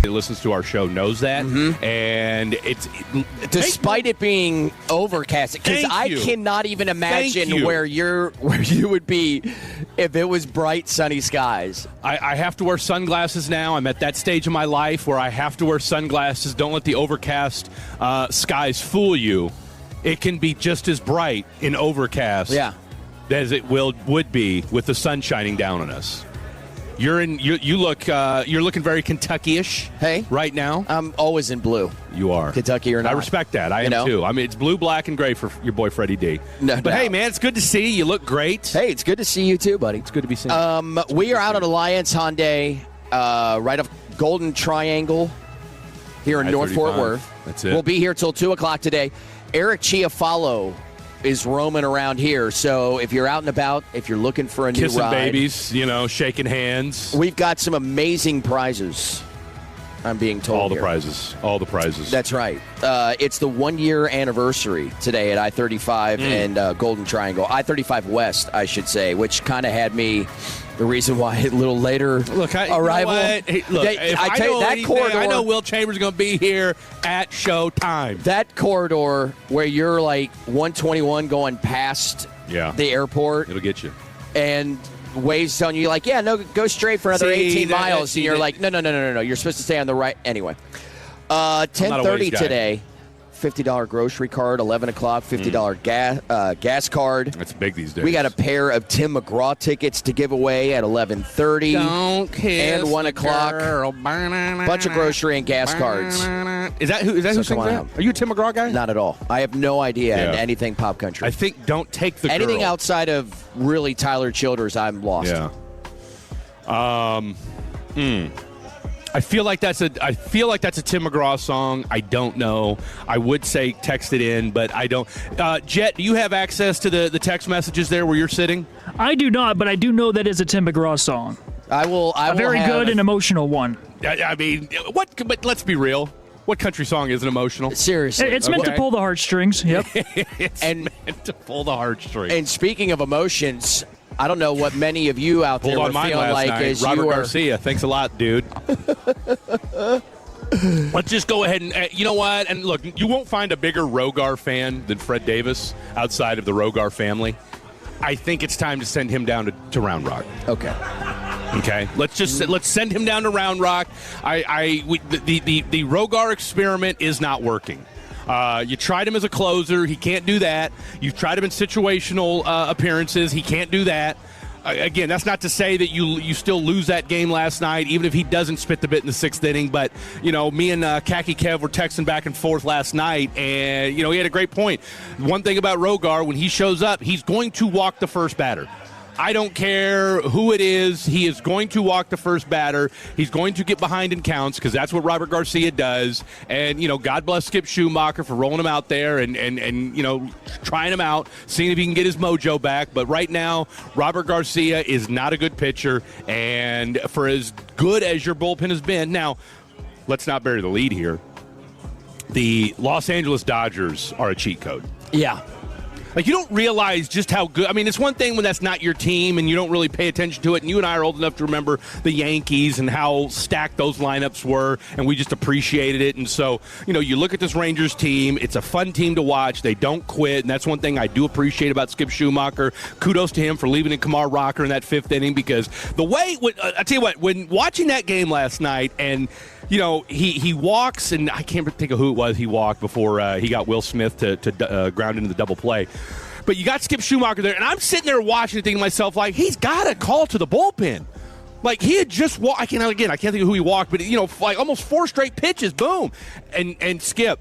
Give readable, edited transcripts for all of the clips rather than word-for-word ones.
Listens to our show knows that, and it's despite it being overcast, because I cannot even imagine where you would be if it was bright sunny skies. I have to wear sunglasses now. I'm at that stage of my life where I have to wear sunglasses. Don't let the overcast skies fool you. It can be just as bright in overcast as it would be with the sun shining down on us. You're looking very Kentucky-ish right now. I'm always in blue. You are. Kentucky or not. I respect that. I am too. I mean, it's blue, black, and gray for your boy Freddie D. Hey, man, it's good to see you. You look great. Hey, it's good to see you too, buddy. It's good to be seen. We are out at Alliance Hyundai, right off Golden Triangle here in North Fort Worth. That's it. We'll be here till 2 o'clock today. Eric Chiafalo is roaming around here, so if you're out and about, if you're looking for a new Kissing ride, babies, shaking hands. We've got some amazing prizes, I'm being told. All the prizes. That's right. It's the 1-year anniversary today at I-35 and Golden Triangle. I-35 West, I should say, which kind of had me the reason why a little later arrival. Hey, look, I tell you, that corridor, I know Will Chambers is going to be here at showtime. That corridor where you're like 121 going past the airport. It'll get you. And Waze telling you, like, go straight for another 18 miles. And you're like, no. You're supposed to stay on the right. Anyway, 10:30 today. $50 grocery card, 11 o'clock, $50 gas card. That's big these days. We got a pair of Tim McGraw tickets to give away at 11:30 and 1 o'clock. Bunch of grocery and gas cards. Is that who sings that? Are you a Tim McGraw guy? Not at all. I have no idea anything pop country. I think don't take the anything girl. Outside of really Tyler Childers, I'm lost. Yeah. I feel like that's a Tim McGraw song. I don't know. I would say text it in, but I don't. Jet, do you have access to the text messages there where you're sitting? I do not, but I do know that is a Tim McGraw song. A very good and emotional one. I mean, what? But let's be real. What country song isn't emotional? Seriously. It's meant to pull the heartstrings. Yep. It's meant to pull the heartstrings. And speaking of emotions, I don't know what many of you out there were feeling like as Robert you were. Garcia, thanks a lot, dude. Let's just go ahead and, you know what? And look, you won't find a bigger Rogar fan than Fred Davis outside of the Rogar family. I think it's time to send him down to Round Rock. Okay. Let's send him down to Round Rock. The Rogar experiment is not working. You tried him as a closer. He can't do that. You've tried him in situational appearances. He can't do that. Again, that's not to say that you still lose that game last night, even if he doesn't spit the bit in the 6th inning. But, me and Khaki Kev were texting back and forth last night, and, he had a great point. One thing about Rogar, when he shows up, he's going to walk the first batter. I don't care who it is. He is going to walk the first batter. He's going to get behind in counts because that's what Robert Garcia does. And, God bless Skip Schumacher for rolling him out there and trying him out, seeing if he can get his mojo back. But right now, Robert Garcia is not a good pitcher. And for as good as your bullpen has been, now, let's not bury the lead here. The Los Angeles Dodgers are a cheat code. Yeah. Like, you don't realize just how good. I mean, it's one thing when that's not your team and you don't really pay attention to it. And you and I are old enough to remember the Yankees and how stacked those lineups were, and we just appreciated it. And so, you look at this Rangers team. It's a fun team to watch. They don't quit, and that's one thing I do appreciate about Skip Schumacher. Kudos to him for leaving in Kamar Rocker in that 5th inning, because the way I tell you what, when watching that game last night, and he walks, and I can't think of who it was he walked before he got Will Smith to ground into the double play. But you got Skip Schumacher there, and I'm sitting there watching and thinking to myself, like, he's got a call to the bullpen. Like, he had just walked. I can't think of who he walked, but, like almost 4 straight pitches, boom. And Skip,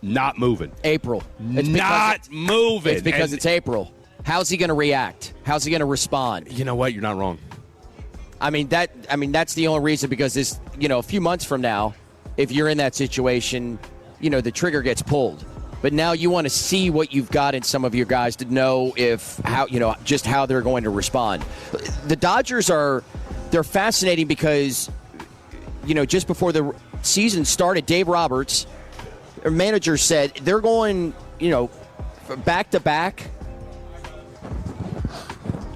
not moving. April. Not moving. It's because it's April. How's he going to react? How's he going to respond? You know what? You're not wrong. I mean, that's the only reason, because this, a few months from now, if you're in that situation, the trigger gets pulled. But now you want to see what you've got in some of your guys to know just how they're going to respond. The Dodgers they're fascinating because, just before the season started, Dave Roberts, their manager, said they're going, back to back.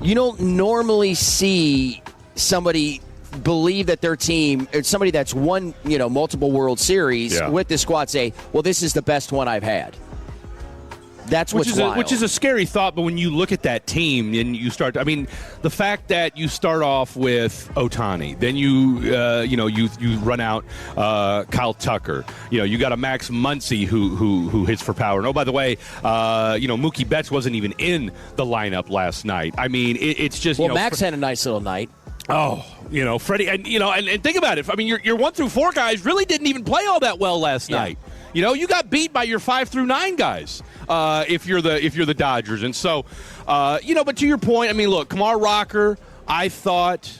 You don't normally see somebody believe that their team, or somebody that's won, multiple World Series with this squad, say, well, this is the best one I've had. That's what's wild. Which is a scary thought, but when you look at that team and you start, the fact that you start off with Ohtani, then you run out Kyle Tucker, you got a Max Muncy who hits for power. And oh, by the way, Mookie Betts wasn't even in the lineup last night. It's just Max had a nice little night. Oh, Freddie, and think about it. Your 1 through 4 guys really didn't even play all that well last night. You got beat by your 5 through 9 guys. If you're the Dodgers, and so, but to your point, look, Kumar Rocker, I thought,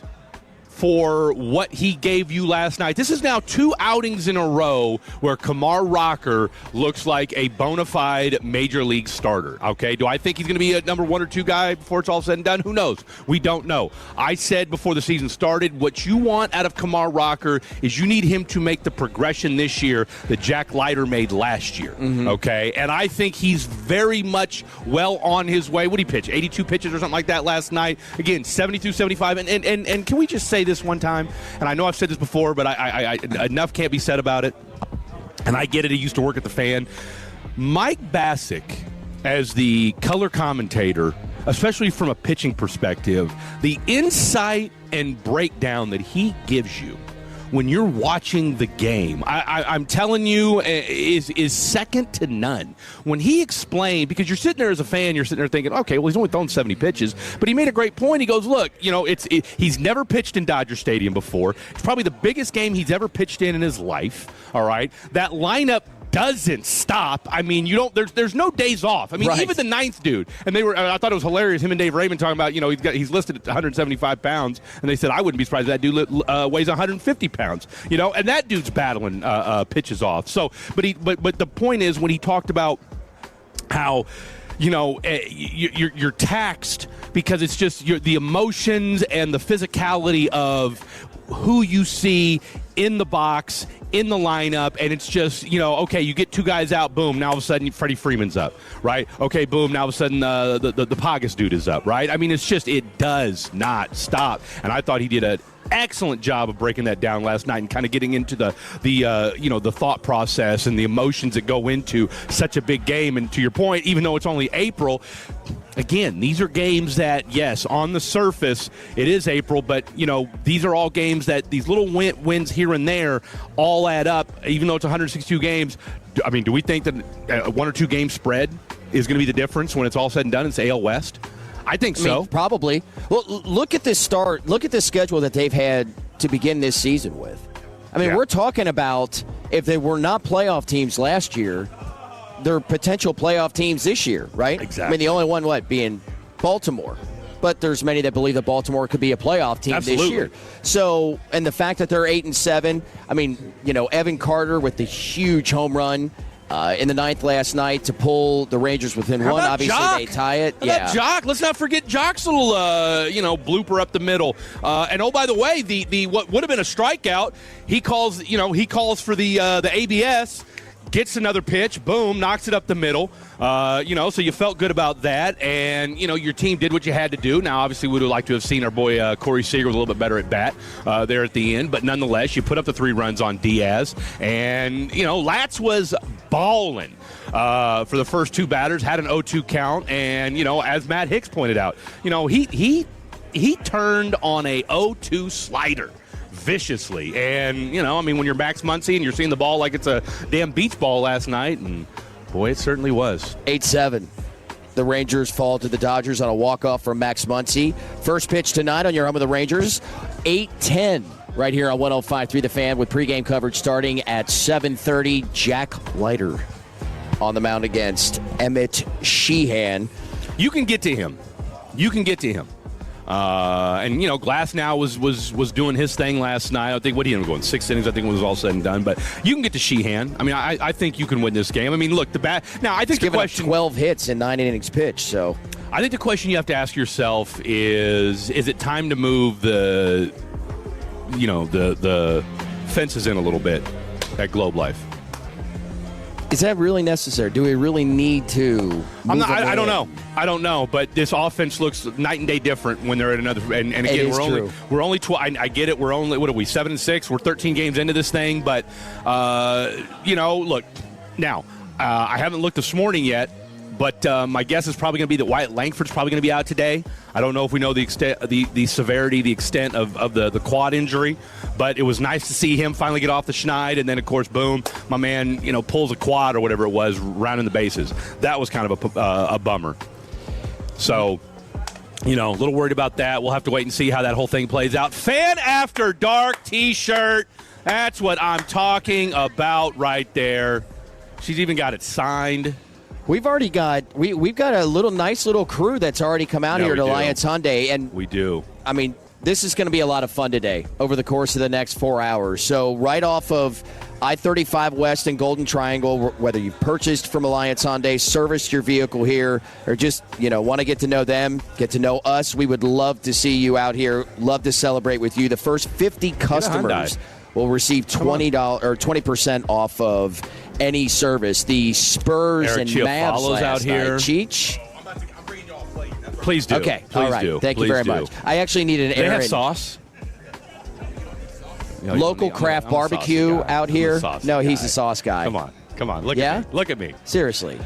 for what he gave you last night. This is now 2 outings in a row where Kumar Rocker looks like a bona fide major league starter. Okay, do I think he's going to be a number 1 or 2 guy before it's all said and done? Who knows? We don't know. I said before the season started, what you want out of Kumar Rocker is you need him to make the progression this year that Jack Leiter made last year. Okay, and I think he's very much well on his way. What did he pitch? 82 pitches or something like that last night. Again, 72, 75, and can we just say this one time, and I know I've said this before, but I enough can't be said about it, and I get it. He used to work at the Fan. Mike Bassick, as the color commentator, especially from a pitching perspective, the insight and breakdown that he gives you when you're watching the game, I'm telling you, is second to none. When he explained, because you're sitting there as a fan, you're sitting there thinking, okay, well, he's only thrown 70 pitches, but he made a great point. He goes, look, he's never pitched in Dodger Stadium before. It's probably the biggest game he's ever pitched in his life, all right? That lineup doesn't stop. There's no days off. Right. Even the 9th dude, and I thought it was hilarious, him and Dave Raymond talking about, he's listed at 175 pounds, and they said, I wouldn't be surprised if that dude weighs 150 pounds, and that dude's battling pitches off. So, but the point is, when he talked about how, you're taxed because it's just the emotions and the physicality of who you see in the box, in the lineup, and it's just, okay, you get 2 guys out, boom, now all of a sudden Freddie Freeman's up, right? Okay, boom, now all of a sudden the Pagas dude is up, right? It's just, it does not stop. And I thought he did an excellent job of breaking that down last night and kind of getting into the thought process and the emotions that go into such a big game. And to your point, even though it's only April, again, these are games that, yes, on the surface, it is April, but, these are all games that these little wins here and there all add up, even though it's 162 games. Do we think that 1 or 2 game spread is going to be the difference when it's all said and done? It's AL West? I think so. Probably. Well, look at this start. Look at the schedule that they've had to begin this season with. We're talking about, if they were not playoff teams last year, they're potential playoff teams this year, right? Exactly. The only one, being Baltimore. But there's many that believe that Baltimore could be a playoff team this year. So, and the fact that they're 8-7, Evan Carter with the huge home run in the 9th last night to pull the Rangers within 1. Obviously, Jock? they tie it. How about Jock? Let's not forget Jock's little, blooper up the middle. And oh, by the way, the what would have been a strikeout, he calls for the ABS. Gets another pitch, boom, knocks it up the middle. So you felt good about that, and your team did what you had to do. Now, obviously, we would have liked to have seen our boy Corey Seager with a little bit better at bat there at the end, but nonetheless, you put up the 3 runs on Diaz, and Latz was balling for the first 2 batters, had an 0-2 count, and as Matt Hicks pointed out, he turned on a 0-2 slider viciously, and when you're Max Muncy and you're seeing the ball like it's a damn beach ball last night, and boy, it certainly was. 8-7. The Rangers fall to the Dodgers on a walk-off from Max Muncy. First pitch tonight on your home of the Rangers, 8-10 right here on 105.3 The Fan, with pregame coverage starting at 7:30. Jack Leiter on the mound against Emmett Sheehan. You can get to him. And Glass now was doing his thing last night. I think what he ended up going 6 innings. I think it was all said and done. But you can get to Sheehan. I mean, I think you can win this game. I mean, look, the bat. Now I think the question 12 hits in 9 innings pitched. So I think the question you have to ask yourself is it time to move the fences in a little bit at Globe Life? Is that really necessary? Do we really need to? I don't know. I don't know. But this offense looks night and day different when they're at another. And again, we're only 12. I get it. We're only, what are we, 7-6? We're 13 games into this thing. But look, now I haven't looked this morning yet. But my guess is probably going to be that Wyatt Langford's probably going to be out today. I don't know if we know the extent, the severity, the extent of the quad injury. But it was nice to see him finally get off the schneid. And then, of course, boom, my man, pulls a quad or whatever it was, rounding the bases. That was kind of a bummer. So, a little worried about that. We'll have to wait and see how that whole thing plays out. Fan After Dark T-shirt. That's what I'm talking about right there. She's even got it signed. We've already got we've got a nice little crew that's already come out here to Alliance Hyundai, and we do. I mean, this is going to be a lot of fun today over the course of the next 4 hours. So right off of I-35 West and Golden Triangle, whether you've purchased from Alliance Hyundai, serviced your vehicle here, or just want to get to know them, get to know us, we would love to see you out here. Love to celebrate with you. The first 50 customers will receive $20 or 20% off of any service. The Spurs Eric and Chia Mavs follows out here. Cheech. I'm bringing you all a plate. Please do. Okay. Please all right. do. Thank Please you very do. much. I actually need an They Aaron. have sauce. Local craft I'm a barbecue out here. No, he's guy. the sauce guy. Come on. Look at me. Look at me. Seriously.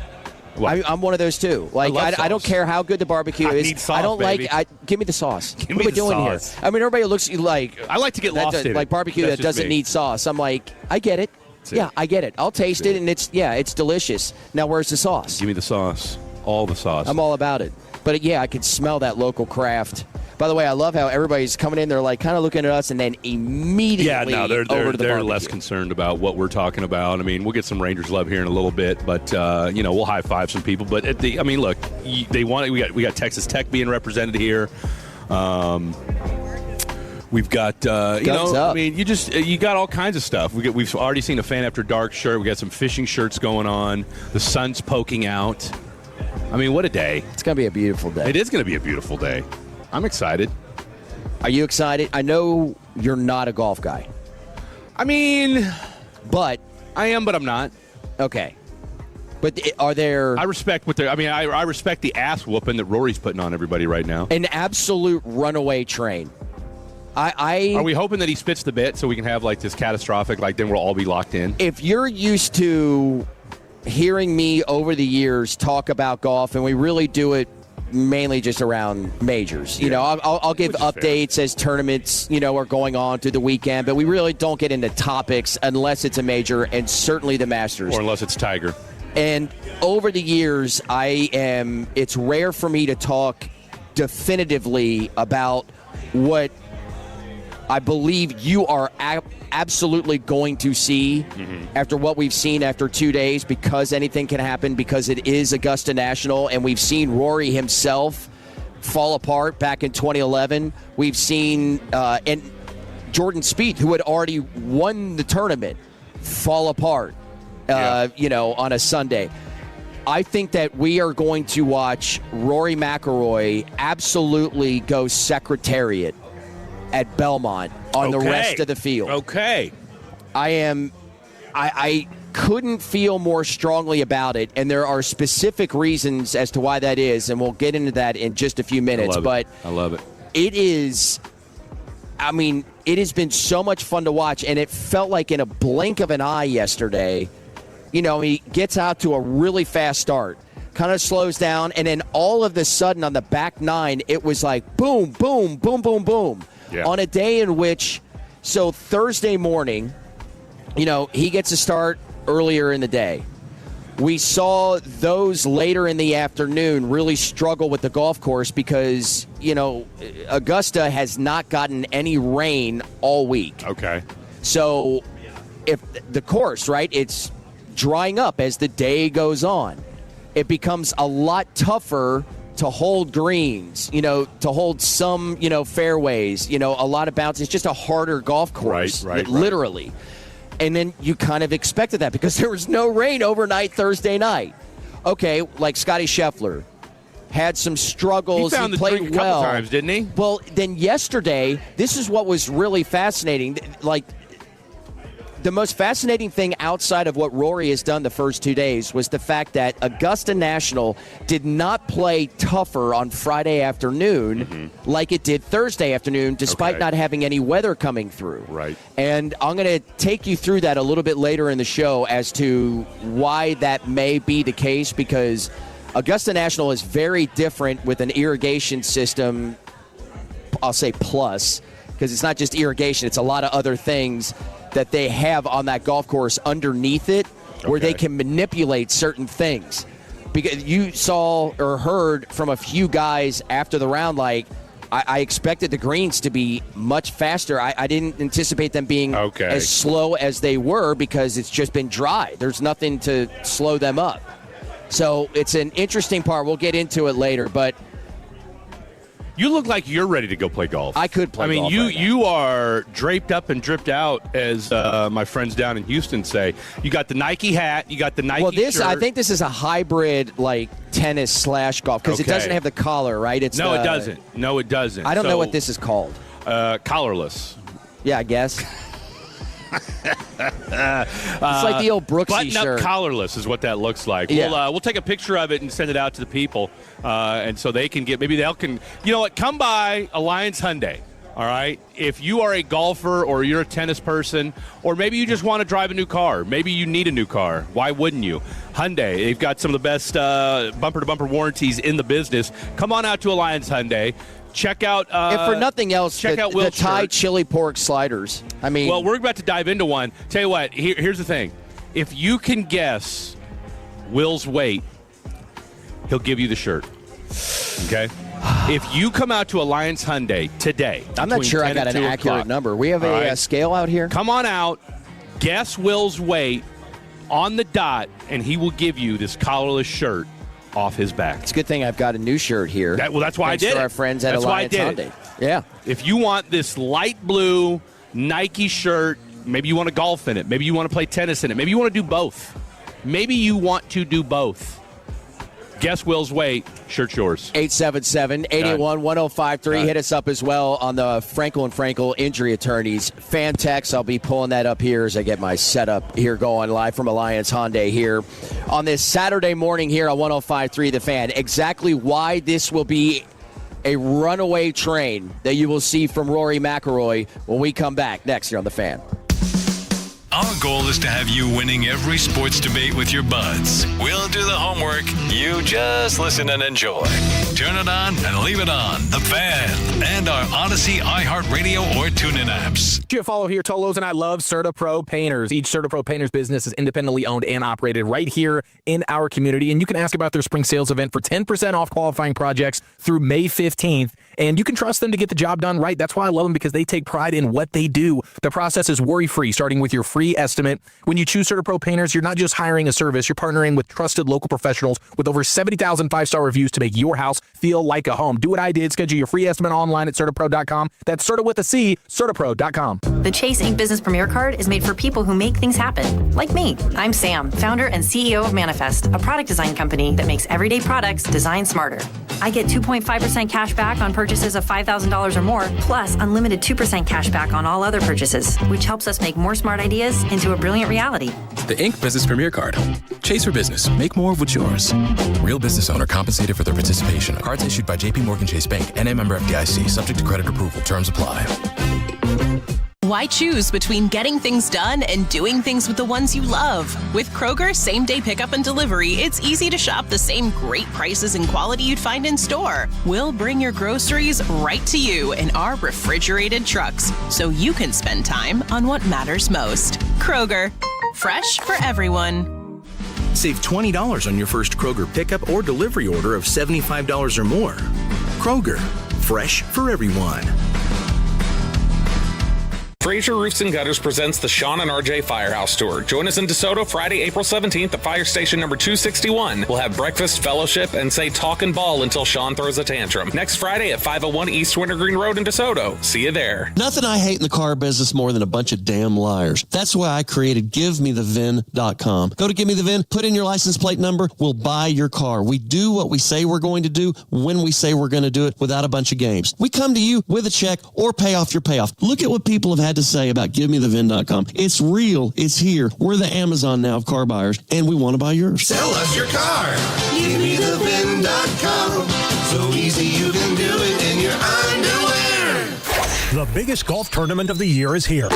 What? I'm one of those too. Like I don't care how good the barbecue is. Need sauce, I don't baby. give me the sauce. Give what me are we the doing sauce. here? I mean, everybody looks like I like to get lost in it. like barbecue That's that just doesn't me. need sauce. I'm like, I get it. Yeah, I get it. I'll taste it, and it's delicious. Now, where's the sauce? Give me the sauce. All the sauce. I'm all about it. But yeah, I could smell that local craft. By the way, I love how everybody's coming in. They're like kind of looking at us, and then immediately over to the barbecue. They're less concerned about what we're talking about. I mean, we'll get some Rangers love here in a little bit, but we'll high five some people. But look, they want it. We got Texas Tech being represented here. We've got I mean, you got all kinds of stuff. We've already seen a Fan After Dark shirt. We got some fishing shirts going on. The sun's poking out. I mean, what a day! It's gonna be a beautiful day. It is gonna be a beautiful day. I'm excited. Are you excited? I know you're not a golf guy. I mean, but I am, but I'm not. Okay. But are there? I respect what they're. I mean, I respect the ass whooping that Rory's putting on everybody right now. An absolute runaway train. Are we hoping that he spits the bit so we can have like this catastrophic? Like then we'll all be locked in. If you're used to hearing me over the years talk about golf, and we really do it mainly just around majors. You know, I'll give updates as tournaments, are going on through the weekend, but we really don't get into topics unless it's a major, and certainly the Masters. Or unless it's Tiger. And over the years, it's rare for me to talk definitively about what I believe you are absolutely going to see after what we've seen after 2 days, because anything can happen, because it is Augusta National, and we've seen Rory himself fall apart back in 2011. We've seen and Jordan Spieth, who had already won the tournament, fall apart, on a Sunday. I think that we are going to watch Rory McIlroy absolutely go secretariat at Belmont on the rest of the field. Okay. I couldn't feel more strongly about it, and there are specific reasons as to why that is, and we'll get into that in just a few minutes. I love it. It is, it has been so much fun to watch, and it felt like in a blink of an eye yesterday, he gets out to a really fast start, kind of slows down, and then all of a sudden on the back nine, it was like boom, boom, boom, boom, boom. Yeah. On a day in which, Thursday morning, he gets a start earlier in the day. We saw those later in the afternoon really struggle with the golf course because, Augusta has not gotten any rain all week. Okay. So if the course, right, it's drying up as the day goes on. It becomes a lot tougher to hold greens, to hold some, fairways, a lot of bounces. It's just a harder golf course, literally. And then you kind of expected that because there was no rain overnight Thursday night. Okay, like Scotty Scheffler had some struggles. He found the played drink a well. couple times, didn't he? Well, then yesterday, this is what was really fascinating. Like, the most fascinating thing outside of what Rory has done the first 2 days was the fact that Augusta National did not play tougher on Friday afternoon like it did Thursday afternoon, despite not having any weather coming through. Right. And I'm going to take you through that a little bit later in the show as to why that may be the case, because Augusta National is very different with an irrigation system, I'll say plus, because it's not just irrigation, it's a lot of other things that they have on that golf course underneath it where they can manipulate certain things. Because you saw or heard from a few guys after the round, like, I expected the greens to be much faster. I didn't anticipate them being as slow as they were because it's just been dry. There's nothing to slow them up. So it's an interesting part. We'll get into it later, but you look like you're ready to go play golf. I could play golf. You are draped up and dripped out, as my friends down in Houston say. You got the Nike hat. You got the Nike shirt. I think this is a hybrid, like, tennis/golf, because it doesn't have the collar, right? It doesn't. No, it doesn't. I don't know what this is called. Collarless. Yeah, I guess. It's like the old Brooksy shirt. Button-up collarless is what that looks like. Yeah. We'll take a picture of it and send it out to the people, and so they can get, maybe they can, you know what, come by Alliance Hyundai, all right? If you are a golfer or you're a tennis person, or maybe you just want to drive a new car, maybe you need a new car, why wouldn't you? Hyundai, they've got some of the best bumper-to-bumper warranties in the business. Come on out to Alliance Hyundai. Check out, if for nothing else, the Thai chili pork sliders. I mean, well, we're about to dive into one. Tell you what, here's the thing. If you can guess Will's weight, he'll give you the shirt. Okay? If you come out to Alliance Hyundai today, I'm not sure I got an accurate number. We have a scale out here. Come on out, guess Will's weight on the dot, and he will give you this collarless shirt off his back. It's a good thing I've got a new shirt here. That's why I did it. To our friends at Alliance Hyundai. Yeah. If you want this light blue Nike shirt, maybe you want to golf in it, maybe you want to play tennis in it, maybe you want to do both. Guess Will's weight, shirt's yours. 877-881-1053. Hit us up as well on the Frankel & Frankel Injury Attorneys fan text. I'll be pulling that up here as I get my setup here going live from Alliance Hyundai here on this Saturday morning here on 105.3 The Fan. Exactly why this will be a runaway train that you will see from Rory McIlroy when we come back next here on The Fan. Our goal is to have you winning every sports debate with your buds. We'll do the homework. You just listen and enjoy. Turn it on and leave it on. The Fan and our Odyssey, iHeartRadio, or TuneIn apps. You follow here, Tolos, and I love CertaPro Painters. Each CertaPro Painters business is independently owned and operated right here in our community. And you can ask about their spring sales event for 10% off qualifying projects through May 15th. And you can trust them to get the job done right. That's why I love them, because they take pride in what they do. The process is worry-free, starting with your free estimate. When you choose CertaPro Painters, you're not just hiring a service, you're partnering with trusted local professionals with over 70,000 5-star reviews to make your house feel like a home. Do what I did. Schedule your free estimate online at CertaPro.com. That's Certa with a C, CertaPro.com. The Chase Ink Business Premier Card is made for people who make things happen, like me. I'm Sam, founder and CEO of Manifest, a product design company that makes everyday products designed smarter. I get 2.5% cash back on purchases of $5,000 or more, plus unlimited 2% cash back on all other purchases, which helps us make more smart ideas into a brilliant reality. The Ink Business Premier Card. Chase for business. Make more of what's yours. Real business owner compensated for their participation. Cards issued by J.P. Morgan Chase Bank. NA member FDIC. Subject to credit approval. Terms apply. Why choose between getting things done and doing things with the ones you love? With Kroger same-day pickup and delivery, it's easy to shop the same great prices and quality you'd find in store. We'll bring your groceries right to you in our refrigerated trucks, so you can spend time on what matters most. Kroger, fresh for everyone. Save $20 on your first Kroger pickup or delivery order of $75 or more. Kroger, fresh for everyone. Fraser Roofs and Gutters presents the Sean and RJ Firehouse Tour. Join us in DeSoto Friday, April 17th at Fire Station number 261. We'll have breakfast, fellowship, and say talk and ball until Sean throws a tantrum. Next Friday at 501 East Wintergreen Road in DeSoto. See you there. Nothing I hate in the car business more than a bunch of damn liars. That's why I created GiveMeTheVIN.com. Go to Give Me the VIN, put in your license plate number, we'll buy your car. We do what we say we're going to do when we say we're going to do it without a bunch of games. We come to you with a check or pay off your payoff. Look at what people have had to say about GiveMeTheVIN.com. It's real. It's here. We're the Amazon now of car buyers, and we want to buy yours. Sell us your car. GiveMeTheVIN.com. So easy you can do it in your underwear. The biggest golf tournament of the year is here.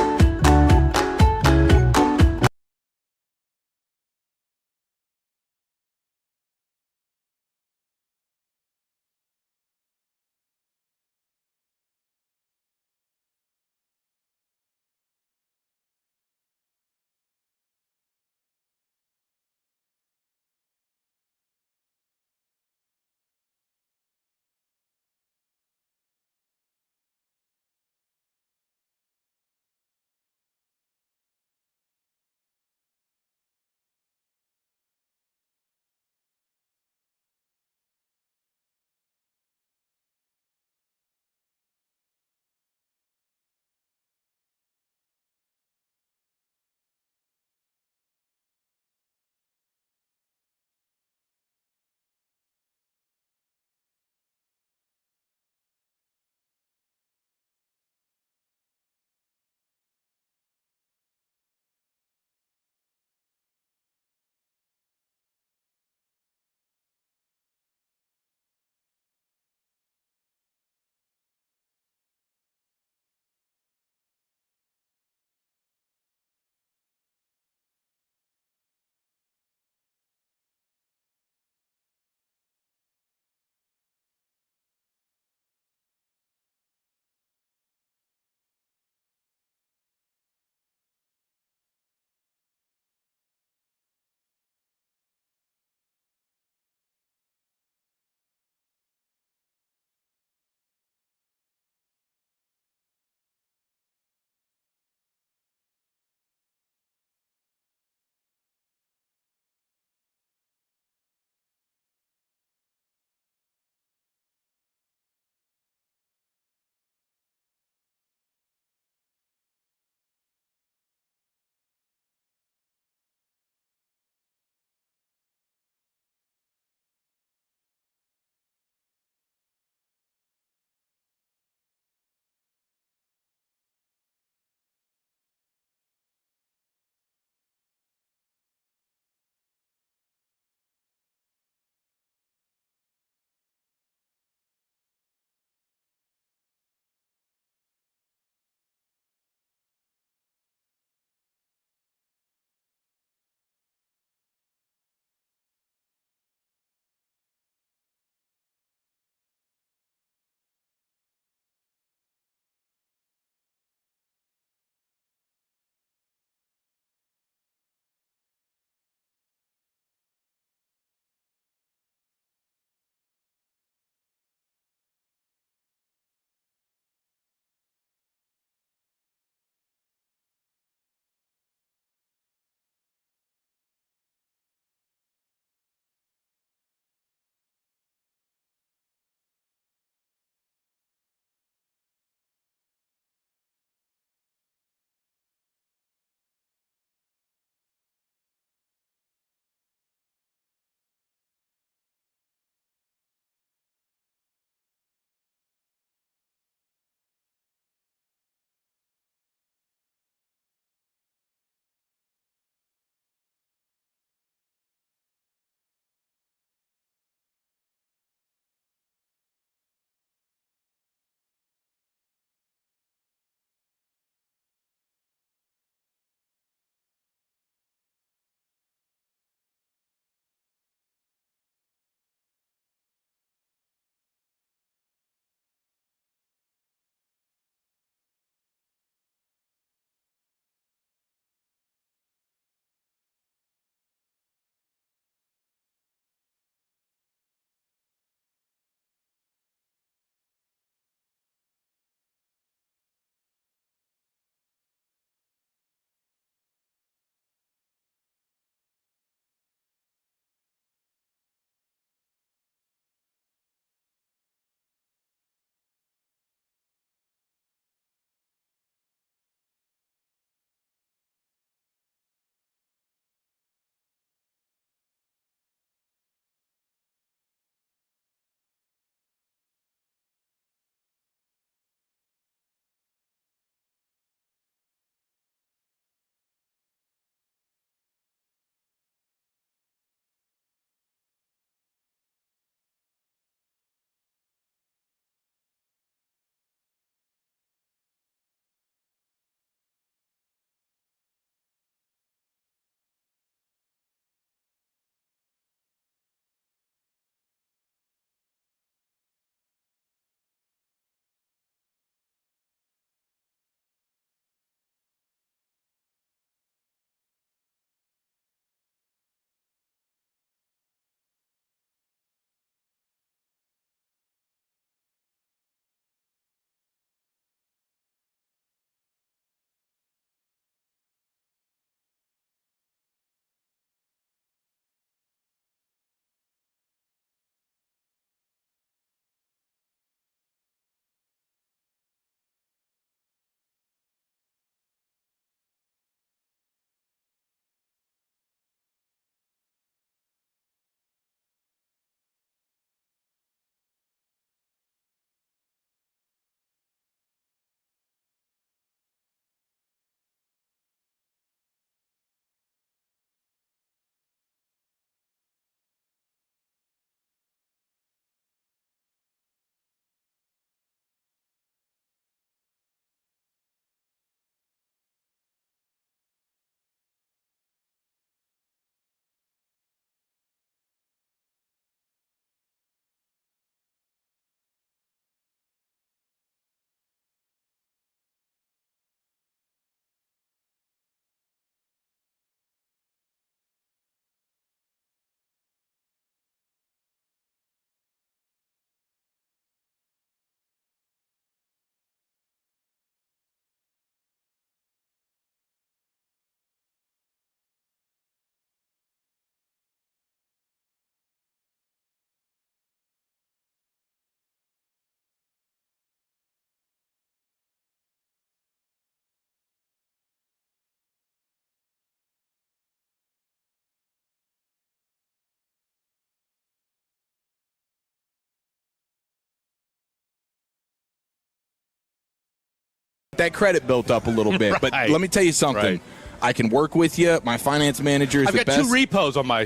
that credit built up a little bit. But let me tell you something. Right. I can work with you. My finance manager is I've the got best. 2 repos on my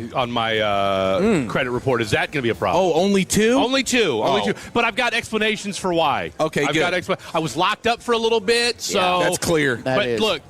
credit report. Is that going to be a problem? Oh, only 2? Only 2. Only Oh. 2. But I've got explanations for why. Okay, I've good. got I was locked up for a little bit, so That's clear. But look,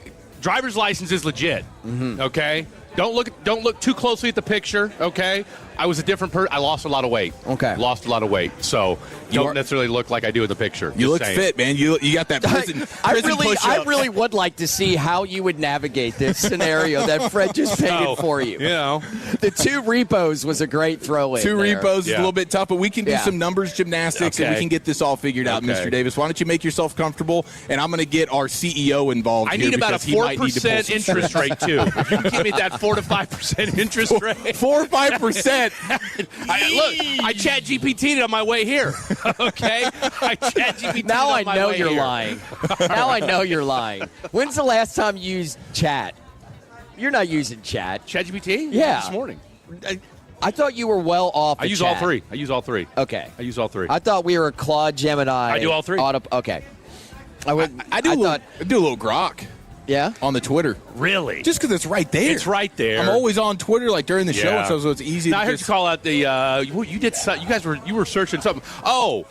driver's license is legit. Okay, don't look too closely at the picture. Okay, I was a different person. I lost a lot of weight. Okay, lost a lot of weight. So you don't necessarily look like I do in the picture. You Just look saying. fit, man. You got that prison. I prison I really would like to see how you would navigate this scenario that Fred just painted for you. You know, the 2 repos was a great throw-in. 2 there. repos is a little bit tough, but we can do some numbers gymnastics and we can get this all figured out, Okay. Mr. Davis. Why don't you make yourself comfortable? And I'm going to get our CEO involved. I here need about a because he might need to pull 4% some interest strings. rate too. If you can give me that 4 to 5% interest rate, 4 or 5%. Look, I chat GPT'd it on my way here. Okay, I chat GPT'd Now on I my know way you're here. lying. Now I know you're lying. When's the last time you used chat? You're not using chat. ChatGPT? Yeah. This morning. I thought you were well off. I the use all chat. 3. I use all 3. Okay. I use all 3. I thought we were a Claude Gemini. I do all 3. Okay. I do a little grok. Yeah? On the Twitter. Really? Just because it's right there. It's right there. I'm always on Twitter, like during the show, Yeah. so it's easy Now, to I heard just you call out the. You were searching something. Oh,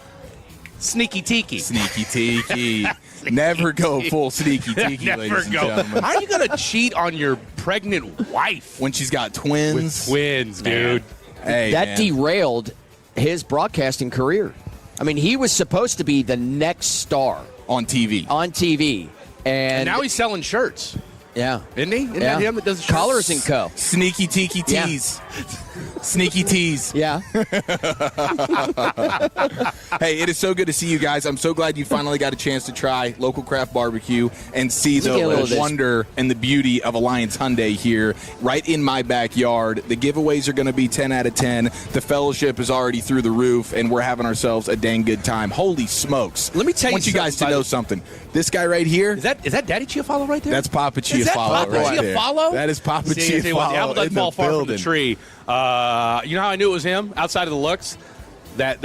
sneaky tiki. Sneaky tiki. Never go full sneaky tiki, Never ladies and go. gentlemen. How are you going to cheat on your pregnant wife when she's got twins? With twins, dude. Hey, that man. derailed his broadcasting career. I mean, he was supposed to be the next star on TV. And now he's selling shirts. Yeah. Isn't he? Isn't that him that does the shirts? Collars and Co. Sneaky tiki tees. Sneaky tees. Yeah. Hey, it is so good to see you guys. I'm so glad you finally got a chance to try local craft barbecue and see the wonder and the beauty of Alliance Hyundai here right in my backyard. The giveaways are going to be 10 out of 10. The fellowship is already through the roof, and we're having ourselves a dang good time. Holy smokes. Let me tell you I want you guys to know something. This guy right here. Is that Daddy Chiafalo right there? That's Papa Chiafalo. Is that Papa right there. Chiafalo? That is Papa See, Chiafalo. the apple doesn't in fall the far building. from the tree. You know how I knew it was him? Outside of the looks? That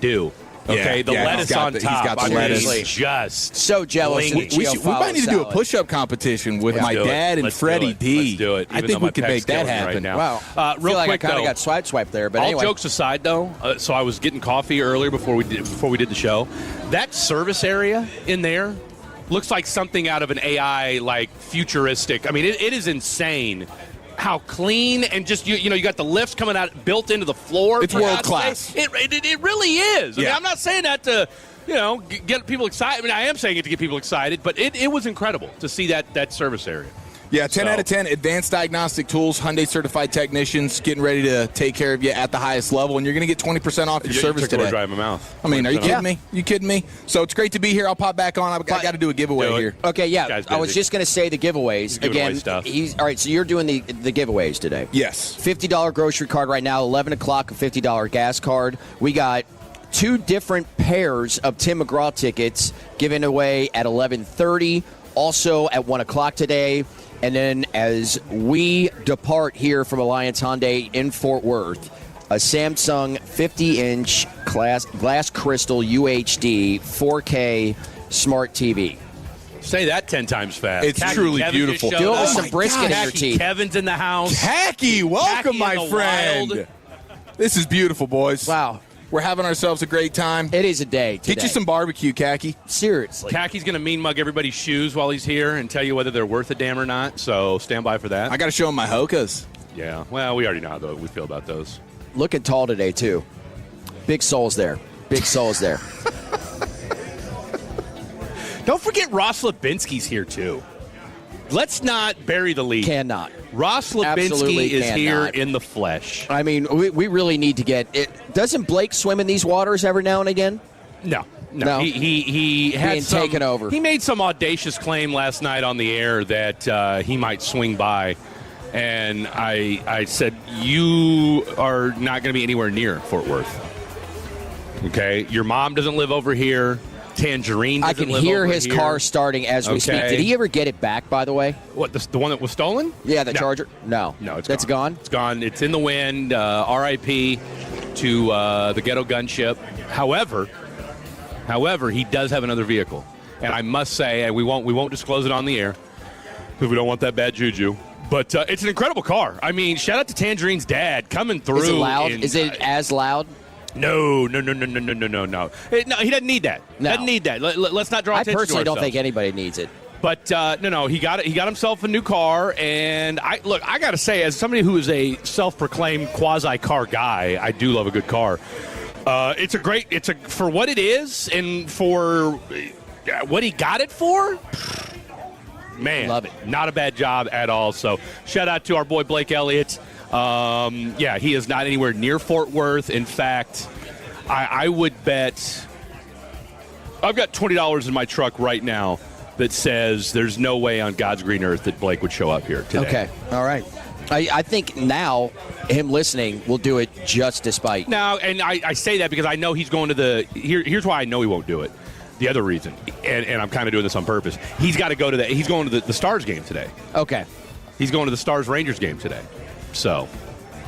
dew. Okay, the lettuce on top. He's got the lettuce. Just so jealous. We might need to do a push-up competition with my dad and Freddie D. Let's do it. I think we can make that happen. Right now. Wow. Real I quick, kind though, of got swiped there, but all anyway. jokes aside, though, so I was getting coffee earlier before we did the show. That service area in there looks like something out of an AI, like futuristic. I mean, it is insane how clean and just you got the lifts coming out built into the floor. It's world class. It really is. I mean, Yeah. I'm not saying that to get people excited. I mean, I am saying it to get people excited, but it was incredible to see that service area. Yeah, 10 out of 10. Advanced diagnostic tools, Hyundai certified technicians getting ready to take care of you at the highest level, and you're going to get 20% off your service took today. Dry in my mouth. I mean, are you kidding me? You kidding me? So it's great to be here. I'll pop back on. I got to do a giveaway here. Okay, yeah. Guy's I was busy. just going to say the giveaways Giving away again. stuff. All right, so you're doing the giveaways today. Yes. $50 grocery card right now. 11 o'clock, a $50 gas card. We got 2 different pairs of Tim McGraw tickets given away at 11:30. Also at 1 o'clock today. And then as we depart here from Alliance Hyundai in Fort Worth, a Samsung 50-inch glass crystal UHD 4K smart TV. Say that 10 times fast. It's truly Kevin beautiful. just Do showed it with up. some brisket in your Khaki teeth. Kevin's in the house. Khaki, welcome, Khaki my in the friend. wild. This is beautiful, boys. Wow. We're having ourselves a great time. It is a day today. Get you some barbecue, Khaki. Seriously. Kaki's going to mean mug everybody's shoes while he's here and tell you whether they're worth a damn or not. So stand by for that. I got to show him my Hokas. Yeah. Well, we already know how we feel about those. Looking tall today, too. Big souls there. Big souls there. Don't forget Ross Lubinski's here, too. Let's not bury the lead. Cannot. Ross Lubinski Absolutely is cannot. here in the flesh. I mean, we really need to get it. Doesn't Blake swim in these waters every now and again? No. No. He had Being taken over. He made some audacious claim last night on the air that he might swing by. And I said, you are not going to be anywhere near Fort Worth. Okay? Your mom doesn't live over here. Tangerine doesn't I can live hear over his here. car starting as we speak. Did he ever get it back, by the way? What, the one that was stolen? Yeah, the No. Charger? No. No, That's gone? It's gone. It's in the wind. R.I.P. to the ghetto gunship. However, he does have another vehicle. And I must say, and we won't disclose it on the air because we don't want that bad juju. But it's an incredible car. I mean, shout out to Tangerine's dad coming through. Is it loud? Is it as loud? No. No, he doesn't need that. No. Doesn't need that. Let's not draw attention to ourselves. I personally don't think anybody needs it. But no, he got himself a new car, and I got to say, as somebody who is a self-proclaimed quasi-car guy, I do love a good car. It's for what it is and for what he got it for. Man, love it. Not a bad job at all. So shout out to our boy Blake Elliott. He is not anywhere near Fort Worth. In fact, I would bet I've got $20 in my truck right now that says there's no way on God's green earth that Blake would show up here today. Okay, all right. I think now him listening will do it just despite. Now, and I say that because I know he's going to here's why I know he won't do it. The other reason, and I'm kind of doing this on purpose, he's got to go to he's going to the Stars game today. Okay. He's going to the Stars-Rangers game today. So.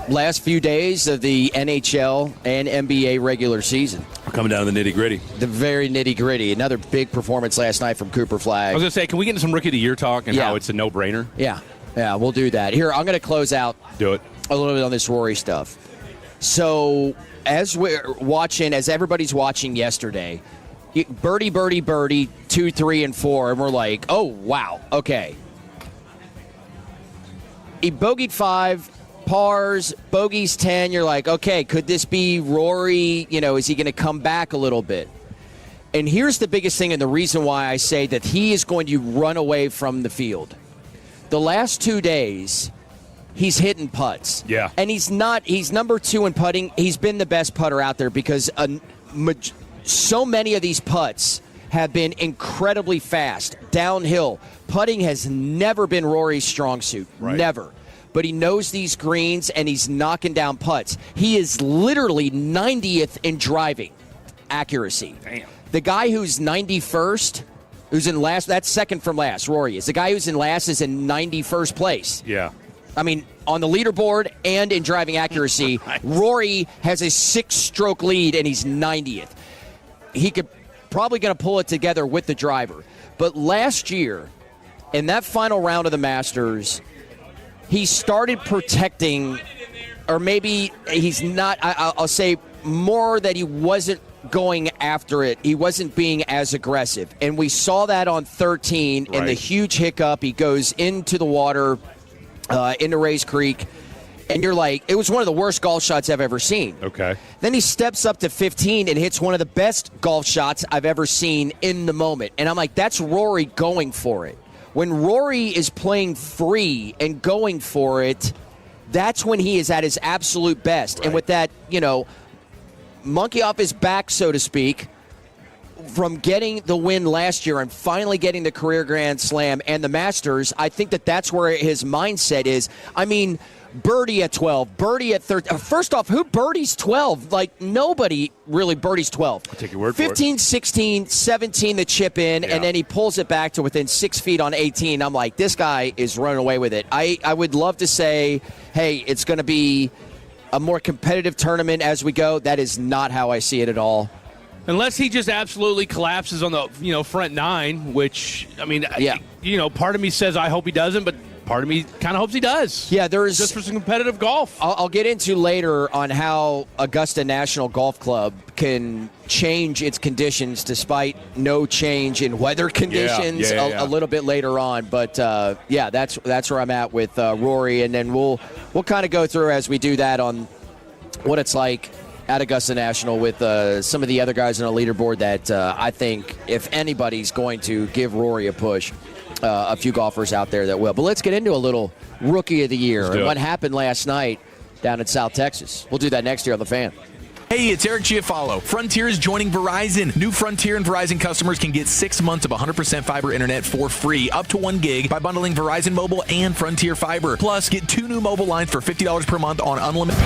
Last few days of the NHL and NBA regular season. We're coming down to the nitty-gritty. The very nitty-gritty. Another big performance last night from Cooper Flagg. I was going to say, can we get into some Rookie of the Year talk and how it's a no-brainer? Yeah, we'll do that. Here, I'm going to close out a little bit on this Rory stuff. So, as everybody's watching yesterday, birdie, 2, 3, and 4, and we're like, oh, wow, okay. He bogeyed 5, pars, bogeys 10. You're like, okay, could this be Rory? Is he going to come back a little bit? And here's the biggest thing and the reason why I say that he is going to run away from the field. The last 2 days, he's hitting putts. Yeah. And he's number 2 in putting. He's been the best putter out there because so many of these putts have been incredibly fast, downhill. Putting has never been Rory's strong suit. Right. Never. But he knows these greens, and he's knocking down putts. He is literally 90th in driving accuracy. Damn. The guy who's 91st, who's in last, that's second from last, Rory is. The guy who's in last is in 91st place. Yeah. I mean, on the leaderboard and in driving accuracy, Rory has a 6-stroke lead, and he's 90th. He could probably going to pull it together with the driver. But last year, in that final round of the Masters, he started protecting, or maybe he's not, I'll say more that he wasn't going after it. He wasn't being as aggressive. And we saw that on 13 in the huge hiccup. He goes into the water, into Rays Creek. And you're like, it was one of the worst golf shots I've ever seen. Okay. Then he steps up to 15 and hits one of the best golf shots I've ever seen in the moment. And I'm like, that's Rory going for it. When Rory is playing free and going for it, that's when he is at his absolute best. Right. And with that, monkey off his back, so to speak, from getting the win last year and finally getting the career Grand Slam and the Masters, I think that's where his mindset is. I mean, birdie at 12, birdie at 13. First off, who birdies 12? Like, nobody really birdies 12. I'll take your word 15, 16, 17, the chip in, and then he pulls it back to within 6 feet on 18. I'm like, this guy is running away with it. I would love to say, hey, it's going to be a more competitive tournament as we go. That is not how I see it at all. Unless he just absolutely collapses on the front 9, which, I mean, part of me says I hope he doesn't, but part of me kind of hopes he does. Yeah, there's just for some competitive golf. I'll get into later on how Augusta National Golf Club can change its conditions despite no change in weather conditions a little bit later on. But that's where I'm at with Rory, and then we'll kind of go through as we do that on what it's like at Augusta National with some of the other guys on the leaderboard that I think if anybody's going to give Rory a push, a few golfers out there that will. But let's get into a little Rookie of the Year and what happened last night down in South Texas. We'll do that next year on The Fan. Hey, it's Eric Chiafalo. Frontier is joining Verizon. New Frontier and Verizon customers can get 6 months of 100% fiber internet for free, up to 1 gig, by bundling Verizon Mobile and Frontier Fiber. Plus, get 2 new mobile lines for $50 per month on unlimited.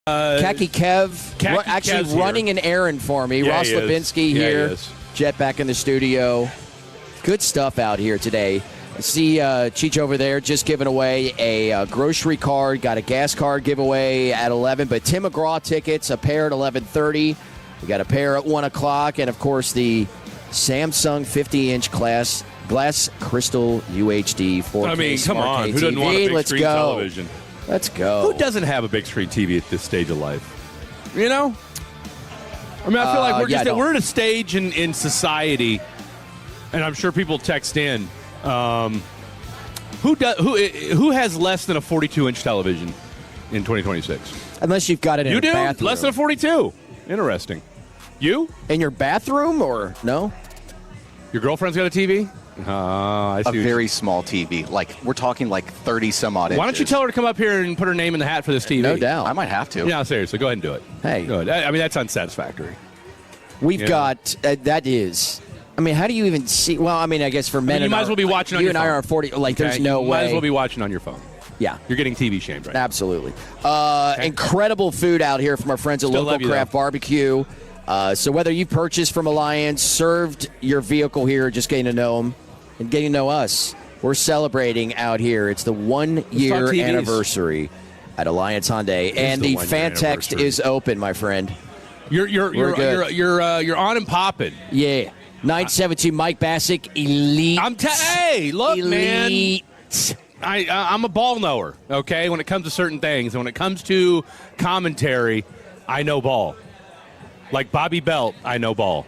Khaki Kev, actually Kev's running here. an errand for me. Yeah, Ross he is. Levinsky Yeah, here. he is. Jet back in the studio. Good stuff out here today. I see Cheech over there just giving away a grocery card. Got a gas card giveaway at 11. But Tim McGraw tickets, a pair at 11:30. We got a pair at 1 o'clock. And, of course, the Samsung 50-inch glass crystal UHD 4K I mean, come Smart on. K Who doesn't TV. want a big Let's screen go. television? Let's go. Who doesn't have a big screen TV at this stage of life? You know? I mean, I feel like we're at a stage in society, and I'm sure people text in. Who has less than a 42-inch television in 2026? Unless you've got it in you a do? bathroom. Less than a 42. Interesting. You? In your bathroom or no? Your girlfriend's got a TV? I see. A very small TV. Like, we're talking like 30 some odd inches. Why don't you tell her to come up here and put her name in the hat for this TV? No doubt. I might have to. Yeah, seriously. Go ahead and do it. Hey. Good. I mean, that's unsatisfactory. We've got, that is. I mean, how do you even see? Well, I mean, I guess for men, you might as well be watching on you your and phone. I are 40. Like, Okay? there's no you way. might as well be watching on your phone. Yeah. You're getting TV shamed right now. Absolutely. Incredible food out here from our friends at Still Local love you, Craft though. Barbecue. So whether you purchased from Alliance, served your vehicle here, just getting to know them and getting to know us, we're celebrating out here. It's the 1 year TVs. anniversary at Alliance Hyundai, and the the 1 year fan text anniversary. is open, my friend. You're on and popping. Yeah. 917 Mike Bassick, elite. Hey, look, elite. man. I'm a ball knower, okay, when it comes to certain things. And when it comes to commentary, I know ball. Like Bobby Belt, I know ball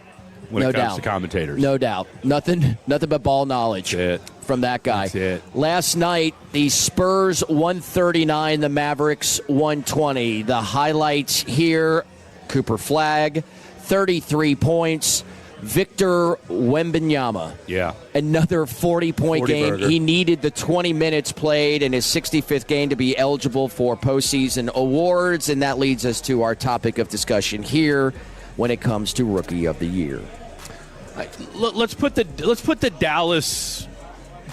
when it comes to commentators. No doubt. Nothing but ball knowledge from that guy. That's it. Last night, the Spurs 139, the Mavericks 120. The highlights here, Cooper Flagg, 33 points. Victor Wembanyama. Yeah. Another 40-point game. burger. He needed the 20 minutes played in his 65th game to be eligible for postseason awards, and that leads us to our topic of discussion here when it comes to Rookie of the Year. Let's put the Dallas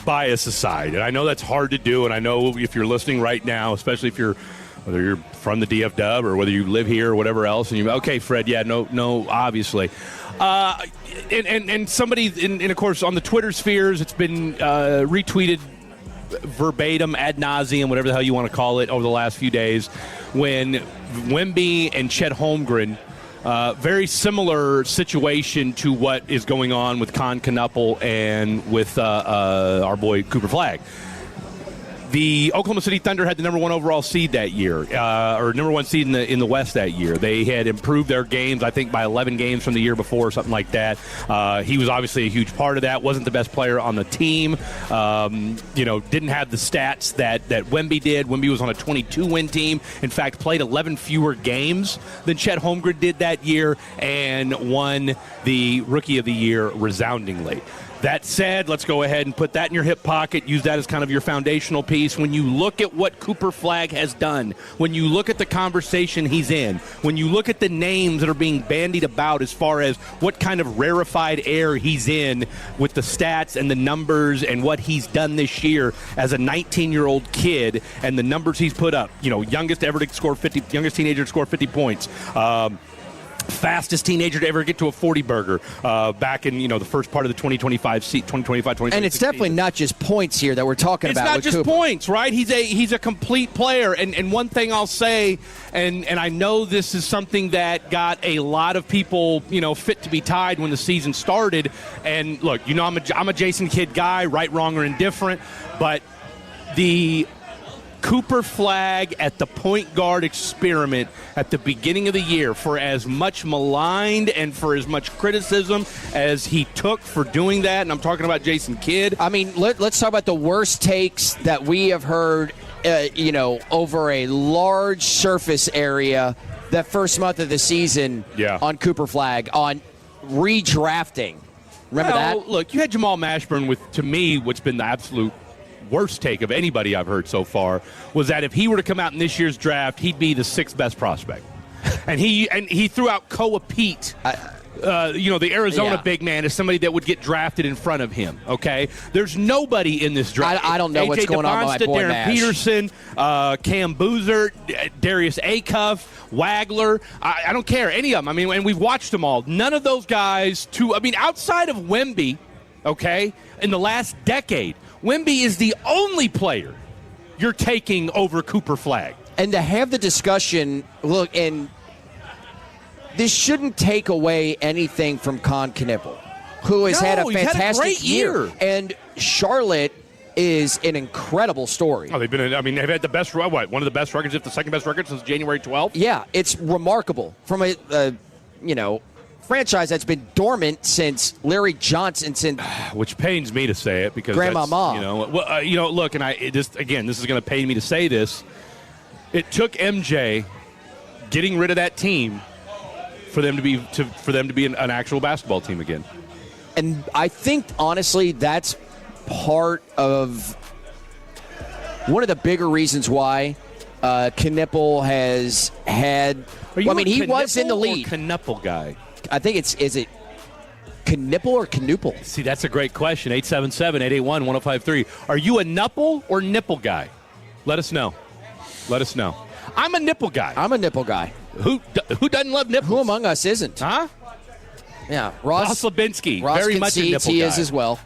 bias aside, and I know that's hard to do, and I know if you're listening right now, especially if whether you're from the DFW or whether you live here or whatever else, and okay, Fred, yeah, no, obviously. And somebody, and of course, on the Twitter spheres, it's been retweeted verbatim, ad nauseum, whatever the hell you want to call it, over the last few days, when Wemby and Chet Holmgren, very similar situation to what is going on with Con Knuppel and with our boy Cooper Flagg. The Oklahoma City Thunder had the number 1 overall seed that year, or number 1 seed in the West that year. They had improved their games, I think, by 11 games from the year before, or something like that. He was obviously a huge part of that. Wasn't the best player on the team. Didn't have the stats that Wemby did. Wemby was on a 22-win team. In fact, played 11 fewer games than Chet Holmgren did that year, and won the Rookie of the Year resoundingly. That said, let's go ahead and put that in your hip pocket. Use that as kind of your foundational piece. When you look at what Cooper Flagg has done, when you look at the conversation he's in, when you look at the names that are being bandied about as far as what kind of rarefied air he's in with the stats and the numbers and what he's done this year as a 19-year-old kid and the numbers he's put up, youngest teenager to score 50 points. Fastest teenager to ever get to a 40-burger back in the first part of the 2025. And it's definitely not just points here that we're talking about. It's not with just Cooper. points, right? He's a complete player. And one thing I'll say, and I know this is something that got a lot of people fit to be tied when the season started. And look, I'm a Jason Kidd guy, right, wrong, or indifferent, but the Cooper Flagg at the point guard experiment at the beginning of the year, for as much maligned and for as much criticism as he took for doing that, and I'm talking about Jason Kidd. I mean, let's talk about the worst takes that we have heard, over a large surface area that first month of the season on Cooper Flagg, on redrafting. Remember that? Look, you had Jamal Mashburn with, to me, what's been the absolute worst take of anybody I've heard so far, was that if he were to come out in this year's draft, he'd be the 6th best prospect. And he threw out Koa Pete the Arizona big man is somebody that would get drafted in front of him, okay? There's nobody in this draft. I don't know AJ what's going on with my boy Darren Mash. Peterson, Cam Boozer, Darius Acuff, Wagler. I don't care, any of them. I mean, and we've watched them all. None of those guys, outside of Wemby, okay, in the last decade, Wemby is the only player you're taking over Cooper Flagg. And to have the discussion, look, and this shouldn't take away anything from Con Knippel, who has had a fantastic year. And Charlotte is an incredible story. Oh, they've had the best, one of the best records, if the second best record since January 12th. Yeah, it's remarkable from a franchise that's been dormant since Larry Johnson, which pains me to say it because Grandmama. Look, and this is going to pain me to say this. It took MJ getting rid of that team for them to be an actual basketball team again. And I think honestly that's part of one of the bigger reasons why Knippel has had. He was in the lead. Or Knuppel guy. I think is it Knippel or Knuppel? See, that's a great question. 877-881-1053. Are you a Knuppel or nipple guy? Let us know. I'm a nipple guy. I'm a nipple guy. Who doesn't love nipples? Who among us isn't? Huh? Yeah, Ross Lubinski. Ross very much a nipple he guy. is as well.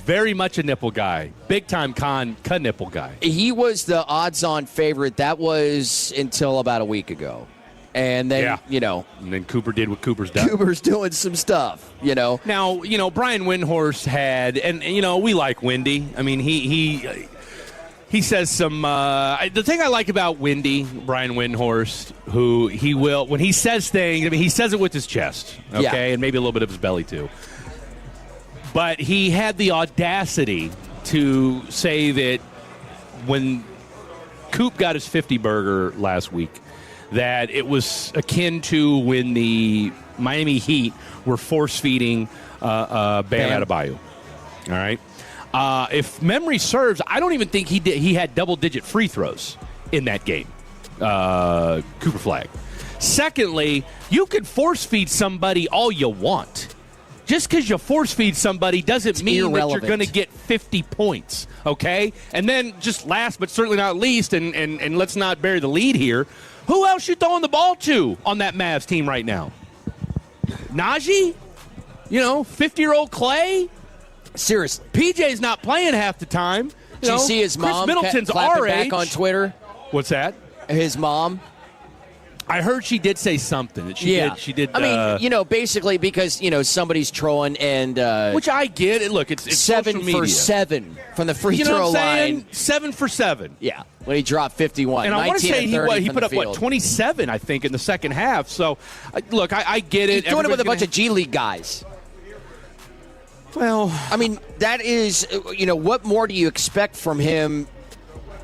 Very much a nipple guy. Big time nipple guy. He was the odds-on favorite. That was until about a week ago. And then, And then Cooper did what Cooper's done. Cooper's doing some stuff, Now, Brian Windhorst had, and we like Windy. I mean, he says some, the thing I like about Brian Windhorst, who he will, when he says things, he says it with his chest, okay, and maybe a little bit of his belly too. But he had the audacity to say that when Coop got his 50 burger last week, that it was akin to when the Miami Heat were force-feeding Bam Adebayo. All right? If memory serves, I don't even think he had double-digit free throws in that game, Cooper Flagg. Secondly, you could force-feed somebody all you want. Just because you force-feed somebody doesn't mean that you're going to get 50 points, okay? And then just last but certainly not least, and let's not bury the lead here, who else you throwing the ball to on that Mavs team right now? Najee? 50-year-old Clay? Seriously. PJ's not playing half the time. Did you see his mom Chris Middleton's clapping our back age. on Twitter? What's that? His mom. I heard she did say something. That she did. I mean, basically because, somebody's trolling and... which I get. Look, it's 7 social media. for 7 from the free know throw what I'm saying? line. 7 for 7. Yeah, when he dropped 51. And I want to say he put up, 27, I think, in the second half. So, look, I get it. He's doing it with a bunch of G League guys. Well, I mean, that is, what more do you expect from him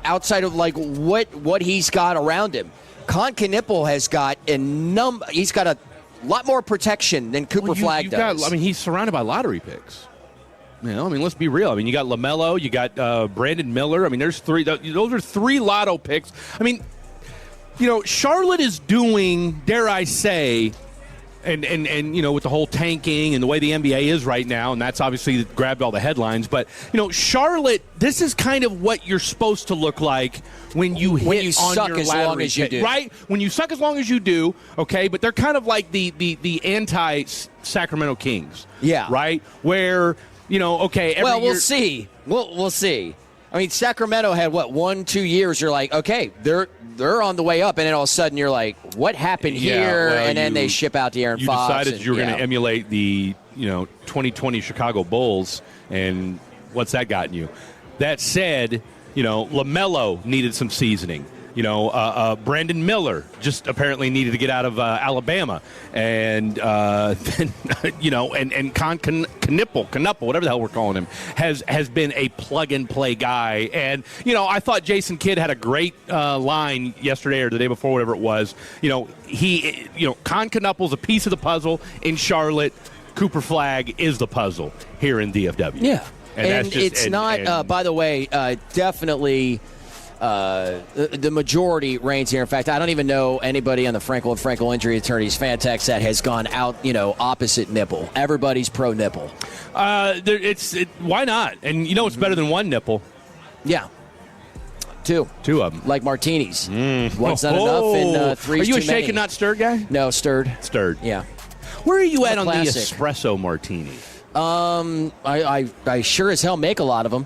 outside of, what he's got around him? Con Knippel has got he's got a lot more protection than Cooper Flagg does. He's surrounded by lottery picks. Let's be real. You got LaMelo, you got Brandon Miller. There's 3. Those are 3 lotto picks. Charlotte is doing, dare I say, and with the whole tanking and the way the NBA is right now, and that's obviously grabbed all the headlines. But Charlotte, this is kind of what you're supposed to look like when you suck your as long as you do, right? When you suck as long as you do, okay. But they're kind of like the anti-Sacramento Kings, right? Where okay. We'll see. We'll see. Sacramento had 1-2 years. You're like, okay, they're on the way up, and then all of a sudden you're like, what happened here? And then they ship out to Aaron Fox. You decided you were going to emulate the 2020 Chicago Bulls, and what's that gotten you? That said, LaMelo needed some seasoning. Brandon Miller just apparently needed to get out of Alabama, and then and Knuppel, whatever the hell we're calling him, has been a plug and play guy. And I thought Jason Kidd had a great line yesterday or the day before, whatever it was. Con Knuppel's a piece of the puzzle in Charlotte. Cooper Flagg is the puzzle here in DFW. Yeah, and that's just, it's not. By the way, definitely. the majority reigns here. In fact, I don't even know anybody on the Frankel and Frankel Injury Attorneys fan text that has gone out, opposite nipple. Everybody's pro nipple. Why not? And it's better than one nipple. Yeah. Two of them. Like martinis. One's not enough, and three's Are you too a shaken, many. not stirred guy? No, stirred. Stirred. Yeah. Where are you at on Classic. the espresso martini? I sure as hell make a lot of them.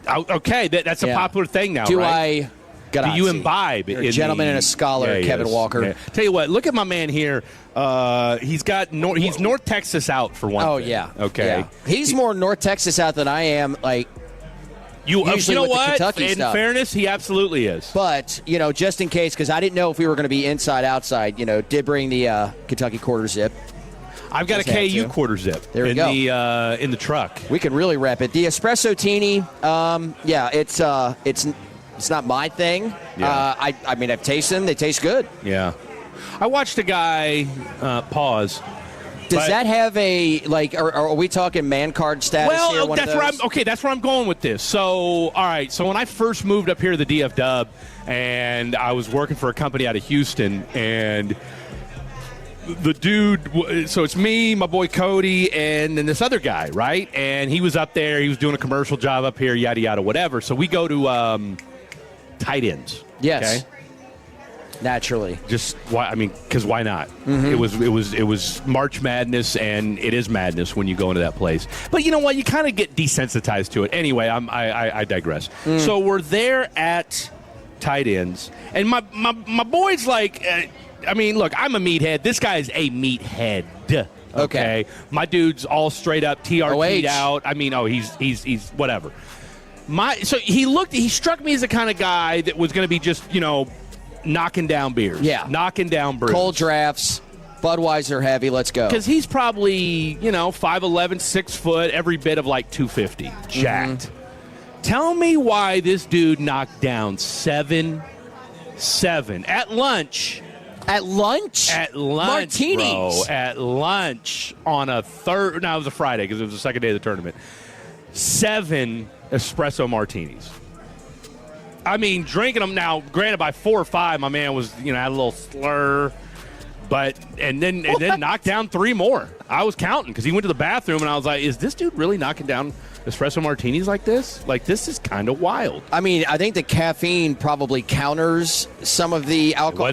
Okay, that's a popular thing now, Do right? Do you imbibe? You're a gentleman and a scholar, Kevin Walker. Yeah. Tell you what, look at my man here. He's North Texas out for one. Oh, thing. yeah. Okay. Yeah. He's more North Texas out than I am, You know with the what? Kentucky In stuff. fairness, he absolutely is. But, just in case, because I didn't know if we were going to be inside, outside, did bring the Kentucky quarter zip. I've got a KU quarter zip there we go. In the truck. We can really wrap it. The espresso teeny, it's not my thing. Yeah. I've tasted them. They taste good. Yeah. I watched a guy pause. Does that have a are we talking man card status here? Well, that's where I'm going with this. So, all right. So when I first moved up here to the DF Dub, and I was working for a company out of Houston, and the dude, so it's me, my boy Cody, and then this other guy, right? And he was up there. He was doing a commercial job up here, yada yada, whatever. So we go to tight ends. Yes. Okay? Naturally. Just why? Because why not? Mm-hmm. It was March Madness, and it is madness when you go into that place. But you know what? You kind of get desensitized to it. Anyway, I digress. So we're there at tight ends, and my boy's like, look, I'm a meathead. This guy is a meathead. Okay. My dude's all straight up TRT'd out. He's whatever. So he struck me as the kind of guy that was going to be just knocking down beers. Yeah. Knocking down brews. Cold drafts, Budweiser heavy, let's go. Because he's probably, 5'11", 6 foot, every bit of 250. Jacked. Tell me why this dude knocked down 7 at lunch. At lunch? At lunch, Martinis. bro. At lunch on a third. No, it was a Friday because it was the second day of the tournament. 7 espresso martinis. Drinking them now, granted by 4 or 5, my man was, had a little slur, and then knocked down 3 more. I was counting because he went to the bathroom, and I was like, is this dude really knocking down espresso martinis like this? This is kind of wild. I think the caffeine probably counters some of the alcohol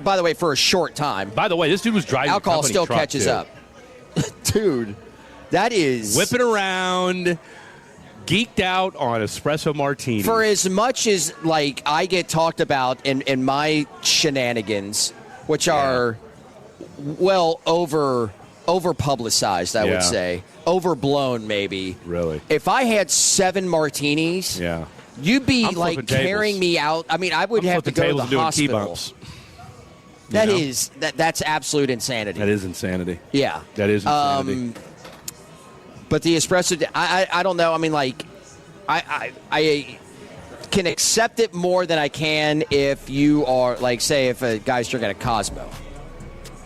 by the way, for a short time. By the way, this dude was driving. Alcohol still truck, catches too. up. Dude, that is whipping around. Geeked out on espresso martini. For as much as I get talked about in my shenanigans, which are over publicized, I would say, overblown maybe. Really, if I had 7 martinis, you'd be carrying me out. I would have to go to the hospital. That's absolute insanity. That is insanity. Yeah, that is insanity. But the espresso, I don't know. I can accept it more than I can if you are, say, if a guy's drinking a Cosmo.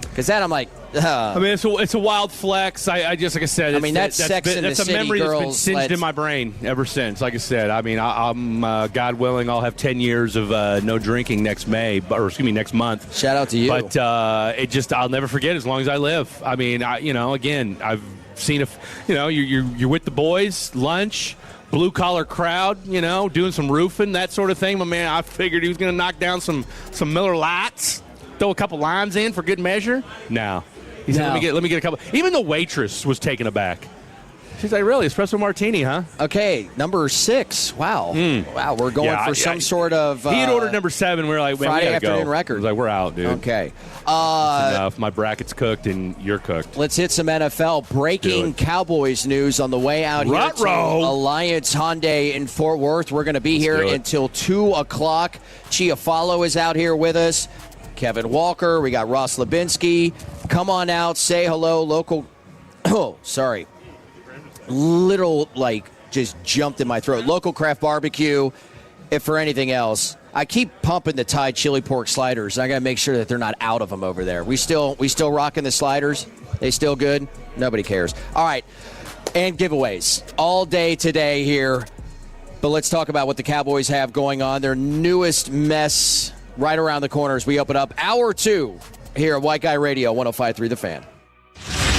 Because then I'm like, it's a wild flex. I just, like I said, that's Sex in the City, a memory girls, that's been singed in my brain ever since. Like I said, I'm God willing, I'll have 10 years of no drinking next month. Shout out to you. But I'll never forget as long as I live. Again, I've seen you're with the boys, lunch, blue collar crowd, doing some roofing, that sort of thing. My man, I figured he was going to knock down some Miller Lights, throw a couple limes in for good measure. No, he said, let me get a couple. Even the waitress was taken aback. She's like, really, espresso martini, huh? Okay, number 6. Wow, wow, we're going for some sort of. He had ordered number 7. We were like, Friday we afternoon go. record. I was like, we're out, dude. Okay, that's enough. My bracket's cooked and you're cooked. Let's hit some NFL breaking Cowboys news on the way out here to Alliance Hyundai in Fort Worth. We're going to be here until 2 o'clock. Chiafalo is out here with us. Kevin Walker. We got Ross Lubinsky. Come on out, say hello. Local. Oh, sorry. Little just jumped in my throat. Local craft barbecue. If for anything else, I keep pumping the Thai chili pork sliders. I got to make sure that they're not out of them over there. We still rocking the sliders. They still good. Nobody cares. All right, and giveaways all day today here. But let's talk about what the Cowboys have going on. Their newest mess right around the corner as we open up hour 2 here at White Guy Radio, 105.3 The Fan.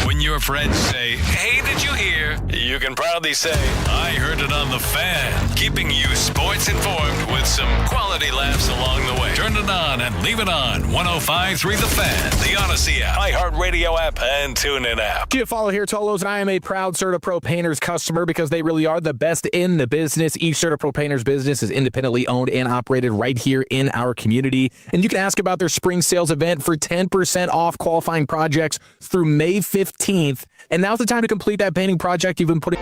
When your friends say, "Hey, did you hear?" you can proudly say, "I heard it on The Fan," keeping you sports informed with some quality laughs along the way. Turn it on and leave it on. 105.3 The Fan, the Odyssey app, iHeartRadio app, and TuneIn app. Give a follow here, Tolos, and I am a proud CertaPro Painters customer because they really are the best in the business. Each CertaPro Painters business is independently owned and operated right here in our community. And you can ask about their spring sales event for 10% off qualifying projects through May 15th. And now's the time to complete that painting project you've been putting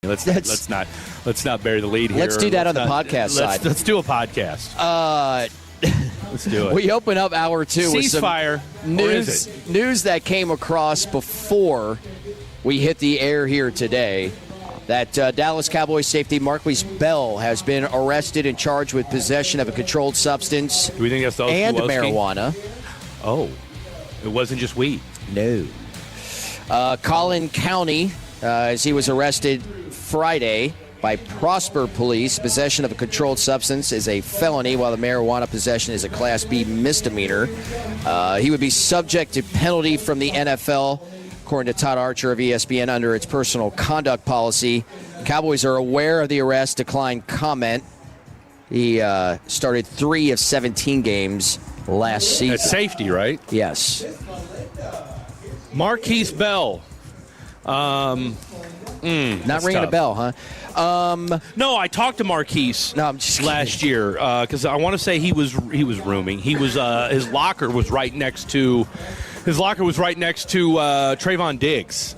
Let's not bury the lead here. Let's do that on the podcast side. Let's do a podcast. Let's do it. We open up hour 2 with some ceasefire news that came across before we hit the air here today. That Dallas Cowboys safety Marquise Bell has been arrested and charged with possession of a controlled substance Do we think that's and Olszewski? marijuana. Oh, it wasn't just weed. No. Collin County, as he was arrested Friday by Prosper Police. Possession of a controlled substance is a felony, while the marijuana possession is a Class B misdemeanor. He would be subject to penalty from the NFL, according to Todd Archer of ESPN, under its personal conduct policy. Cowboys are aware of the arrest, declined comment. He started 3 of 17 games last season. That's safety, right? Yes. Marquise Bell. Not ringing a bell, huh? No, I talked to Marquise last year because I want to say he was rooming. He was his locker was right next to Trayvon Diggs,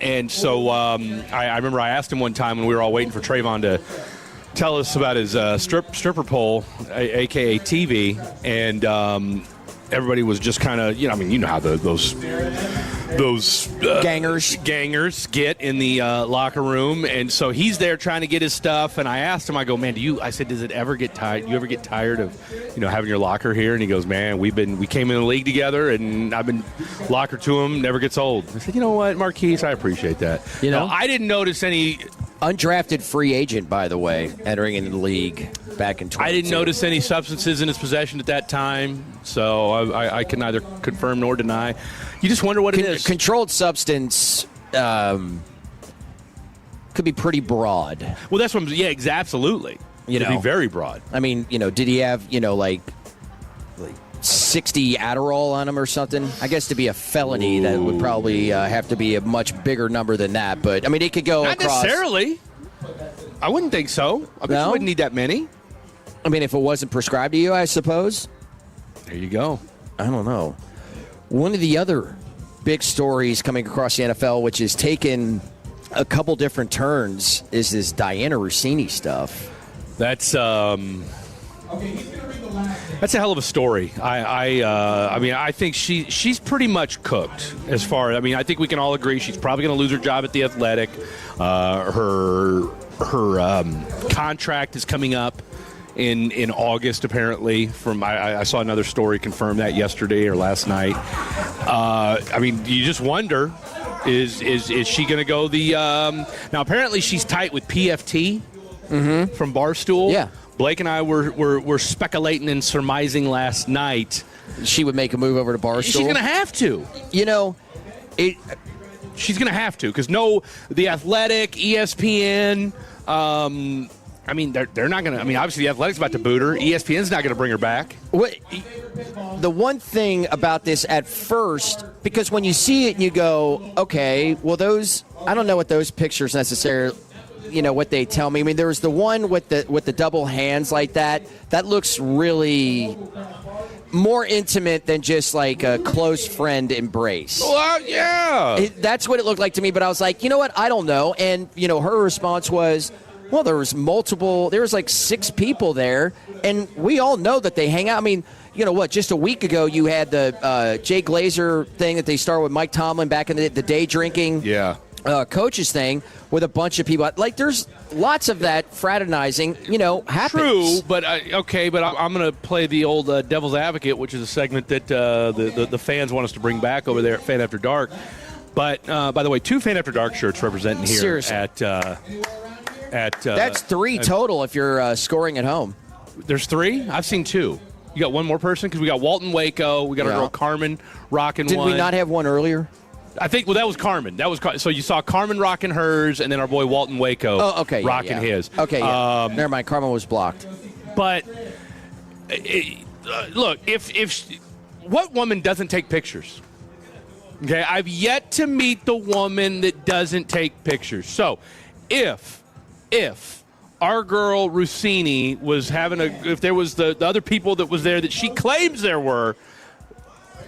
and so I remember I asked him one time when we were all waiting for Trayvon to tell us about his stripper pole, aka TV, and everybody was just kind of you know how those gangers get in the locker room, and so he's there trying to get his stuff, and I asked him, I go, man, I said, does it ever get tired? You ever get tired of having your locker here? And he goes, man, we came in the league together, and I've been locker to him, never gets old. I said, you know what, Marquise, I appreciate that. I didn't notice any undrafted free agent, by the way, entering into the league back in 2022. I didn't notice any substances in his possession at that time, so I can neither confirm nor deny. You just wonder what it is. Controlled substance could be pretty broad. Well, that's what absolutely. It'd be very broad. I mean, did he have, like 60 Adderall on him or something? I guess to be a felony, that would probably have to be a much bigger number than that. But, I mean, it could go Not across. necessarily. I wouldn't think so. I bet you wouldn't need that many. I mean, if it wasn't prescribed to you, I suppose. There you go. I don't know. One of the other big stories coming across the NFL, which has taken a couple different turns, is this Diana Rossini stuff. That's a hell of a story. I mean, I think she's pretty much cooked as far. I mean, I think we can all agree she's probably going to lose her job at the Athletic. Her contract is coming up in August, apparently. I saw another story confirm that yesterday or last night. I mean, you just wonder, is she going to go the now apparently she's tight with PFT from Barstool. Yeah. Blake and I were speculating and surmising last night she would make a move over to Barstool. She's going to have to. She's going to have to, because the Athletic, ESPN, I mean, they're not going to. I mean, obviously the Athletic's about to boot her. ESPN's not going to bring her back. The one thing about this at first, because when you see it and you go, okay, well, I don't know what those pictures necessarily, what they tell me. I mean, there was the one with the double hands like that. That looks really more intimate than just like a close friend embrace. Well, yeah. That's what it looked like to me, but I was like, you know what? I don't know. And, her response was, well, there was like 6 people there, and we all know that they hang out. I mean, just a week ago you had the Jay Glazer thing that they started with Mike Tomlin back in the day drinking. Yeah. Coaches thing with a bunch of people. Like, there's lots of that fraternizing, happens. True, but I'm going to play the old devil's advocate, which is a segment that the fans want us to bring back over there at Fan After Dark. But, by the way, 2 Fan After Dark shirts representing here. Seriously. That's 3 total if you're scoring at home. There's 3? I've seen 2. You got one more person? Because we got Walton Waco. We got our girl Carmen rocking one. Did we not have one earlier? I think, that was Carmen. So you saw Carmen rocking hers, and then our boy Walton Waco rocking his. Okay, yeah. Never mind. Carmen was blocked. But, look, what woman doesn't take pictures? Okay, I've yet to meet the woman that doesn't take pictures. So, if our girl Rossini was if there was the other people that was there that she claims there were,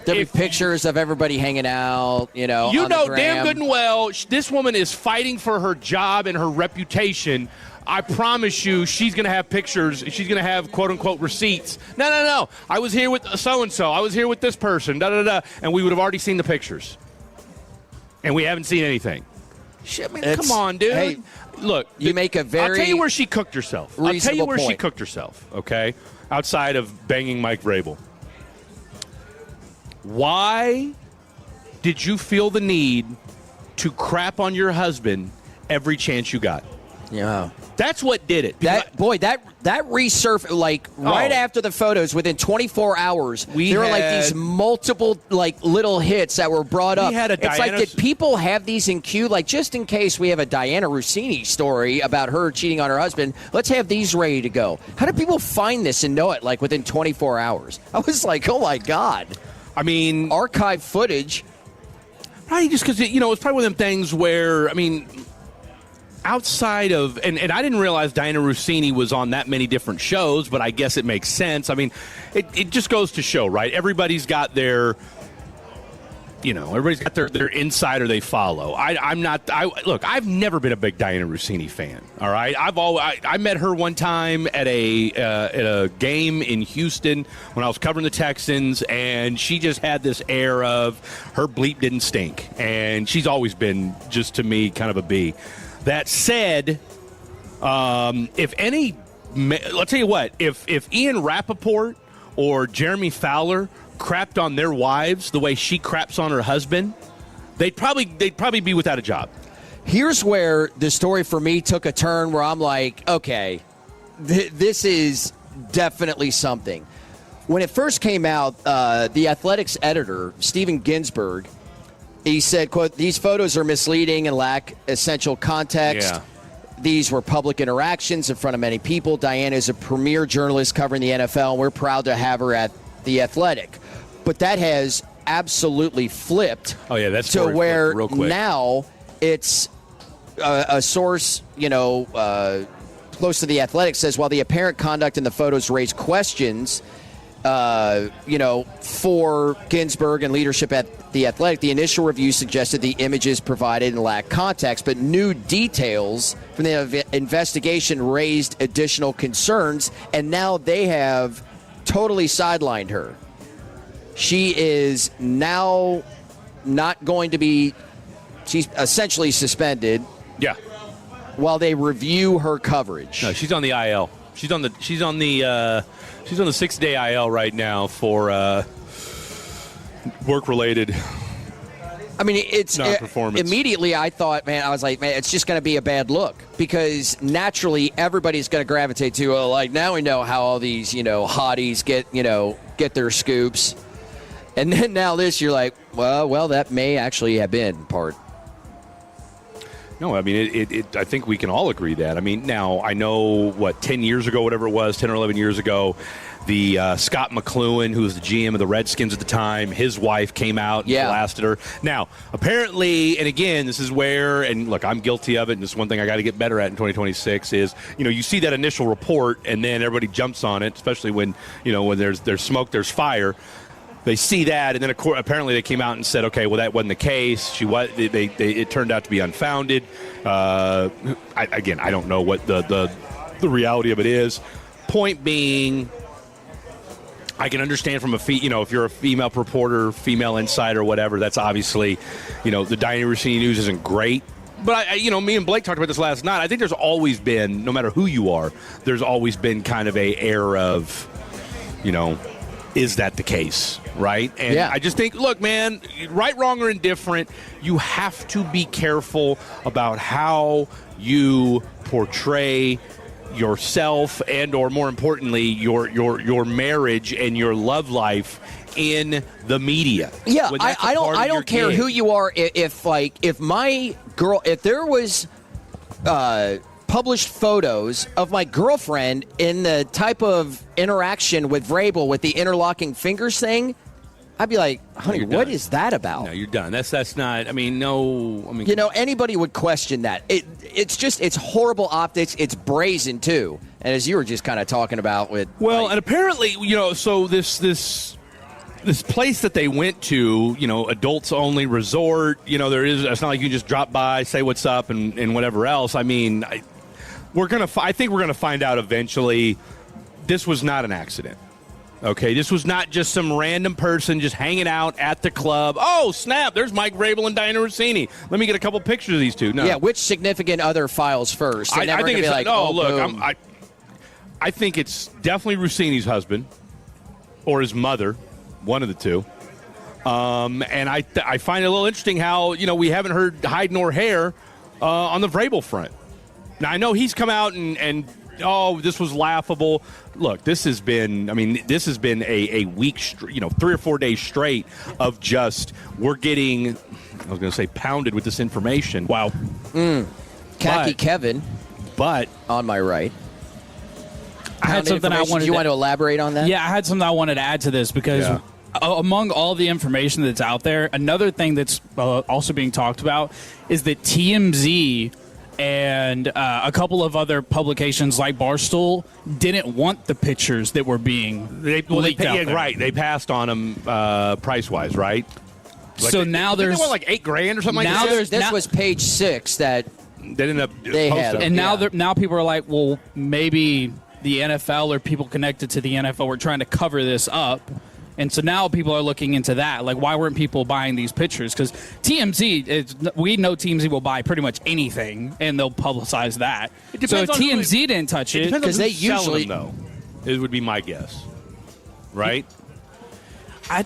There'll be pictures of everybody hanging out, You on know the gram. damn good and well, this woman is fighting for her job and her reputation. I promise you, she's going to have pictures. She's going to have quote-unquote receipts. No. I was here with so-and-so. I was here with this person, da-da-da. And we would have already seen the pictures. And we haven't seen anything. Shit, man, come on, dude. Hey, look. you make a very I'll tell you where she cooked herself. Okay? Outside of banging Mike Vrabel. Why did you feel the need to crap on your husband every chance you got? Yeah. That's what did it. That resurfaced, right after the photos, within 24 hours, there were these multiple little hits that were brought up. It's like, did people have these in queue? Like, just in case we have a Diana Rossini story about her cheating on her husband, let's have these ready to go. How did people find this and know it, within 24 hours? I was like, oh, my God. I mean, archive footage. Probably just because, it's probably one of them things where, outside of, and I didn't realize Diana Rossini was on that many different shows, but I guess it makes sense. It just goes to show, right? Everybody's got their, everybody's got their insider they follow. Look, I've never been a big Diana Rossini fan, all right? I met her one time at a game in Houston when I was covering the Texans, and she just had this air of her bleep didn't stink, and she's always been, just to me, kind of a B. That said, let's tell you what, if Ian Rappaport or Jeremy Fowler crapped on their wives the way she craps on her husband, they'd probably be without a job. Here's where the story for me took a turn where I'm like, okay, this is definitely something. When it first came out, the Athletics editor, Steven Ginsburg, he said, quote, "These photos are misleading and lack essential context. Yeah. These were public interactions in front of many people. Diana is a premier journalist covering the NFL, and we're proud to have her at The Athletic." But that has absolutely flipped. Oh, yeah, that's to where real quick. Now it's a source, close to The Athletic says, while the apparent conduct in the photos raised questions, for Ginsburg and leadership at The Athletic, the initial review suggested the images provided and lacked context, but new details from the investigation raised additional concerns, and now they have totally sidelined her. She is now not going to be, she's essentially suspended. Yeah. While they review her coverage. No, she's on the IL. She's on the 6-day IL right now for work-related. It's non-performance. Immediately I thought, it's just going to be a bad look because naturally everybody's going to gravitate to, now we know how all these, hotties get their scoops. And then now this, you're like, well, that may actually have been part. No, I think we can all agree that. Now, I know, 10 years ago, whatever it was, 10 or 11 years ago, the Scott McCloughan, who was the GM of the Redskins at the time, his wife came out and blasted her. Now, apparently, and again, this is where, and look, I'm guilty of it, and this is one thing I got to get better at in 2026 is, you see that initial report, and then everybody jumps on it, especially when there's smoke, there's fire. They see that, and then apparently they came out and said, okay, well, that wasn't the case. It turned out to be unfounded. I don't know what the reality of it is. Point being, I can understand from if you're a female reporter, female insider, whatever, that's obviously, the Diana Rossini news isn't great. But, me and Blake talked about this last night. I think there's always been, no matter who you are, there's always been kind of a air of, is that the case, right? And I just think, look, man, right, wrong, or indifferent, you have to be careful about how you portray yourself and, or more importantly, your marriage and your love life in the media. Yeah, I don't care who you are. If there was published photos of my girlfriend in the type of interaction with Vrabel with the interlocking fingers thing, I'd be like, honey, what is that about? No, you're done. That's not, no. Anybody would question that. It's horrible optics. It's brazen, too. And as you were just kind of talking about with... Well, and apparently, so this this place that they went to, adults only resort. It's not like you can just drop by, say what's up, and whatever else. I mean, I think we're gonna find out eventually. This was not an accident. Okay, this was not just some random person just hanging out at the club. Oh, snap, there's Mike Vrabel and Diana Rossini. Let me get a couple pictures of these two. No. Yeah, which significant other files first? I think it's I think it's definitely Rossini's husband or his mother, one of the two. And I find it a little interesting how, we haven't heard hide nor hair on the Vrabel front. Now, I know he's come out and this was laughable. Look, this has been a week, 3 or 4 days straight of just, we're getting, I was going to say pounded with this information. Wow. Khaki Kevin. But on my right. I had something I wanted. You want to elaborate on that? Yeah, I had something I wanted to add to this because among all the information that's out there, another thing that's also being talked about is that TMZ and a couple of other publications like Barstool didn't want the pictures that were being leaked out there. Right. They passed on them price-wise, right? So now there's like $8,000 or something now like that. This was page 6 that they ended up had, and now people are like, well, maybe the NFL or people connected to the NFL were trying to cover this up. And so now people are looking into that. Like, why weren't people buying these pictures? Because TMZ, we know TMZ will buy pretty much anything, and they'll publicize that. So if TMZ didn't touch it, because they usually them, though, it would be my guess, right? I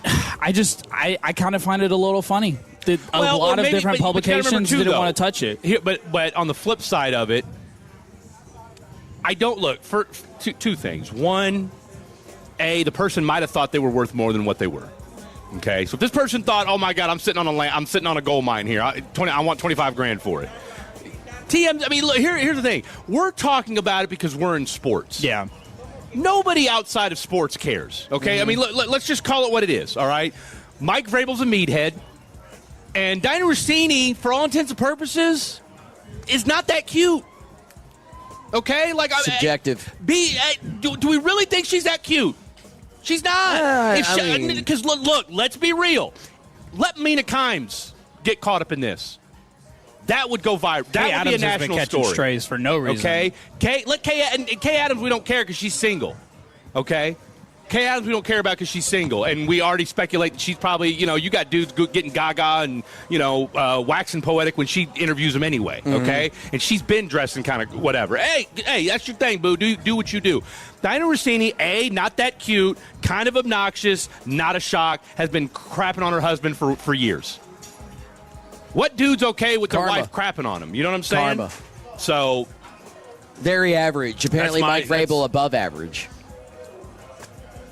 kind of find it a little funny that a lot of different publications didn't want to touch it. Here, but on the flip side of it, I don't look for two things. One, the person might have thought they were worth more than what they were. Okay, so if this person thought, "Oh my God, I'm sitting on a gold mine here. I want $25,000 for it." I mean, look, here's the thing. We're talking about it because we're in sports. Yeah. Nobody outside of sports cares. Okay, I mean, let's just call it what it is. All right, Mike Vrabel's a meathead, and Diana Rossini, for all intents and purposes, is not that cute. Okay, like subjective. Do we really think she's that cute? She's not. Because look, let's be real. Let Mina Kimes get caught up in this. That would go viral. That would be a national story. Strays for no reason. Okay, Kay Adams, we don't care because she's single. Okay. Kay Adams, we don't care about because she's single, and we already speculate that she's probably, you got dudes getting gaga and, waxing poetic when she interviews them anyway, okay? And she's been dressing kind of whatever. Hey, that's your thing, boo. Do what you do. Diana Rossini, not that cute, kind of obnoxious, not a shock, has been crapping on her husband for years. What dude's okay with their wife crapping on him? You know what I'm saying? Karma. So, very average. Apparently, Mike Vrabel above average.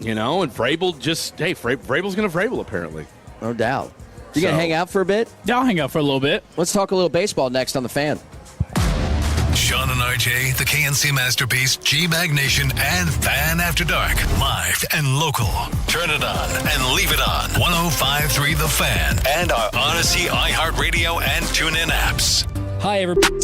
And Vrabel Vrabel's going to Vrabel, apparently. No doubt. You going to hang out for a bit? Yeah, I'll hang out for a little bit. Let's talk a little baseball next on The Fan. Sean and RJ, the KNC Masterpiece, G-Bag Nation, and Fan After Dark. Live and local. Turn it on and leave it on. 105.3 The Fan. And our Odyssey, iHeartRadio, and TuneIn apps. Hi, everybody.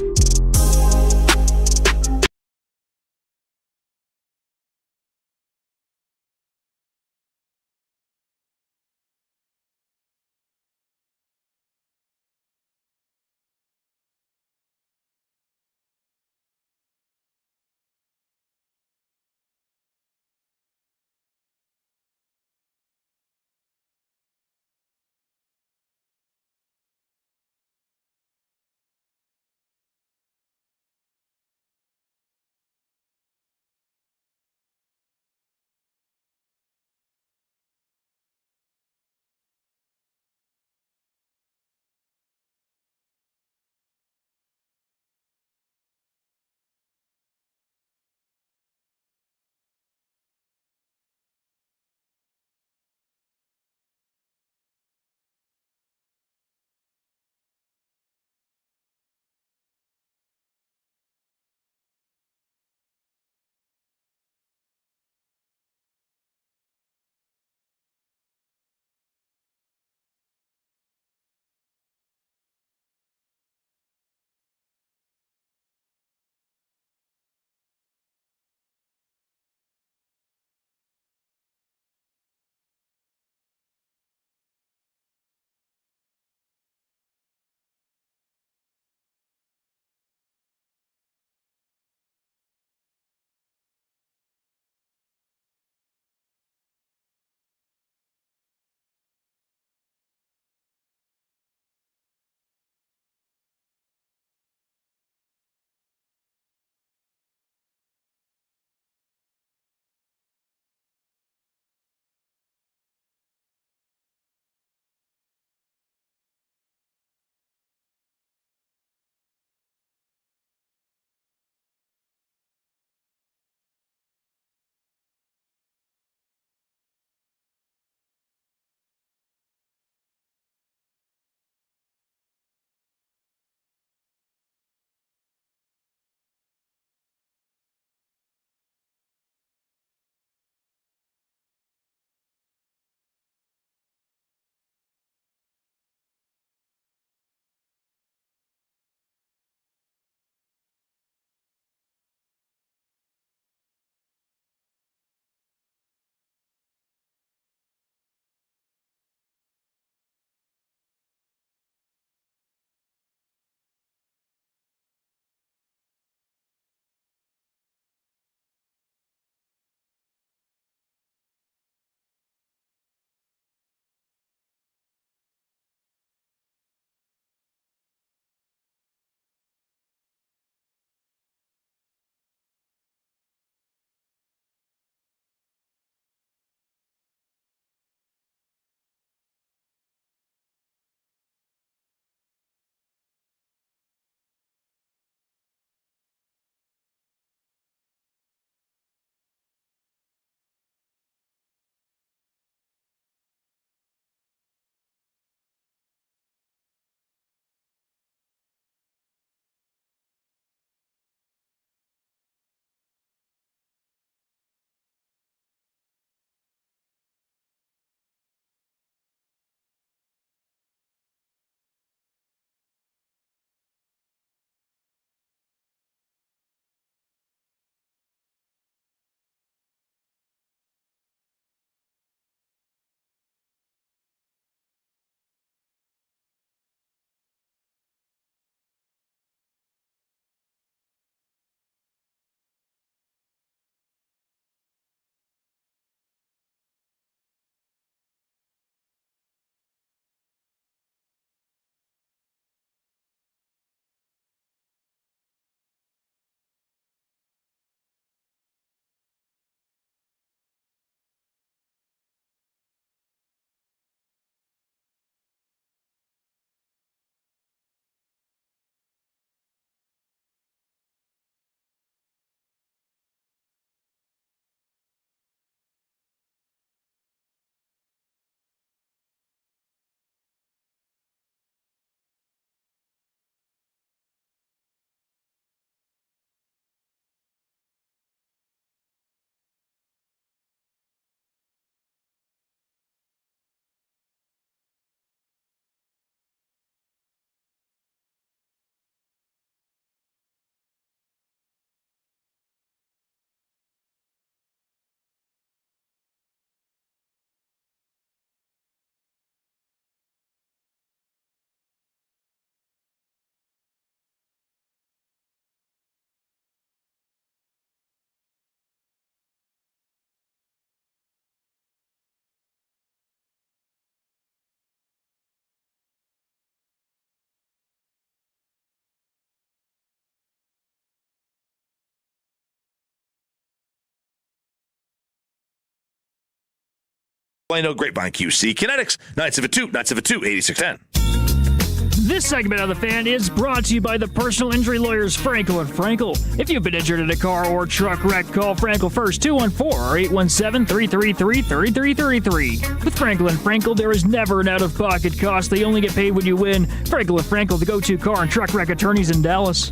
Orlando, Grapevine QC, Kinetics, 972, 8610. This segment of The Fan is brought to you by the personal injury lawyers Frankel & Frankel. If you've been injured in a car or truck wreck, call Frankel first, 214-817-333-3333. With Frankel & Frankel, there is never an out-of-pocket cost. They only get paid when you win. Frankel & Frankel, the go-to car and truck wreck attorneys in Dallas.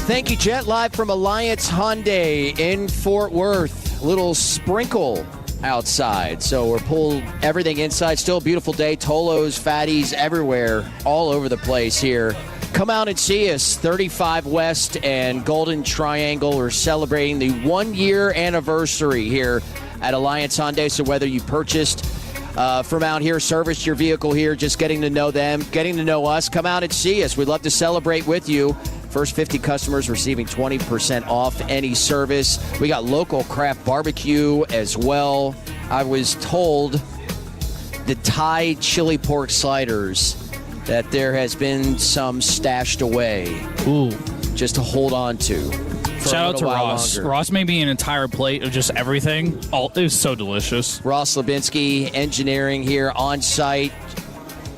Thank you, Jet. Live from Alliance Hyundai in Fort Worth. Little sprinkle outside, so we're pulled everything inside. Still a beautiful day. Tolos, fatties everywhere, all over the place here. Come out and see us. 35 West and Golden Triangle. We're celebrating the 1-year anniversary here at Alliance Hyundai. So whether you purchased from out here, serviced your vehicle here, just getting to know them, getting to know us, come out and see us. We'd love to celebrate with you. First 50 customers receiving 20% off any service. We got local craft barbecue as well. I was told the Thai chili pork sliders that there has been some stashed away. Ooh. Just to hold on to. Shout out to Ross. Longer. Ross made me an entire plate of just everything. It was so delicious. Ross Lebinsky, engineering here on site.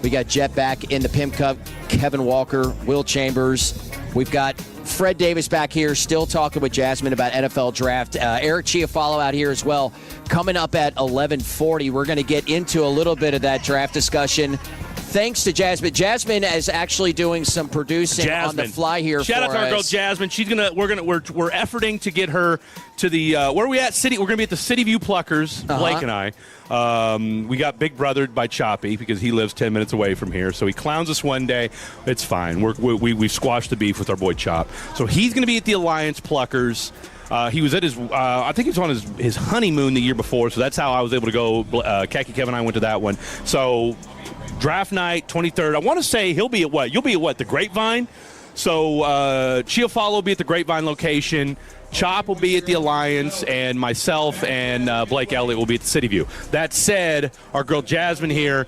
We got Jet back in the Pimp Cup. Kevin Walker, Will Chambers. We've got Fred Davis back here still talking with Jasmine about NFL draft. Eric Chiafalo out here as well. Coming up at 11:40, we're going to get into a little bit of that draft discussion. Thanks to Jasmine. Jasmine is actually doing some producing on the fly here. Shout out to our girl Jasmine. We're efforting to get her to the where are we at? We're gonna be at the City View Pluckers, Blake and I. We got big brothered by Choppy because he lives 10 minutes away from here. So he clowns us one day. It's fine. We've squashed the beef with our boy Chop. So he's going to be at the Alliance Pluckers. He was at his, I think he was on his honeymoon the year before. So that's how I was able to go. Khaki Kevin and I went to that one. So draft night, 23rd. I want to say he'll be at what? You'll be at what? The Grapevine? So Chiafalo will be at the Grapevine location. Chop will be at the Alliance, and myself and Blake Elliott will be at the City View. That said, our girl Jasmine here.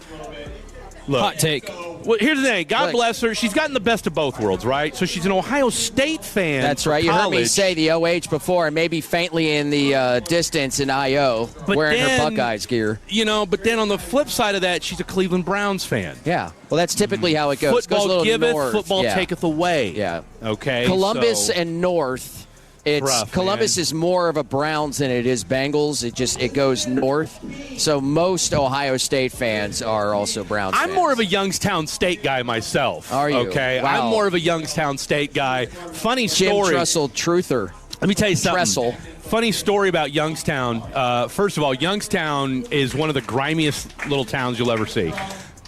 Look, hot take. Well, here's the thing. God bless her. She's gotten the best of both worlds, right? So she's an Ohio State fan. That's right. You heard me say the OH before, and maybe faintly in the distance in IO, wearing her Buckeyes gear. You know, but then on the flip side of that, she's a Cleveland Browns fan. Yeah. Well, that's typically how it goes. Football it goes giveth, north. football taketh away. Yeah. Okay. Columbus and North. Rough, Columbus is more of a Browns than it is Bengals. It goes north. So most Ohio State fans are also Browns fans. I'm more of a Youngstown State guy myself. Are you? Okay. Wow. I'm more of a Youngstown State guy. Funny Jim story. Tressel truther. Let me tell you something. Tressel. Funny story about Youngstown. First of all, Youngstown is one of the grimiest little towns you'll ever see.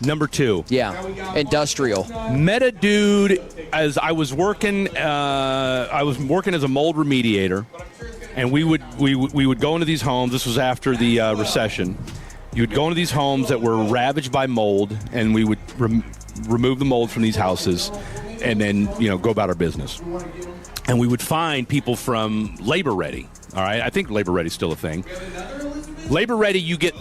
Number 2. Yeah, industrial. Met a dude as I was working. I was working as a mold remediator, and we would go into these homes. This was after the recession. You would go into these homes that were ravaged by mold, and we would remove the mold from these houses, and then go about our business. And we would find people from Labor Ready. All right, I think Labor Ready is still a thing. Labor Ready, you get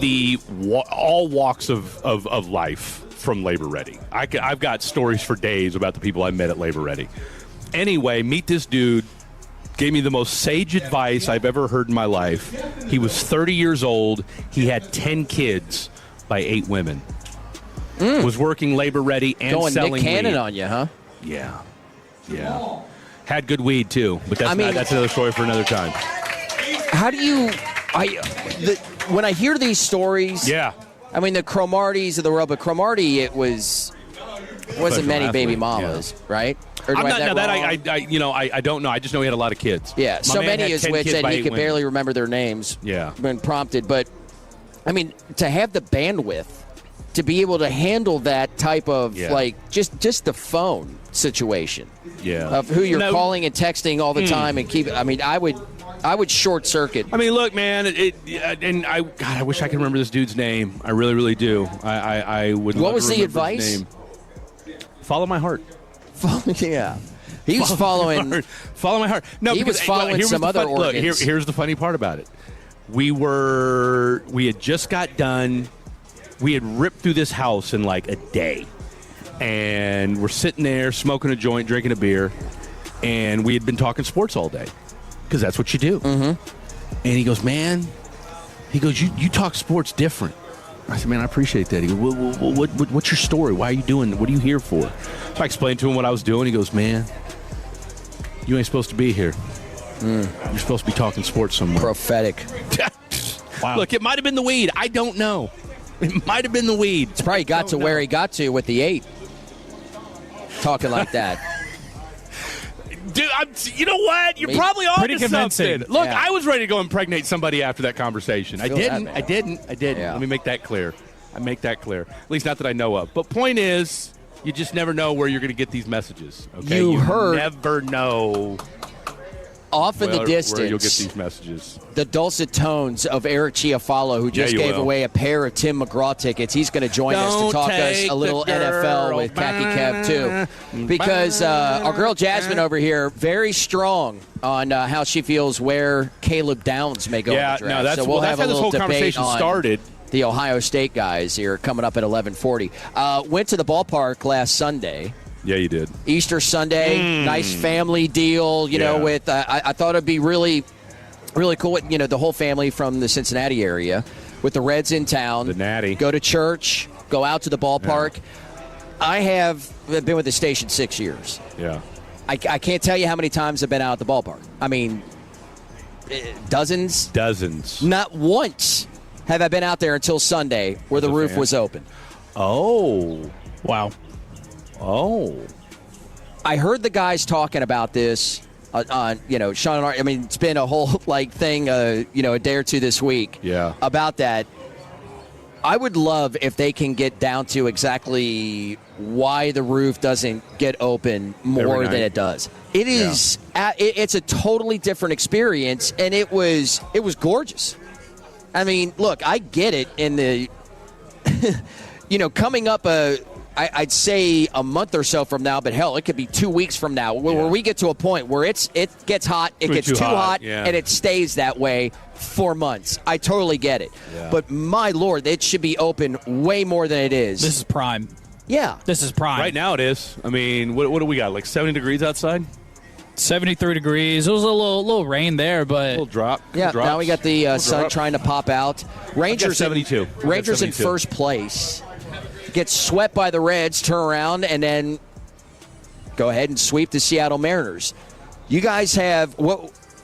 all walks of life from Labor Ready. I've got stories for days about the people I met at Labor Ready. Anyway, meet this dude. Gave me the most sage advice I've ever heard in my life. He was 30 years old. He had 10 kids by 8 women. Was working Labor Ready and going selling Nick Cannon weed. on you, huh? Yeah. Had good weed too, but that's another story for another time. How do you? When I hear these stories, I mean the Cromarties of the world, but Cromartie wasn't many baby mamas, right? Or I'm do I not. have Now that that I don't know. I just know he had a lot of kids. Yeah, My so man many had is 10 which kids that by he 8 could women. barely remember their names. Yeah, when prompted, but I mean to have the bandwidth to be able to handle that type of just the phone situation. Yeah, of who you're calling and texting all the time and keep. I mean, I would short circuit. I mean, look, man, I wish I could remember this dude's name. I really, really do. I would. What love was to the remember his advice? name. Follow my heart. Yeah, he was following. Follow my heart. No, he was following some other organs. Look, here's the funny part about it. We had just got done. We had ripped through this house in like a day. And we're sitting there smoking a joint, drinking a beer, and we had been talking sports all day because that's what you do. Mm-hmm. And he goes, man, He goes, you talk sports different. I said, man, I appreciate that. He goes, what's your story? Why are you doing? What are you here for? So I explained to him what I was doing. He goes, man, you ain't supposed to be here. You're supposed to be talking sports somewhere. Prophetic. Wow. Look, it might have been the weed. I don't know. It might have been the weed. It's probably got to where he got to with the 8. Talking like that. Dude, you know what? You're probably on to something. Look, Yeah. I was ready to go impregnate somebody after that conversation. I didn't. Yeah. Let me make that clear. I make that clear. At least not that I know of. But point is, you just never know where you're going to get these messages. Okay? You heard- never know. Off in the distance, where you'll get these messages. The dulcet tones of Eric Chiafalo, who just gave away a pair of Tim McGraw tickets. He's going to join us to talk us a little NFL with Khaki Kev, too. Because our girl Jasmine over here, very strong on how she feels where Caleb Downs may go in the draft. That's, so we'll have that's a how this little whole conversation debate on started. The Ohio State guys here coming up at 11:40. Went to the ballpark last Sunday. Yeah, you did. Easter Sunday, nice family deal, you know, with, I thought it'd be really, really cool with, the whole family from the Cincinnati area with the Reds in town. The Natty. Go to church, go out to the ballpark. Yeah. I have been with the station 6 years. Yeah. I can't tell you how many times I've been out at the ballpark. I mean, dozens. Dozens. Not once have I been out there until Sunday where the roof was open. Oh. Wow. Oh. I heard the guys talking about this on, Sean and Art. I mean, it's been a whole, thing, a day or two this week. Yeah. About that. I would love if they can get down to exactly why the roof doesn't get open more than it does. It is, it's a totally different experience, and it was gorgeous. I mean, look, I get it in the, coming up I'd say a month or so from now, but hell, it could be 2 weeks from now where we get to a point where it gets hot, it gets too hot, and it stays that way for months. I totally get it. Yeah. But my Lord, it should be open way more than it is. This is prime. Yeah. This is prime. Right now it is. I mean, what do we got, like 70 degrees outside? 73 degrees. It was a little rain there, but... A little drop. Yeah, now we got the sun trying to pop out. Rangers 72. Rangers in first place. Gets swept by the Reds, turn around, and then go ahead and sweep the Seattle Mariners. You guys have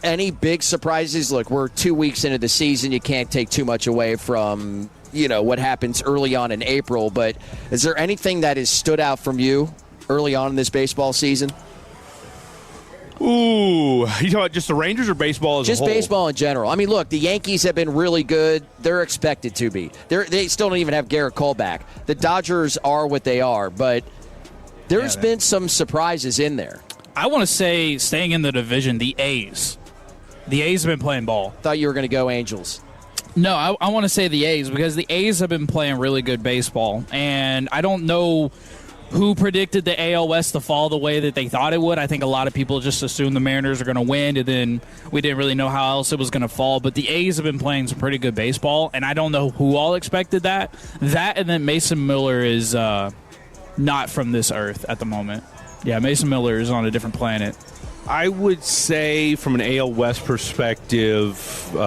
any big surprises? Look, we're 2 weeks into the season. You can't take too much away from, what happens early on in April. But is there anything that has stood out from you early on in this baseball season? Ooh, you talking about just the Rangers or baseball as a whole? Just baseball in general. I mean, look, the Yankees have been really good. They're expected to be. They still don't even have Garrett Cole back. The Dodgers are what they are, but there's been some surprises in there. I want to say, staying in the division, the A's. The A's have been playing ball. Thought you were going to go Angels. No, I want to say the A's because the A's have been playing really good baseball, and I don't know who predicted the AL West to fall the way that they thought it would. I think a lot of people just assumed the Mariners are going to win, and then we didn't really know how else it was going to fall. But the A's have been playing some pretty good baseball, and I don't know who all expected that. That and then Mason Miller is not from this earth at the moment. Yeah, Mason Miller is on a different planet. I would say from an AL West perspective, the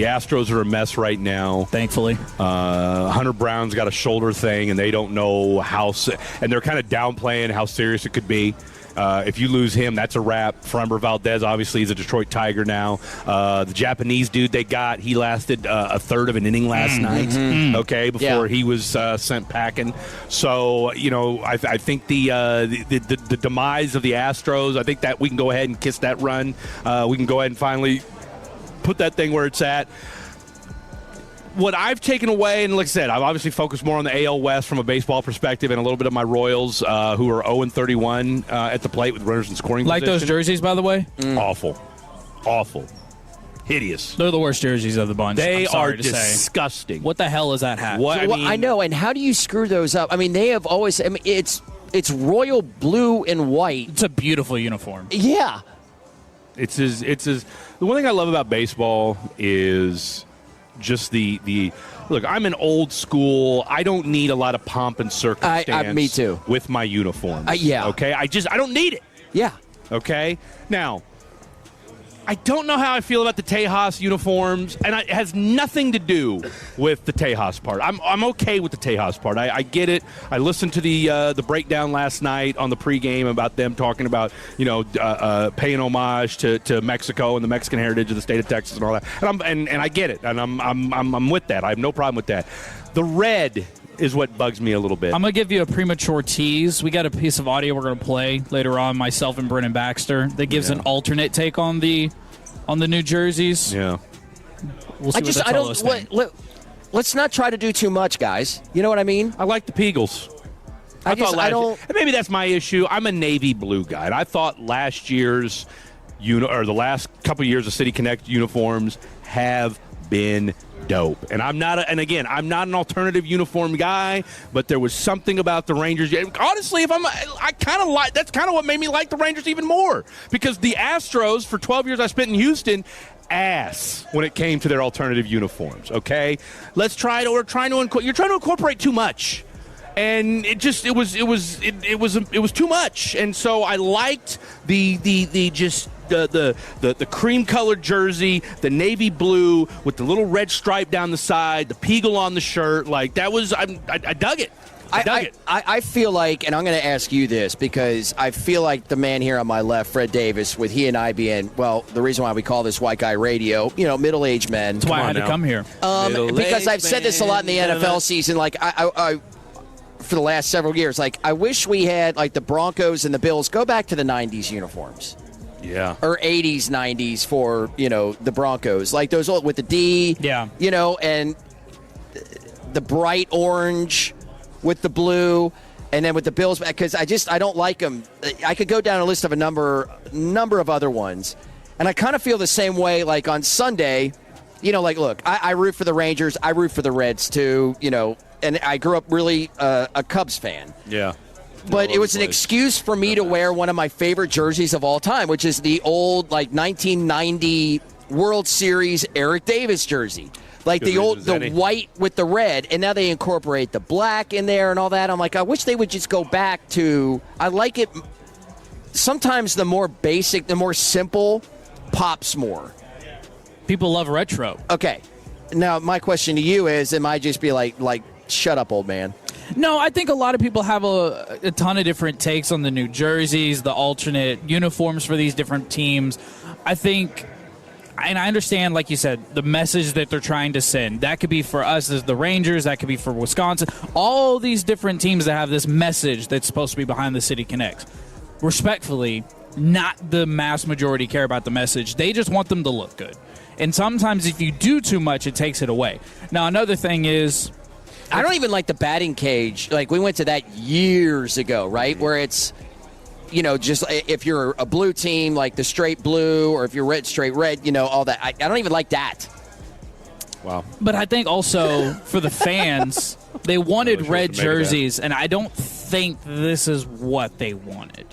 Astros are a mess right now. Thankfully. Hunter Brown's got a shoulder thing, and they don't know and they're kind of downplaying how serious it could be. If you lose him, that's a wrap. Framber Valdez, obviously, is a Detroit Tiger now. The Japanese dude they got, he lasted a third of an inning last night, before he was sent packing. So, I think the demise of the Astros, I think that we can go ahead and kiss that run. We can go ahead and finally put that thing where it's at. What I've taken away, and like I said, I've obviously focused more on the AL West from a baseball perspective and a little bit of my Royals, who are 0-31 at the plate with runners in scoring like position. Those jerseys, by the way? Awful. Hideous. They're the worst jerseys of the bunch. They are disgusting. What the hell is that hat? I know, and how do you screw those up? I mean, they have always, it's royal blue and white. It's a beautiful uniform. Yeah. It's the one thing I love about baseball is just the look, I'm an old school. I don't need a lot of pomp and circumstance. Me too. With my uniform. Yeah. Okay. I don't need it. Yeah. Okay. Now, I don't know how I feel about the Tejas uniforms, and it has nothing to do with the Tejas part. I'm okay with the Tejas part. I get it. I listened to the breakdown last night on the pregame about them talking about paying homage to Mexico and the Mexican heritage of the state of Texas and all that. And I get it, and I'm with that. I have no problem with that. The red is what bugs me a little bit. I'm going to give you a premature tease. We got a piece of audio we're going to play later on, myself and Brennan Baxter, that gives an alternate take on the new jerseys. Yeah. We'll see what they tell us. Let's not try to do too much, guys. You know what I mean? I like the Peagles. I don't. Maybe that's my issue. I'm a navy blue guy. And I thought last year's or the last couple of years of City Connect uniforms have been dope. And I'm not an alternative uniform guy, but there was something about the Rangers. Honestly, that's kind of what made me like the Rangers even more, because the Astros, for 12 years I spent in Houston, ass when it came to their alternative uniforms. Okay, you're trying to incorporate too much. And it was too much, and so I liked the cream colored jersey, the navy blue with the little red stripe down the side, the Peagle on the shirt. Like that was, I dug it. I feel like, and I'm going to ask you this because I feel like the man here on my left, Fred Davis, with he and I being, well, the reason why we call this White Guy Radio, middle-aged men. That's why I had to come here. Because I've said this a lot in the NFL season. Like I for the last several years, like I wish we had like the Broncos and the Bills go back to the 90s uniforms. Yeah. Or 80s, 90s for, the Broncos. Like those old with the D. Yeah. And the bright orange with the blue, and then with the Bills, because I don't like them. I could go down a list of a number of other ones, and I kind of feel the same way. Like on Sunday, look, I root for the Rangers, I root for the Reds too, and I grew up really a Cubs fan. Yeah. But it was an excuse for me to wear one of my favorite jerseys of all time, which is the old 1990 World Series Eric Davis jersey. Like the white with the red, and now they incorporate the black in there and all that. I'm like, I wish they would just go back to, I like it, sometimes the more basic, the more simple pops more. People love retro. Okay. Now, my question to you is, am I just be like, shut up, old man? No, I think a lot of people have a ton of different takes on the new jerseys, the alternate uniforms for these different teams. I think, and I understand, like you said, the message that they're trying to send. That could be for us as the Rangers. That could be for Wisconsin. All these different teams that have this message that's supposed to be behind the City Connects. Respectfully, not the mass majority care about the message. They just want them to look good. And sometimes if you do too much, it takes it away. Now, another thing is, I don't even like the batting cage. Like, we went to that years ago, right? Where it's, just if you're a blue team, like the straight blue, or if you're red, straight red, all that. I don't even like that. Wow. But I think also for the fans, they wanted red jerseys, and I don't think this is what they wanted,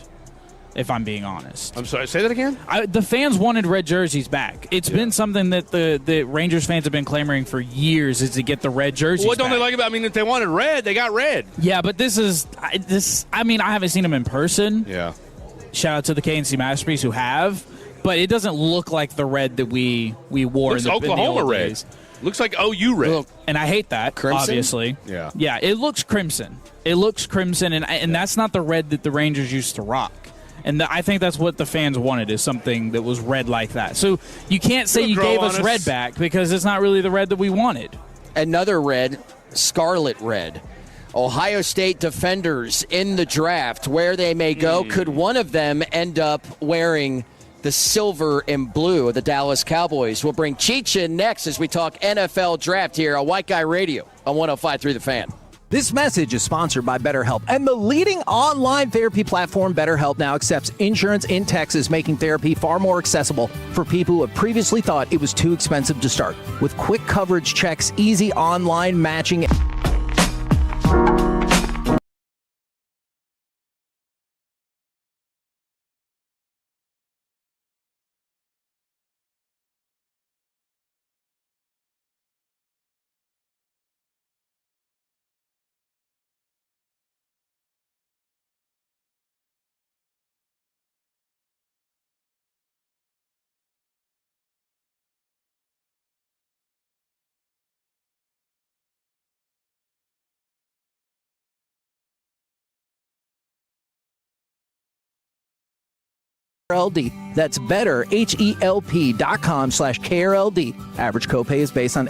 if I'm being honest. I'm sorry, say that again? The fans wanted red jerseys back. It's been something that the Rangers fans have been clamoring for years, is to get the red jerseys What don't back. they like about it? I mean, if they wanted red, they got red. Yeah, but I haven't seen them in person. Yeah. Shout out to the KNC Masterpiece who have, but it doesn't look like the red that we wore Looks in the Oklahoma in the old red. days. Looks like OU red. And I hate that, Crimson? obviously. Yeah. Yeah, it looks crimson. It looks crimson, and that's not the red that the Rangers used to rock. And I think that's what the fans wanted, is something that was red like that. So you can't say you gave us red back, because it's not really the red that we wanted. Another red, scarlet red. Ohio State defenders in the draft, where they may go. Could one of them end up wearing the silver and blue of the Dallas Cowboys? We'll bring Cheech in next as we talk NFL draft here on White Guy Radio on 105.3 The Fan. This message is sponsored by BetterHelp, and the leading online therapy platform, BetterHelp, now accepts insurance in Texas, making therapy far more accessible for people who have previously thought it was too expensive to start. With quick coverage checks, easy online matching, KRLD. That's betterhelp.com/KRLD. Average copay is based on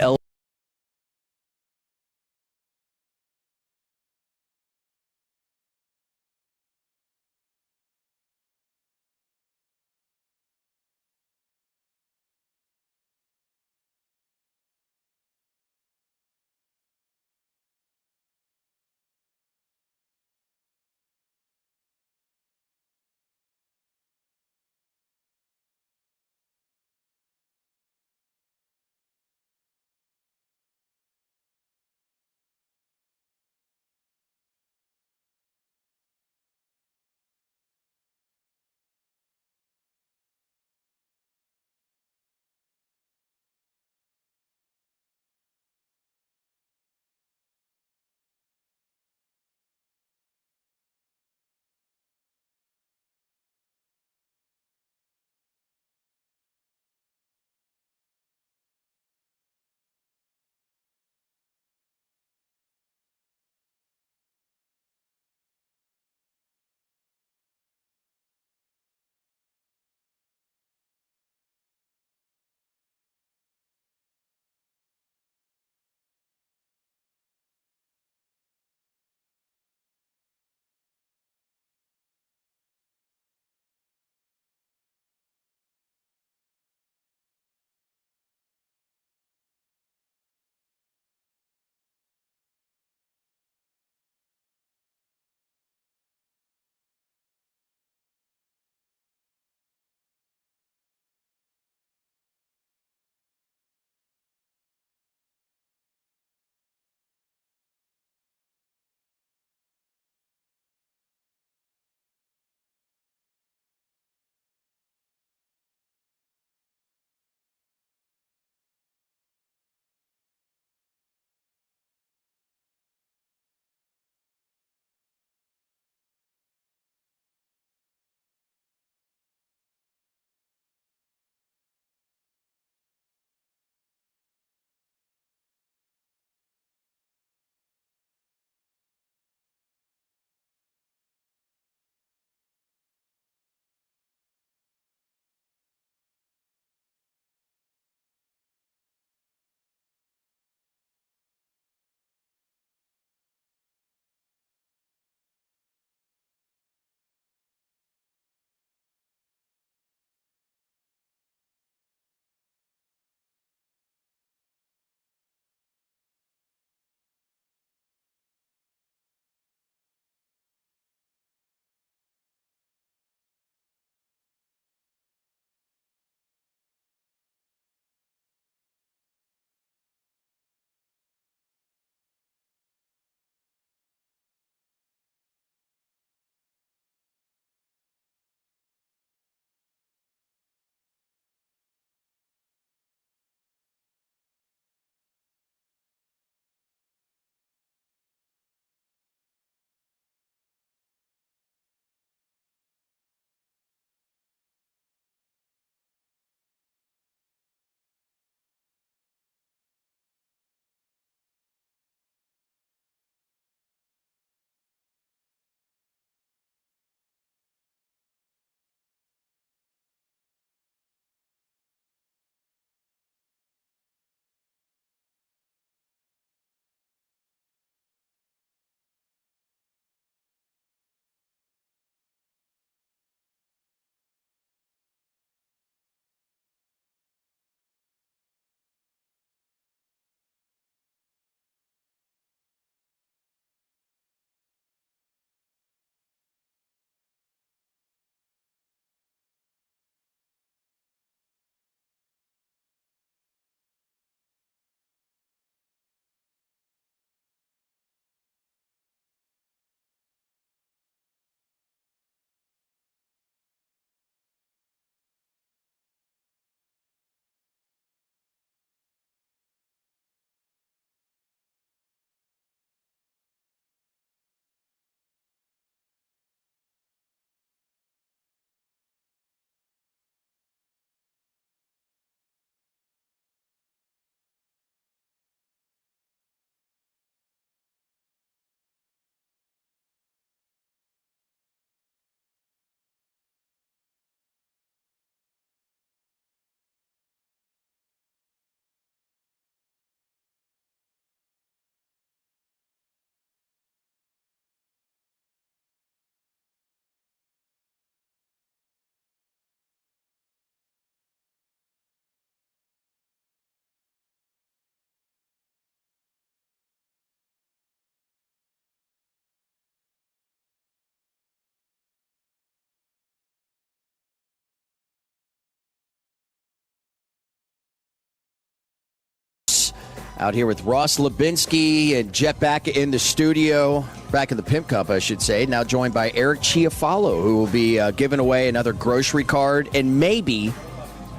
Out here with Ross Lubinsky and Jet back in the studio, back in the Pimp Cup, I should say. Now joined by Eric Chiafalo, who will be giving away another grocery card and maybe,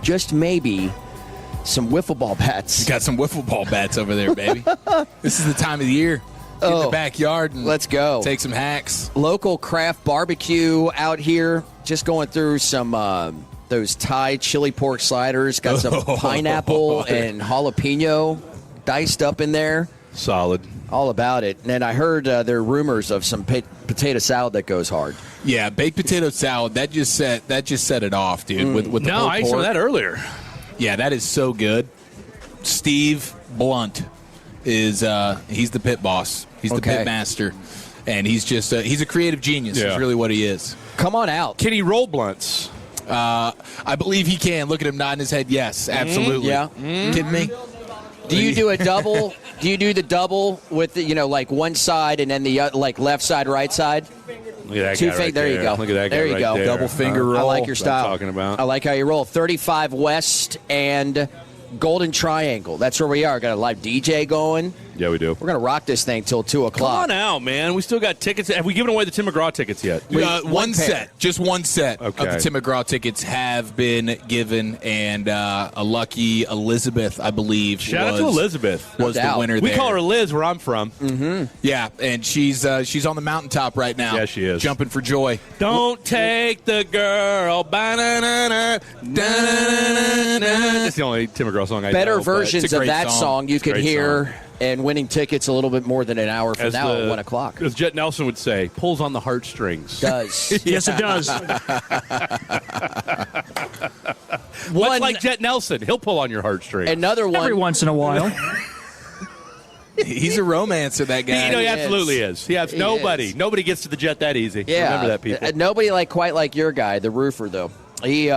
just maybe, some wiffle ball bats. You got some wiffle ball bats over there, baby. This is the time of the year. Get in the backyard and let's go. Take some hacks. Local craft barbecue out here. Just going through some those Thai chili pork sliders. Got some pineapple and jalapeno diced up in there. Solid. All about it. And then I heard there are rumors of some potato salad that goes hard. Yeah, baked potato salad. That just set it off, dude. With the no, I saw that earlier. Yeah, that is so good. Steve Blunt is he's the pit boss. He's the pit master, and he's just he's a creative genius. Is really what he is. Come on out. Can he roll blunts? I believe he can. Look at him nodding his head. Yes, absolutely. Yeah. Kidding me? Do you do a double? Do you do the double with the, like one side and then the like left side, right side? Look at that Two guy right there. You go. Look at that guy there you right go. there. Double finger roll. I like your style. Talking about. I like how you roll. 35 West and Golden Triangle. That's where we are. Got a live DJ going. Yeah, we do. We're going to rock this thing till 2 o'clock. Come on out, man. We still got tickets. Have we given away the Tim McGraw tickets yet? One set. Just one set Okay. of the Tim McGraw tickets have been given, and a lucky Elizabeth, I believe, Shout out to Elizabeth. was the winner there. We call her Liz where I'm from. Mm-hmm. Yeah, and she's on the mountaintop right now. Yeah, she is. Jumping for joy. Don't take the girl. Ba-na-na-na, da-na-na-na. That's the only Tim McGraw song I know. Better but versions it's a of great that song you It's a could great hear song. and winning tickets a little bit more than an hour from now at 1 o'clock. As Jet Nelson would say, pulls on the heartstrings. Does. Yes, it does. Much like Jet Nelson. He'll pull on your heartstrings. Another one. Every once in a while. He's a romancer, that guy. He absolutely is. He has nobody. is. Nobody gets to the Jet that easy. Yeah. Remember that, people. Nobody quite like your guy, the roofer, though. He,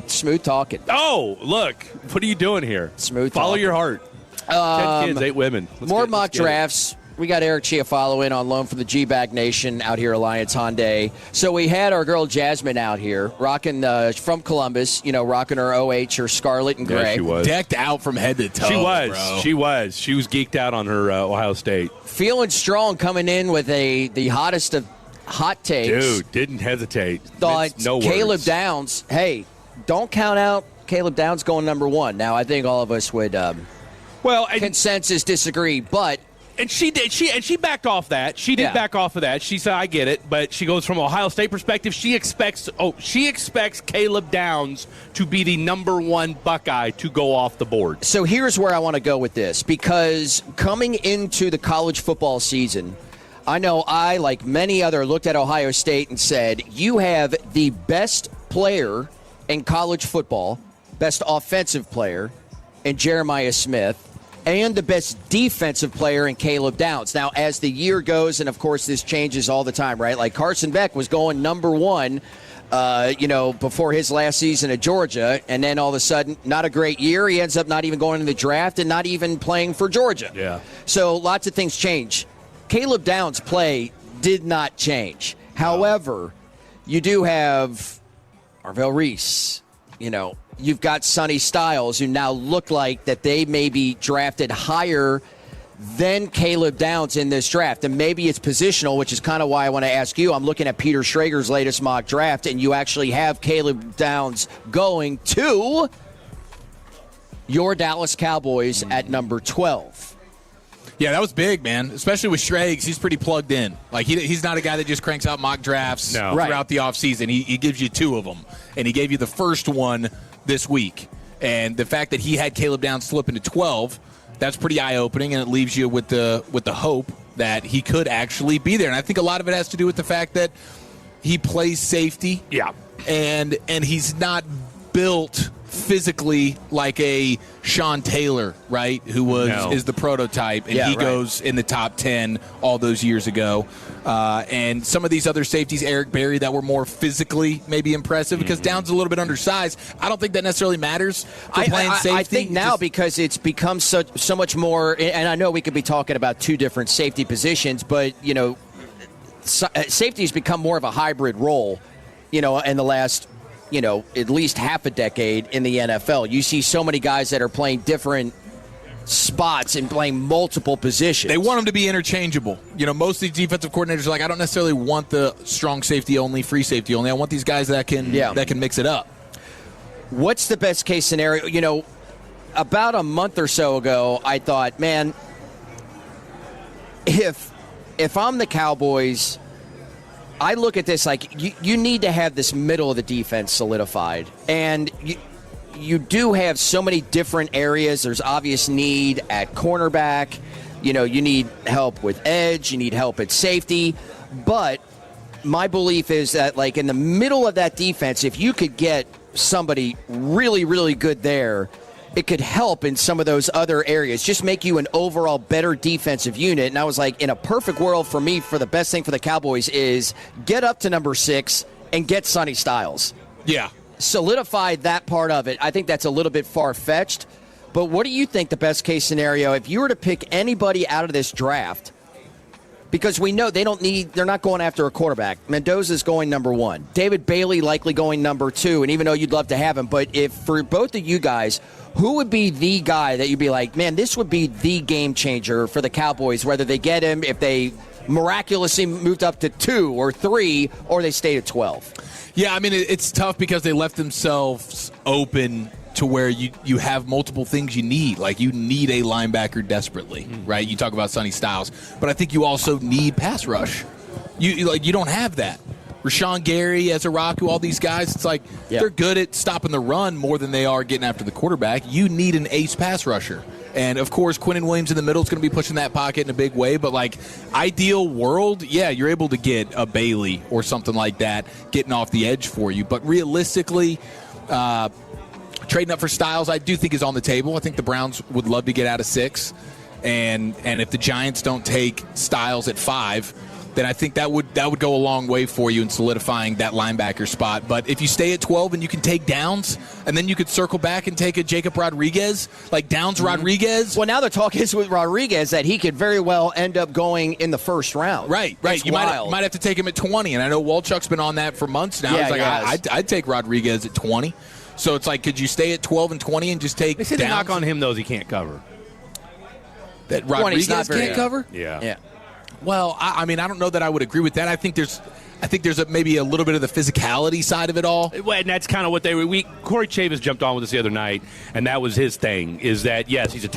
smooth talking. Oh, look. What are you doing here? Smooth Follow talking. your heart. 10 kids, 8 women. More mock drafts. We got Eric Chiafalo in on loan from the G-Bag Nation out here, Alliance Hyundai. So we had our girl Jasmine out here, rocking from Columbus, rocking her OH, her scarlet and gray. Yeah, she was. Decked out from head to toe. She was. Bro. She was. She was geeked out on her Ohio State. Feeling strong coming in with the hottest of hot takes. Dude, didn't hesitate. Thought No Caleb words. Downs, hey, don't count out Caleb Downs going number 1. Now, I think all of us would consensus disagree, but And she did. She backed off that. She did back off of that. She said, "I get it," but she goes from Ohio State perspective. She expects Caleb Downs to be the number 1 Buckeye to go off the board. So here's where I want to go with this, because coming into the college football season, I know I, like many other, looked at Ohio State and said, you have the best player in college football, best offensive player in Jeremiah Smith, and the best defensive player in Caleb Downs. Now, as the year goes, and of course this changes all the time, right? Like Carson Beck was going number 1, before his last season at Georgia, and then all of a sudden, not a great year. He ends up not even going in the draft and not even playing for Georgia. Yeah. So lots of things change. Caleb Downs' play did not change. However, you do have Arvell Reese, You've got Sonny Styles, who now look like that they may be drafted higher than Caleb Downs in this draft. And maybe it's positional, which is kind of why I want to ask you. I'm looking at Peter Schrager's latest mock draft, and you actually have Caleb Downs going to your Dallas Cowboys at number 12. Yeah, that was big, man. Especially with Schrags, he's pretty plugged in. Like he's not a guy that just cranks out mock drafts throughout the offseason. He gives you 2 of them, and he gave you the first one this week. And the fact that he had Caleb Downs slip into 12, that's pretty eye-opening, and it leaves you with the hope that he could actually be there. And I think a lot of it has to do with the fact that he plays safety. Yeah. And he's not built physically like a Sean Taylor, right, who is the prototype, and he goes in the top 10 all those years ago. And some of these other safeties, Eric Berry, that were more physically maybe impressive, because Downs is a little bit undersized. I don't think that necessarily matters for playing safety. I think now, because it's become so much more, and I know we could be talking about 2 different safety positions, but, safety has become more of a hybrid role, in the last at least half a decade in the NFL. You see so many guys that are playing different spots and playing multiple positions. They want them to be interchangeable. Most of these defensive coordinators are like, I don't necessarily want the strong safety only, free safety only. I want these guys that can mix it up. What's the best case scenario? About a month or so ago, I thought, man, if I'm the Cowboys, I look at this like you need to have this middle of the defense solidified. And you do have so many different areas. There's obvious need at cornerback. You need help with edge. You need help at safety. But my belief is that, like, in the middle of that defense, if you could get somebody really, really good there, it could help in some of those other areas, just make you an overall better defensive unit. And I was like, in a perfect world for me, for the best thing for the Cowboys is get up to number 6 and get Sonny Styles. Yeah. Solidify that part of it. I think that's a little bit far-fetched. But what do you think the best case scenario, if you were to pick anybody out of this draft, because we know they're not going after a quarterback. Mendoza's going number 1. David Bailey likely going number 2, and even though you'd love to have him, but if for both of you guys, who would be the guy that you'd be like, man, this would be the game changer for the Cowboys, whether they get him, if they miraculously moved up to 2 or 3, or they stayed at 12? Yeah, I mean, it's tough because they left themselves open to where you have multiple things you need. Like, you need a linebacker desperately, right? You talk about Sonny Styles, but I think you also need pass rush. You don't have that. Rashawn Gary, Ezeraku, all these guys, it's like they're good at stopping the run more than they are getting after the quarterback. You need an ace pass rusher. And, of course, Quinnen Williams in the middle is going to be pushing that pocket in a big way. But, like, ideal world, yeah, you're able to get a Bailey or something like that getting off the edge for you. But realistically, trading up for Styles, I do think is on the table. I think the Browns would love to get out of 6. And if the Giants don't take Styles at 5, then I think that would go a long way for you in solidifying that linebacker spot. But if you stay at 12 and you can take Downs, and then you could circle back and take a Jacob Rodriguez, like Downs Rodriguez. Well, now the talk is with Rodriguez that he could very well end up going in the first round. Right. You might have to take him at 20, and I know Walchuk's been on that for months now. I'd take Rodriguez at 20. So it's like, could you stay at 12 and 20 and just take They say Downs? the knock on him, though, is he can't cover. That Rodriguez can't cover? Yeah. Well, I mean, I don't know that I would agree with that. I think there's maybe a little bit of the physicality side of it all. Well, and that's kind of what Corey Chavis jumped on with us the other night, and that was his thing, is that, yes, he's a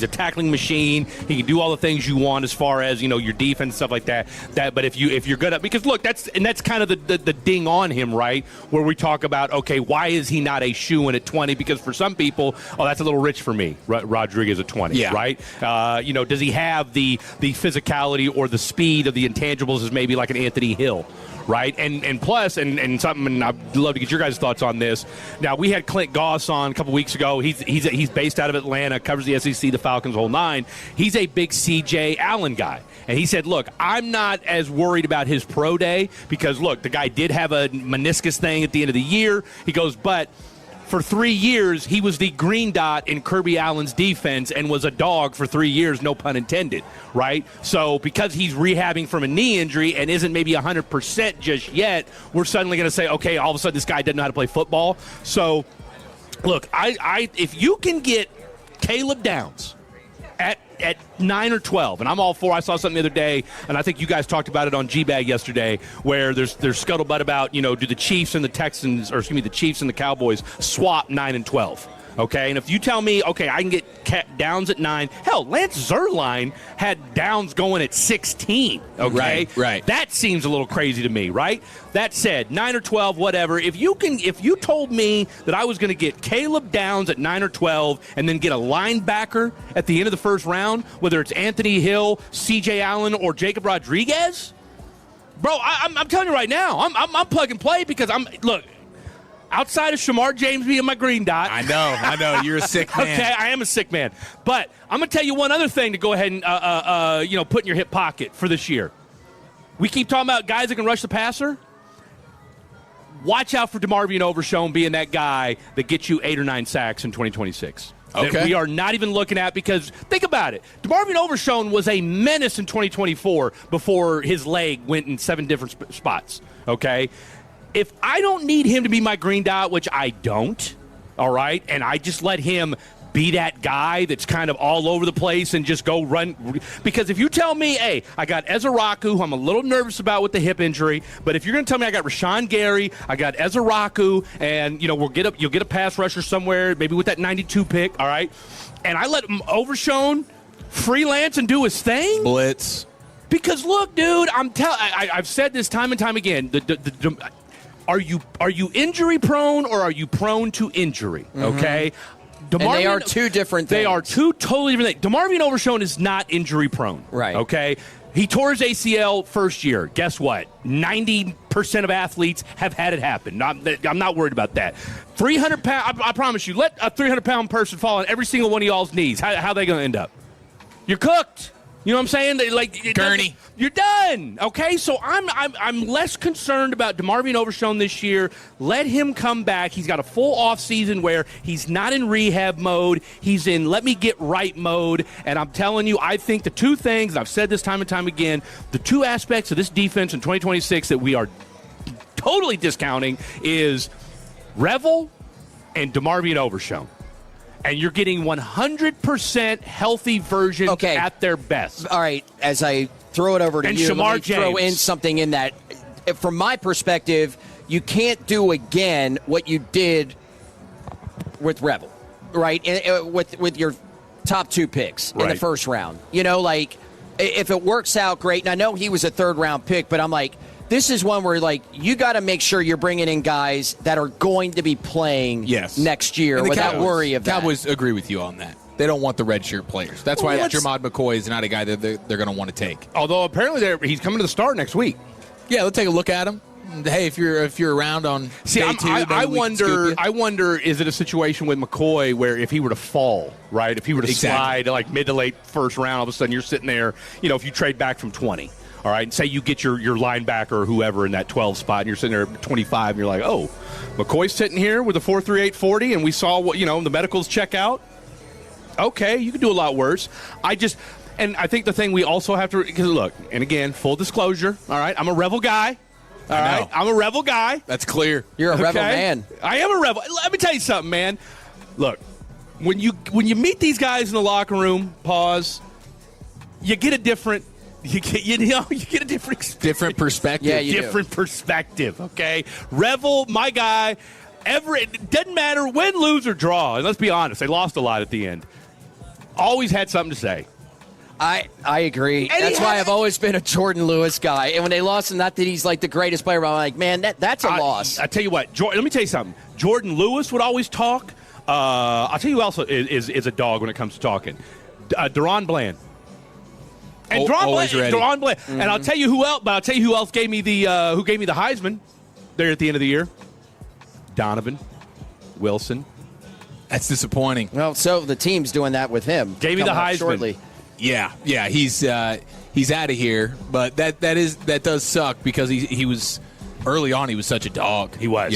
tackling machine. He can do all the things you want as far as, your defense and stuff like that. But if you're good at, because look, that's kind of the ding on him, right? Where we talk about, okay, why is he not a shoo-in at 20? Because for some people, that's a little rich for me, Rodriguez at 20, right? Does he have the physicality or the speed of the intangibles as maybe like an Anthony Hill? Right, and plus, and something, and I'd love to get your guys' thoughts on this. Now, we had Clint Goss on a couple weeks ago. He's based out of Atlanta, covers the SEC, the Falcons, whole 9. He's a big C.J. Allen guy, and he said, "Look, I'm not as worried about his pro day because look, the guy did have a meniscus thing at the end of the year." He goes, "But for 3 years, he was the green dot in Kirby Allen's defense and was a dog for 3 years, no pun intended, right? So because he's rehabbing from a knee injury and isn't maybe 100% just yet, we're suddenly going to say, okay, all of a sudden this guy doesn't know how to play football." So, look, if you can get Caleb Downs at 9 or 12, and I'm all for. I saw something the other day, and I think you guys talked about it on G-Bag yesterday, where there's scuttlebutt about, do the Chiefs and the Texans, or excuse me, the Chiefs and the Cowboys swap 9 and 12. Okay, and if you tell me, okay, I can get Downs at 9. Hell, Lance Zierlein had Downs going at 16. Okay, right. That seems a little crazy to me, right? That said, 9 or 12, whatever. If you told me that I was going to get Caleb Downs at 9 or 12, and then get a linebacker at the end of the first round, whether it's Anthony Hill, C.J. Allen, or Jacob Rodriguez, bro, I'm telling you right now, I'm plug and play because look. Outside of Shamar James being my green dot. I know. You're a sick man. Okay, I am a sick man. But I'm going to tell you one other thing to go ahead and, put in your hip pocket for this year. We keep talking about guys that can rush the passer. Watch out for DeMarvion Overshown being that guy that gets you 8 or 9 sacks in 2026. Okay. That we are not even looking at, because think about it. DeMarvion Overshown was a menace in 2024 before his leg went in 7 different spots. Okay? If I don't need him to be my green dot, which I don't, all right, and I just let him be that guy that's kind of all over the place and just go run. Because if you tell me, hey, I got Ezeraku, who I'm a little nervous about with the hip injury, but if you're going to tell me I got Rashawn Gary, I got Ezeraku, and you'll get a pass rusher somewhere, maybe with that 92 pick, all right, and I let Overshown freelance and do his thing, blitz. Because look, dude, I've said this time and time again. Are you injury prone or are you prone to injury? Okay. And they are two different things. They are two totally different things. DeMarvion Overshown is not injury prone. Right. Okay. He tore his ACL first year. Guess what? 90% of athletes have had it happen. I'm not worried about that. 300 pound. I promise you. Let a 300-pound person fall on every single one of y'all's knees. How are they going to end up? You're cooked. You know what I'm saying? Gurney. You're done. Okay, so I'm less concerned about DeMarvion Overshown this year. Let him come back. He's got a full off season where he's not in rehab mode. He's in let me get right mode. And I'm telling you, I think the two things, and I've said this time and time again, the two aspects of this defense in 2026 that we are totally discounting is Revel and DeMarvion Overshown. And you're getting 100% healthy versions at their best. All right, as I throw it over to you, Shamar let me throw in James. something in that. From my perspective, you can't do again what you did with Revel, right? With your top two picks in the first round. If it works out, great. And I know he was a third-round pick, but I'm like, this is one where, you got to make sure you're bringing in guys that are going to be playing next year without worry of that. Cowboys agree with you on that. They don't want the redshirt players. That's why Jermod McCoy is not a guy that they're going to want to take. Although apparently he's coming to the start next week. Yeah, let's take a look at him. Hey, if you're around on day two, I wonder, is it a situation with McCoy where if he were to fall, right? If he were to slide mid to late first round, all of a sudden you're sitting there, if you trade back from 20. All right, and say you get your linebacker or whoever in that 12 spot, and you're sitting there at 25, and you're like, oh, McCoy's sitting here with a 4.3840, and we saw what the medicals check out. Okay, you can do a lot worse. I think the thing we also have to, because look, and again, full disclosure, all right, I'm a Revel guy. All right, I'm a Revel guy. That's clear. You're a Revel man. I am a Revel. Let me tell you something, man. Look, when you meet these guys in the locker room, you get a different. You get a different perspective. Yeah, different perspective. Okay, Revel, my guy. It doesn't matter win, lose, or draw. And let's be honest, they lost a lot at the end. Always had something to say. I agree. That's why I've always been a Jordan Lewis guy. And when they lost, and not that he's the greatest player, but I'm like, man, that's a loss. I tell you what, let me tell you something. Jordan Lewis would always talk. I'll tell you who else is a dog when it comes to talking. Deron Bland. And Deron Bland. Mm-hmm. And I'll tell you who else. But I'll tell you who else gave me the Heisman there at the end of the year. Donovan Wilson. That's disappointing. Well, so the team's doing that with him. Gave me the Heisman shortly. Yeah, he's out of here. But that does suck because he was. Early on, he was such a dog. He was.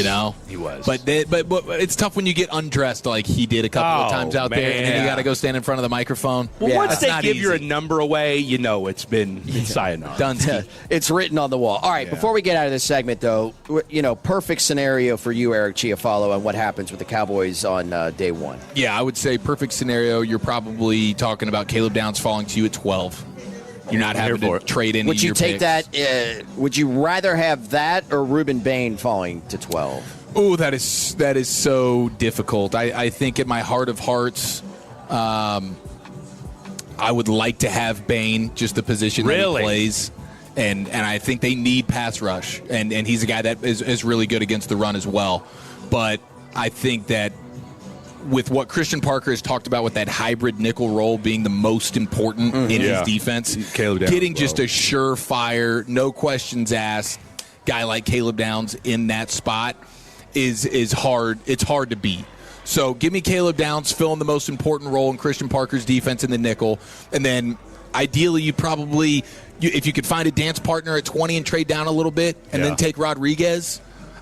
He was. But it's tough when you get undressed like he did a couple of times out there, and then you got to go stand in front of the microphone. Well, once they give you a number away, it's been sayonara. Done. It's written on the wall. All right, before we get out of this segment, though, perfect scenario for you, Eric Chiafalo, and what happens with the Cowboys on day one. Yeah, I would say perfect scenario, you're probably talking about Caleb Downs falling to you at 12. You're not having to trade any of your picks. Would you take that? Would you rather have that or Ruben Bain falling to 12? Oh, that is so difficult. I think in my heart of hearts, I would like to have Bain, just the position that he plays. And I think they need pass rush. And he's a guy that is really good against the run as well. But I think that with what Christian Parker has talked about with that hybrid nickel role being the most important in his defense, getting just a surefire, no questions asked guy like Caleb Downs in that spot is hard. It's hard to beat. So give me Caleb Downs filling the most important role in Christian Parker's defense in the nickel, and then ideally you probably, if you could find a dance partner at 20 and trade down a little bit, and then take Rodriguez,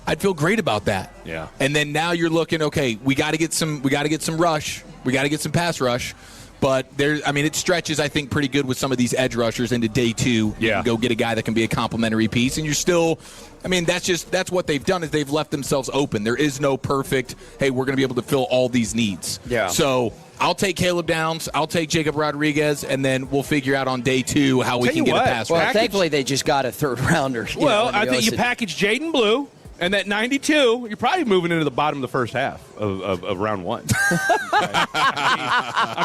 I'd feel great about that. Yeah. And then now you're looking, okay, we got to get some rush. We got to get some pass rush. But it stretches, I think, pretty good with some of these edge rushers into day two. Yeah. You can go get a guy that can be a complementary piece, and you're still. That's what they've done is they've left themselves open. There is no perfect. Hey, we're going to be able to fill all these needs. Yeah. So I'll take Caleb Downs. I'll take Jacob Rodriguez, and then we'll figure out on day 2 how we can get a pass. Well, thankfully they just got a third rounder. Well, I think you package Jaden Blue. And that 92, you're probably moving into the bottom of the first half of round 1.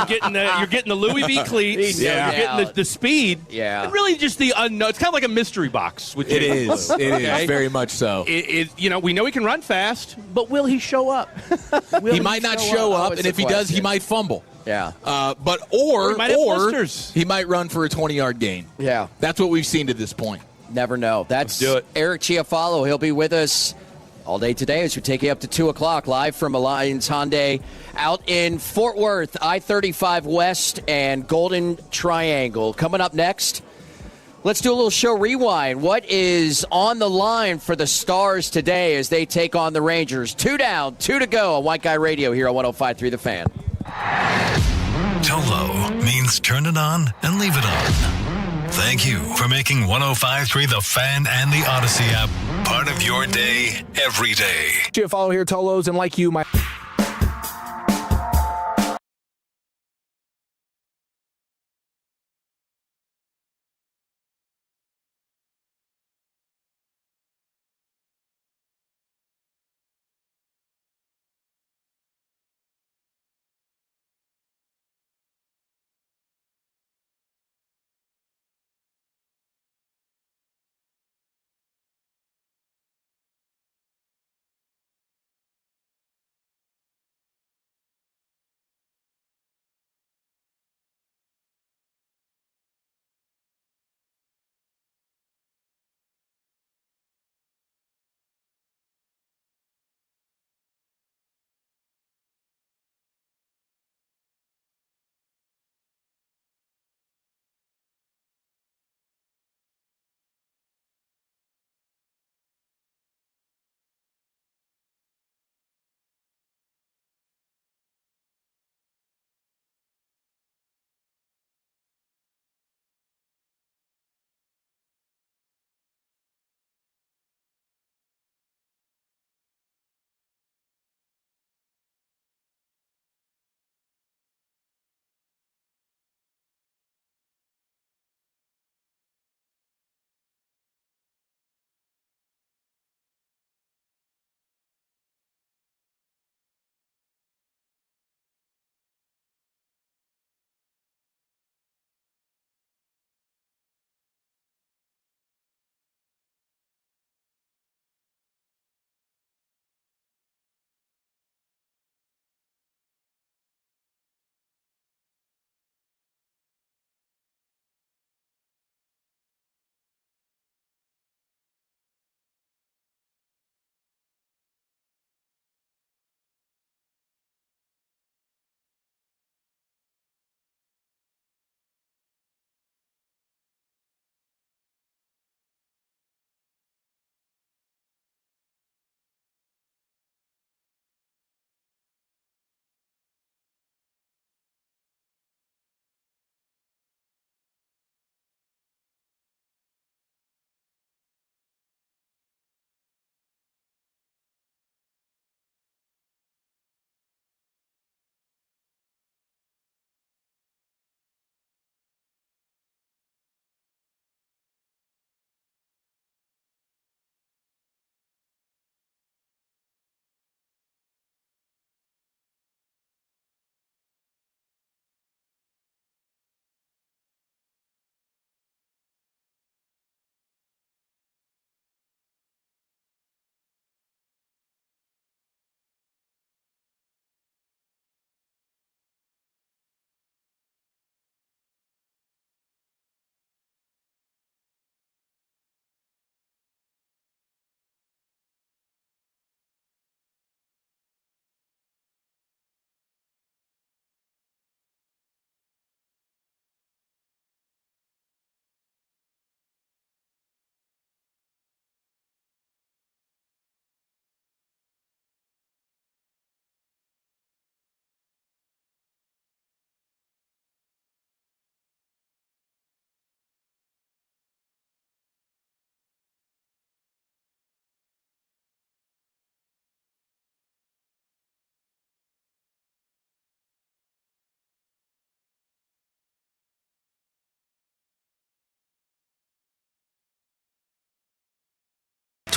You're getting the Louis V cleats. You're getting the speed. Yeah. And really just the unknown. It's kind of like a mystery box. With It Jaden is. Blue. It is very much so. We know he can run fast, but will he show up? He might not show up, and if he does, he might fumble. Yeah. Or he might have blisters. he might run for a 20-yard gain. Yeah. That's what we've seen to this point. Never know. Let's do it. Eric Chiafalo. He'll be with us all day today as we take you up to 2 o'clock live from Alliance Hyundai out in Fort Worth, I-35 West and Golden Triangle. Coming up next, let's do a little show rewind. What is on the line for the Stars today as they take on the Rangers? 2 down, 2 to go on White Guy Radio here on 105.3 The Fan. Tolo means turn it on and leave it on. Thank you for making 105.3 The Fan and the Odyssey app part of your day every day. Follow here, Tolos, and like you, my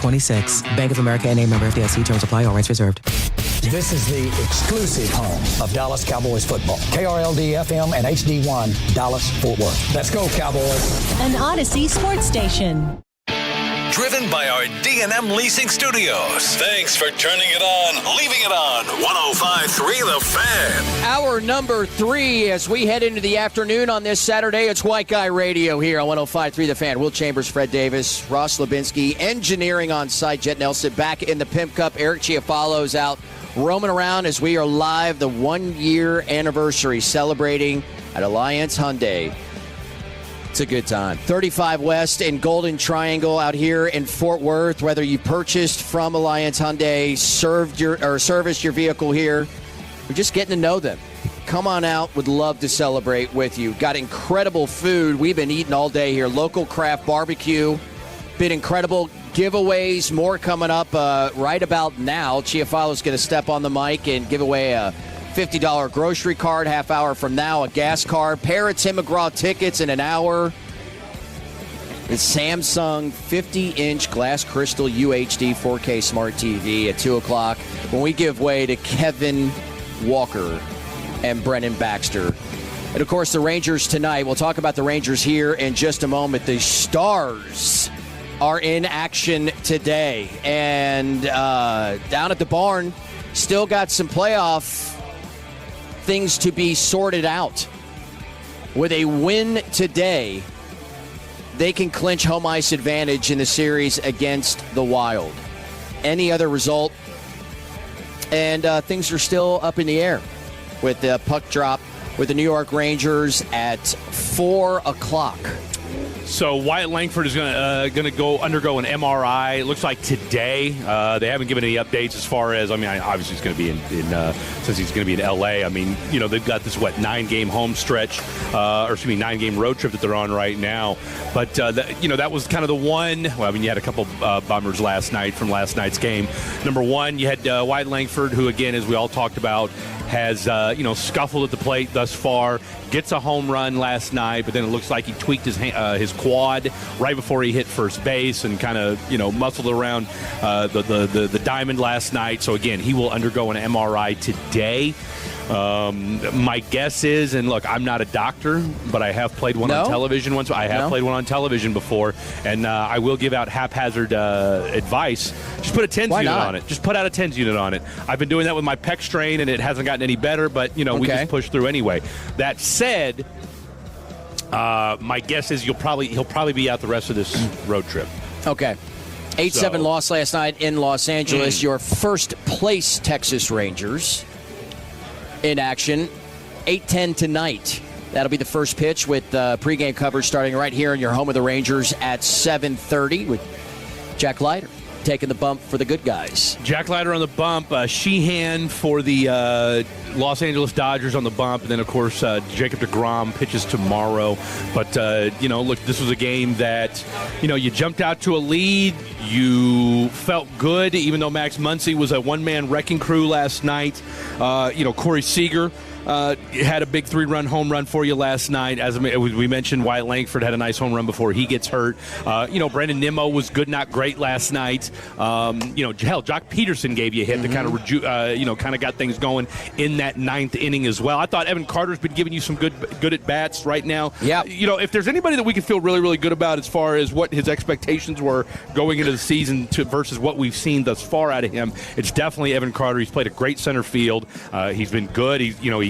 26. Bank of America N.A. member FDIC. Terms apply. All rights reserved. This is the exclusive home of Dallas Cowboys football. KRLD-FM and HD1, Dallas-Fort Worth. Let's go, Cowboys. An Odyssey sports station. Driven by our D&M Leasing Studios. Thanks for turning it on, leaving it on. 105.3 The Fan. Hour number 3 as we head into the afternoon on this Saturday. It's White Guy Radio here on 105.3 The Fan. Will Chambers, Fred Davis, Ross Lubinsky, engineering on site. Jet Nelson back in the Pimp Cup. Eric Chiafalo's out roaming around as we are live. The 1-year anniversary celebrating at Alliance Hyundai. It's a good time. 35 West in Golden Triangle out here in Fort Worth. Whether you purchased from Alliance Hyundai, serviced your vehicle here, or just getting to know them, come on out. Would love to celebrate with you. Got incredible food. We've been eating all day here. Local craft barbecue. Been incredible. Giveaways, more coming up right about now. Chiafalo's going to step on the mic and give away a $50 grocery card, half hour from now, a gas card, pair of Tim McGraw tickets in an hour. The Samsung 50-inch glass crystal UHD 4K smart TV at 2 o'clock when we give way to Kevin Walker and Brennan Baxter. And, of course, the Rangers tonight. We'll talk about the Rangers here in just a moment. The Stars are in action today. And down at the barn, still got some playoff things to be sorted out. With a win today, they can clinch home ice advantage in the series against the Wild. Any other result, and things are still up in the air with the puck drop with the New York Rangers at 4 o'clock. So Wyatt Langford is going to undergo an MRI. It looks like today. They haven't given any updates as far as, obviously he's going to be since he's going to be in L.A. They've got this 9-game home stretch, 9-game road trip that they're on right now. But that was kind of the one. Well, you had a couple bummers last night from last night's game. Number one, you had Wyatt Langford, who again, as we all talked about, has scuffled at the plate thus far. Gets a home run last night, but then it looks like he tweaked his quad right before he hit first base and kind of muscled around the diamond last night. So again, he will undergo an MRI today. My guess is, and look, I'm not a doctor, but I have played one on television once. I have played one on television before, and I will give out haphazard advice. Just put a TENS unit on it. Just put out a TENS unit on it. I've been doing that with my pec strain, and it hasn't gotten any better, but we just push through anyway. That said, my guess is he'll probably be out the rest of this road trip. Okay. 8-7 loss last night in Los Angeles. Your first place Texas Rangers in action. 8-10 tonight. That'll be the first pitch with pregame coverage starting right here in your home of the Rangers at 7:30 with Jack Leiter taking the bump for the good guys. Jack Leiter on the bump. Sheehan for the Los Angeles Dodgers on the bump. And then, of course, Jacob deGrom pitches tomorrow. But, look, this was a game that, you jumped out to a lead. You felt good, even though Max Muncy was a one-man wrecking crew last night. Corey Seager had a big 3-run home run for you last night. As we mentioned, Wyatt Langford had a nice home run before he gets hurt. Brandon Nimmo was good, not great last night. Jock Peterson gave you a hit that kind of got things going in that 9th inning as well. I thought Evan Carter's been giving you some good at bats right now. Yeah. If there's anybody that we can feel really, really good about as far as what his expectations were going into the season versus what we've seen thus far out of him, it's definitely Evan Carter. He's played a great center field. He's been good.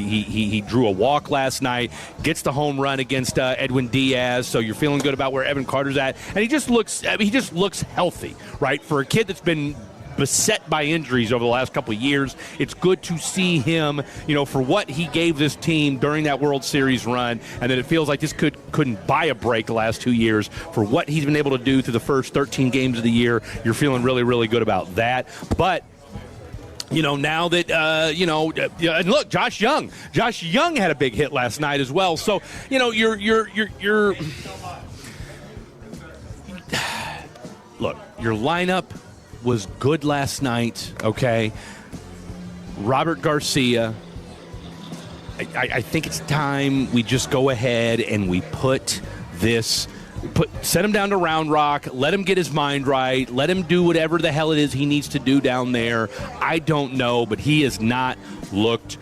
He drew a walk last night, gets the home run against Edwin Diaz, so you're feeling good about where Evan Carter's at. And he just looks healthy, right? For a kid that's been beset by injuries over the last couple of years, it's good to see him, for what he gave this team during that World Series run, and that it feels like this couldn't buy a break the last 2 years for what he's been able to do through the first 13 games of the year. You're feeling really, really good about that. But now that, and look, Josh Young had a big hit last night as well. So, you're look, your lineup was good last night, okay? Robert Garcia, I think it's time we just go ahead and we put this Send him down to Round Rock. Let him get his mind right. Let him do whatever the hell it is he needs to do down there. I don't know, but he hasn't looked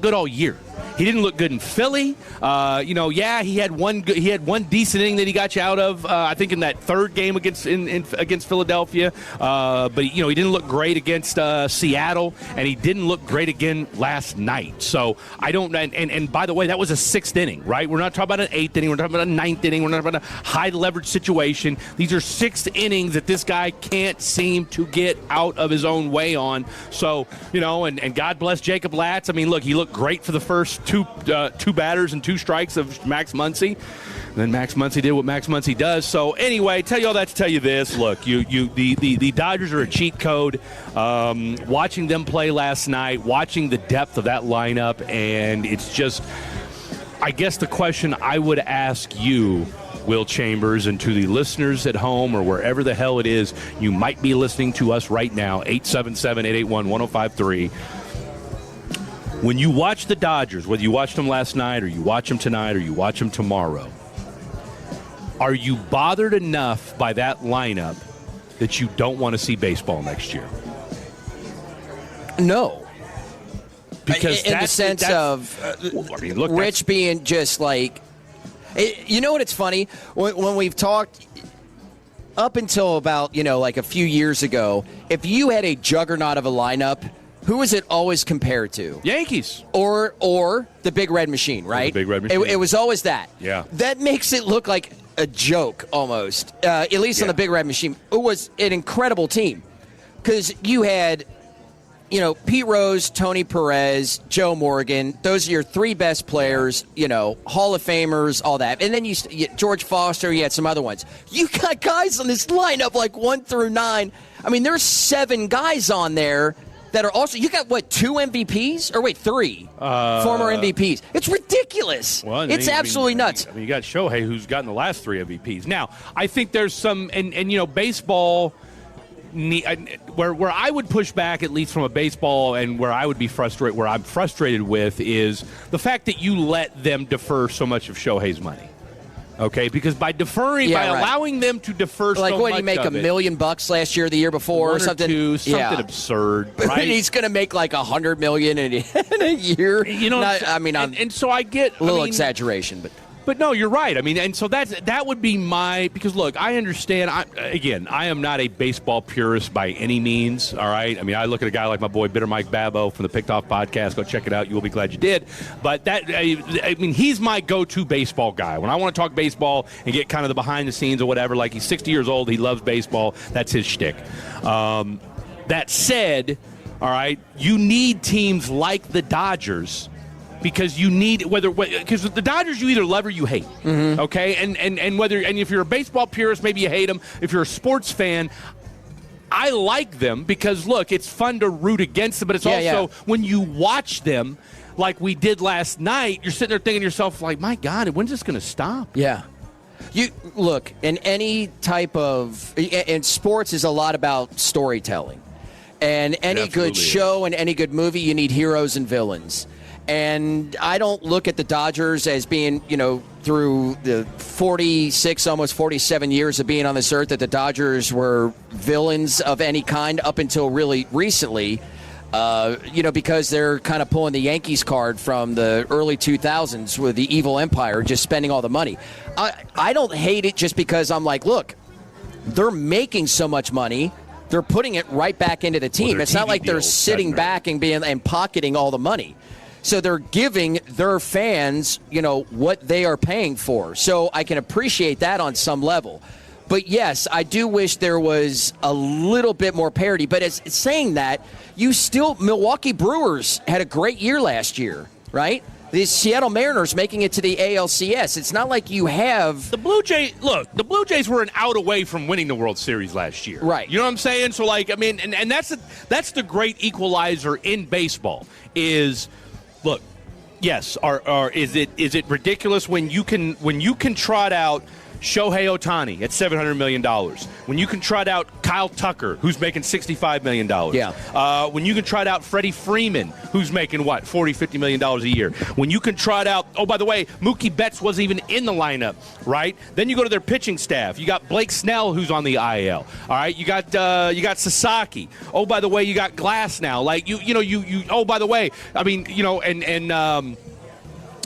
good all year. He didn't look good in Philly. He had one decent inning that he got you out of. I think in that third game against Philadelphia. But he didn't look great against Seattle, and he didn't look great again last night. So I don't. And by the way, that was a sixth inning, right? We're not talking about an eighth inning. We're talking about a ninth inning. We're not talking about a high leverage situation. These are sixth innings that this guy can't seem to get out of his own way on. So and God bless Jacob Latz. I mean, look, he looked great for the first two batters and 2 strikes of Max Muncy. And then Max Muncy did what Max Muncy does. So anyway, tell you all that to tell you this. Look, the Dodgers are a cheat code. Watching them play last night, watching the depth of that lineup, and it's just, I guess the question I would ask you, Will Chambers, and to the listeners at home or wherever the hell it is you might be listening to us right now, 877-881-1053. When you watch the Dodgers, whether you watched them last night or you watch them tonight or you watch them tomorrow, are you bothered enough by that lineup that you don't want to see baseball next year? No. Because in the sense of Rich being just like, you know what? It's funny when we've talked up until about like a few years ago. If you had a juggernaut of a lineup, who was it always compared to? Yankees. Or the Big Red Machine, right? The Big Red Machine. It was always that. Yeah. That makes it look like a joke almost, at least on the Big Red Machine. It was an incredible team because you had, Pete Rose, Tony Perez, Joe Morgan. Those are your 3 best players, Hall of Famers, all that. And then you George Foster, you had some other ones. You got guys on this lineup like 1 through 9. I mean, there's 7 guys on there that are also, you got 2 MVPs? Or wait, 3 former MVPs. It's ridiculous. Well, it's absolutely nuts. You got Shohei, who's gotten the last 3 MVPs. Now, I think there's some, and baseball, where I would push back, at least from a baseball, and where I would be frustrated, where I'm frustrated with, is the fact that you let them defer so much of Shohei's money. Okay, because by deferring, allowing them to defer so much of it. Like, what, did he make $1 million last year, the year before, or something? Something absurd, right? He's going to make like $100 million in a year. And so I get a little exaggeration, but no, you're right. I mean, and so that would be because look, I understand. I am not a baseball purist by any means. All right. I mean, I look at a guy like my boy Bitter Mike Babbo from the Picked Off podcast. Go check it out. You will be glad you did. But he's my go-to baseball guy. When I want to talk baseball and get kind of the behind the scenes or whatever, like he's 60 years old, he loves baseball. That's his shtick. That said, all right, you need teams like the Dodgers. Because you need because the Dodgers you either love or you hate, okay, and if you're a baseball purist, maybe you hate them. If you're a sports fan, I like them because look, it's fun to root against them, but it's also when you watch them, like we did last night, you're sitting there thinking to yourself, like, my God, when's this going to stop? Yeah. You look, in any type of and sports is a lot about storytelling, and any good show and any good movie, you need heroes and villains. And I don't look at the Dodgers as being, through the 46, almost 47 years of being on this earth, that the Dodgers were villains of any kind up until really recently, because they're kind of pulling the Yankees card from the early 2000s with the evil empire, just spending all the money. I don't hate it just because I'm like, look, they're making so much money. They're putting it right back into the team. It's not like they're sitting back and pocketing all the money. So they're giving their fans, what they are paying for. So I can appreciate that on some level. But yes, I do wish there was a little bit more parity. But as saying that, Milwaukee Brewers had a great year last year, right? The Seattle Mariners making it to the ALCS. It's not like you have the Blue Jays. Look, the Blue Jays were an out away from winning the World Series last year, right? You know what I'm saying? So, and that's the great equalizer in baseball is. Look, yes. Is it ridiculous when you can trot out Shohei Ohtani at $700 million. When you can trot out Kyle Tucker, who's making $65 million. Yeah. When you can trot out Freddie Freeman, who's making, what, $40, $50 million a year. When you can trot out, oh, by the way, Mookie Betts wasn't even in the lineup, right? Then you go to their pitching staff. You got Blake Snell, who's on the IL. All right, you got Sasaki. Oh, by the way, you got Glass now. Like, you oh, by the way, I mean, and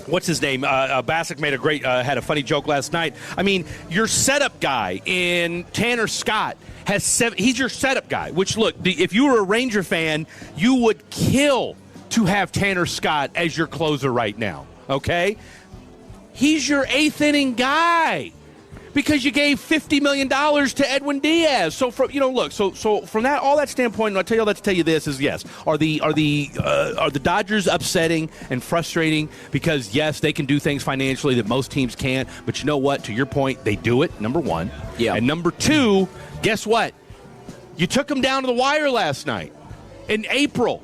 what's his name? Bassick made had a funny joke last night. I mean, your setup guy in Tanner Scott has he's your setup guy, which, look, if you were a Ranger fan, you would kill to have Tanner Scott as your closer right now, okay? He's your eighth inning guy because you gave $50 million to Edwin Diaz. So, from from that all that standpoint, and I'll tell you all that to tell you this is yes. Are the Dodgers upsetting and frustrating because yes, they can do things financially that most teams can't, but you know what? To your point, they do it. Number one, yeah, and number two, guess what? You took them down to the wire last night in April.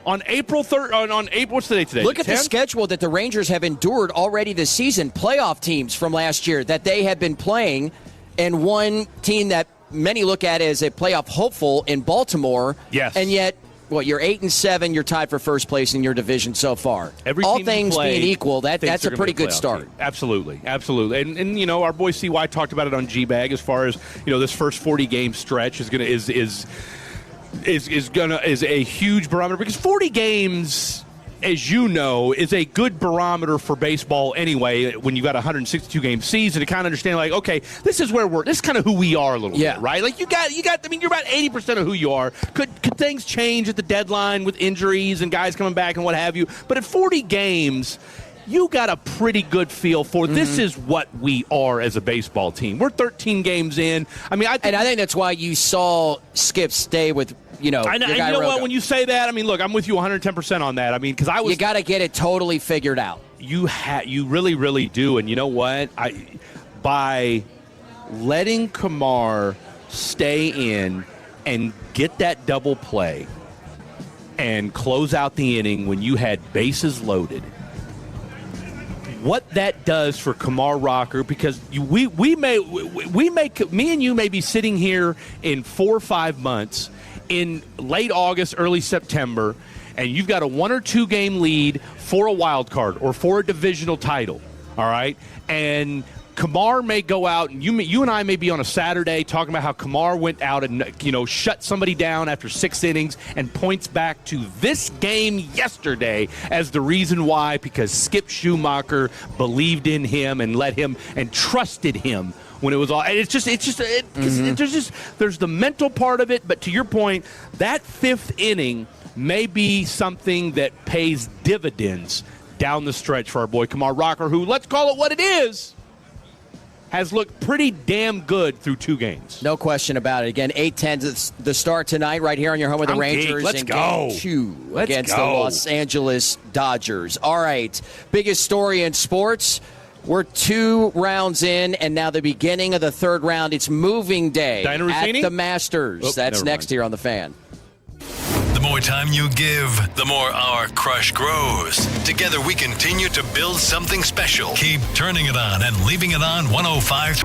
On April 3rd, on April, what's the date today? Look at the schedule that the Rangers have endured already this season. Playoff teams from last year that they have been playing, and one team that many look at as a playoff hopeful in Baltimore. Yes. And yet, you're 8-7. You're tied for first place in your division so far. All things being equal, that's a pretty good start. Team. Absolutely. And our boy CY talked about it on G-Bag as far as this first 40-game stretch is a huge barometer because 40 games, as you know, is a good barometer for baseball anyway. When you got a 162-game season, to kind of understand, like, okay, this is kind of who we are a little bit, right? Like you got. I mean, you're about 80% of who you are. Could things change at the deadline with injuries and guys coming back and what have you? But at 40 games, you got a pretty good feel for this is what we are as a baseball team. We're 13 games in. I mean, I think that's why you saw Skip stay with, your guy what? When you say that, I mean, look, I'm with you 110% on that. I mean, because you got to get it totally figured out. You really, really do. And you know what? By letting Kamar stay in and get that double play and close out the inning when you had bases loaded. What that does for Kamar Rocker, because me and you may be sitting here in 4 or 5 months in late August, early September, and you've got a 1 or 2 game lead for a wild card or for a divisional title, all right? And Kamar may go out, and you and I may be on a Saturday talking about how Kamar went out and shut somebody down after 6 innings and points back to this game yesterday as the reason why, because Skip Schumacher believed in him and let him and trusted him when it was all. And there's the mental part of it, but to your point, that 5th inning may be something that pays dividends down the stretch for our boy Kamar Rocker, who, let's call it what it is, has looked pretty damn good through 2 games. No question about it. Again, 8-10 the start tonight right here on your home with the Rangers. Let's go. Game 2 against the Los Angeles Dodgers. All right, biggest story in sports. We're 2 rounds in, and now the beginning of the 3rd round. It's moving day at the Masters. That's next here on The Fan. The more time you give, the more our crush grows. Together we continue to build something special. Keep turning it on and leaving it on 105.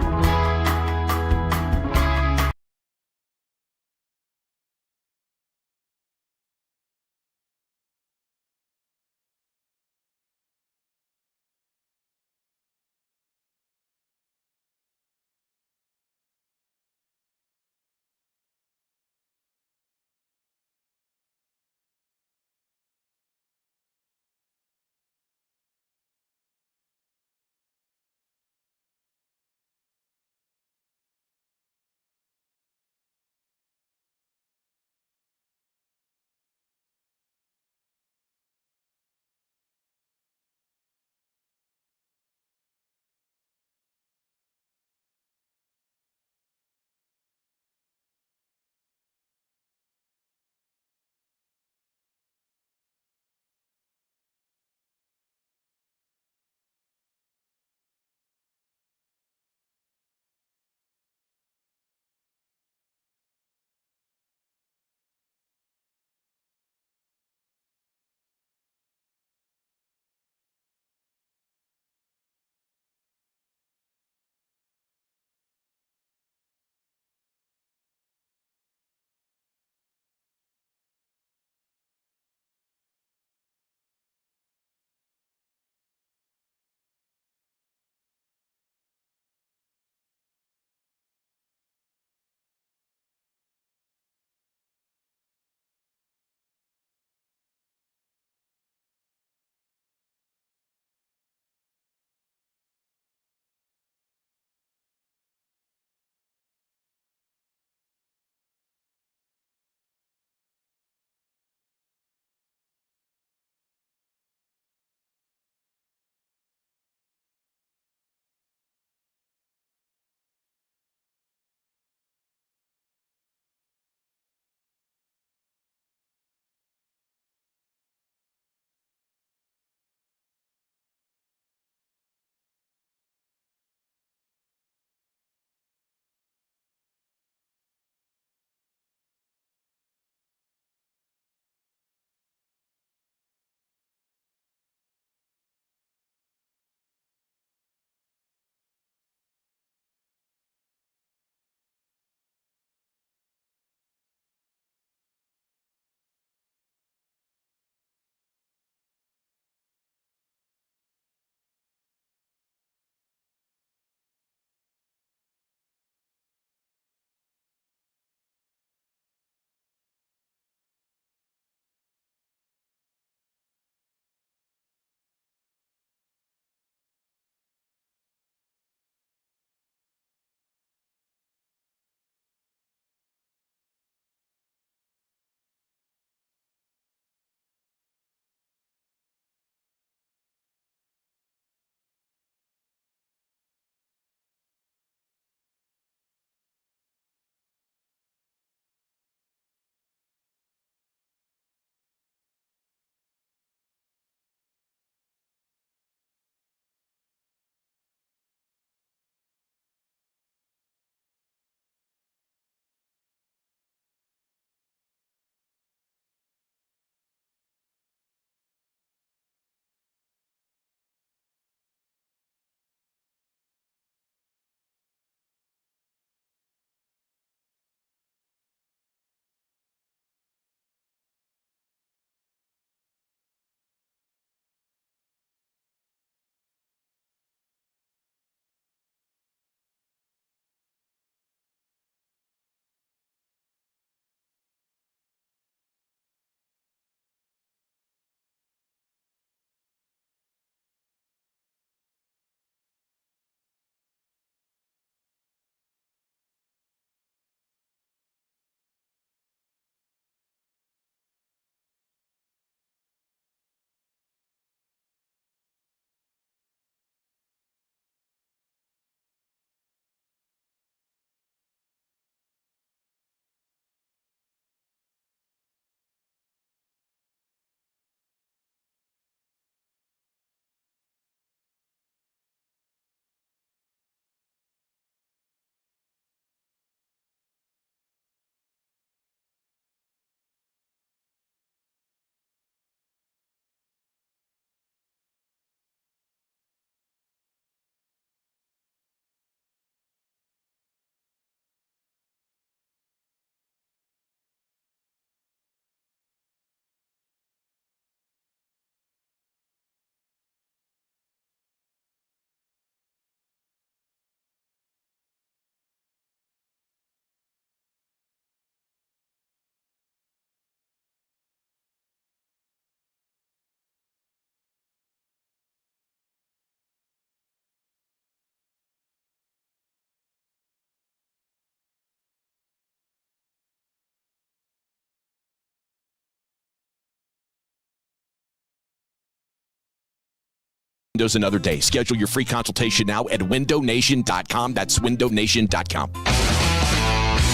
Windows another day. Schedule your free consultation now at windownation.com. That's windownation.com.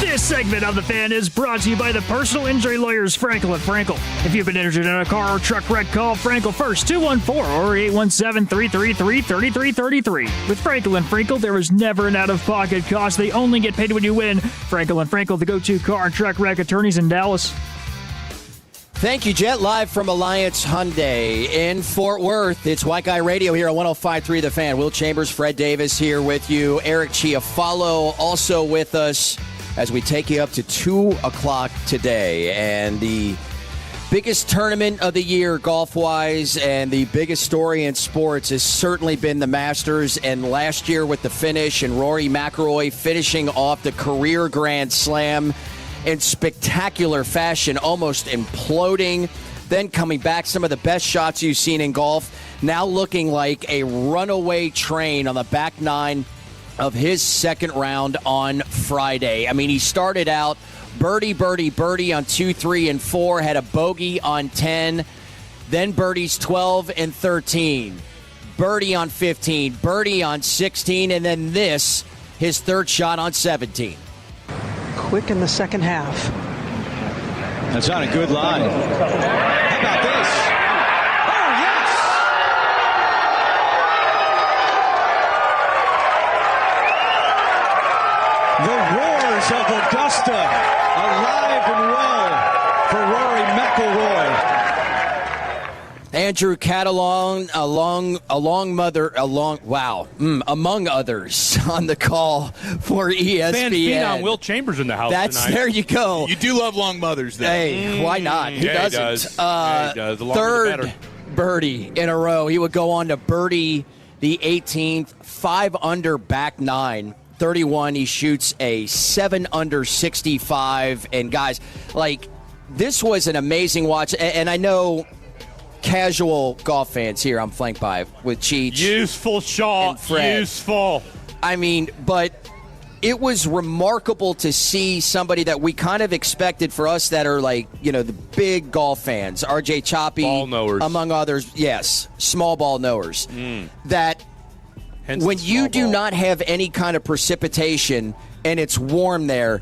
This segment of The Fan is brought to you by the personal injury lawyers Frankel & Frankel. If you've been injured in a car or truck wreck, call Frankel first, 214 or 817-333-3333. With Frankel & Frankel, there is never an out-of-pocket cost. They only get paid when you win. Frankel & Frankel, the go-to car and truck wreck attorneys in Dallas. Thank you, Jet. Live from Alliance Hyundai in Fort Worth. It's White Guy Radio here on 105.3 The Fan. Will Chambers, Fred Davis here with you. Eric Chiafalo also with us as we take you up to 2 o'clock today. And the biggest tournament of the year golf-wise and the biggest story in sports has certainly been the Masters. And last year with the finish and Rory McIlroy finishing off the career Grand Slam in spectacular fashion, almost imploding, then coming back, some of the best shots you've seen in golf, now looking like a runaway train on the back nine of his second round on Friday. I mean, he started out birdie, birdie, birdie on 2, 3, and 4, had a bogey on 10, then birdies 12 and 13, birdie on 15, birdie on 16, and then this, his third shot on 17. Quick in the second half. That's on a good line. How about this? Oh, yes! The roars of Augusta, alive and well for Rory McIlroy. Andrew Catalon, among others, on the call for ESPN. Fan phenom Will Chambers in the house tonight. There you go. You do love long mothers, though. Hey, why not? Who doesn't? He does. He does. The longer, the better. Birdie in a row. He would go on to birdie the 18th, 5 under back nine. 31, he shoots a 7 under 65. And guys, like, this was an amazing watch. And I know casual golf fans here I'm flanked by with Cheech. Useful shot. Useful. I mean, but it was remarkable to see somebody that we kind of expected for us that are like, you know, the big golf fans, RJ Choppy, ball knowers, among others. Yes, small ball knowers. That hence when you do not have any kind of precipitation and it's warm there,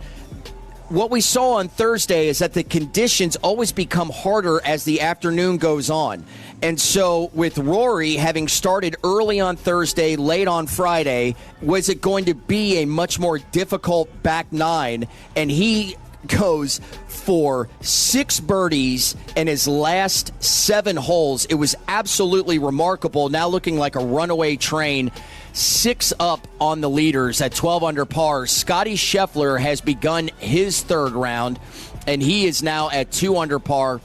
what we saw on Thursday is that the conditions always become harder as the afternoon goes on. And so with Rory having started early on Thursday, late on Friday, was it going to be a much more difficult back nine? And he goes for 6 birdies in his last 7 holes. It was absolutely remarkable. Now looking like a runaway train. 6 up on the leaders at 12 under par. Scotty Scheffler has begun his third round, and he is now at 2 under par.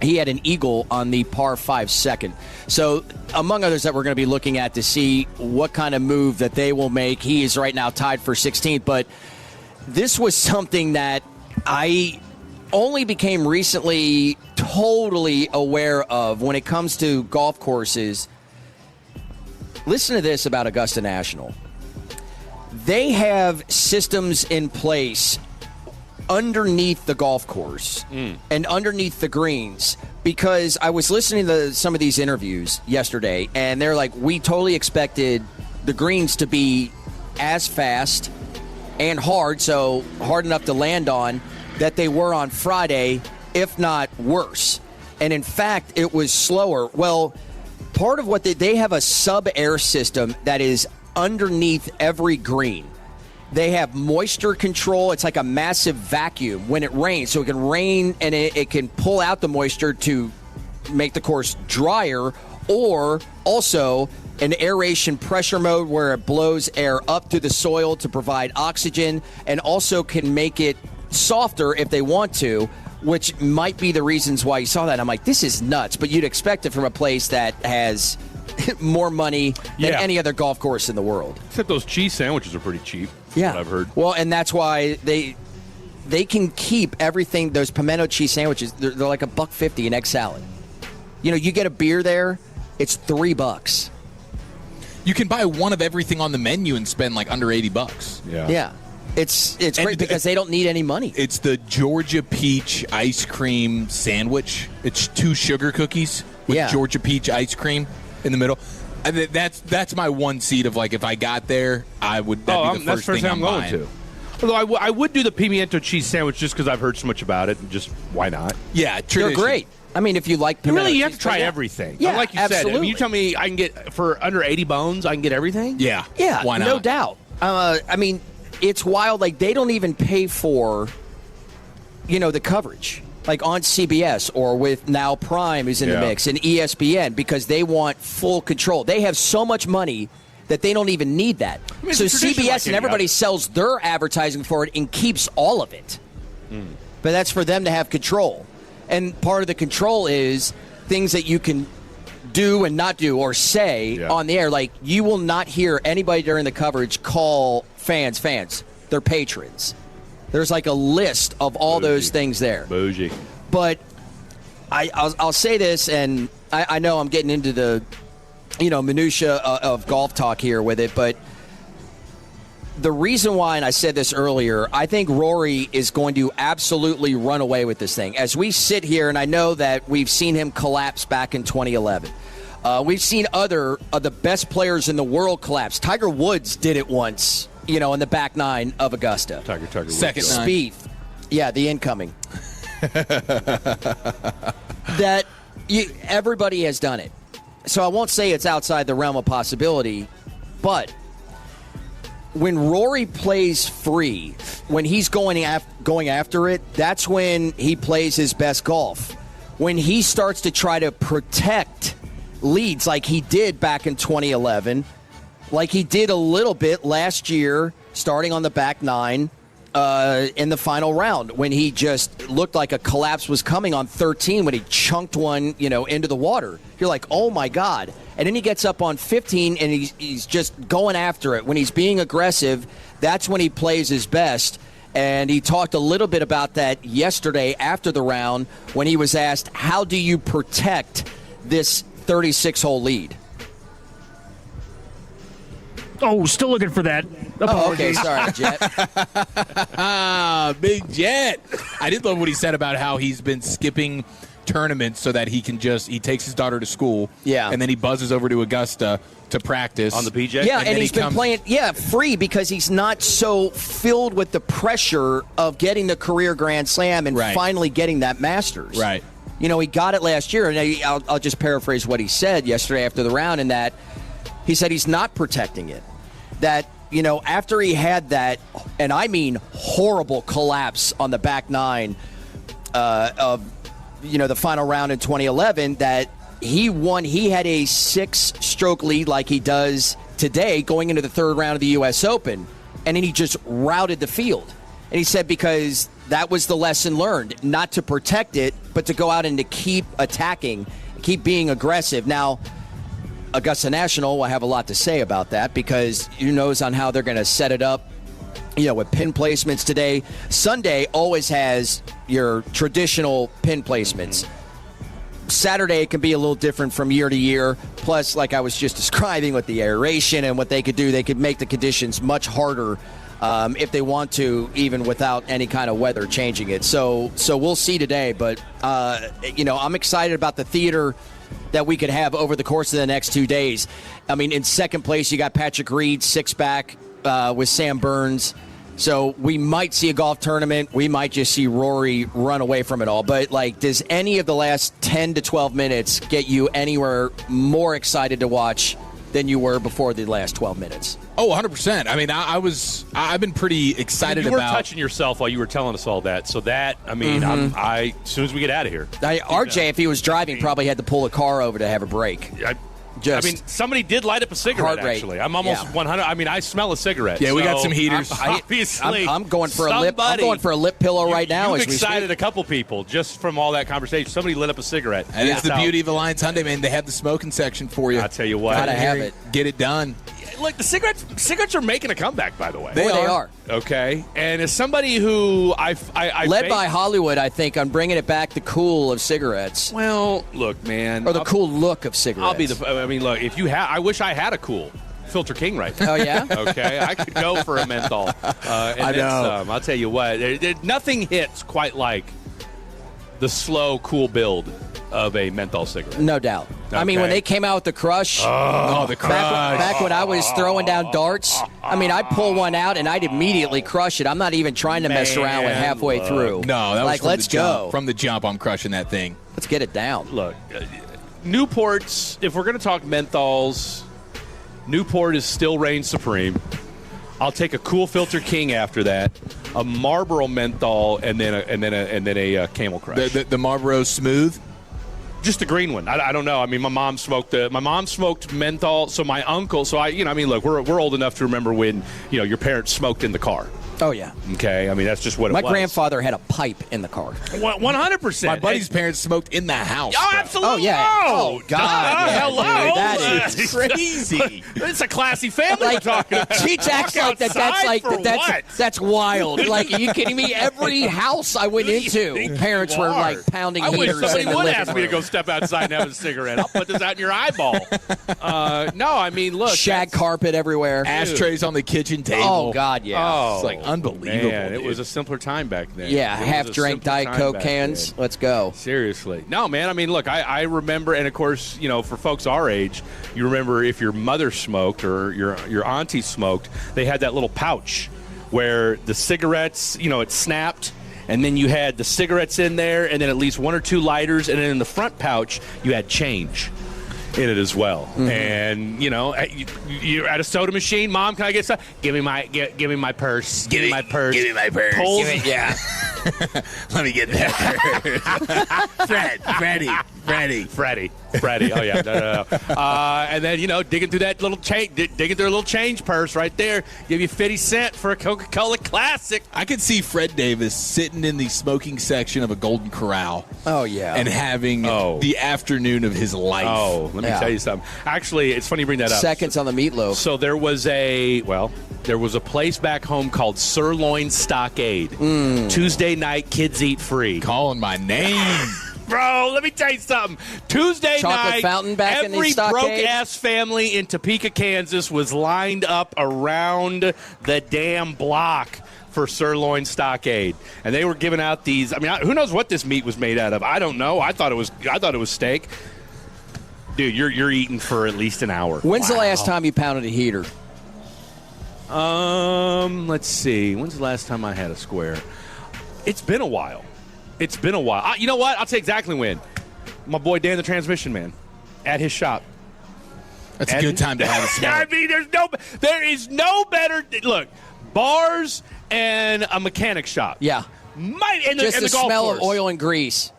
He had an eagle on the par 5 second. So, among others that we're going to be looking at to see what kind of move that they will make. He is right now tied for 16th, but this was something that I only became recently totally aware of when it comes to golf courses. Listen to this about Augusta National. They have systems in place underneath the golf course and underneath the greens, because I was listening to some of these interviews yesterday, and they're like, we totally expected the greens to be as fast and hard, so hard enough to land on, that they were on Friday, if not worse. And in fact, it was slower. Well, part of what they have a sub-air system that is underneath every green. They have moisture control. It's like a massive vacuum when it rains. So it can rain and it can pull out the moisture to make the course drier, or also an aeration pressure mode where it blows air up through the soil to provide oxygen, and also can make it softer if they want to, which might be the reasons why you saw that. I'm like, this is nuts, but you'd expect it from a place that has more money than any other golf course in the world. Except those cheese sandwiches are pretty cheap, yeah, what I've heard. Well, and that's why they can keep everything. Those pimento cheese sandwiches, they're like $1.50 an egg salad. You know, you get a beer there, it's $3. You can buy one of everything on the menu and spend like under $80. Yeah. It's great because they don't need any money. It's the Georgia peach ice cream sandwich. It's 2 sugar cookies with Georgia peach ice cream in the middle. That's my one seat of like if I got there, that'd be the that's first thing I'm going buying. to. Although I would do the pimiento cheese sandwich just because I've heard so much about it, and just why not? Yeah, they're great. I mean, if you like pimiento really, you cheese, have to try everything. Yeah, like you absolutely. said. I mean, you tell me I can get for under 80 bones, I can get everything. Yeah, why not? No doubt. I mean, it's wild. Like they don't even pay for, the coverage. Like on CBS or with now Prime is in the mix and ESPN because they want full control. They have so much money that they don't even need that. I mean, so CBS CBS and everybody sells their advertising for it and keeps all of it. But that's for them to have control. And part of the control is things that you can do and not do or say on the air. Like you will not hear anybody during the coverage call fans. They're patrons. There's like a list of all those things there. Bougie. But I'll say this, and I know I'm getting into the minutia of golf talk here with it, but the reason why, and I said this earlier, I think Rory is going to absolutely run away with this thing. As we sit here, and I know that we've seen him collapse back in 2011. We've seen other of the best players in the world collapse. Tiger Woods did it once, in the back nine of Augusta. Tiger Woods. Second nine. Spieth. Yeah, the incoming. That everybody has done it. So I won't say it's outside the realm of possibility, but when Rory plays free, when he's going after it, that's when he plays his best golf. When he starts to try to protect leads like he did back in 2011, like he did a little bit last year, starting on the back nine in the final round, when he just looked like a collapse was coming on 13 when he chunked one, into the water. You're like, oh my God. And then he gets up on 15 and he's just going after it. When he's being aggressive, that's when he plays his best. And he talked a little bit about that yesterday after the round when he was asked, how do you protect this 36-hole lead? Oh, still looking for that. Oh, okay, sorry, Jet. Big Jet. I did love what he said about how he's been skipping tournaments so that he takes his daughter to school. Yeah. And then he buzzes over to Augusta to practice. On the PJ? Yeah, and he's been playing, free because he's not so filled with the pressure of getting the career Grand Slam and finally getting that Masters. Right. He got it last year, and I'll just paraphrase what he said yesterday after the round, in that he said he's not protecting it. That, after he had that, and I mean horrible collapse on the back nine of, the final round in 2011, that he won. He had a 6-stroke lead like he does today going into the third round of the U.S. Open, and then he just routed the field. And he said because that was the lesson learned, not to protect it, but to go out and to keep attacking, keep being aggressive. Now, Augusta National will have a lot to say about that because who knows on how they're going to set it up, with pin placements today. Sunday always has your traditional pin placements. Saturday can be a little different from year to year. Plus, like I was just describing with the aeration and what they could do, they could make the conditions much harder if they want to, even without any kind of weather changing it. So we'll see today. But, I'm excited about the theater that we could have over the course of the next 2 days. I mean, in second place, you got Patrick Reed, 6-back with Sam Burns. So we might see a golf tournament. We might just see Rory run away from it all. But, does any of the last 10 to 12 minutes get you anywhere more excited to watch than you were before the last 12 minutes? Oh, 100%. I mean, I've been pretty excited about... You were touching yourself while you were telling us all that. So that, I mean, as soon as we get out of here. RJ, if he was driving, probably had to pull a car over to have a break. Somebody did light up a cigarette, actually. I'm almost 100. I mean, I smell a cigarette. Yeah, we got some heaters. Obviously, I'm going for a lip. I'm going for a lip pillow right now. You've excited a couple people just from all that conversation. Somebody lit up a cigarette. And it's the beauty of Alliance Hyundai, man. They have the smoking section for you. I'll tell you what. Gotta have it. Get it done. Look, the cigarettes are making a comeback, by the way. They are. Okay. And as somebody who I led by Hollywood, I think, on bringing it back the cool of cigarettes. Well, look, man. Or the cool look of cigarettes. Look, if you have, I wish I had a cool Filter King right now. Oh, yeah? Okay. I could go for a menthol. I know. I'll tell you what. Nothing hits quite like the slow, cool build of a menthol cigarette. No doubt. I mean, when they came out with the Crush. The Crush. Back when I was throwing down darts, I mean, I'd pull one out and I'd immediately crush it. I'm not even trying to mess around with halfway through. No, that was let's go. From the jump, I'm crushing that thing. Let's get it down. Look, Newports, if we're going to talk menthols, Newport is still reigns supreme. I'll take a Cool Filter King after that, a Marlboro menthol, and then a Camel Crush. The Marlboro Smooth. Just the green one. I don't know. I mean, my mom smoked menthol. So my uncle. So look, we're old enough to remember when your parents smoked in the car. Oh yeah. Okay. I mean, that's just what it was. My grandfather had a pipe in the car. 100%. My buddy's parents smoked in the house. Oh, absolutely. Oh yeah. Oh God. Yeah, hello. dude, that is crazy. It's a classy family we're talking about. She acts like that's wild. Like, are you kidding me? Every house I went into, parents were like pounding I wish heaters somebody in the would living ask me to room. go step outside and have a cigarette. I'll put this out in your eyeball. No, I mean, look. Shag carpet everywhere. Ashtrays on the kitchen table. Oh God, yeah. It's like unbelievable. Man, it was a simpler time back then. Yeah, half-drank Diet Coke cans. Let's go. Seriously. No, man, I mean, look, I remember, and of course, for folks our age, you remember if your mother smoked or your auntie smoked, they had that little pouch where the cigarettes, it snapped, and then you had the cigarettes in there, and then at least one or two lighters, and then in the front pouch, you had change in it as well. Mm-hmm. And you're at a soda machine. Mom, can I get some? Give me my purse. Give me my purse. Give me my purse. Yeah. Let me get that. Freddie. Oh yeah. No. And then digging through that little digging through a little change purse right there. Give you 50 cents for a Coca-Cola Classic. I could see Fred Davis sitting in the smoking section of a Golden Corral. Oh yeah. And having the afternoon of his life. Oh, let me tell you something. Actually, it's funny you bring that up. Seconds on the meatloaf. So there was a place back home called Sirloin Stockade. Tuesday night, kids eat free. Calling my name. Bro, let me tell you something. Tuesday Chocolate night, fountain back in the every stockade? broke-ass family in Topeka, Kansas was lined up around the damn block for Sirloin Stockade. And they were giving out these. I mean, who knows what this meat was made out of? I don't know. I thought it was steak. Dude, you're eating for at least an hour. When's the last time you pounded a heater? Let's see. When's the last time I had a square? It's been a while. You know what? I'll tell you exactly when. My boy Dan the Transmission Man at his shop. That's a good time to have a smoke. I mean, there is no better. Look, bars and a mechanic shop. Yeah. And just the golf smell course. of oil and grease.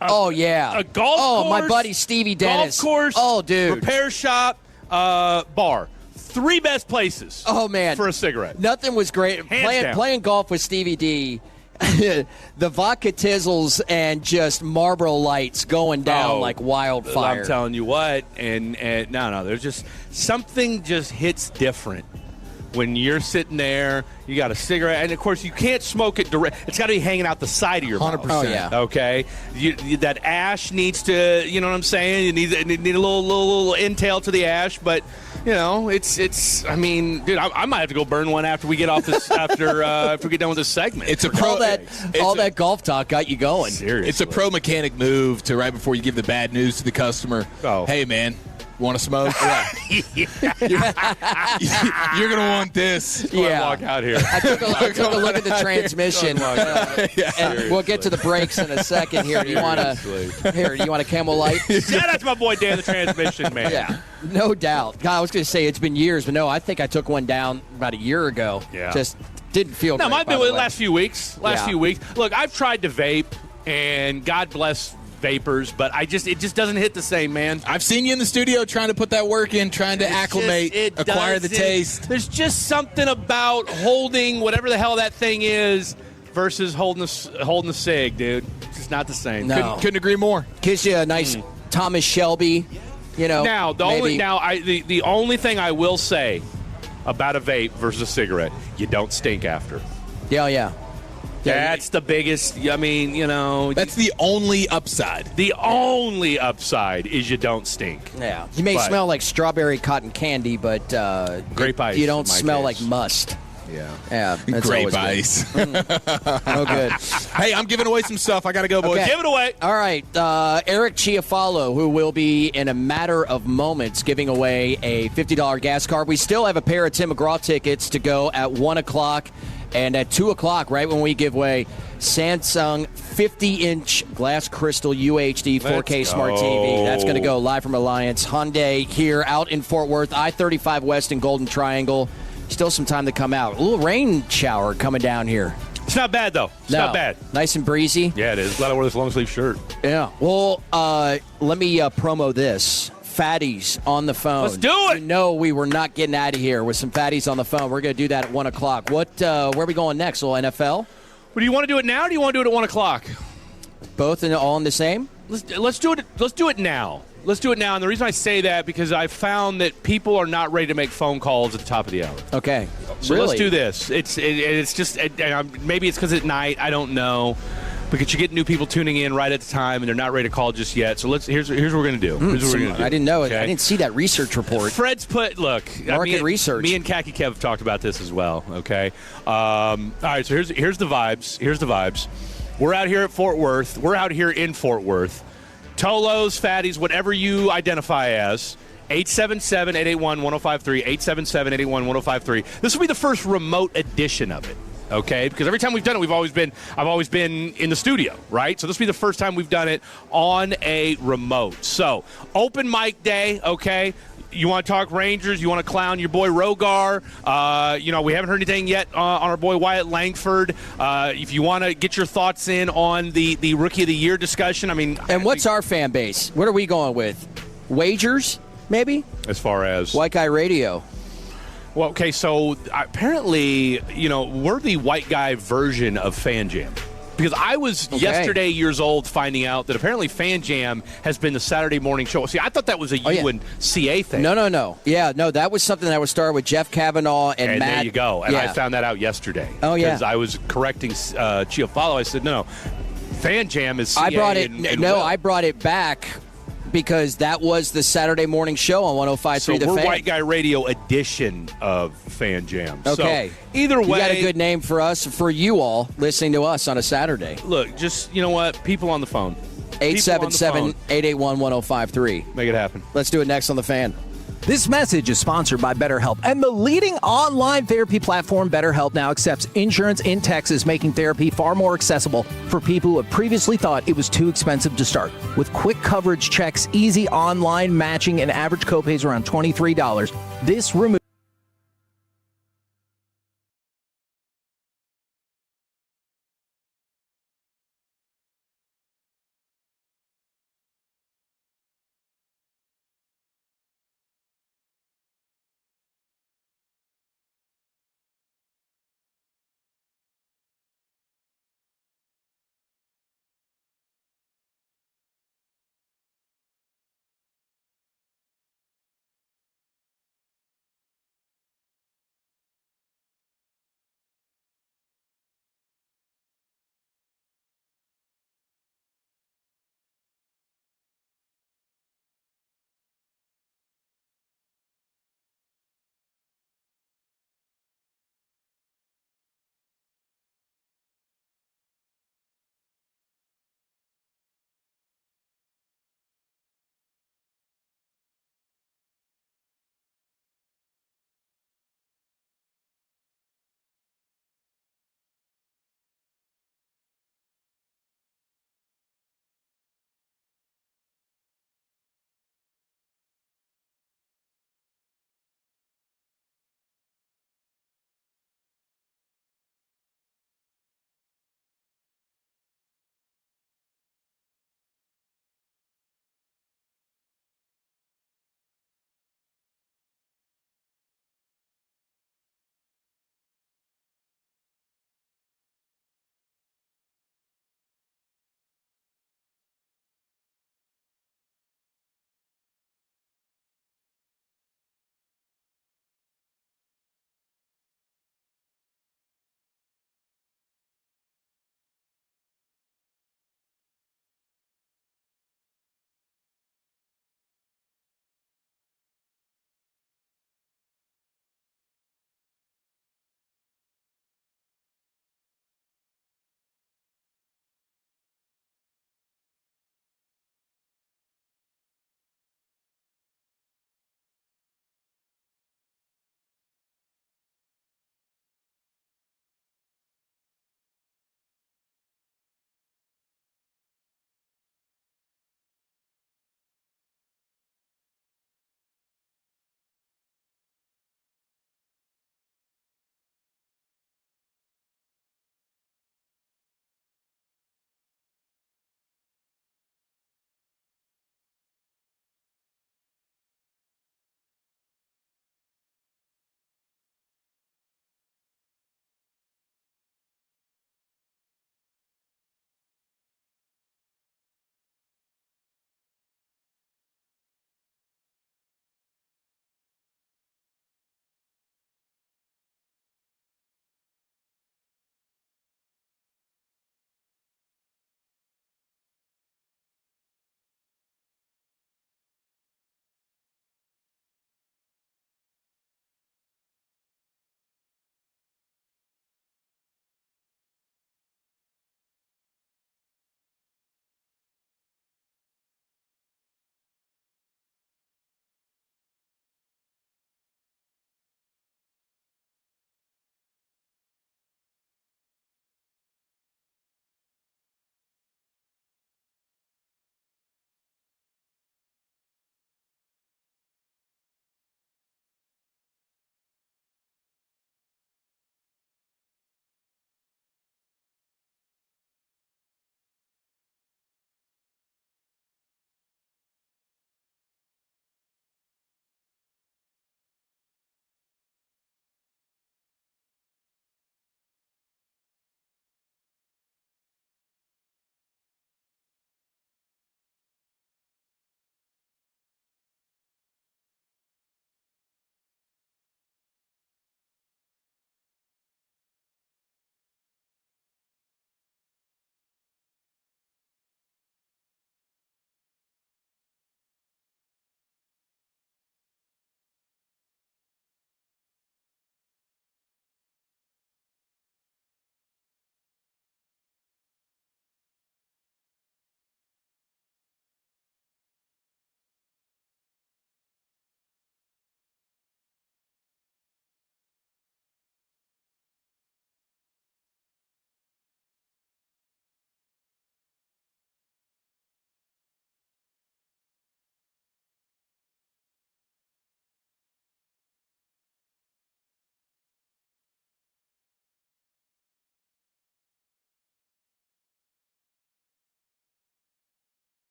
Yeah. A golf course. Oh, my buddy Stevie Dennis. Golf course. Oh, dude. Repair shop. Bar. 3 best places. Oh, man. For a cigarette. Nothing was great. Playing golf with Stevie D. The vodka tizzles and just Marlboro Lights going down like wildfire. I'm telling you what, and no, there's just something just hits different when you're sitting there. You got a cigarette, and of course you can't smoke it direct. It's got to be hanging out the side of your mouth. 100%. Oh yeah. Okay, that ash needs to. You know what I'm saying? You need a little intel to the ash, but. It's. I mean, dude, I might have to go burn one after we get off this. If we get done with this segment, It's a all that golf talk got you going. Seriously, it's a pro mechanic move to right before you give the bad news to the customer. Oh, hey man, want to smoke? Yeah. You're gonna want this. Yeah. Walk out here. I took a look at the transmission, and we'll get to the brakes in a second. Here, do you want a Camel Light? Shout out to my boy Dan the Transmission Man. Yeah. No doubt. God, I was going to say it's been years, but no, I think I took one down about a year ago. Yeah. Just didn't feel No, great. might be the last few weeks. few weeks. Look, I've tried to vape, and God bless vapors, but it just doesn't hit the same, man. I've seen you in the studio trying to put that work in, trying to acclimate, acquire the taste. There's just something about holding whatever the hell that thing is versus holding a cig, dude. It's just not the same. No. Couldn't agree more. Gives you a nice Thomas Shelby. Now the only thing I will say about a vape versus a cigarette, you don't stink after. Yeah. That's the biggest. I mean, that's the only upside. The only upside is you don't stink. Yeah, you may smell like strawberry cotton candy, but grape ice. You don't smell like must. Yeah. That's Grape always ice. good. No good. Hey, I'm giving away some stuff. I got to go, boys. Okay. Give it away. All right. Eric Chiafalo, who will be in a matter of moments giving away a $50 gas card. We still have a pair of Tim McGraw tickets to go at 1 o'clock and at 2 o'clock, right when we give away Samsung 50-inch glass crystal UHD 4K smart TV. That's going to go live from Alliance Hyundai here out in Fort Worth, I-35 West in Golden Triangle. Still some time to come out. A little rain shower coming down here. It's not bad, though. It's not bad. Nice and breezy. Yeah, it is. Glad I wore this long-sleeve shirt. Yeah. Well, let me promo this. Fatties on the phone. Let's do it. You know we were not getting out of here with some fatties on the phone. We're going to do that at 1 o'clock. Where are we going next? Little NFL? Well, do you want to do it now or do you want to do it at 1 o'clock? Both and all in the same? Let's do it. Let's do it now. Let's do it now. And the reason I say that because I found that people are not ready to make phone calls at the top of the hour. Okay. So really? let's do this. It's just maybe it's because at night. I don't know. Because you get new people tuning in right at the time, and they're not ready to call just yet. So here's what we're going to do. I didn't know it. I didn't see that research report. Fred's market research. Me and Khaki Kev have talked about this as well. Okay. All right. So here's the vibes. Here's the vibes. We're out here at Fort Worth. We're out here in Fort Worth. Tolos, fatties, whatever you identify as. 877-881-1053. 877-881-1053. This will be the first remote edition of it. Okay, because every time we've done it, I've always been in the studio, right? So this will be the first time we've done it on a remote. So open mic day, okay? You want to talk Rangers? You want to clown your boy Rogar? We haven't heard anything yet on our boy Wyatt Langford. If you want to get your thoughts in on the Rookie of the Year discussion, And what's our fan base? What are we going with? Wagers, maybe? As far as White Guy Radio. Well, okay, so apparently, we're the white guy version of Fan Jam. Because I was yesterday years old finding out that apparently Fan Jam has been the Saturday morning show. See, I thought that was a UNCA thing. No. Yeah, no, that was something that was started with Jeff Kavanaugh and Matt. There you go. And I found that out yesterday. Oh, yeah. Because I was correcting Chiafalo. I said, no. Fan Jam is CA I brought it. Will. I brought it back because that was the Saturday morning show on 105.3 So The Fan. we're White Guy Radio edition of Fan Jam. Okay. So either way. You got a good name for us, for you all listening to us on a Saturday. Look, just, you know what? People on the phone. 877-881-1053. Make it happen. Let's do it next on The Fan. This message is sponsored by BetterHelp, and the leading online therapy platform, BetterHelp, now accepts insurance in Texas, making therapy far more accessible for people who have previously thought it was too expensive to start. With quick coverage checks, easy online matching, and average copays around $23, this removes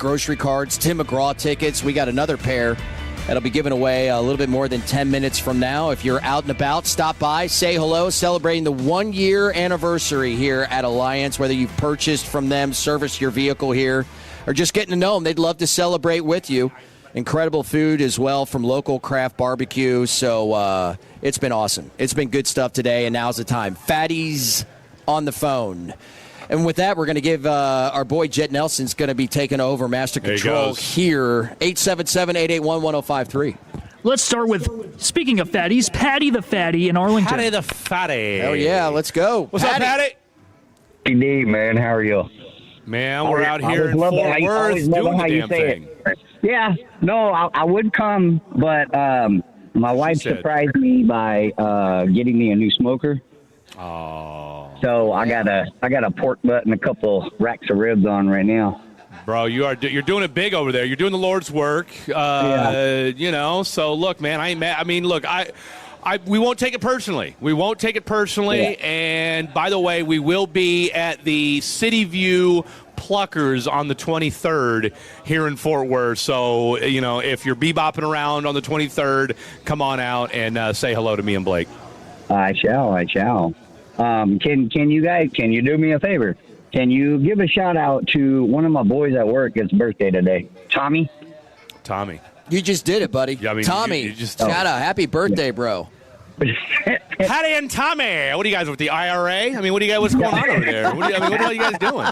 grocery cards, Tim McGraw tickets. We got another pair that'll be given away a little bit more than 10 minutes from now. If you're out and about, stop by, say hello, celebrating the 1-year anniversary here at Alliance, whether you've purchased from them, serviced your vehicle here, or just getting to know them. They'd love to celebrate with you. Incredible food as well from local craft barbecue. So it's been awesome. It's been good stuff today, and now's the time. Fatty's on the phone. And with that, we're going to give our boy Jet Nelson's going to be taking over master control here. 877-881-1053. Let's start with, speaking of fatties, Patty the Fatty in Arlington. Patty the Fatty. Hell yeah, let's go. What's up, Patty? PD, man, how are you? Man, we're out here in Fort Worth doing the damn thing. Yeah, no, I would come, but my wife surprised me by getting me a new smoker. Oh. So I got a pork butt and a couple racks of ribs on right now. Bro, you're doing it big over there. You're doing the Lord's work. You know, so look, man, I ain't mad. I mean, look, we won't take it personally. We won't take it personally. Yeah. And by the way, we will be at the City View Pluckers on the 23rd here in Fort Worth. So, you know, if you're bebopping around on the 23rd, come on out and say hello to me and Blake. I shall. Can you do me a favor? Can you give a shout out to one of my boys at work? It's birthday today. Tommy. You just did it, buddy. Yeah, I mean, Tommy, you just shout out. Happy birthday, bro. Patty and Tommy. What are you guys with the IRA? I mean, what's going on over there? What the hell are you guys doing?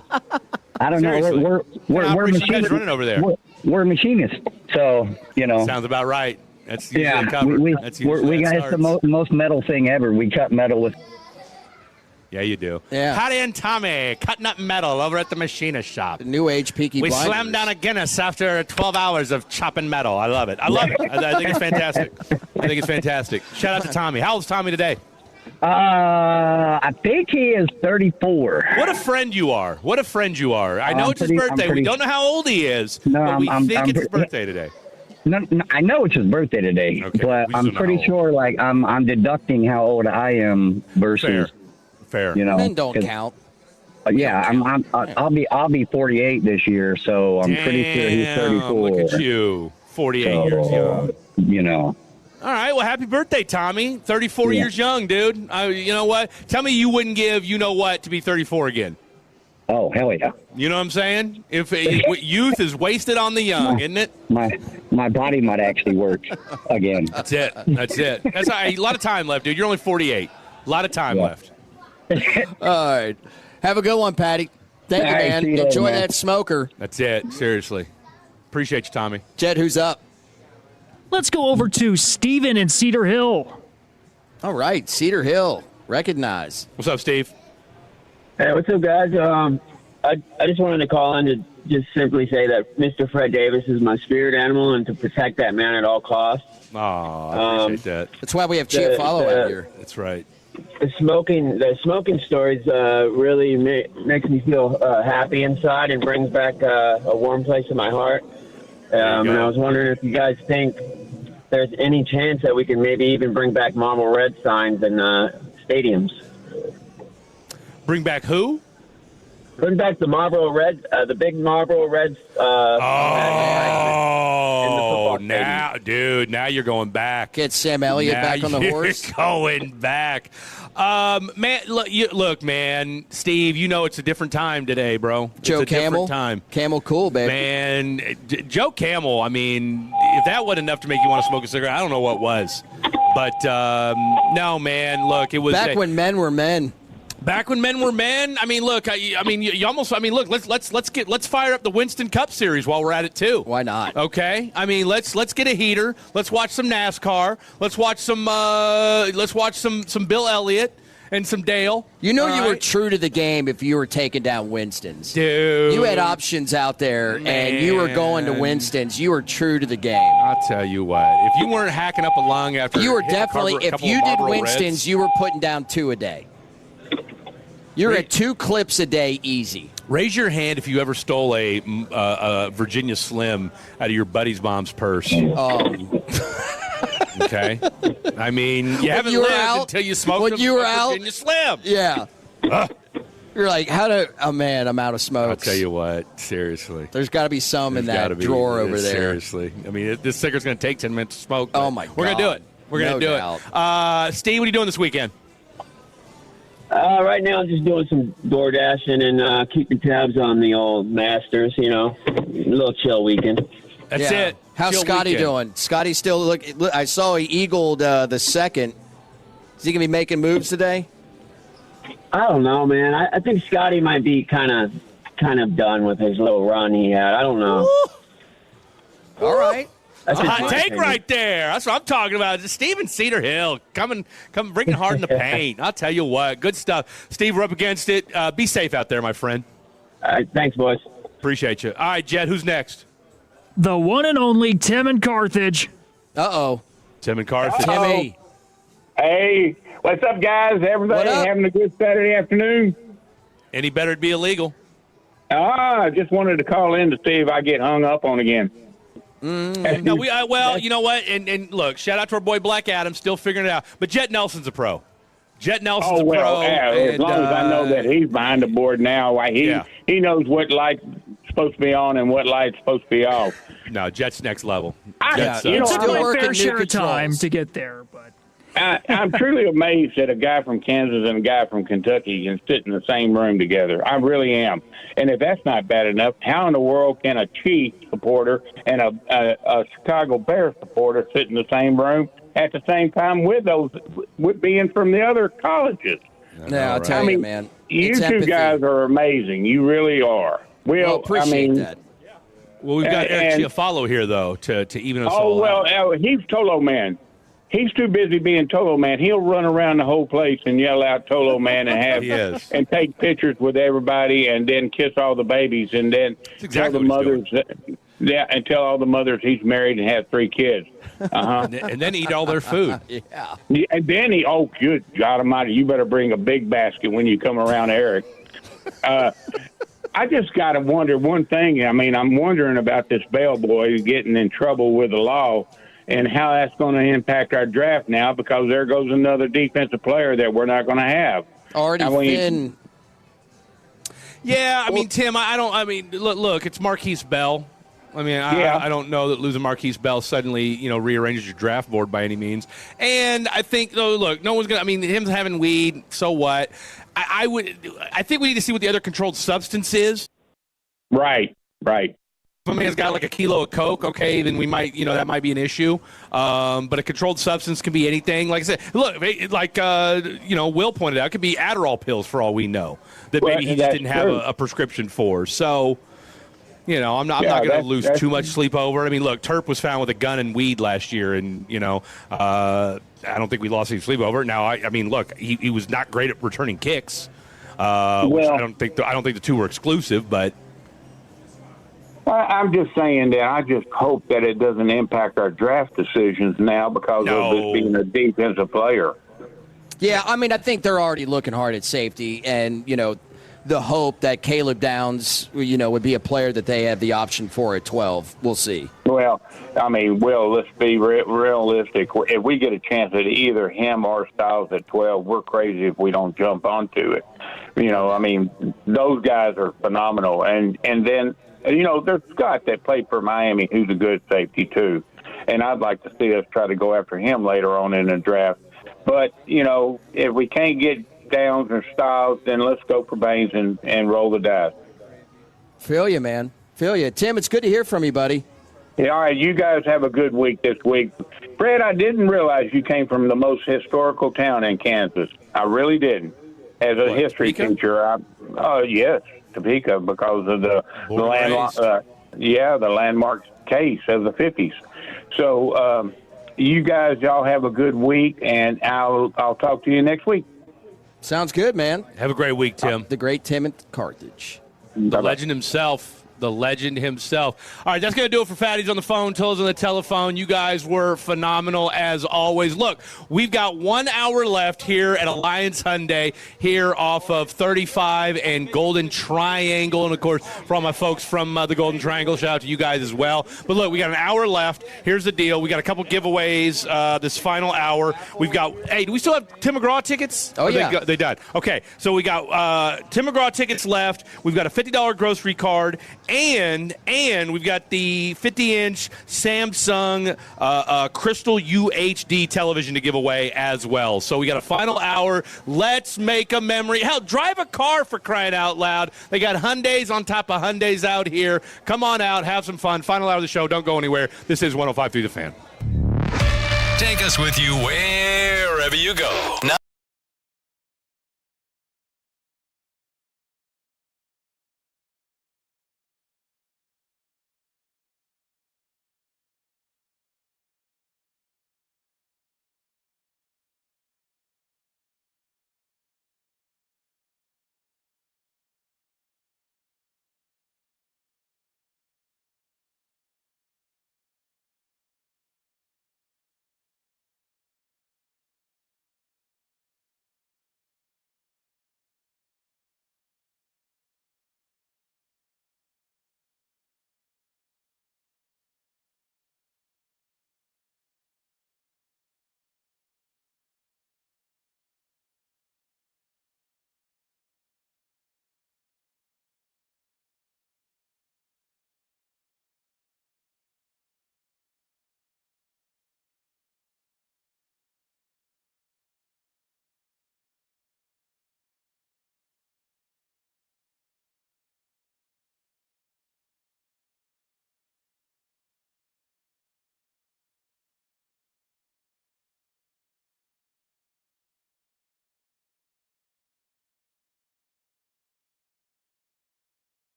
I don't Seriously. know. We're machinists. You guys running over there? We're machinists. So, you know. Sounds about right. That's usually yeah, covered. we got the most metal thing ever. We cut metal with. Yeah, you do. Yeah. Patty and Tommy cutting up metal over at the machinist shop. The new age Peaky We Blinders. slammed down a Guinness after 12 hours of chopping metal. I love it. I think it's fantastic. Shout out to Tommy. How old's Tommy today? I think he is 34. What a friend you are. I know it's his birthday. We don't know how old he is, but we think it's his birthday today. No, I know it's his birthday today, but I'm pretty sure, like, I'm deducting how old I am versus. Fair. You know, men don't count. Yeah, I'll be 48 this year, so I'm pretty sure he's 34. Look at you, 48 years young. You know. All right, well, happy birthday, Tommy. 34 years young, dude. You know what? Tell me you wouldn't give to be 34 again. Oh, hell yeah. You know what I'm saying? If youth is wasted on the young, isn't it? My body might actually work again. That's it. That's a lot of time left, dude. You're only 48. A lot of time left. All right. Have a good one, Patty. Thank you, man. Enjoy that smoker. That's it. Seriously. Appreciate you, Tommy. Jed, who's up? Let's go over to Steven in Cedar Hill. All right, Cedar Hill. Recognize. What's up, Steve? Hey, what's up, guys? I just wanted to call in to just simply say that Mr. Fred Davis is my spirit animal and to protect that man at all costs. Oh, I appreciate that. That's why we have Chief Follow out here. That's right. The smoking stories really makes me feel happy inside and brings back a warm place in my heart. And I was wondering if you guys think there's any chance that we can maybe even bring back Marble Red signs in stadiums. Bring back who? Bring back the Marlboro Red, the big Marlboro Reds. Now you're going back. Get Sam Elliott back on the horse. You're going back. Man, look, man, Steve, you know it's a different time today, bro. Joe it's a Camel. different time. Camel cool, baby. Man, Joe Camel, I mean, if that wasn't enough to make you want to smoke a cigarette, I don't know what was. But, no, man, look, it was... Back when men were men. Back when men were men. I mean, look. You almost. I mean, look. Let's fire up the Winston Cup Series while we're at it too. Why not? Okay. I mean, let's get a heater. Let's watch some NASCAR. Let's watch some Bill Elliott and some Dale. You know, you were true to the game if you were taking down Winston's. Dude, you had options out there, and you were going to Winston's. You were true to the game. I'll tell you what. If you weren't hacking up a lung after you were definitely. If you did Winston's, Reds, you were putting down 2 a day. You're at 2 clips a day easy. Raise your hand if you ever stole a Virginia Slim out of your buddy's mom's purse. Oh. Okay. I mean, you haven't lived until you smoked a Virginia Slim. Yeah. You're like, I'm out of smokes. I'll tell you what, seriously. There's got to be some in that drawer over there. Seriously. I mean, this cigarette's going to take 10 minutes to smoke. Oh, my God. We're going to do it. We're going to do it. Steve, what are you doing this weekend? Right now, I'm just doing some door dashing and keeping tabs on the old Masters, a little chill weekend. That's it. How's Chill Scotty weekend. doing? Scotty still look. I saw he eagled the second. Is he going to be making moves today? I don't know, man. I think Scotty might be kind of done with his little run he had. I don't know. All right. That's a hot take right there. That's what I'm talking about. Steven Cedar Hill coming, bringing hard in the paint. I'll tell you what, good stuff. Steve, we're up against it. Be safe out there, my friend. All right, thanks, boys. Appreciate you. All right, Jed, who's next? The one and only Tim in Carthage. Uh-oh. Tim in Carthage. Timmy. Hey, what's up, guys? Everybody having a good Saturday afternoon? Any better to be illegal? I just wanted to call in to see if I get hung up on again. No, well, you know what? And look, shout out to our boy Black Adam, still figuring it out. But Jet Nelson's a pro. Jet Nelson's a pro. As long as I know that he's behind the board now, he knows what light's supposed to be on and what light's supposed to be off. No, Jet's next level. It took a fair share of time to get there, but I'm truly amazed that a guy from Kansas and a guy from Kentucky can sit in the same room together. I really am. And if that's not bad enough, how in the world can a Chiefs supporter and a Chicago Bears supporter sit in the same room at the same time with being from the other colleges? Yeah, I'll tell you, man. You It's two empathy. guys are amazing. You really are. Well, appreciate that. Well, we've got Eric Chiafalo here, though, to even us all out. He's Tolo Man. He's too busy being Tolo Man. He'll run around the whole place and yell out Tolo Man and and take pictures with everybody and then kiss all the babies and then tell the mothers and tell all the mothers he's married and has 3 kids. And then eat all their food. Yeah. And then good God Almighty, you better bring a big basket when you come around, Eric. I just got to wonder one thing. I mean, I'm wondering about this bellboy getting in trouble with the law and how that's going to impact our draft now, because there goes another defensive player that we're not going to have. Already been. Yeah, I mean, Tim, look, it's Marquise Bell. I mean, I don't know that losing Marquise Bell suddenly, rearranges your draft board by any means. And I think, look, no one's going to, I mean, him having weed, so what? I think we need to see what the other controlled substance is. Right. If a man's got like a kilo of coke, okay, then we might, that might be an issue. But a controlled substance can be anything. Like I said, look, like, Will pointed out, it could be Adderall pills for all we know that maybe he just didn't have a prescription for. So, I'm not going to lose too much sleep over it. I mean, look, Terp was found with a gun and weed last year, and, I don't think we lost any sleep over it. Now, I mean, look, he was not great at returning kicks. Which I don't think the two were exclusive, but. I'm just saying that I just hope that it doesn't impact our draft decisions now because of this being a defensive player. Yeah, I mean, I think they're already looking hard at safety, and, the hope that Caleb Downs, would be a player that they have the option for at 12. We'll see. Well, I mean, let's be realistic. If we get a chance at either him or Styles at 12, we're crazy if we don't jump onto it. I mean, those guys are phenomenal. And then, there's Scott that played for Miami, who's a good safety, too. And I'd like to see us try to go after him later on in the draft. But, if we can't get Downs or Styles, then let's go for Baines and roll the dice. Feel you, man. Feel you. Tim, it's good to hear from you, buddy. Yeah, all right, you guys have a good week this week. Fred, I didn't realize you came from the most historical town in Kansas. I really didn't. As a history teacher, yes, Topeka, because of the landmark case of the 50s. So you guys, y'all have a good week, and I'll talk to you next week. Sounds good, man. Have a great week, Tim. The great Tim at Carthage. The legend himself, the legend himself. All right, that's going to do it for Fatties on the phone, Tills on the telephone. You guys were phenomenal as always. Look, we've got 1 hour left here at Alliance Hyundai here off of 35 and Golden Triangle. And, of course, for all my folks from the Golden Triangle, shout out to you guys as well. But, look, we got an hour left. Here's the deal. We got a couple giveaways this final hour. We've got, hey, do we still have Tim McGraw tickets? Oh, yeah. They died. Okay, so we got Tim McGraw tickets left. We've got a $50 grocery card, and we've got the 50-inch Samsung Crystal UHD television to give away as well. So we got a final hour. Let's make a memory. Hell, drive a car for crying out loud. They got Hyundais on top of Hyundais out here. Come on out, have some fun. Final hour of the show. Don't go anywhere. This is 105.3 The Fan. Take us with you wherever you go. Now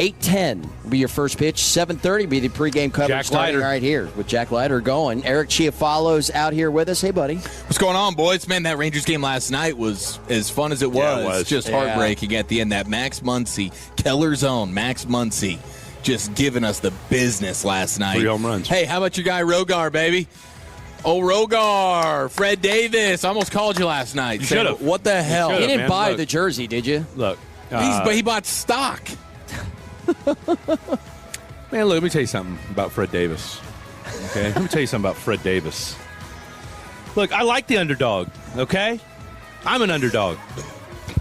8:10 will be your first pitch. 7:30 be the pregame coverage Jack starting Leiter. right here with Jack Leiter going. Eric Chiafalo's out here with us. Hey, buddy. What's going on, boys? Man, that Rangers game last night was as fun as it was. Yeah, it was. Just heartbreaking at the end. That Max Muncy, Keller's own Max Muncy, just giving us the business last night. 3 home runs. Hey, how about your guy Rogar, baby? Oh, Rogar, Fred Davis. I almost called you last night. You should have. What the hell? You didn't buy Look. the jersey, did you? Look. But he bought stock. Man, look, let me tell you something about Fred Davis. Okay? Let me tell you something about Fred Davis. Look, I like the underdog, okay? I'm an underdog.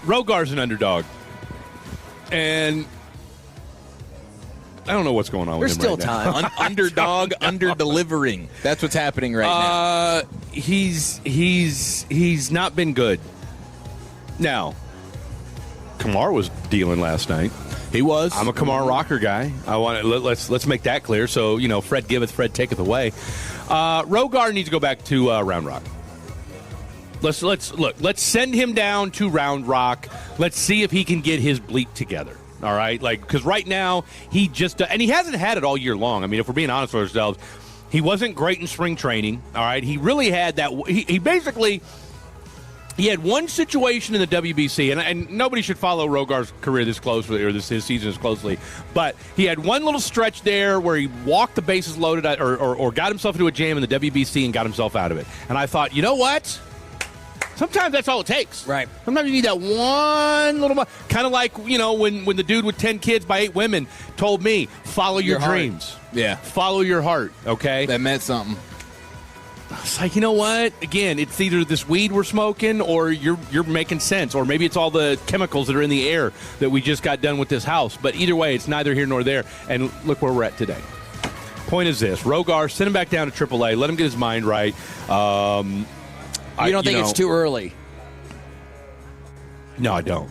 Rogar's an underdog. And I don't know what's going on with him There's right still now. time. Underdog, under-delivering. That's what's happening right now. He's not been good. Now, Kamar was dealing last night. He was. I'm a Kamar rocker guy. I want let's make that clear. So Fred giveth, Fred taketh away. Rogar needs to go back to Round Rock. Let's send him down to Round Rock. Let's see if he can get his bleep together. All right, because right now he just and he hasn't had it all year long. I mean, if we're being honest with ourselves, he wasn't great in spring training. All right, he really had that. He basically. He had one situation in the WBC, and nobody should follow Rogar's career this closely, or his season as closely, but he had one little stretch there where he walked the bases loaded or got himself into a jam in the WBC and got himself out of it. And I thought, you know what? Sometimes that's all it takes. Right. Sometimes you need that one little, kind of like, when the dude with 10 kids by 8 women told me, follow your dreams. Yeah. Follow your heart, okay? That meant something. It's like, you know what? Again, it's either this weed we're smoking or you're making sense. Or maybe it's all the chemicals that are in the air that we just got done with this house. But either way, it's neither here nor there. And look where we're at today. Point is this. Rogar, send him back down to AAA. Let him get his mind right. You don't think it's too early? No, I don't.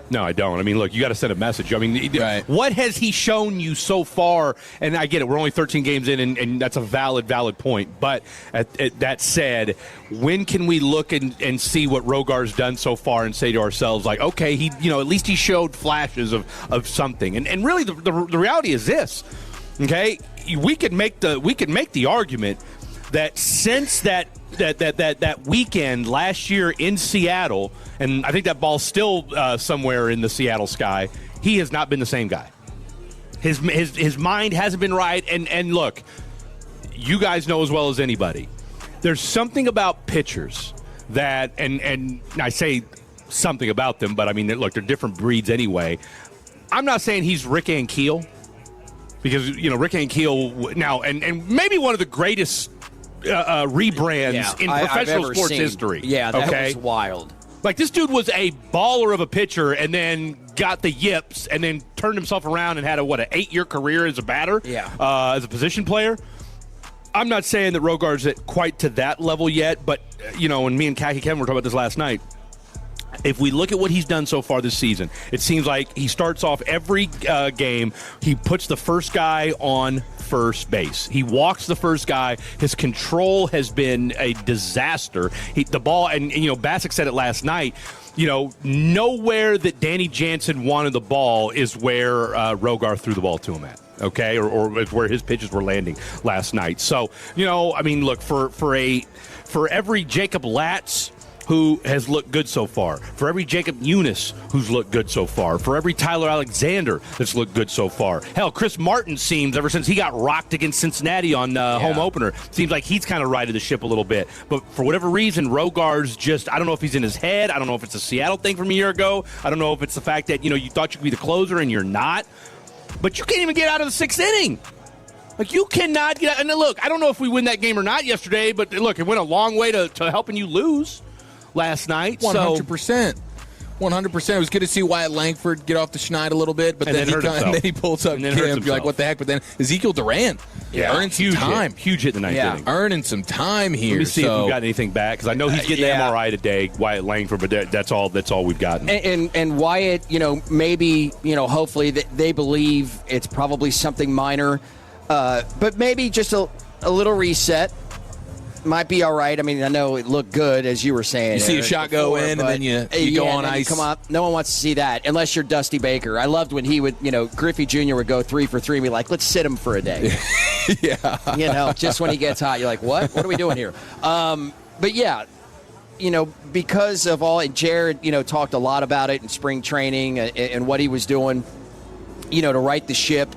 No, I don't. I mean, look, you got to send a message. I mean, right. What has he shown you so far? And I get it. We're only 13 games in, and that's a valid point. But that said, when can we look and see what Rogar's done so far and say to ourselves, like, okay, he, at least he showed flashes of something. And really, the reality is this. Okay, we could make the argument that since that weekend last year in Seattle, and I think that ball's still somewhere in the Seattle sky, he has not been the same guy. His mind hasn't been right. And look, you guys know as well as anybody, there's something about pitchers that, and I say something about them, but I mean, look, they're different breeds anyway. I'm not saying he's Rick Ankiel, because Rick Ankiel now, and maybe one of the greatest rebrands in professional sports history. Yeah, that was wild. Like, this dude was a baller of a pitcher and then got the yips and then turned himself around and had an 8-year career as a batter, as a position player. I'm not saying that Rogar's at quite to that level yet, but, when me and Khaki Kevin were talking about this last night, if we look at what he's done so far this season, it seems like he starts off every game, he puts the first guy on first base. He walks the first guy. His control has been a disaster. The ball, and Bassick said it last night, nowhere that Danny Jansen wanted the ball is where Rogar threw the ball to him at. Okay, or where his pitches were landing last night. So, I mean, look, for every Jacob Latz who has looked good so far, for every Jacob Eunice who's looked good so far, for every Tyler Alexander that's looked good so far. Hell, Chris Martin seems, ever since he got rocked against Cincinnati on home opener, seems like he's kind of righted the ship a little bit. But for whatever reason, Rogar's just, I don't know if he's in his head. I don't know if it's a Seattle thing from a year ago. I don't know if it's the fact that, you thought you could be the closer and you're not. But you can't even get out of the 6th inning. Like, you cannot get out. And look, I don't know if we win that game or not yesterday, but look, it went a long way to helping you lose last night. 100%. 100%. It was good to see Wyatt Langford get off the schneid a little bit, but then he pulls up Kim. You're like, what the heck? But then Ezekiel Duran, earning some time. Huge hit in the 9th inning. Earning some time here. Let me see if we've got anything back, because I know he's getting the MRI today, Wyatt Langford, but that's all we've gotten. And Wyatt, maybe, hopefully they believe it's probably something minor, but maybe just a little reset. might be all right. I mean, I know it looked good, as you were saying. You see a shot go in, and then you go on ice. Come up. No one wants to see that unless you're Dusty Baker. I loved when he would, Griffey Jr. would go 3 for 3 and be like, let's sit him for a day. Yeah. Just when he gets hot, you're like, what? What are we doing here? But yeah, because of all, and Jared, talked a lot about it in spring training and what he was doing, to right the ship,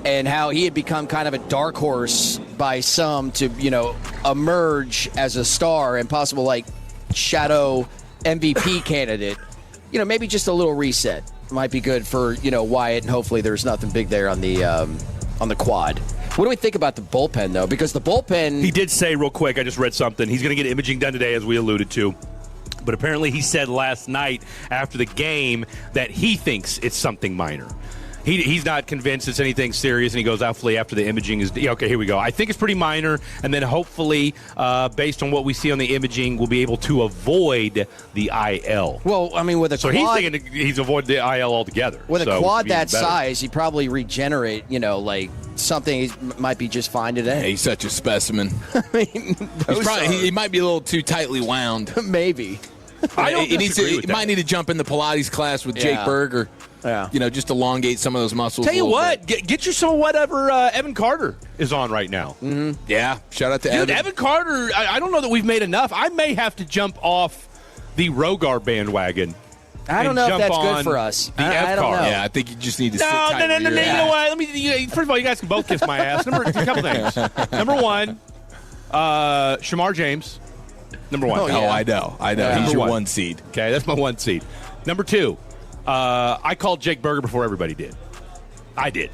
and how he had become kind of a dark horse by some to, emerge as a star and possible, shadow MVP candidate. Maybe just a little reset might be good for, Wyatt, and hopefully there's nothing big there on the quad. What do we think about the bullpen, though? Because the bullpen... He did say real quick, I just read something, he's going to get imaging done today, as we alluded to. But apparently he said last night after the game that he thinks it's something minor. He's not convinced it's anything serious, and he goes, hopefully after the imaging is... Okay, here we go. I think it's pretty minor, and then hopefully, based on what we see on the imaging, we'll be able to avoid the IL. Well, I mean, with a quad... So he's thinking he's avoided the IL altogether. With a quad that size, he'd probably regenerate, something he might be just fine today. Yeah, he's such a specimen. I mean, he might be a little too tightly wound. Maybe. I don't disagree with that. He might need to jump in the Pilates class with Jake Berger. Yeah. Just elongate some of those muscles. Tell you what, get you some of whatever Evan Carter is on right now. Mm-hmm. Yeah, shout out to Evan. Evan Carter, I don't know that we've made enough. I may have to jump off the Rogar bandwagon. I don't know if that's good for us. I don't know. Yeah, I think you just need to sit No, tight. you know what? First of all, you guys can both kiss my ass. A couple things. Number one, Shamar James. Number one. Oh, I know. Yeah. He's your 1 seed. Okay, that's my 1 seed. Number two, I called Jake Berger before everybody did. I did.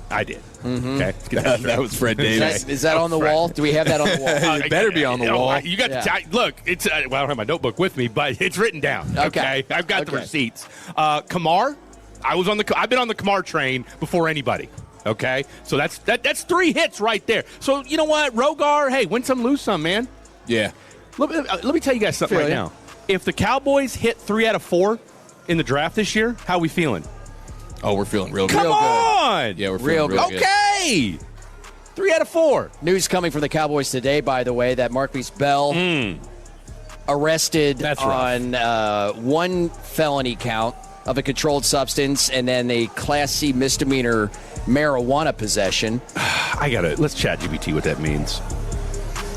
Mm-hmm. Okay, that was Fred Davis. Is that on the wall? Do we have that on the wall? It better be on the wall. You got to look. It's I don't have my notebook with me, but it's written down. Okay, I've got the receipts. Kamar, I've been on the Kamar train before anybody. Okay, so that's 3 hits right there. So you know what, Rogar? Hey, win some, lose some, man. Yeah. Let me tell you guys something right now. If the Cowboys hit 3 out of 4 in the draft this year, how are we feeling? Oh, we're feeling real good. Come on! Yeah, we're feeling real good. Okay! 3 out of 4. News coming from the Cowboys today, by the way, that Marquise Bell arrested on 1 felony count of a controlled substance and then a Class C misdemeanor marijuana possession. Let's chat GPT what that means.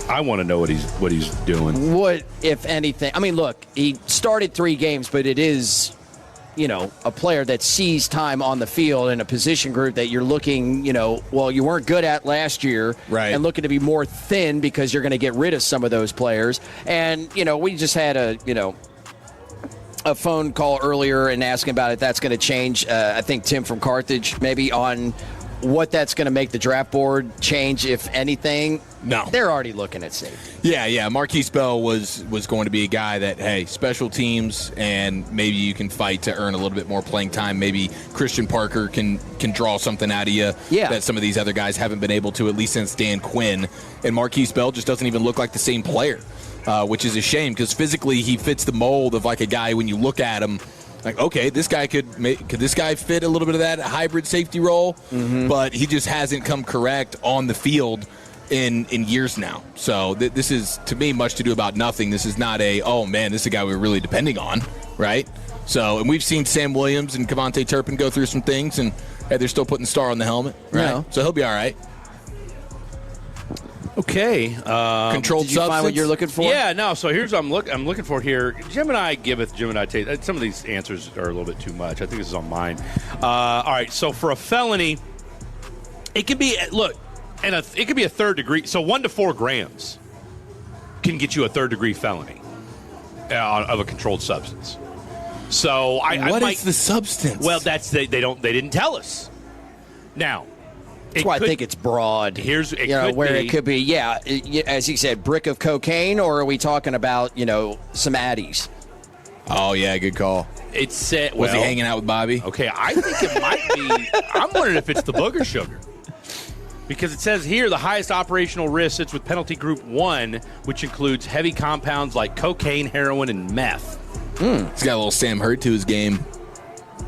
I want to know what he's doing. What, if anything? I mean, look, he started 3 games, but it is, a player that sees time on the field in a position group that you're looking, you weren't good at last year, right? And looking to be more thin because you're going to get rid of some of those players. And we just had a phone call earlier and asking about it. That's going to change. I think Tim from Carthage maybe on what that's going to make the draft board change, if anything. No. They're already looking at safety. Yeah. Marquise Bell was going to be a guy that, hey, special teams, and maybe you can fight to earn a little bit more playing time. Maybe Christian Parker can draw something out of you that some of these other guys haven't been able to, at least since Dan Quinn. And Marquise Bell just doesn't even look like the same player, which is a shame because physically he fits the mold of like a guy when you look at him. Like, okay, this guy could this guy fit a little bit of that hybrid safety role, but he just hasn't come correct on the field in years now. So this is, to me, much to do about nothing. This is not this is a guy we're really depending on, right? So, and we've seen Sam Williams and Kevontae Turpin go through some things, and they're still putting the star on the helmet, right? No. So he'll be all right. Okay. Controlled Did you find what you're looking for? Yeah, no. So here's what I'm looking for here. Gemini take. Some of these answers are a little bit too much. I think this is on mine. All right. So for a felony, it can be it could be a 3rd degree. So 1 to 4 grams can get you a 3rd degree felony of a controlled substance. So what is the substance? Well, they didn't tell us. Now. That's why I think it's broad. It could be, as he said, brick of cocaine, or are we talking about, some addies? Oh, yeah, good call. It said, was he hanging out with Bobby? Okay, I think it might be. I'm wondering if it's the booger sugar. Because it says here the highest operational risk sits with penalty group 1, which includes heavy compounds like cocaine, heroin, and meth. He's got a little Sam Hurt to his game.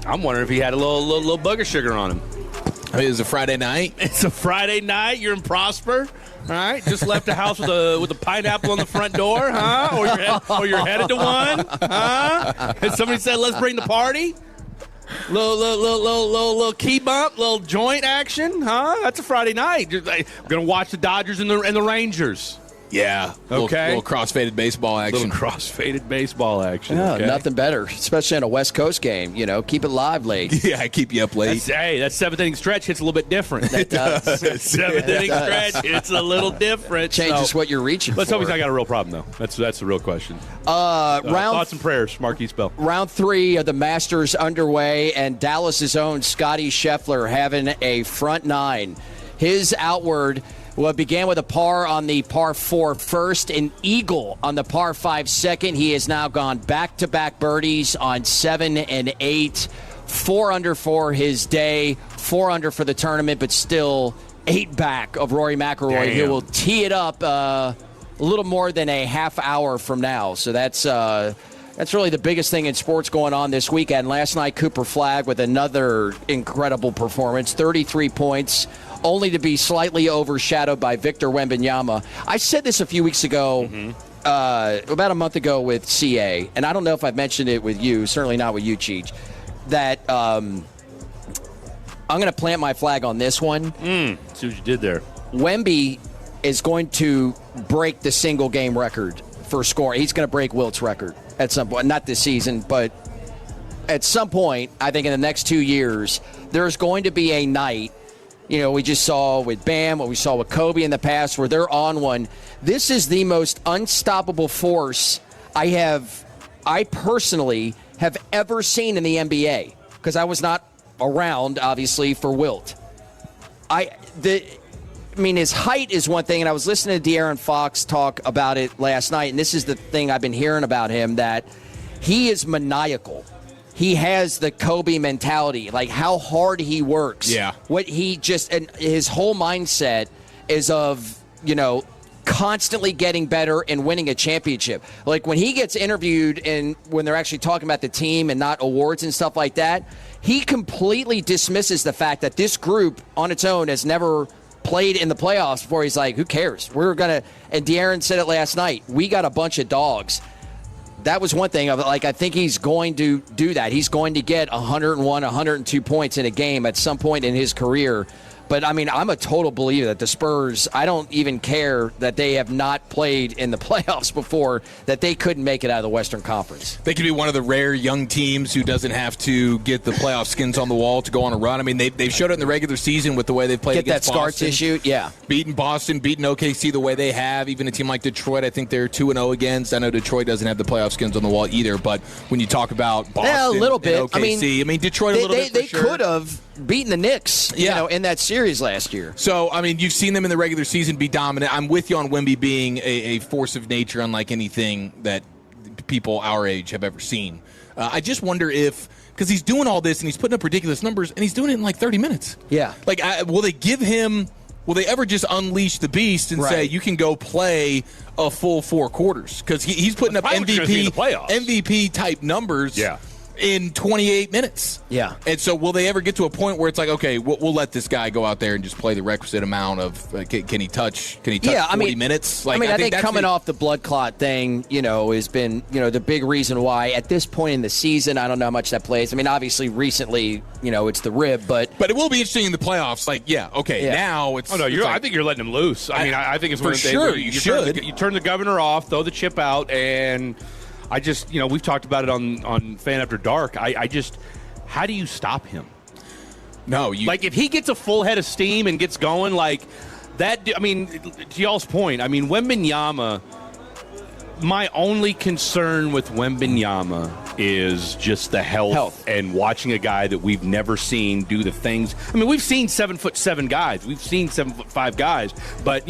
I'm wondering if he had a little booger sugar on him. I mean, it was a Friday night. It's a Friday night. You're in Prosper. All right, just left the house with a pineapple on the front door, huh? Or you're headed to one, huh? And somebody said, "Let's bring the party." Little key bump, little joint action, huh? That's a Friday night. We're gonna watch the Dodgers and the Rangers. Yeah. Okay. Little cross-faded baseball action. Little cross-faded baseball action. Yeah, okay? Nothing better, especially in a West Coast game. Keep it live late. Yeah, keep you up late. That seventh inning stretch hits a little bit different. That does. Seventh inning stretch, it's a little different. Changes what you're reaching let's for. hope he's not got a real problem, though. That's the real question. Thoughts and prayers, Marquise Bell. Round 3 of the Masters underway, and Dallas's own Scotty Scheffler having a front 9. His outward. Well, it began with a par on the par 4 first, an eagle on the par 5 second. He has now gone back-to-back birdies on 7 and 8. 4 under for his day, 4 under for the tournament, but still 8 back of Rory McIlroy, who will tee it up a little more than a half hour from now. So that's really the biggest thing in sports going on this weekend. Last night, Cooper Flagg with another incredible performance, 33 points, only to be slightly overshadowed by Victor Wembanyama. I said this a few weeks ago, about a month ago with CA, and I don't know if I've mentioned it with you, certainly not with you, Cheech, that I'm going to plant my flag on this one. See what you did there. Wemby is going to break the single-game record for scoring. He's going to break Wilt's record at some point. Not this season, but at some point, I think in the next 2 years, there's going to be a night. We just saw with Bam, what we saw with Kobe in the past, where they're on one. This is the most unstoppable force I personally have ever seen in the NBA, because I was not around, obviously, for Wilt. His height is one thing, and I was listening to De'Aaron Fox talk about it last night, and this is the thing I've been hearing about him, that he is maniacal. He has the Kobe mentality, like how hard he works. Yeah. And his whole mindset is of, constantly getting better and winning a championship. Like when he gets interviewed and when they're actually talking about the team and not awards and stuff like that, he completely dismisses the fact that this group on its own has never played in the playoffs before. He's like, who cares? And De'Aaron said it last night, we got a bunch of dogs. That was one thing of I think he's going to do that. He's going to get 101, 102 points in a game at some point in his career. But, I'm a total believer that the Spurs, I don't even care that they have not played in the playoffs before, that they couldn't make it out of the Western Conference. They could be one of the rare young teams who doesn't have to get the playoff skins on the wall to go on a run. They've showed it in the regular season with the way they've played against Boston. Get that scar tissue, yeah. Beating Boston, beating OKC the way they have. Even a team like Detroit, I think they're 2-0 against. I know Detroit doesn't have the playoff skins on the wall either, but when you talk about Boston a little bit. and OKC, Detroit a little bit for sure. They could have beaten the Knicks, in that series last year. So, you've seen them in the regular season be dominant. I'm with you on Wemby being a force of nature unlike anything that people our age have ever seen. I just wonder because he's doing all this and he's putting up ridiculous numbers and he's doing it in 30 minutes. Yeah. Will they ever just unleash the beast and say, you can go play a full 4 quarters? Because he's putting up MVP type numbers. Yeah. In 28 minutes. Yeah. And so will they ever get to a point where it's like, okay, we'll let this guy go out there and just play the requisite amount of, can he touch 40 minutes? I think coming off the blood clot thing, has been, the big reason why at this point in the season, I don't know how much that plays. Obviously recently, it's the rib, but it will be interesting in the playoffs. Now it's. Oh, no, I think you're letting him loose. I think it's for sure. You should. You turn the governor off, throw the chip out, and I just, we've talked about it on Fan After Dark. How do you stop him? No, if he gets a full head of steam and gets going like that, to y'all's point, Wembanyama, my only concern with Wembanyama is just the health and watching a guy that we've never seen do the things. We've seen 7'7" guys. We've seen 7'5" guys. But,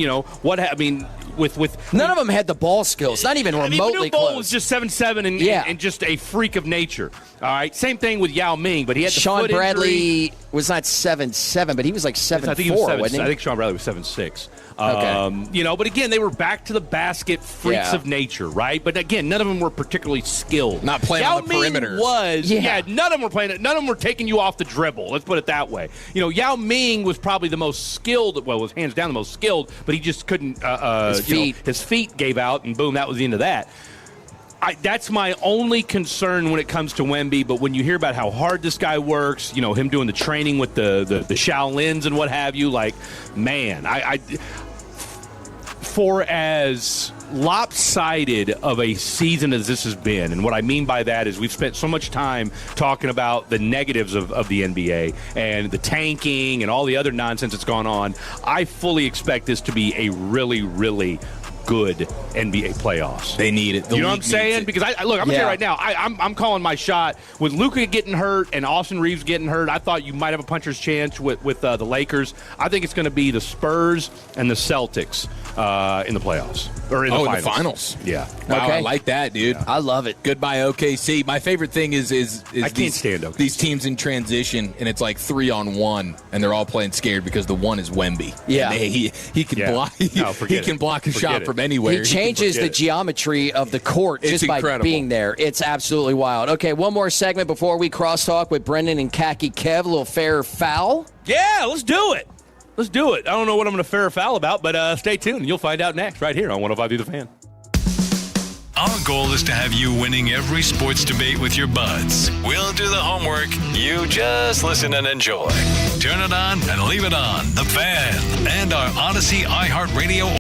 with none of them had the ball skills, not even remotely close. Bol was just 7'7" and just a freak of nature. All right, same thing with Yao Ming, but he had the Sean foot Bradley injury. was not 7'7", but he was like 7'4", I think he was 7'6". wasn't he? I think Sean Bradley was 7'6". Okay. But again, they were back to the basket freaks of nature, right? But again, none of them were particularly skilled. Not playing on the perimeter. None of them were playing it. None of them were taking you off the dribble. Let's put it that way. Yao Ming was probably the most skilled. Well, was hands down the most skilled, but he just couldn't. His feet gave out, and boom, that was the end of that. That's my only concern when it comes to Wemby, but when you hear about how hard this guy works, him doing the training with the Shaolins and what have you, like, man, for as lopsided of a season as this has been, and what I mean by that is we've spent so much time talking about the negatives of the NBA and the tanking and all the other nonsense that's gone on, I fully expect this to be a really, really good NBA playoffs. They need it. You know what I'm saying? Because I'm going to tell you right now, I'm calling my shot. With Luka getting hurt and Austin Reeves getting hurt, I thought you might have a puncher's chance with the Lakers. I think it's going to be the Spurs and the Celtics in the playoffs. Or in the finals. Yeah. Wow, I like that, dude. Yeah. I love it. Goodbye, OKC. My favorite thing is I can't stand OKC. These teams in transition, and it's like 3-on-1, and they're all playing scared because the one is Wemby. Yeah. And he can block. He can block a shot from anywhere. He changes the geometry of the court just by being there. It's absolutely wild. Okay, one more segment before we crosstalk with Brendan and Khaki Kev. A little fair or foul. Yeah, let's do it. Let's do it. I don't know what I'm going to fair or foul about, but stay tuned. You'll find out next right here on 105 The Fan. Our goal is to have you winning every sports debate with your buds. We'll do the homework. You just listen and enjoy. Turn it on and leave it on. The Fan and our Odyssey iHeartRadio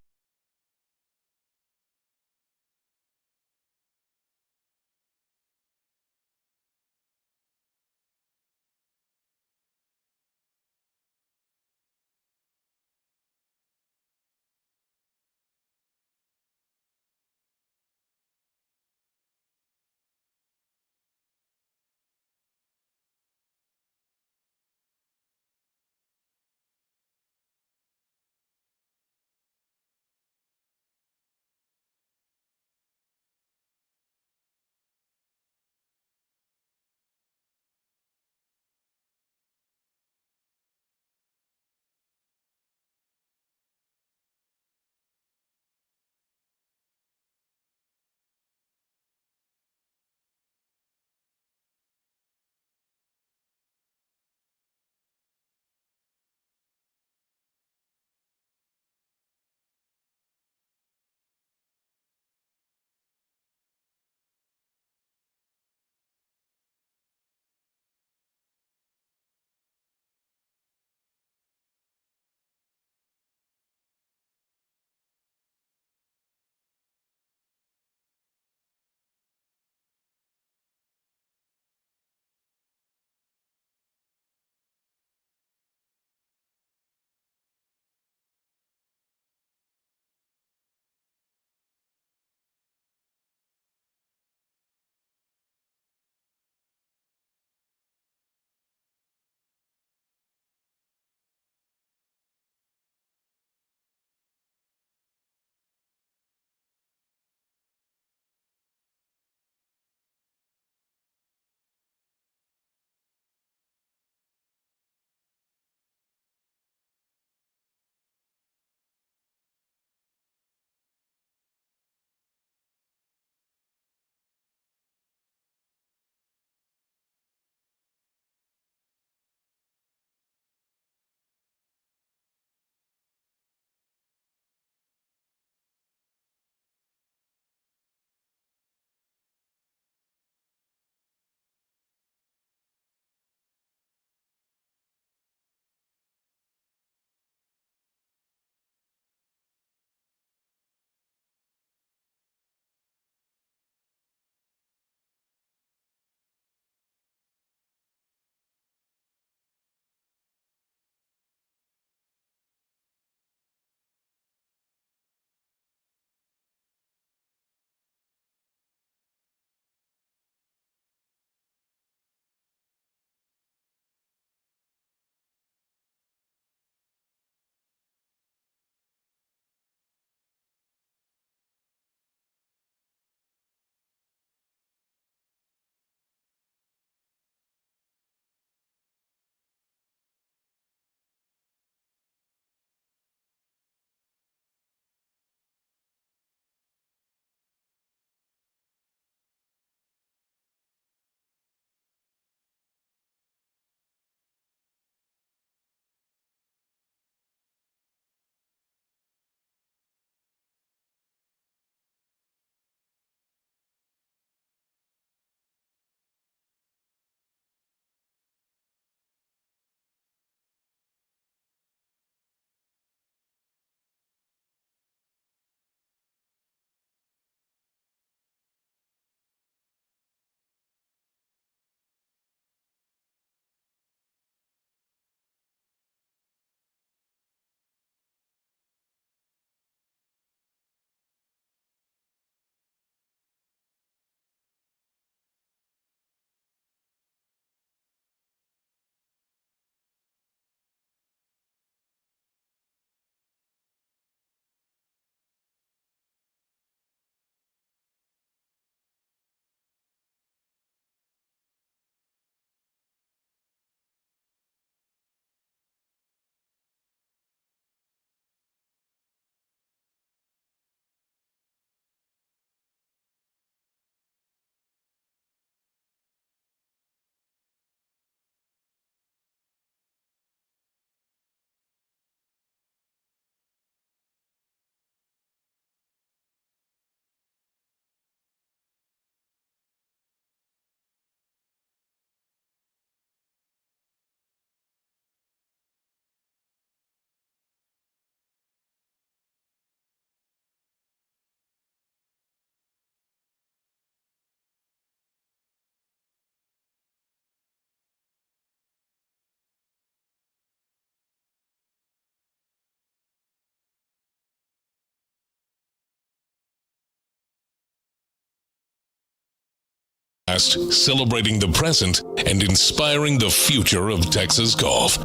celebrating the present and inspiring the future of Texas golf.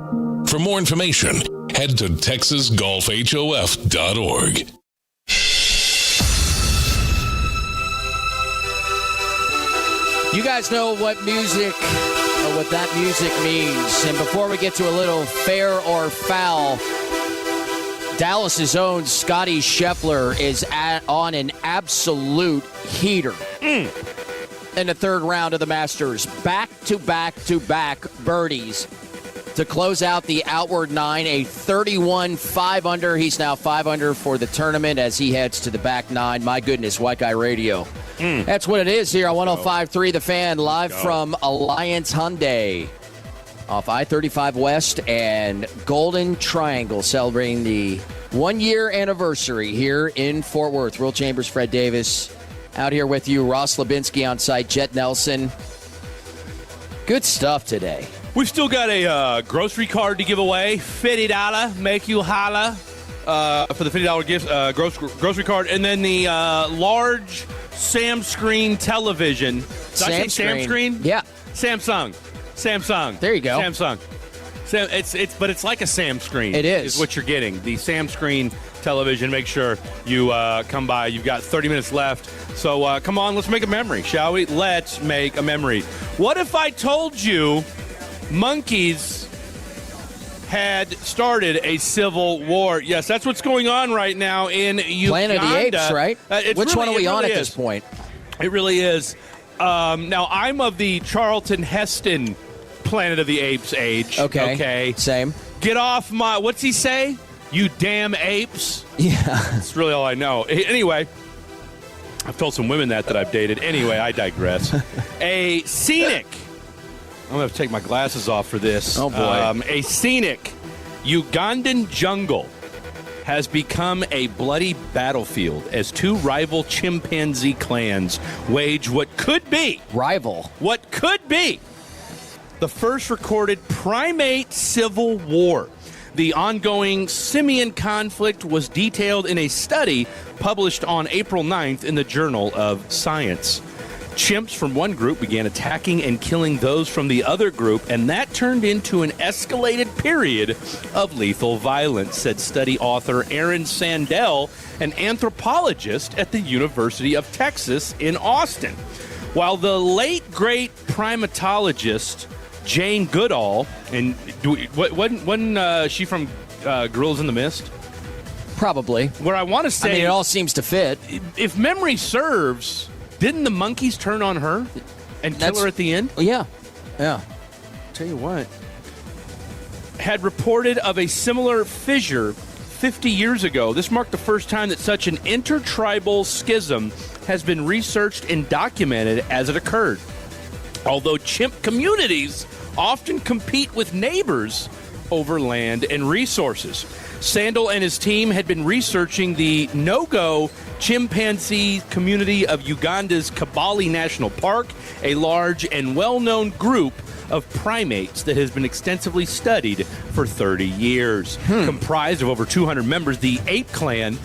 For more information, head to texasgolfhof.org. You guys know what that music means. And before we get to a little fair or foul, Dallas's own Scotty Scheffler is on an absolute heater in the third round of the Masters. Back-to-back birdies to close out the Outward 9, a 31 5-under. He's now 5-under for the tournament as he heads to the back 9. My goodness, White Guy Radio. That's what it is here on 105.3 The Fan, live from Alliance Hyundai off I-35 West and Golden Triangle, celebrating the one-year anniversary here in Fort Worth. Will Chambers, Fred Davis, out here with you. Ross Lubinsky on site, Jet Nelson. Good stuff today. We've still got a grocery card to give away. $50, make you holla for the $50 gift grocery card. And then the large Samscreen television. Samscreen? Yeah. Samsung. There you go. Samsung. But it's like a Samscreen. It is what you're getting. The Samscreen television. Make sure you come by. You've got 30 minutes left. So come on, let's make a memory, shall we? Let's make a memory. What if I told you monkeys had started a civil war? Yes, that's what's going on right now in Uganda. Planet of the Apes, right? Which one are we on at this point? It really is. Now, I'm of the Charlton Heston Planet of the Apes age. Okay. Same. Get off my... What's he say? You damn apes. Yeah. That's really all I know. Anyway, I've told some women that I've dated. Anyway, I digress. A scenic... I'm going to have to take my glasses off for this. Oh, boy. A scenic Ugandan jungle has become a bloody battlefield as two rival chimpanzee clans wage what could be the first recorded primate civil war. The ongoing simian conflict was detailed in a study published on April 9th in the Journal of Science. Chimps from one group began attacking and killing those from the other group, and that turned into an escalated period of lethal violence, said study author Aaron Sandell, an anthropologist at the University of Texas in Austin. While the late great primatologist Jane Goodall, and wasn't she from Gorillas in the Mist? Probably. Where I want to say... I mean, it all seems to fit. If memory serves... Didn't the monkeys turn on her and kill her at the end? Yeah. Tell you what. Had reported of a similar fissure 50 years ago. This marked the first time that such an intertribal schism has been researched and documented as it occurred. Although chimp communities often compete with neighbors over land and resources. Sandel and his team had been researching the no-go chimpanzee community of Uganda's Kabale National Park, a large and well-known group of primates that has been extensively studied for 30 years. Comprised of over 200 members, the Ape Clan,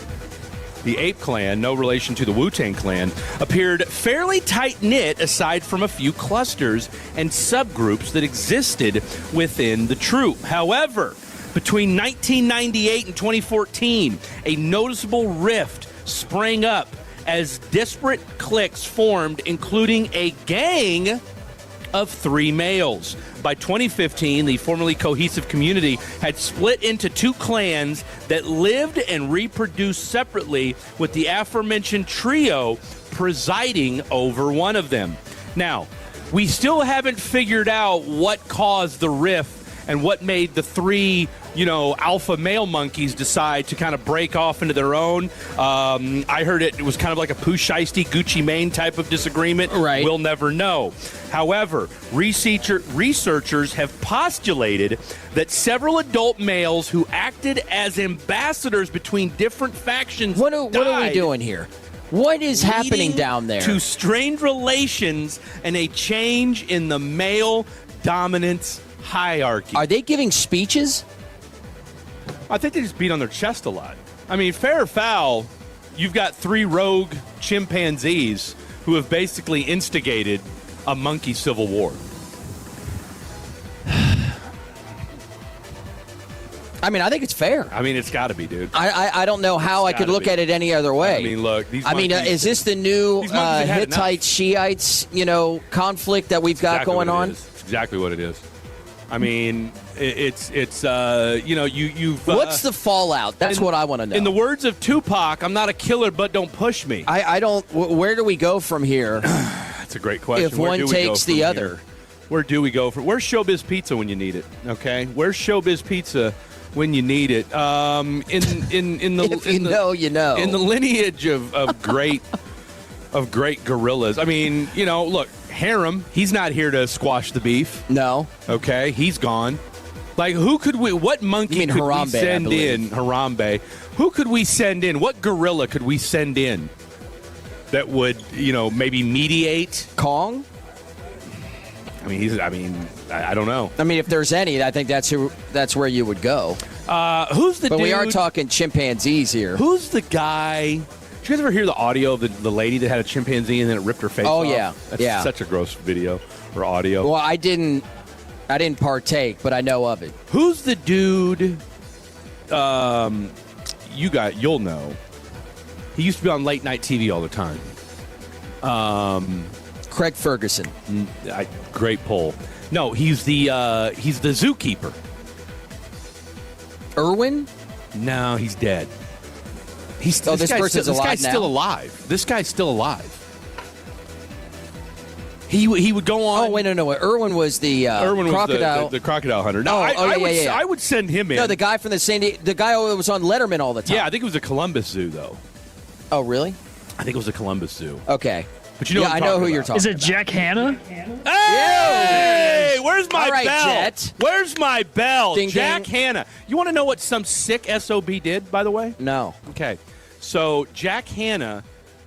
no relation to the Wu-Tang Clan, appeared fairly tight-knit aside from a few clusters and subgroups that existed within the troop. However, between 1998 and 2014, a noticeable rift sprang up as disparate cliques formed, including a gang of 3 males. By 2015, the formerly cohesive community had split into 2 clans that lived and reproduced separately, with the aforementioned trio presiding over one of them. Now, we still haven't figured out what caused the rift and what made the 3, alpha male monkeys decide to kind of break off into their own. I heard it was kind of like a Pooh Shiesty, Gucci Mane type of disagreement. Right. We'll never know. However, researchers have postulated that several adult males who acted as ambassadors between different factions What are we doing here? What is happening down there? To strained relations and a change in the male dominance hierarchy. Are they giving speeches? I think they just beat on their chest a lot. I mean, fair or foul, you've got 3 rogue chimpanzees who have basically instigated a monkey civil war? I mean, I think it's fair. I mean, it's got to be, dude. I don't know how I could look at it any other way. I mean, look. Is this the new Hittites, Shiites, conflict that we've got going on? It's exactly what it is. I mean, you've. What's the fallout? That's what I want to know. In the words of Tupac, "I'm not a killer, but don't push me." I don't. Where do we go from here? That's a great question. If one takes the other, where do we go from? Where's Showbiz Pizza when you need it? Okay, where's Showbiz Pizza when you need it? In the lineage of great gorillas. I mean, look, Harem, he's not here to squash the beef. No. Okay, he's gone. Like, what monkey could we send in? Harambe. Who could we send in? What gorilla could we send in that would, maybe mediate? Kong? I mean, I don't know. I mean, if there's any, I think that's where you would go. Who's the dude? But we are talking chimpanzees here. Who's the guy? Did you guys ever hear the audio of the lady that had a chimpanzee and then it ripped her face off? Oh, yeah. That's such a gross video or audio. Well, I didn't partake, but I know of it. Who's the dude? You'll know. He used to be on late night TV all the time. Craig Ferguson. Great poll. No, he's the zookeeper. Irwin? No, he's dead. This person's alive now? This guy's still alive. This guy's still alive. He would go on. Oh, wait, no. Irwin was the crocodile. Was the crocodile hunter. No, I would send him in. No, the guy from the guy who was on Letterman all the time. Yeah, I think it was a Columbus Zoo, though. Oh, really? I think it was a Columbus Zoo. Okay. But I know who you're talking about. Is it Jack Hanna? Hey, where's my bell? Jet. Where's my bell? Ding, Jack ding. Hanna. You want to know what some sick SOB did, by the way? No. Okay. So Jack Hanna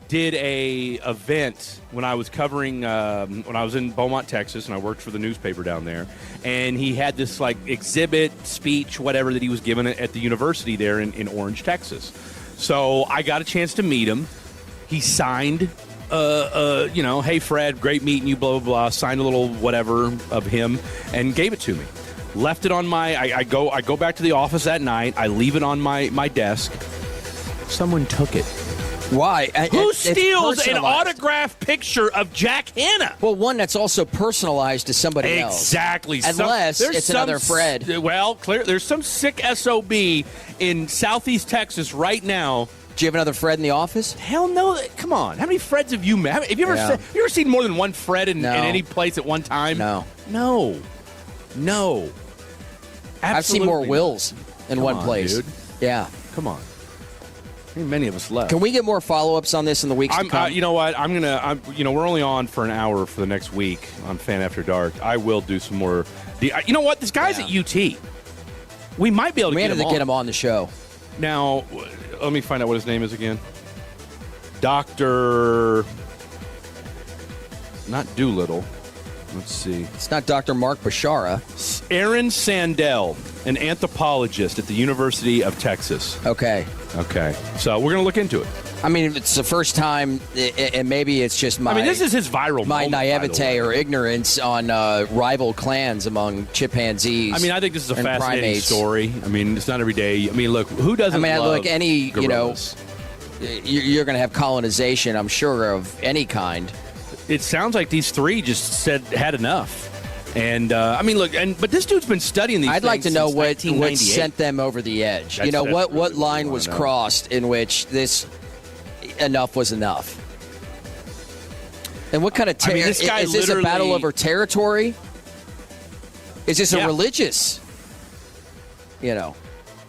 did a event when I was covering when I was in Beaumont, Texas, and I worked for the newspaper down there. And he had this exhibit, speech, whatever that he was giving at the university there in Orange, Texas. So I got a chance to meet him. He signed, hey, Fred, great meeting you, blah, blah, blah. Signed a little whatever of him and gave it to me. Left it on I go back to the office that night. I leave it on my desk. Someone took it. Why? Who steals an autographed picture of Jack Hanna? Well, one that's also personalized to somebody else. Exactly. Unless it's another Fred. Well, there's some sick SOB in Southeast Texas right now. Do you have another Fred in the office? Hell no. Come on. How many Freds have you met? Have you ever seen more than one Fred in any place at one time? No. Absolutely I've seen more Wills in one place. Dude. Yeah. Come on. Ain't many of us left. Can we get more follow-ups on this in the weeks to come? You know what? We're only on for an hour for the next week on Fan After Dark. I will do some more. You know what? This guy's at UT. We might be able to get him on the show. Now, let me find out what his name is again. Dr. Not Doolittle. Let's see. It's not Dr. Mark Bashara. Aaron Sandell, an anthropologist at the University of Texas. Okay. So we're going to look into it. I mean, it's the first time, and maybe it's just this is his viral my moment, naivete or ignorance on rival clans among chimpanzees. I mean, I think this is a and fascinating primates. story. I mean, it's not every day. I mean, look, who doesn't love gorillas? You're going to have colonization, I'm sure, of any kind. It sounds like these three just had enough. And but this dude's been studying these. I'd like to know what 1998. sent them over the edge. What line was crossed in which this enough was enough. And what kind of is this a battle over territory? Is this a religious? Do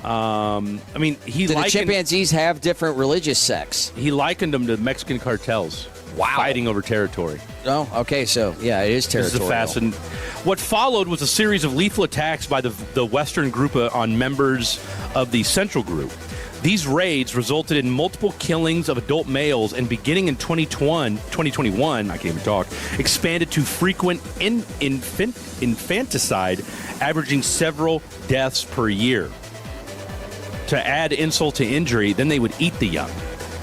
the chimpanzees have different religious sects? He likened them to Mexican cartels. Wow. Fighting over territory. Oh, okay. So, yeah, it is territorial. This is fascinating. What followed was a series of lethal attacks by the Western group on members of the Central Group. These raids resulted in multiple killings of adult males, and beginning in 2021, I can't even talk, expanded to frequent infanticide, averaging several deaths per year. To add insult to injury, then they would eat the young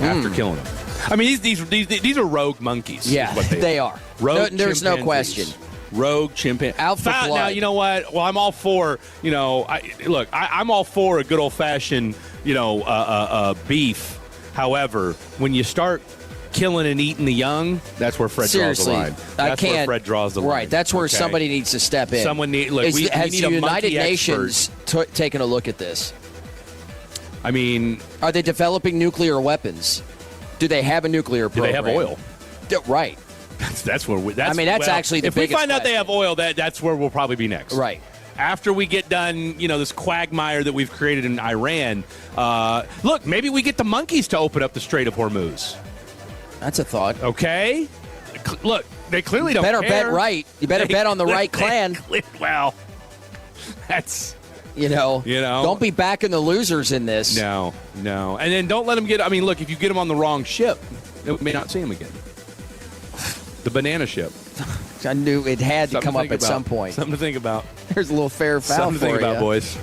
after killing them. I mean, these are rogue monkeys. Yeah, is what they are. Rogue There's no question. Rogue chimpanzee. Out for blood. Now, you know what? Well, I'm all for, I'm all for a good old-fashioned, beef. However, when you start killing and eating the young, that's where Fred draws the line. That's where Fred draws the line. Right, that's where somebody needs to step in. Someone we has need the a United monkey Nations taken a look at this? I mean, are they developing nuclear weapons? Do they have a nuclear program? Do they have oil? Right. That's where that's actually the if biggest we find out they question. have oil, that's where we'll probably be next. Right. After we get done, this quagmire that we've created in Iran. Look, maybe we get the monkeys to open up the Strait of Hormuz. That's a thought. Okay. Look, they clearly don't better care. bet right. You better bet on the right clan. Well, that's... Don't be backing the losers in this. No. And then don't let them get... I mean, look, if you get them on the wrong ship, we may not see them again. The banana ship. I knew it had to come up at some point. Something to think about. There's a little fair foul Something to think about, boys.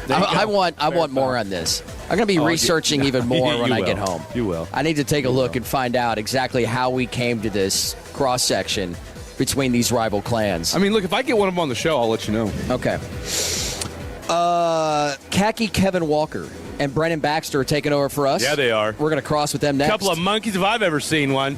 I want more on this. I'm going to be researching even more when I get home. You will. I need to take a look and find out exactly how we came to this cross-section between these rival clans. I mean, look, if I get one of them on the show, I'll let you know. Okay. Khaki Kevin Walker and Brennan Baxter are taking over for us. Yeah, they are. We're going to cross with them next. A couple of monkeys if I've ever seen one.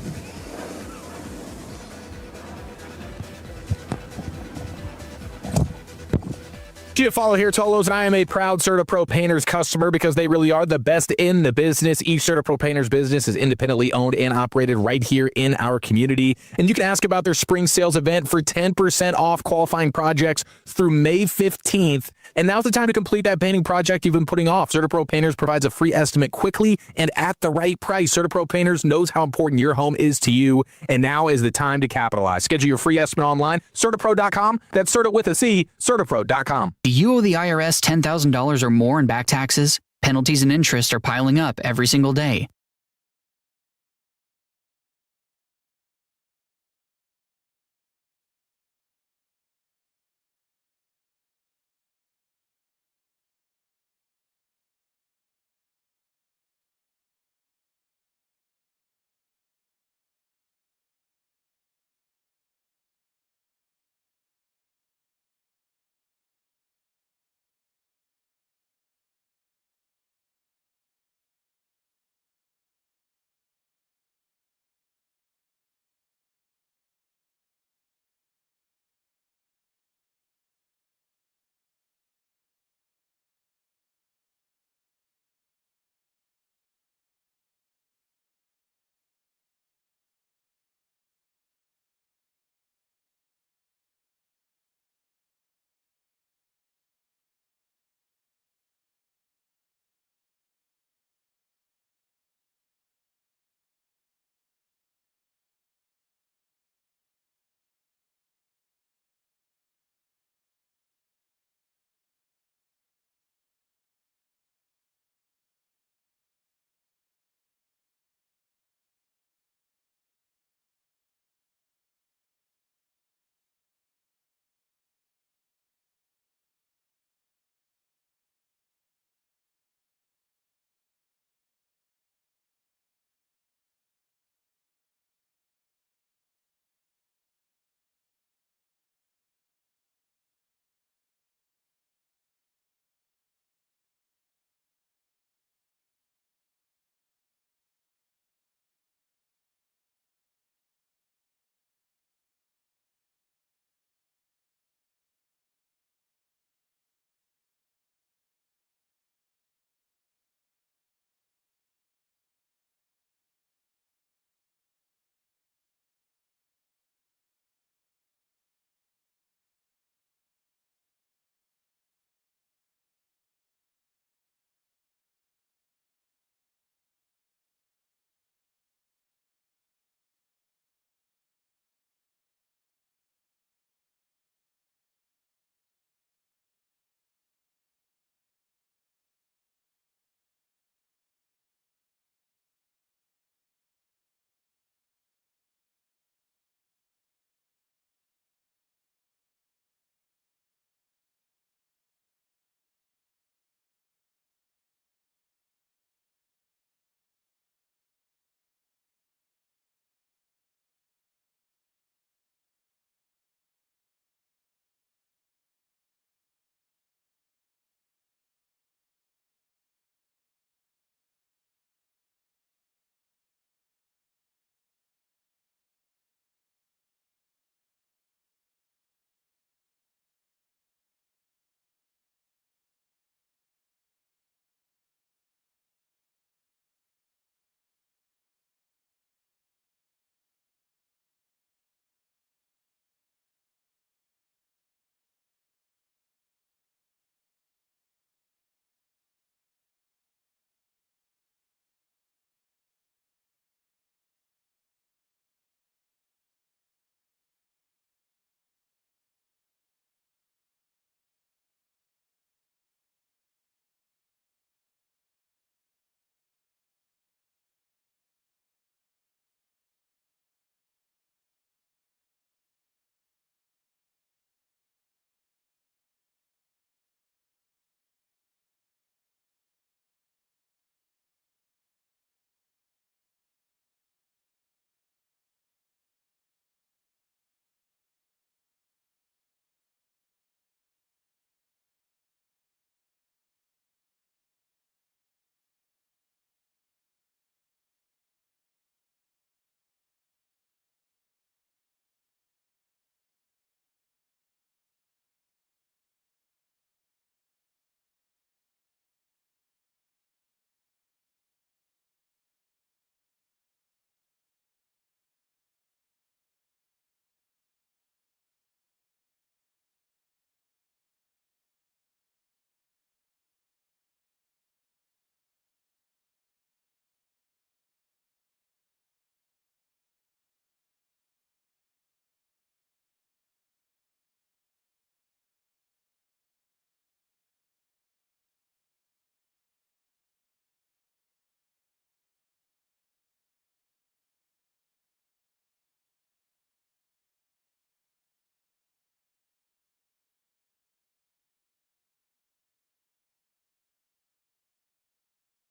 You follow here, Tolos, and I am a proud CertaPro Painters customer because they really are the best in the business. Each CertaPro Painters business is independently owned and operated right here in our community. And you can ask about their spring sales event for 10% off qualifying projects through May 15th. And now's the time to complete that painting project you've been putting off. CertaPro Painters provides a free estimate quickly and at the right price. CertaPro Painters knows how important your home is to you, and now is the time to capitalize. Schedule your free estimate online, CertaPro.com. That's Certa with a C, CertaPro.com. Do you owe the IRS $10,000 or more in back taxes? Penalties and interest are piling up every single day.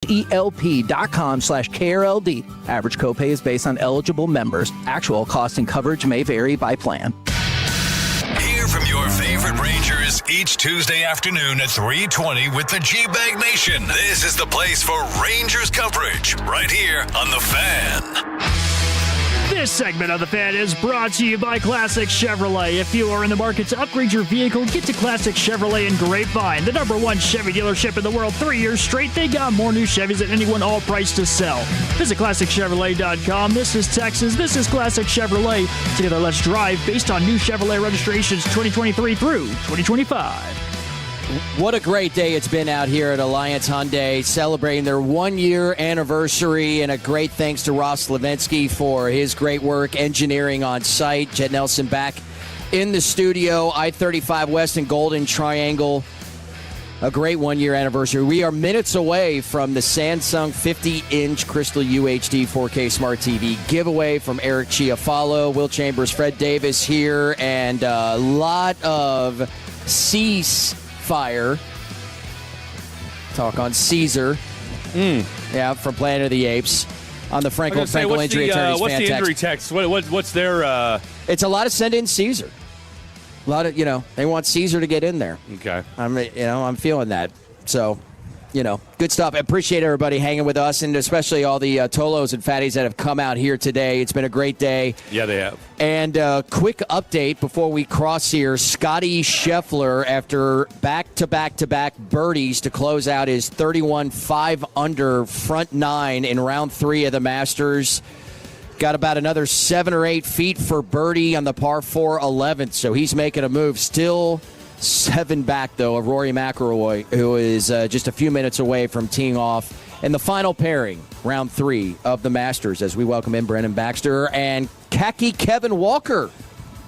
ELP.com/KRLD. Average copay is based on eligible members. Actual cost and coverage may vary by plan. Hear from your favorite Rangers each Tuesday afternoon at 3:20 with the G-Bag Nation. This is the place for Rangers coverage right here on The Fan. This segment of The Fan is brought to you by Classic Chevrolet. If you are in the market to upgrade your vehicle, get to Classic Chevrolet in Grapevine, the #1 Chevy dealership in the world 3 years straight. They got more new Chevys than anyone, all priced to sell. Visit ClassicChevrolet.com. This is Texas. This is Classic Chevrolet. Together, let's drive based on new Chevrolet registrations 2023 through 2025. What a great day it's been out here at Alliance Hyundai, celebrating their 1-year anniversary, and a great thanks to Ross Levinsky for his great work engineering on site. Jet Nelson back in the studio, I-35 West and Golden Triangle. A great 1-year anniversary. We are minutes away from the Samsung 50-inch Crystal UHD 4K Smart TV giveaway from Eric Chiafalo, Will Chambers, Fred Davis here, and a lot of Fire talk on Caesar. Yeah, from Planet of the Apes on the Frankel Injury Attorneys what's fan the text. injury text? What's their? It's a lot of send in Caesar. A lot of they want Caesar to get in there. Okay, I'm feeling that. So, good stuff. I appreciate everybody hanging with us, and especially all the Tolos and Fatties that have come out here today. It's been a great day. Yeah, they have. And quick update before we cross here. Scotty Scheffler, after back-to-back birdies to close out his 31-5 under front 9 in round 3 of the Masters. Got about another 7 or 8 feet for birdie on the par 4 11th, so he's making a move. Still 7 back, though, of Rory McIlroy, who is just a few minutes away from teeing off in the final pairing, round 3 of the Masters, as we welcome in Brennan Baxter and Khaki Kevin Walker.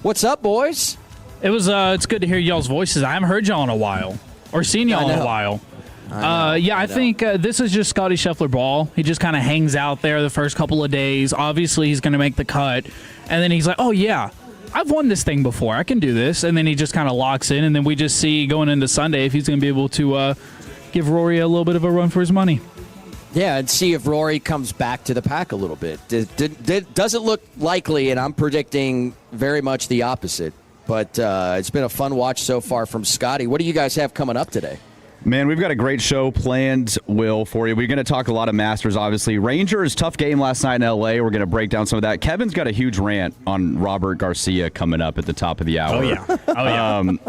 What's up, boys? It's good to hear y'all's voices. I haven't heard y'all in a while, or seen y'all in a while. I think this is just Scotty Scheffler ball. He just kind of hangs out there the first couple of days. Obviously, he's going to make the cut, and then he's like, oh, yeah, I've won this thing before. I can do this. And then he just kind of locks in, and then we just see going into Sunday if he's going to be able to give Rory a little bit of a run for his money. Yeah, and see if Rory comes back to the pack a little bit. Doesn't look likely, and I'm predicting very much the opposite. But it's been a fun watch so far from Scotty. What do you guys have coming up today? Man, we've got a great show planned, Will, for you. We're going to talk a lot of Masters, obviously. Rangers, tough game last night in L.A. We're going to break down some of that. Kevin's got a huge rant on Robert Garcia coming up at the top of the hour. Oh, yeah.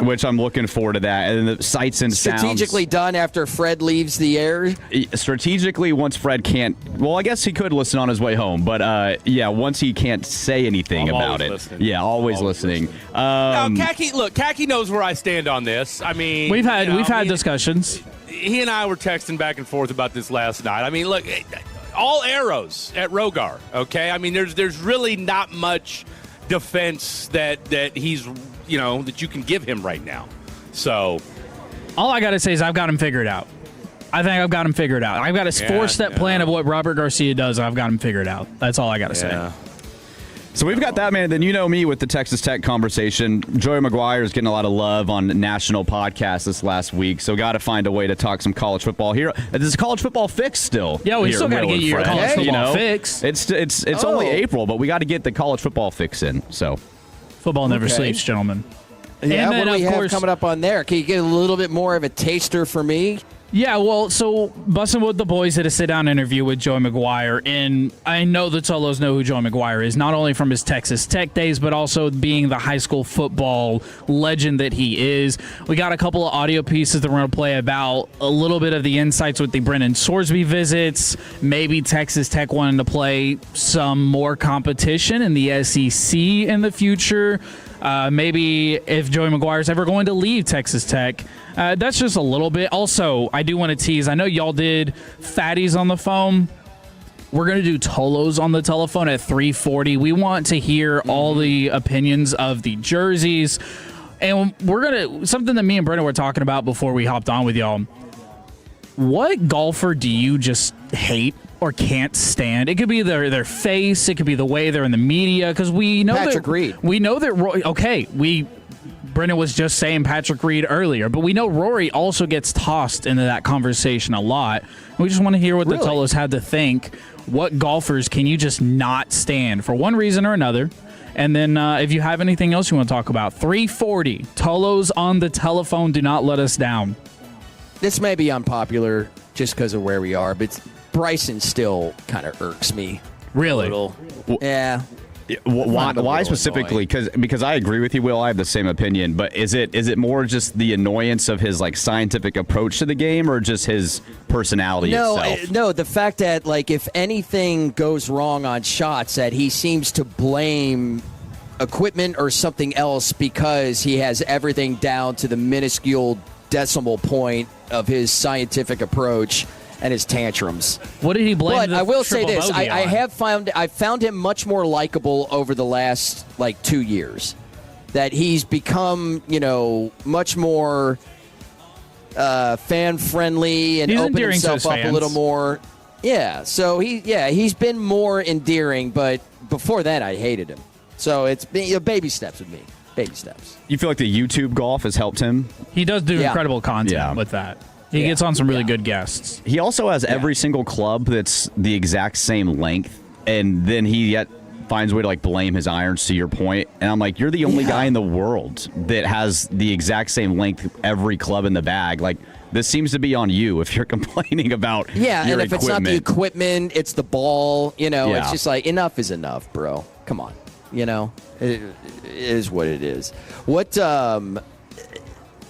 Which I'm looking forward to that. And the sights and sounds. Strategically done after Fred leaves the air? Strategically, once Fred can't. Well, I guess he could listen on his way home. But, once he can't say anything about it. Listening. Yeah, always listening. Khaki knows where I stand on this. I mean, we've had discussions. He and I were texting back and forth about this last night. I mean, look, all arrows at Rogar, okay? I mean, there's really not much defense that he's, that you can give him right now. So all I got to say is I've got him figured out. I think I've got him figured out. I've got a 4-step plan of what Robert Garcia does, and I've got him figured out. That's all I got to say. So we've got that, man. Then me with the Texas Tech conversation. Joey McGuire is getting a lot of love on national podcasts this last week, so got to find a way to talk some college football here. There's a college football fix still. Yeah, we still got to get you your college football fix. It's only April, but we got to get the college football fix in. So football never sleeps, gentlemen. Yeah, and then, what do we have coming up on there? Can you get a little bit more of a taster for me? Yeah, well, so Bussin' with the Boys did a sit-down interview with Joey McGuire, and I know the Tolos know who Joey McGuire is, not only from his Texas Tech days, but also being the high school football legend that he is. We got a couple of audio pieces that we're going to play about a little bit of the insights with the Brennan Sorsby visits, maybe Texas Tech wanting to play some more competition in the SEC in the future. Maybe if Joey McGuire's ever going to leave Texas Tech. That's just a little bit. Also, I do want to tease. I know y'all did Fatties on the phone. We're going to do Tolos on the telephone at 3:40. We want to hear all the opinions of the jerseys. And we're going to, something that me and Brennan were talking about before we hopped on with y'all. What golfer do you just hate or can't stand? It could be their face. It could be the way they're in the media. Because we know Patrick Reed. We know that. Brendan was just saying Patrick Reed earlier, but we know Rory also gets tossed into that conversation a lot. We just want to hear what the Tolos had to think. What golfers can you just not stand for one reason or another? And then if you have anything else you want to talk about, 340. Tolos on the telephone. Do not let us down. This may be unpopular just because of where we are, but Bryson still kind of irks me. Really? Yeah. Why specifically? Because I agree with you, Will. I have the same opinion. But is it more just the annoyance of his scientific approach to the game, or just his personality itself? No. The fact that if anything goes wrong on shots, that he seems to blame equipment or something else because he has everything down to the minuscule decimal point of his scientific approach and his tantrums. What did he blame? But I will say this: I found him much more likable over the last 2 years. That he's become much more fan friendly and opened himself up a little more. Yeah, so he's been more endearing. But before that, I hated him. So it's been baby steps with me. Baby steps. You feel like the YouTube golf has helped him? He does do incredible content with that. He gets on some really good guests. He also has every single club that's the exact same length, and then he yet finds a way to blame his irons, to your point. And I'm like, you're the only guy in the world that has the exact same length every club in the bag. This seems to be on you if you're complaining about your and if equipment. it's not the equipment, it's the ball. It's just enough is enough, bro. Come on. It is what it is. What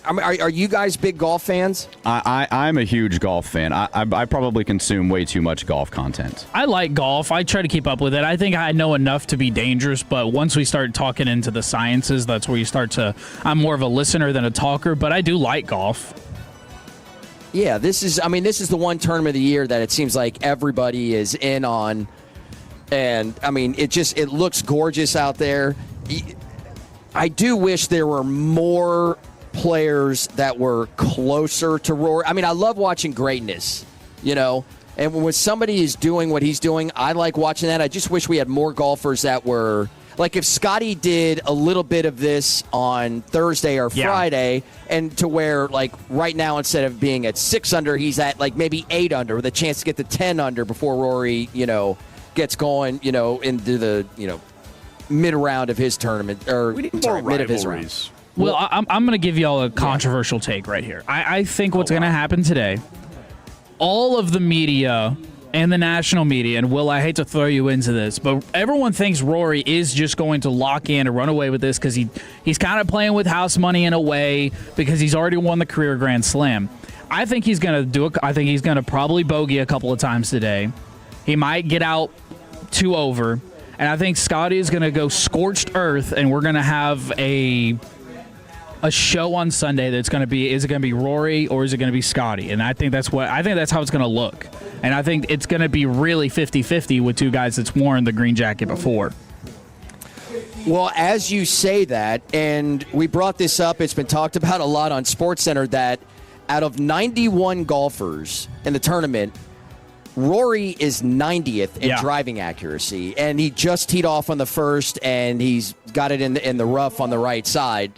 are you guys big golf fans? I'm a huge golf fan. I probably consume way too much golf content. I like golf. I try to keep up with it. I think I know enough to be dangerous, but once we start talking into the sciences, that's where you start to... I'm more of a listener than a talker, but I do like golf. Yeah, this is the one tournament of the year that it seems like everybody is in on. And, it looks gorgeous out there. I do wish there were more players that were closer to Rory. I love watching greatness, and when somebody is doing what he's doing, I like watching that. I just wish we had more golfers that were if Scotty did a little bit of this on Thursday or Friday, and to where right now, instead of being at 6 under, he's at maybe 8 under with a chance to get to 10 under before Rory gets going into the mid round of his tournament, or mid of his round. Well, I'm going to give y'all a controversial take right here. I think what's going to happen today, all of the media and the national media, and Will, I hate to throw you into this, but everyone thinks Rory is just going to lock in and run away with this because he's kind of playing with house money in a way because he's already won the career Grand Slam. I think he's going to do it. I think he's going to probably bogey a couple of times today. He might get out 2 over, and I think Scotty is going to go scorched earth, and we're going to have a show on Sunday that's going to be, is it going to be Rory or is it going to be Scotty? And I think that's how it's going to look. And I think it's going to be really 50-50 with 2 guys that's worn the green jacket before. Well, as you say that, and we brought this up, it's been talked about a lot on SportsCenter, that out of 91 golfers in the tournament, Rory is 90th in driving accuracy, and he just teed off on the first, and he's got it in the rough on the right side.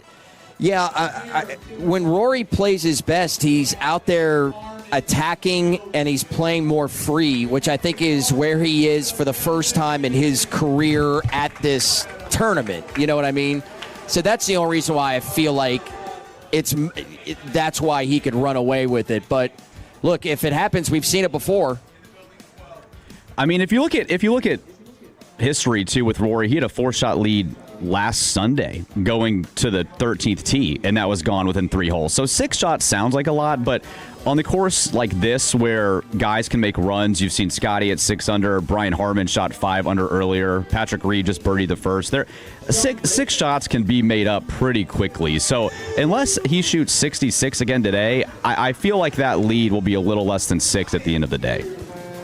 Yeah, when Rory plays his best, he's out there attacking, and he's playing more free, which I think is where he is for the first time in his career at this tournament. You know what I mean? So that's the only reason why I feel like that's why he could run away with it. But look, if it happens, we've seen it before. If you look at history too with Rory, he had a 4-shot lead last Sunday going to the 13th tee, and that was gone within 3 holes. So 6 shots sounds like a lot, but on the course like this where guys can make runs, you've seen Scotty at 6 under, Brian Harmon shot 5 under earlier, Patrick Reed just birdied the first. There, six shots can be made up pretty quickly. So unless he shoots 66 again today, I feel like that lead will be a little less than 6 at the end of the day.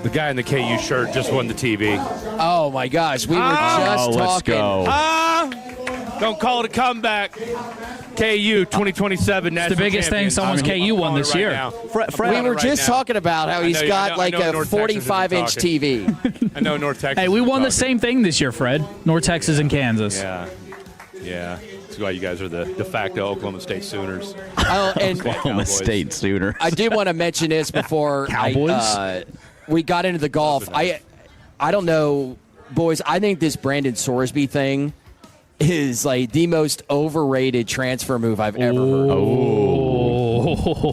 The guy in the KU shirt just won the TV. Oh, my gosh. We were just talking. Let's go. Don't call it a comeback. KU 2027 national It's the biggest thing someone's KU won this year. We were just talking about how he's got a 45-inch TV. I know North Texas. Hey, we won the same thing this year, Fred. North Texas and Kansas. Yeah. That's why you guys are the de facto Oklahoma State Sooners. And Oklahoma State Sooners. I did want to mention this before Cowboys? we got into the golf. I don't know, boys. I think this Brandon Sorsby thing is like the most overrated transfer move I've ever heard.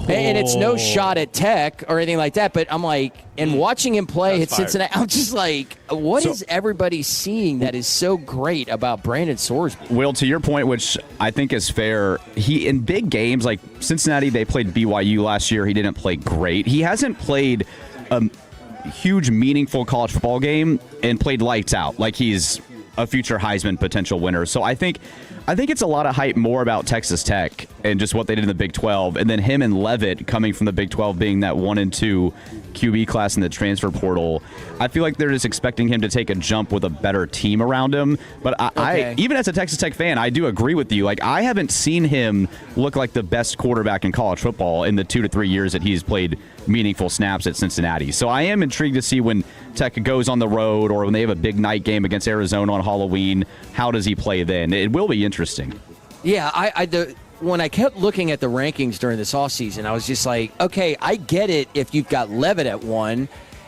And it's no shot at Tech or anything like that, but I'm like, and watching him play at Cincinnati, I'm just like, what is everybody seeing that is so great about Brandon Sorsby? Will, to your point, which I think is fair, he in big games like Cincinnati, they played BYU last year. He didn't play great. He hasn't played a huge, meaningful college football game and played lights out like he's a future Heisman potential winner. So I think it's a lot of hype more about Texas Tech and just what they did in the Big 12, and then him and Leavitt coming from the Big 12 being that 1 and 2 QB class in the transfer portal. I feel like they're just expecting him to take a jump with a better team around him. But I even as a Texas Tech fan, I do agree with you. Like, I haven't seen him look like the best quarterback in college football in the 2 to 3 years that he's played meaningful snaps at Cincinnati. So I am intrigued to see when Tech goes on the road or when they have a big night game against Arizona on Halloween, how does he play then? It will be interesting. Yeah, when I kept looking at the rankings during this offseason, I was just like, okay, I get it if you've got Leavitt at 1.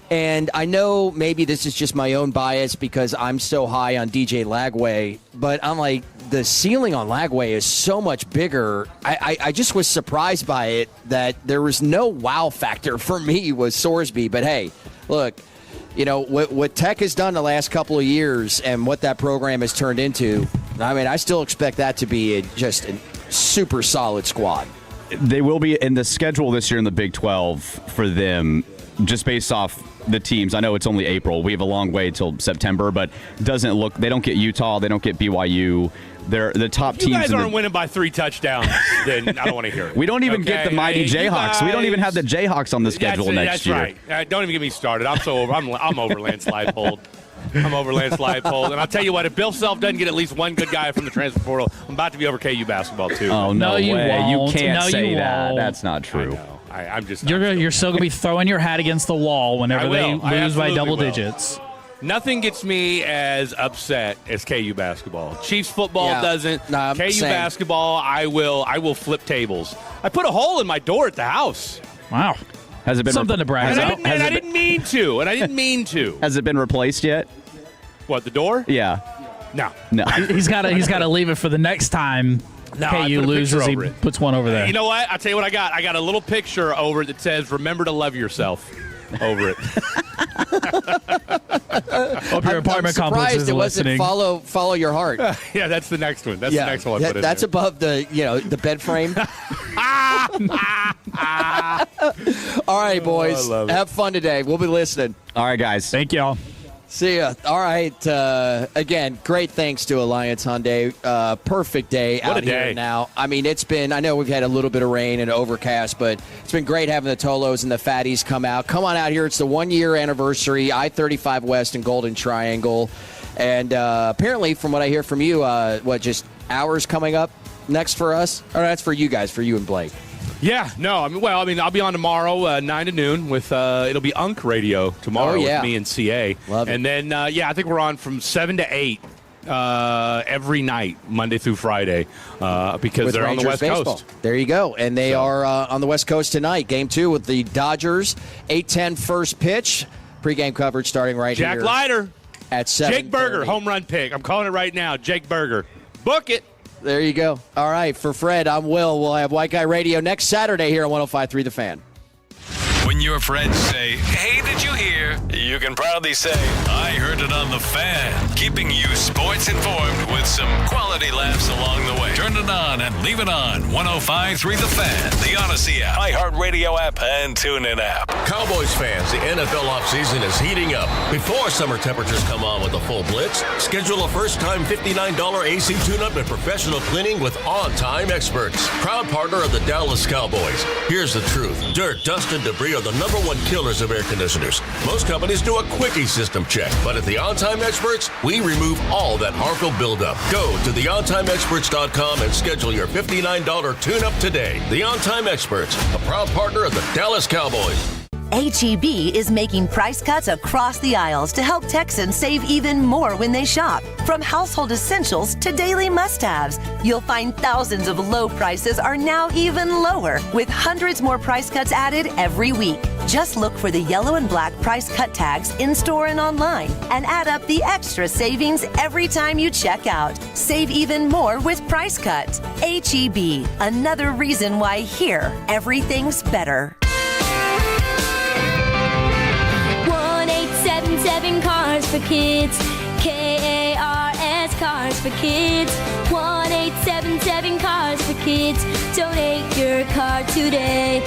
And I know maybe this is just my own bias because I'm so high on DJ Lagway, but I'm like, the ceiling on Lagway is so much bigger. I just was surprised by it that there was no wow factor for me with Sorsby. But hey, look, you know, what Tech has done the last couple of years and what that program has turned into, I mean, I still expect that to be just a super solid squad. They will be in the schedule this year in the Big 12 for them, just based off the teams. I know it's only April. We have a long way till September, but they don't get Utah. They don't get BYU. They're the top teams. You guys aren't winning by 3 touctouchdowns, then I don't want to hear it. We don't even get the mighty Jayhawks. We don't even have the Jayhawks on the schedule next year. That's right. Don't even get me started. I'm so over. I'm over Lance Leipold. I'm over Lance Leipold. And I'll tell you what, if Bill Self doesn't get at least one good guy from the transfer portal, I'm about to be over KU basketball too. Oh, no way. You won't. You can't say you that. won't. That's not true. I'm just. You're still going to be throwing your hat against the wall whenever they lose by double digits. Nothing gets me as upset as KU basketball. Chiefs football doesn't. No, KU same. basketball, I will flip tables. I put a hole in my door at the house. Wow. Has it been something to brag about? I didn't mean to. Has it been replaced yet? What, the door? Yeah. No. He's got to leave it for the next time KU loses. He puts one over there. You know what? I'll tell you what I got. I got a little picture over it that says, "Remember to love yourself." Over it. Hope your apartment complex is listening. Follow your heart. Yeah, that's the next one. That's the next one. That's above the bed frame. All right, boys. Have fun today. We'll be listening. All right, guys. Thank y'all. See ya. All right. Again, great thanks to Alliance Hyundai. Perfect day out here now. I mean, I know we've had a little bit of rain and overcast, but it's been great having the Tolos and the Fatties come out. Come on out here. It's the 1-year anniversary, I-35 West and Golden Triangle. And apparently, from what I hear from you, just hours coming up next for us? Or that's for you guys, for you and Blake. Yeah, no, I'll be on tomorrow, 9 to noon with, it'll be Unk Radio tomorrow with me and CA. Love it. And then, I think we're on from 7 to 8 every night, Monday through Friday, because they're on the West Coast. There you go. And they are on the West Coast tonight. Game 2 with the Dodgers, 8:10 first pitch. Pre-game coverage starting right here. Jack Leiter. At 7:30. Jake Berger, home run pick. I'm calling it right now. Jake Berger. Book it. There you go. All right, for Fred, I'm Will. We'll have White Guy Radio next Saturday here on 105.3 The Fan. When your friends say, "Hey, did you hear?" you can proudly say, "I heard it on The Fan," keeping you sports informed with some quality laughs along the way. Turn it on and leave it on. 105.3 The Fan, the Odyssey app, iHeartRadio app, and TuneIn app. Cowboys fans, the NFL offseason is heating up. Before summer temperatures come on with a full blitz, schedule a first-time $59 AC tune-up and professional cleaning with on-time experts. Proud partner of the Dallas Cowboys. Here's the truth. Dirt, dust, and debris are the #1 killers of air conditioners. Most companies do a quickie system check, but at the On Time Experts, we remove all that harmful buildup. Go to theontimeexperts.com and schedule your $59 tune-up today. The On Time Experts, a proud partner of the Dallas Cowboys. H-E-B is making price cuts across the aisles to help Texans save even more when they shop. From household essentials to daily must-haves, you'll find thousands of low prices are now even lower, with hundreds more price cuts added every week. Just look for the yellow and black price cut tags in-store and online, and add up the extra savings every time you check out. Save even more with Price Cut. H-E-B, another reason why here, everything's better. 1-877 Cars for Kids. K-A-R-S Cars for Kids. 1-877 Cars for Kids. Donate your car today.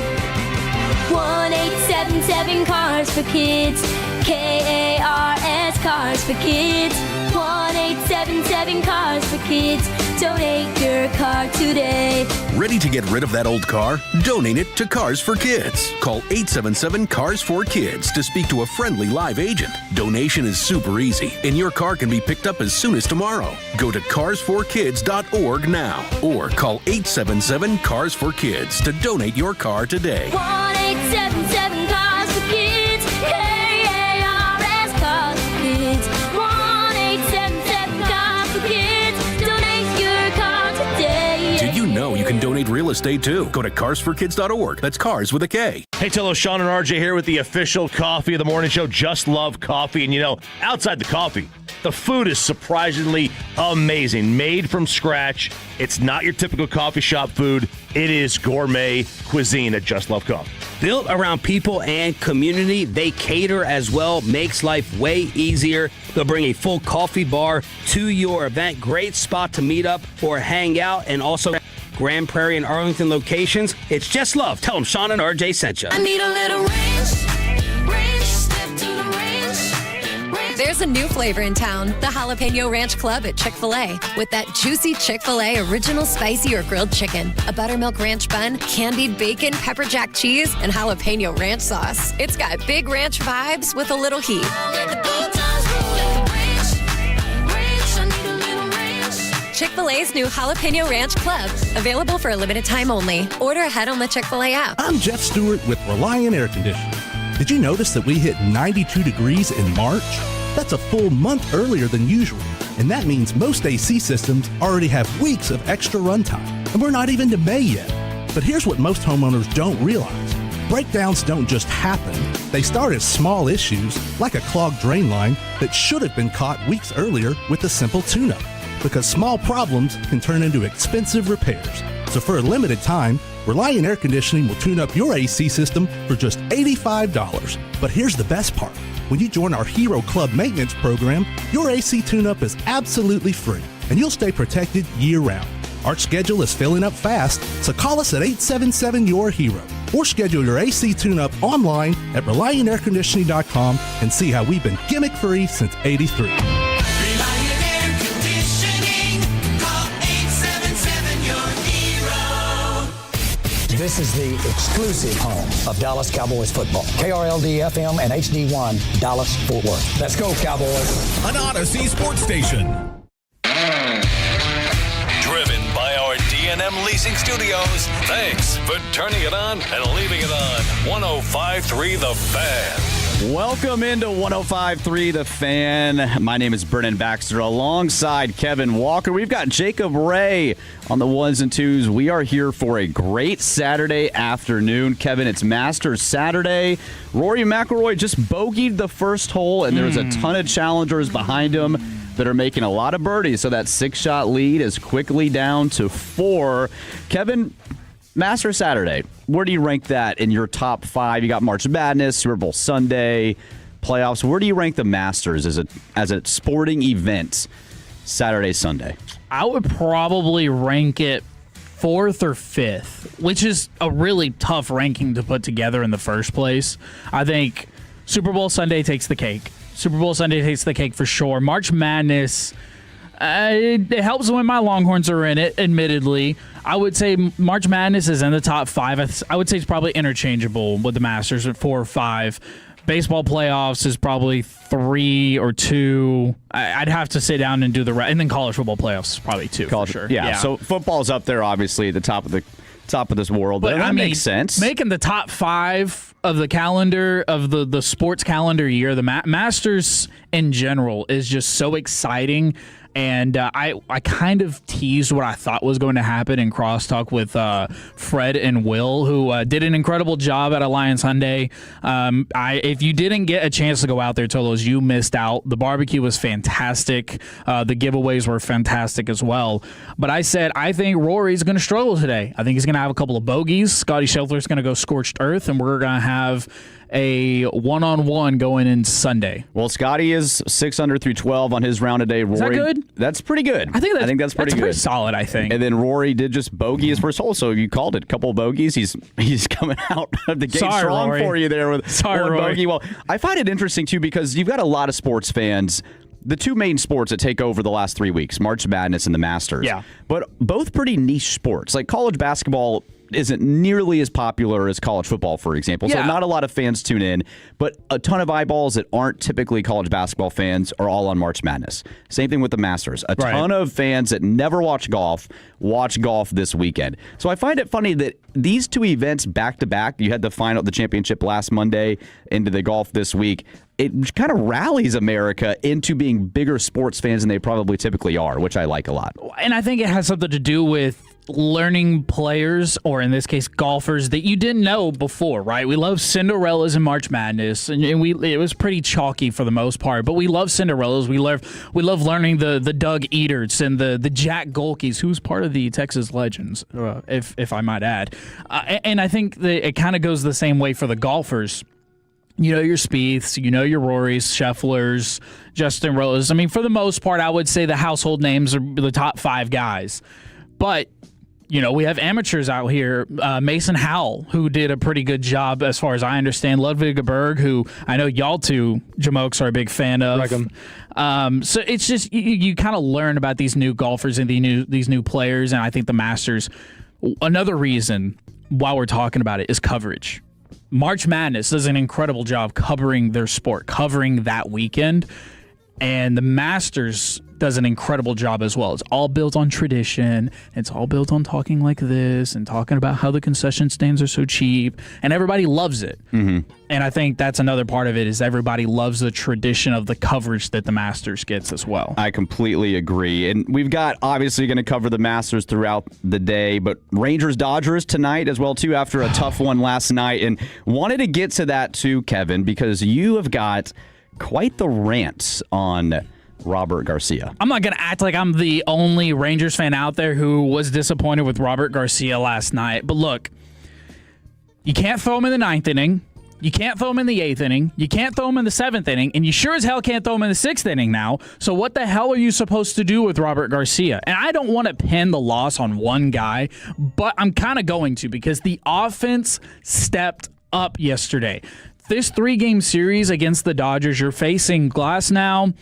1-877 Cars for Kids. K-A-R-S Cars for Kids. 1-877 Cars for Kids. Donate your car today. Ready to get rid of that old car? Donate it to Cars for Kids. Call 877-CARS-4-KIDS to speak to a friendly live agent. Donation is super easy, and your car can be picked up as soon as tomorrow. Go to cars4kids.org now, or call 877-CARS-4-KIDS to donate your car today. 1-877 Cars for Kids. K-A-R-S Cars for Kids. 1-877 Cars for Kids. Donate your car today. Did you know you can donate real estate too? Go to carsforkids.org. That's cars with a K. Hey, Tillo, Sean and RJ here with the official coffee of the morning show, Just Love Coffee. And, you know, outside the coffee, the food is surprisingly amazing. Made from scratch. It's not your typical coffee shop food. It is gourmet cuisine at Just Love Coffee. Built around people and community, they cater as well, makes life way easier. They'll bring a full coffee bar to your event. Great spot to meet up or hang out, and also Grand Prairie and Arlington locations. It's Just Love. Tell them Sean and RJ sent you. I need a little ranch, step to the ranch. There's a new flavor in town, the Jalapeno Ranch Club at Chick-fil-A. With that juicy Chick-fil-A original spicy or grilled chicken, a buttermilk ranch bun, candied bacon, pepper jack cheese, and jalapeno ranch sauce. It's got big ranch vibes with a little heat. Chick-fil-A's new Jalapeno Ranch Club, available for a limited time only. Order ahead on the Chick-fil-A app. I'm Jeff Stewart with Reliant Air Conditioning. Did you notice that we hit 92 degrees in March? That's a full month earlier than usual, and that means most AC systems already have weeks of extra runtime, and we're not even to May yet. But here's what most homeowners don't realize. Breakdowns don't just happen. They start as small issues, like a clogged drain line that should have been caught weeks earlier with a simple tune-up, because small problems can turn into expensive repairs. So for a limited time, Reliant Air Conditioning will tune up your AC system for just $85. But here's the best part. When you join our Hero Club maintenance program, your AC tune-up is absolutely free, and you'll stay protected year-round. Our schedule is filling up fast, so call us at 877-YOUR-HERO, or schedule your AC tune-up online at ReliantAirConditioning.com and see how we've been gimmick-free since '83. This is the exclusive home of Dallas Cowboys football. KRLD-FM and HD1, Dallas, Fort Worth. Let's go, Cowboys. An Odyssey sports station. Driven by our D&M Leasing Studios. Thanks for turning it on and leaving it on. 105.3 The Fan. Welcome into 105.3 The Fan. My name is Brennan Baxter alongside Kevin Walker. We've got Jacob Ray on the ones and twos. We are here for a great Saturday afternoon. Kevin, it's Masters Saturday. Rory McIlroy just bogeyed the first hole, and there's a ton of challengers behind him that are making a lot of birdies. So that 6-shot lead is quickly down to 4. Kevin, Masters Saturday, where do you rank that in your top 5? You got March Madness, Super Bowl Sunday, playoffs. Where do you rank the Masters as a sporting event Saturday, Sunday? I would probably rank it 4th or 5th, which is a really tough ranking to put together in the first place. I think Super Bowl Sunday takes the cake. Super Bowl Sunday takes the cake for sure. March Madness, it helps when my Longhorns are in it, admittedly. I would say March Madness is in the top 5. I would say it's probably interchangeable with the Masters at 4 or 5. Baseball playoffs is probably 3 or 2. I'd have to sit down and do the rest. And then college football playoffs is probably 2 for sure. Yeah, so football's up there, obviously, at the top of top of this world. But that makes sense. Making the top 5 of the calendar, of the sports calendar year, the Masters in general is just so exciting. And I kind of teased what I thought was going to happen in crosstalk with Fred and Will, who did an incredible job at Alliance Hyundai. If you didn't get a chance to go out there, Tolos, you missed out. The barbecue was fantastic. The giveaways were fantastic as well. But I said, I think Rory's going to struggle today. I think he's going to have a couple of bogeys. Scotty Scheffler's going to go scorched earth, and we're going to have a one-on-one going in Sunday. Well, Scotty is 6 under through 12 on his round today. Rory, is that good? That's pretty good. I think that's pretty good. Pretty solid, I think. And then Rory did just bogey his first hole, so you called it. A couple of bogeys. He's coming out of the gate strong Rory. For you there with one Rory. bogey. Well, I find it interesting, too, because you've got a lot of sports fans. The two main sports that take over the last 3 weeks, March Madness and the Masters. Yeah. But both pretty niche sports. Like college basketball isn't nearly as popular as college football, for example. So not a lot of fans tune in, but a ton of eyeballs that aren't typically college basketball fans are all on March Madness. Same thing with the Masters. A ton of fans that never watch golf this weekend. So I find it funny that these two events back to back, you had the championship last Monday into the golf this week. It kind of rallies America into being bigger sports fans than they probably typically are, which I like a lot. And I think it has something to do with learning players, or in this case, golfers that you didn't know before, right? We love Cinderellas in March Madness, and it was pretty chalky for the most part, but we love Cinderellas. We love learning the Doug Eaterts and the Jack Golkes, who's part of the Texas Legends, if I might add. And I think that it kind of goes the same way for the golfers. You know your Spieths, you know your Rorys, Schefflers, Justin Rose. I mean, for the most part, I would say the household names are the top 5 guys. But you know, we have amateurs out here. Mason Howell, who did a pretty good job as far as I understand. Ludwig Berg, who I know y'all two, Jamokes, are a big fan of. So it's just, you kind of learn about these new golfers and these new players, and I think the Masters, another reason why we're talking about it is coverage. March Madness does an incredible job covering their sport, covering that weekend, and the Masters does an incredible job as well. It's all built on tradition. It's all built on talking like this and talking about how the concession stands are so cheap, and everybody loves it. Mm-hmm. And I think that's another part of it, is everybody loves the tradition of the coverage that the Masters gets as well. I completely agree. And we've got, obviously, going to cover the Masters throughout the day, but Rangers-Dodgers tonight as well, too, after a tough one last night. And wanted to get to that, too, Kevin, because you have got quite the rant on Robert Garcia. I'm not going to act like I'm the only Rangers fan out there who was disappointed with Robert Garcia last night. But look, you can't throw him in the 9th inning. You can't throw him in the 8th inning. You can't throw him in the 7th inning. And you sure as hell can't throw him in the 6th inning now. So what the hell are you supposed to do with Robert Garcia? And I don't want to pin the loss on one guy, but I'm kind of going to, because the offense stepped up yesterday. This 3-game series against the Dodgers, you're facing Glasnow,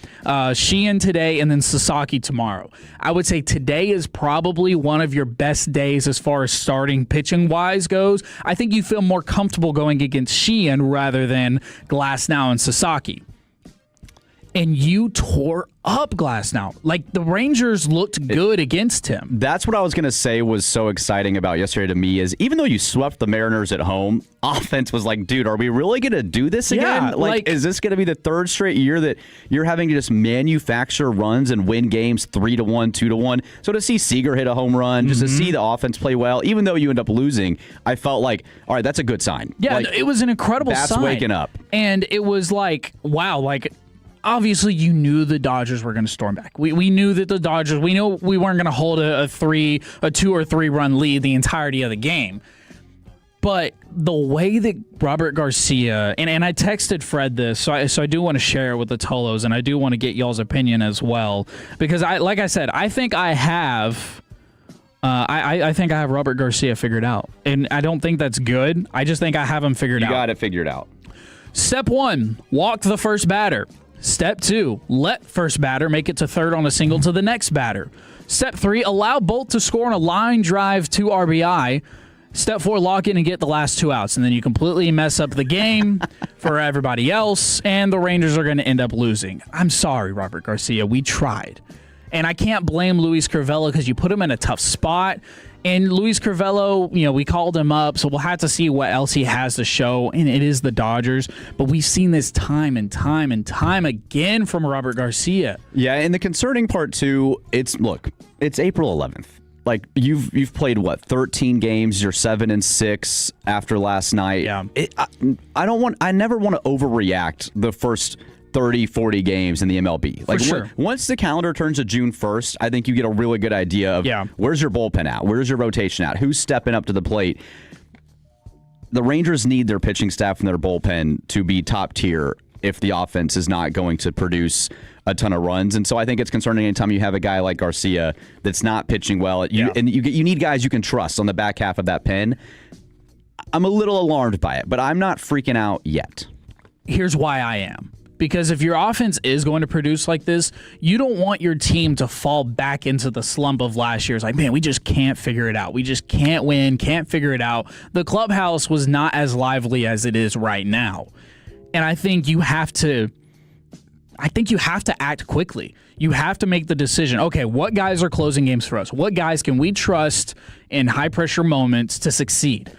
Sheehan today, and then Sasaki tomorrow. I would say today is probably one of your best days as far as starting pitching-wise goes. I think you feel more comfortable going against Sheehan rather than Glasnow and Sasaki. And you tore up Glasnow. Like, the Rangers looked good against him. That's what I was going to say was so exciting about yesterday to me, is even though you swept the Mariners at home, offense was like, dude, are we really going to do this again? Yeah, like, is this going to be the 3rd straight year that you're having to just manufacture runs and win games 3-1, 2-1? So to see Seager hit a home run, just to see the offense play well, even though you end up losing, I felt like, all right, that's a good sign. Yeah, like, it was an incredible sign. That's waking up. And it was like, wow, like, obviously, you knew the Dodgers were going to storm back. We knew that the Dodgers, we knew we weren't going to hold a 2 or 3 run lead the entirety of the game. But the way that Robert Garcia, and I texted Fred this, so I do want to share it with the Tolos, and I do want to get y'all's opinion as well. Because, like I said, I think I have... I think I have Robert Garcia figured out. And I don't think that's good. I just think I have him figured out. You got it figured out. Step 1, walk the first batter. Step 2, let first batter make it to 3rd on a single to the next batter. Step 3, allow Bolt to score on a line drive to RBI. Step 4, lock in and get the last 2 outs. And then you completely mess up the game for everybody else, and the Rangers are going to end up losing. I'm sorry, Robert Garcia. We tried. And I can't blame Luis Cervello because you put him in a tough spot. And Luis Crivello, we called him up, so we'll have to see what else he has to show, and it is the Dodgers. But we've seen this time and time and time again from Robert Garcia. Yeah, and the concerning part, too, it's April 11th. Like, you've played, 13 games, you're 7-6 after last night. Yeah. I never want to overreact the first 30, 40 games in the MLB. Like, For sure. Once the calendar turns to June 1st, I think you get a really good idea of where's your bullpen at? Where's your rotation at? Who's stepping up to the plate? The Rangers need their pitching staff and their bullpen to be top tier if the offense is not going to produce a ton of runs. And so I think it's concerning anytime you have a guy like Garcia that's not pitching well. And you need guys you can trust on the back half of that pen. I'm a little alarmed by it, but I'm not freaking out yet. Here's why I am. Because if your offense is going to produce like this, you don't want your team to fall back into the slump of last year. It's like, man, we just can't figure it out. We just can't win, can't figure it out. The clubhouse was not as lively as it is right now. And I think you have to act quickly. You have to make the decision, okay, what guys are closing games for us? What guys can we trust in high-pressure moments to succeed?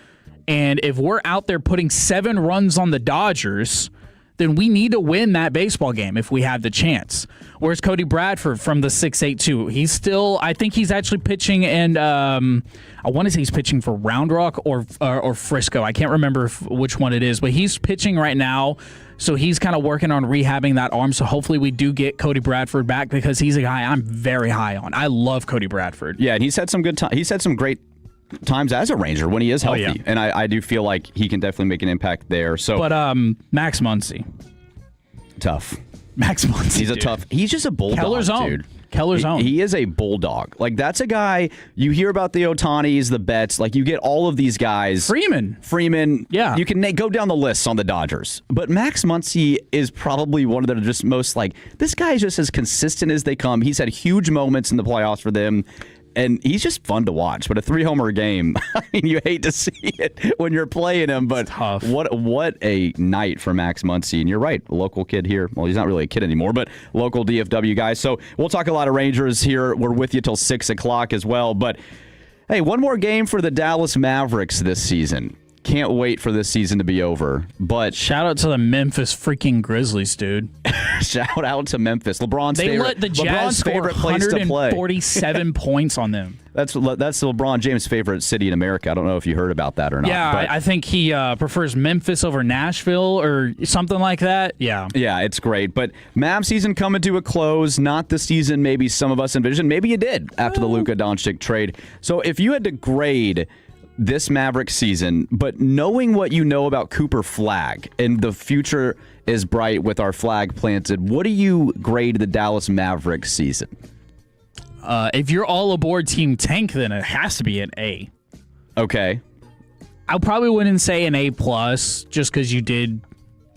And if we're out there putting 7 runs on the Dodgers, then we need to win that baseball game if we have the chance. Where's Cody Bradford from the 6-8-2? He's still, I think he's actually pitching, and I want to say he's pitching for Round Rock or Frisco. I can't remember which one it is, but he's pitching right now, so he's kind of working on rehabbing that arm. So hopefully we do get Cody Bradford back because he's a guy I'm very high on. I love Cody Bradford. Yeah, and he's had some good time. He's had some great times as a Ranger when he is healthy. Yeah. And I do feel like he can definitely make an impact there. So, but Max Muncy. Tough. Max Muncy. He's just a bulldog, Keller's own. dude. Keller's own. He is a bulldog. Like, that's a guy, you hear about the Otanis, the Betts, like you get all of these guys. Freeman. Yeah. You can go down the list on the Dodgers. But Max Muncy is probably one of the just most this guy is just as consistent as they come. He's had huge moments in the playoffs for them. And he's just fun to watch. But a 3-homer game, I mean, you hate to see it when you're playing him. But tough. What a night for Max Muncy. And you're right, a local kid here. Well, he's not really a kid anymore, but local DFW guy. So we'll talk a lot of Rangers here. We're with you till 6 o'clock as well. But, hey, one more game for the Dallas Mavericks this season. Can't wait for this season to be over. But shout out to the Memphis freaking Grizzlies, dude. Shout out to Memphis. They let the Jazz score 147 points on them. That's LeBron James' favorite city in America. I don't know if you heard about that or not. Yeah, I think he prefers Memphis over Nashville or something like that. Yeah. Yeah, it's great. But Mavs season coming to a close. Not the season maybe some of us envisioned. Maybe you did after the Luka Doncic trade. So if you had to grade this Mavericks season, but knowing what you know about Cooper Flagg and the future is bright with our flag planted, what do you grade the Dallas Mavericks season? If you're all aboard Team Tank, then it has to be an A. Okay. I probably wouldn't say an A+, just because you did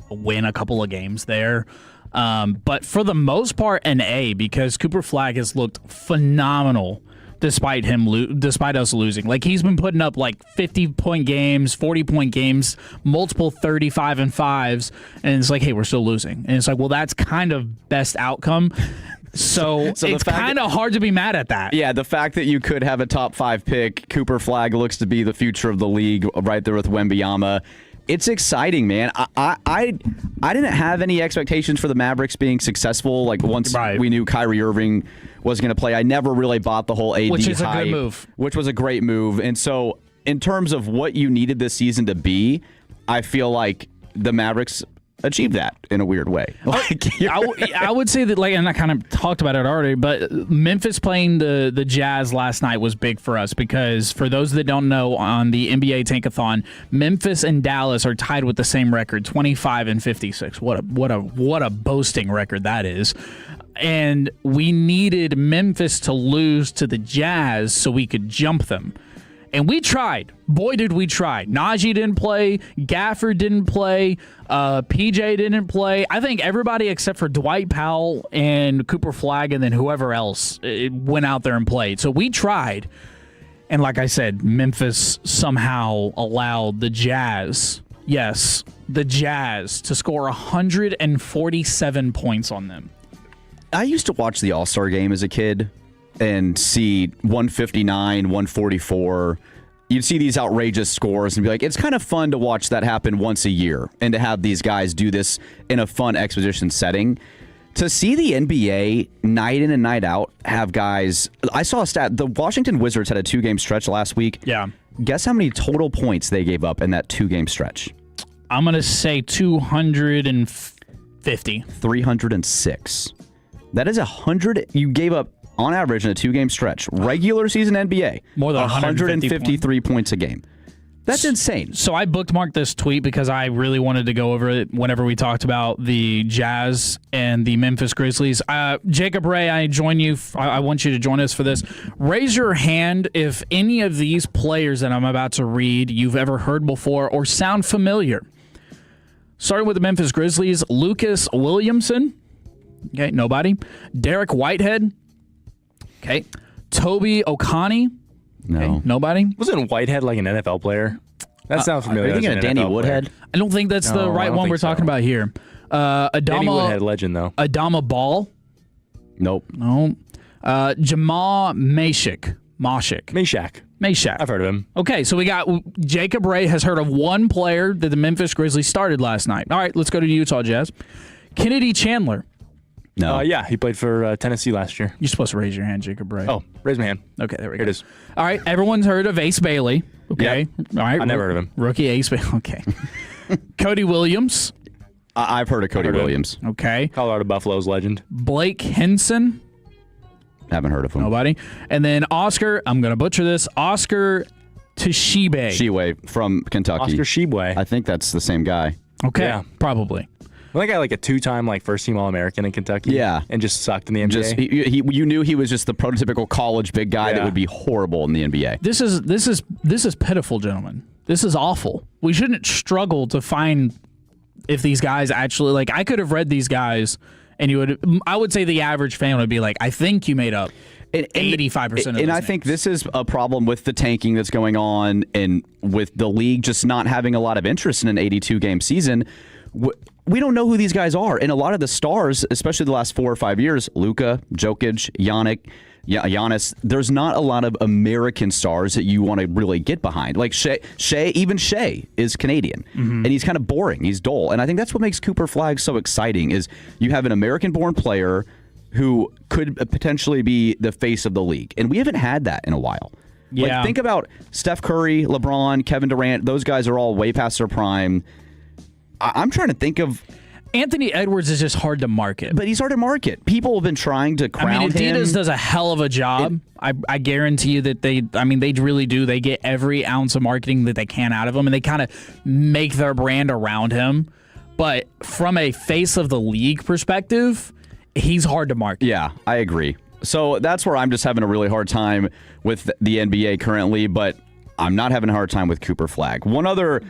win a couple of games there. But for the most part, an A, because Cooper Flagg has looked phenomenal despite us losing. Like, he's been putting up 50-point games, 40-point games, multiple 35 and 5s, and it's like, hey, we're still losing. And it's like, well, that's kind of best outcome. So it's kind of hard to be mad at that. Yeah, the fact that you could have a top 5 pick, Cooper Flagg looks to be the future of the league right there with Wembanyama. It's exciting, man. I didn't have any expectations for the Mavericks being successful. Once we knew Kyrie Irving was going to play, I never really bought the whole AD hype. Which is a good move. Which was a great move. And so in terms of what you needed this season to be, I feel like the Mavericks achieved that in a weird way. I would say that, and I kind of talked about it already, but Memphis playing the Jazz last night was big for us because, for those that don't know, on the NBA Tankathon, Memphis and Dallas are tied with the same record, 25 and 56. What a boasting record that is. And we needed Memphis to lose to the Jazz so we could jump them. And we tried. Boy, did we try. Najee didn't play. Gafford didn't play. PJ didn't play. I think everybody except for Dwight Powell and Cooper Flagg and then whoever else went out there and played. So we tried. And like I said, Memphis somehow allowed the Jazz, yes, the Jazz, to score 147 points on them. I used to watch the All-Star game as a kid. and see 159, 144. You'd see these outrageous scores and be like, it's kind of fun to watch that happen once a year and to have these guys do this in a fun exposition setting. To see the NBA night in and night out have guys... I saw a stat. The Washington Wizards had a 2-game stretch last week. Yeah. Guess how many total points they gave up in that 2-game stretch? I'm going to say 250. 306. That is 100. You gave up, on average, in a 2-game stretch, regular season NBA, more than 153 points a game. That's insane. So I bookmarked this tweet because I really wanted to go over it whenever we talked about the Jazz and the Memphis Grizzlies. Jacob Ray, I join you. I want you to join us for this. Raise your hand if any of these players that I'm about to read you've ever heard before or sound familiar. Starting with the Memphis Grizzlies, Lucas Williamson. Okay, nobody. Derek Whitehead. Okay. Toby Okani. No. Okay, nobody. Wasn't Whitehead like an NFL player? That sounds familiar. Are you thinking of Danny Woodhead? I don't think that's the right one we're talking about here. Danny Woodhead, legend, though. Adama Ball. Nope. No. Jamal Mashik. Mashak. I've heard of him. Okay, so we got Jacob Ray has heard of one player that the Memphis Grizzlies started last night. All right, let's go to Utah Jazz. Kennedy Chandler. No. Yeah, he played for Tennessee last year. You're supposed to raise your hand, Jacob Ray. Oh, raise my hand. Okay, there we go. Here it is. All right, everyone's heard of Ace Bailey. Okay. Yep. All right. I never heard of him. Rookie Ace Bailey. Okay. Cody Williams. I've heard of Cody Williams. Okay. Colorado Buffaloes legend. Blake Henson. Haven't heard of him. Nobody. And then Oscar, I'm going to butcher this, Oscar Tshiebwe from Kentucky. Oscar Tshiebwe. I think that's the same guy. Okay, Yeah. probably. Well, that guy like a 2-time first-team All-American in Kentucky. Yeah. And just sucked in the NBA. Just you knew he was just the prototypical college big guy that would be horrible in the NBA. This is pitiful, gentlemen. This is awful. We shouldn't struggle to find if these guys actually I could have read these guys and I would say the average fan would be like, I think you made up 85% of those And I think this is a problem with the tanking that's going on and with the league just not having a lot of interest in an 82-game season. We don't know who these guys are. And a lot of the stars, especially the last 4 or 5 years, Luka, Jokic, Giannis, there's not a lot of American stars that you want to really get behind. Like Shea is Canadian, and he's kind of boring. He's dull. And I think that's what makes Cooper Flagg so exciting is you have an American-born player who could potentially be the face of the league. And we haven't had that in a while. Yeah. Think about Steph Curry, LeBron, Kevin Durant. Those guys are all way past their prime. I'm trying to think of... Anthony Edwards is just hard to market. But he's hard to market. People have been trying to crown him. Adidas does a hell of a job. I guarantee you that they really do. They get every ounce of marketing that they can out of him, and they kind of make their brand around him. But from a face of the league perspective, he's hard to market. Yeah, I agree. So that's where I'm just having a really hard time with the NBA currently, but I'm not having a hard time with Cooper Flagg. One other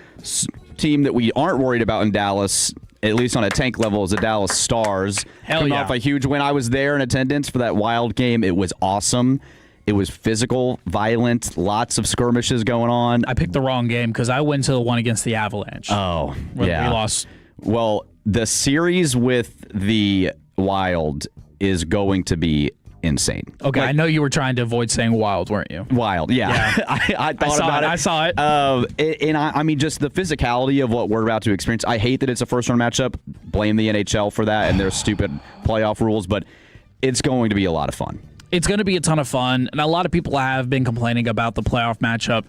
team that we aren't worried about in Dallas, at least on a tank level, is the Dallas Stars. Coming off a huge win. I was there in attendance for that Wild game. It was awesome. It was physical, violent, lots of skirmishes going on. I picked the wrong game because I went to the one against the Avalanche. Oh, yeah. We lost. Well, the series with the Wild is going to be insane. Okay, I know you were trying to avoid saying Wild, weren't you? Wild, yeah. I thought about it. I saw it. And I mean, just the physicality of what we're about to experience. I hate that it's a first-round matchup. Blame the NHL for that and their stupid playoff rules, but it's going to be a lot of fun. It's going to be a ton of fun, and a lot of people have been complaining about the playoff matchup.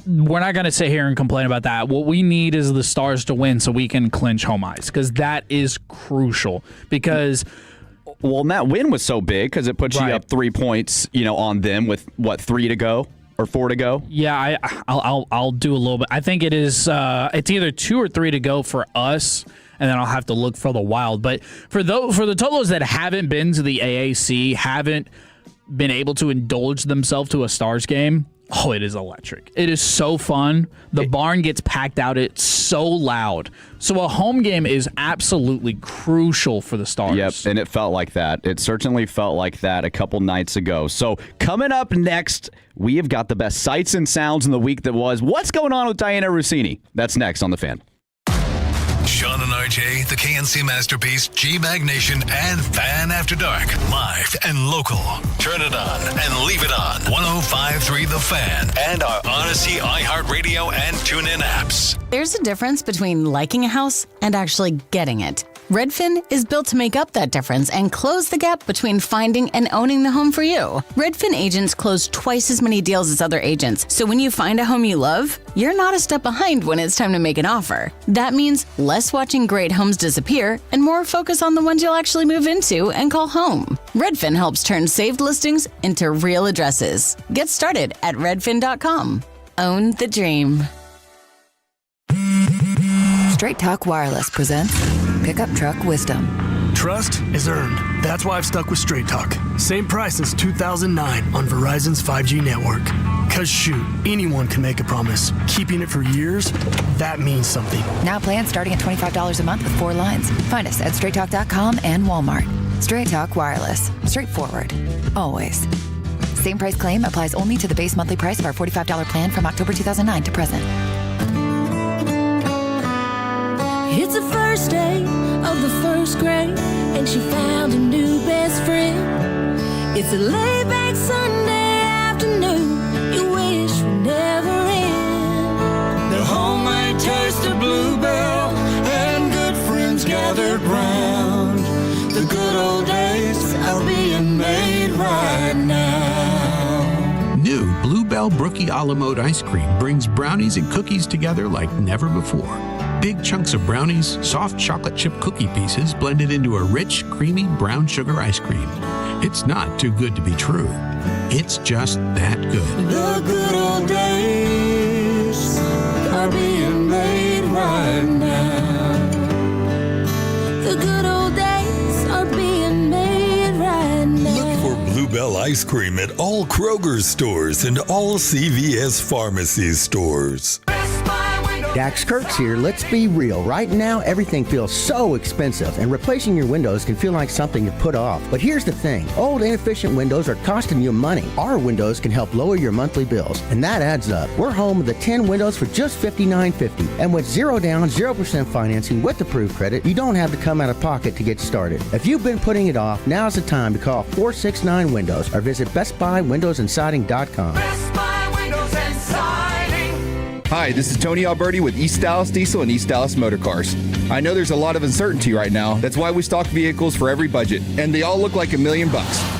We're not going to sit here and complain about that. What we need is the Stars to win so we can clinch home ice, because that is crucial. Because... Well, and that win was so big because it puts you up 3 points, on them with, 3 to go or 4 to go? Yeah, I'll do a little bit. I think it is it's either 2 or 3 to go for us, and then I'll have to look for the Wild. But for the Tolos that haven't been to the AAC, haven't been able to indulge themselves to a Stars game, oh, it is electric. It is so fun. The barn gets packed out. It's so loud. So a home game is absolutely crucial for the Stars. Yep, and it felt like that. It certainly felt like that a couple nights ago. So coming up next, we have got the best sights and sounds in the week that was. What's going on with Diana Rossini? That's next on The Fan. Sean and RJ KJ, the KNC Masterpiece, G-Bag Nation, and Fan After Dark. Live and local. Turn it on and leave it on. 105.3 The Fan and our Odyssey, iHeartRadio, and TuneIn apps. There's a difference between liking a house and actually getting it. Redfin is built to make up that difference and close the gap between finding and owning the home for you. Redfin agents close twice as many deals as other agents, so when you find a home you love, you're not a step behind when it's time to make an offer. That means less watching great homes disappear and more focus on the ones you'll actually move into and call home. Redfin helps turn saved listings into real addresses. Get started at redfin.com. Own the dream. Straight Talk Wireless presents Pickup Truck Wisdom. Trust is earned. That's why I've stuck with Straight Talk. Same price since 2009 on Verizon's 5G network. Cause shoot, anyone can make a promise. Keeping it for years, that means something. Now plans starting at $25 a month with 4 lines. Find us at straighttalk.com and Walmart. Straight Talk Wireless. Straightforward. Always. Same price claim applies only to the base monthly price of our $45 plan from October 2009 to present. It's the first day of the first grade, and she found a new best friend. It's a laid-back Sunday afternoon you wish would never end. The homemade taste of Bluebell and good friends gathered round. The good old days are being made right now. New Bluebell Brookie a la mode ice cream brings brownies and cookies together like never before. Big chunks of brownies, soft chocolate chip cookie pieces blended into a rich, creamy brown sugar ice cream. It's not too good to be true. It's just that good. The good old days are being made right now. The good old days are being made right now. Look for Bluebell ice cream at all Kroger stores and all CVS pharmacy stores. Dax Kurtz here. Let's be real. Right now, everything feels so expensive, and replacing your windows can feel like something to put off. But here's the thing. Old, inefficient windows are costing you money. Our windows can help lower your monthly bills, and that adds up. We're home with the 10 windows for just $59.50. And with 0 down, 0% financing with approved credit, you don't have to come out of pocket to get started. If you've been putting it off, now's the time to call 469 Windows or visit BestBuyWindowsAndSiding.com. Best Buy Windows and Siding. Hi, this is Tony Alberti with East Dallas Diesel and East Dallas Motor Cars. I know there's a lot of uncertainty right now. That's why we stock vehicles for every budget, and they all look like $1 million.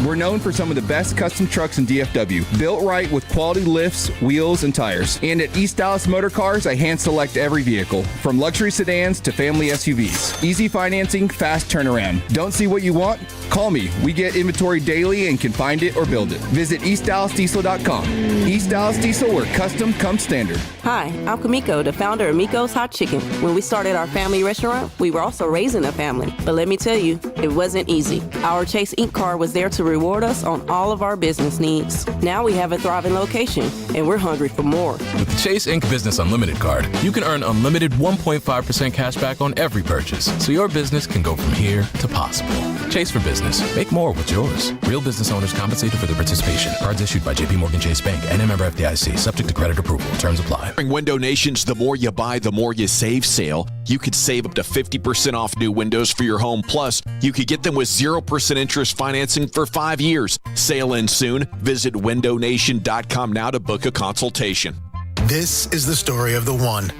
We're known for some of the best custom trucks in DFW, built right with quality lifts, wheels, and tires. And at East Dallas Motor Cars, I hand select every vehicle, from luxury sedans to family SUVs. Easy financing, fast turnaround. Don't see what you want? Call me. We get inventory daily and can find it or build it. Visit EastDallasDiesel.com. East Dallas Diesel, where custom comes standard. Hi, I'm Kamiko, the founder of Miko's Hot Chicken. When we started our family restaurant, we were also raising a family. But let me tell you, it wasn't easy. Our Chase Inc. card was there to reward us on all of our business needs. Now we have a thriving location, and we're hungry for more. With the Chase Inc. Business Unlimited card, you can earn unlimited 1.5% cash back on every purchase, so your business can go from here to possible. Chase for business. Make more with yours. Real business owners compensated for their participation. Cards issued by J.P. Morgan Chase Bank and a member FDIC. Subject to credit approval. Terms apply. During Window Nation's The More You Buy, The More You Save sale, you could save up to 50% off new windows for your home. Plus, you could get them with 0% interest financing for 5 years. Sale ends soon. Visit windownation.com now to book a consultation. This is the story of the one.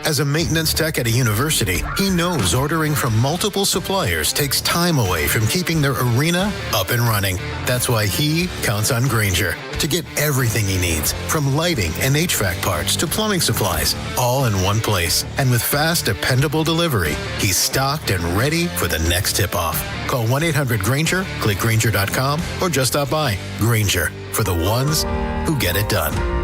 As a maintenance tech at a university, he knows ordering from multiple suppliers takes time away from keeping their arena up and running. That's why he counts on Grainger to get everything he needs, from lighting and HVAC parts to plumbing supplies, all in one place. And with fast, dependable delivery, he's stocked and ready for the next tip-off. Call 1-800-GRAINGER, click Grainger.com, or just stop by. Grainger, for the ones who get it done.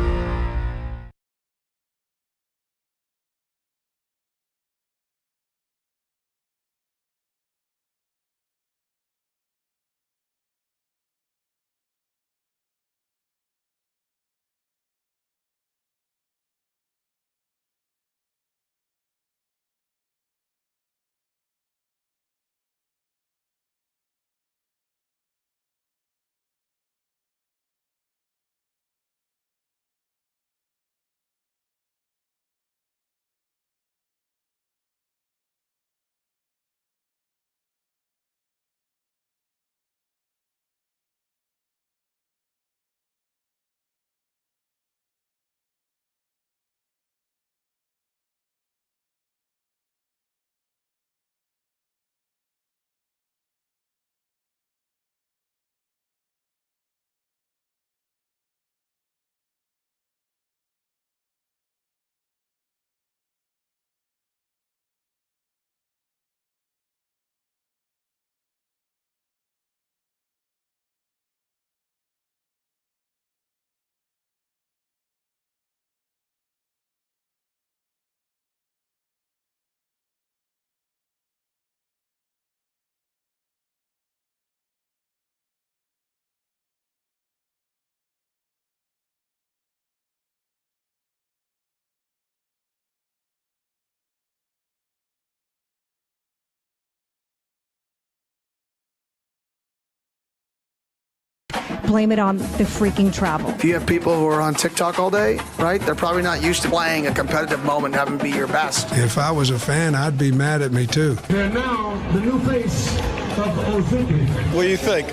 blame it on the freaking travel. If you have people who are on TikTok all day, right, they're probably not used to playing a competitive moment and having to be your best. If I was a fan, I'd be mad at me too. And now, the new face of Ozempic. What do you think?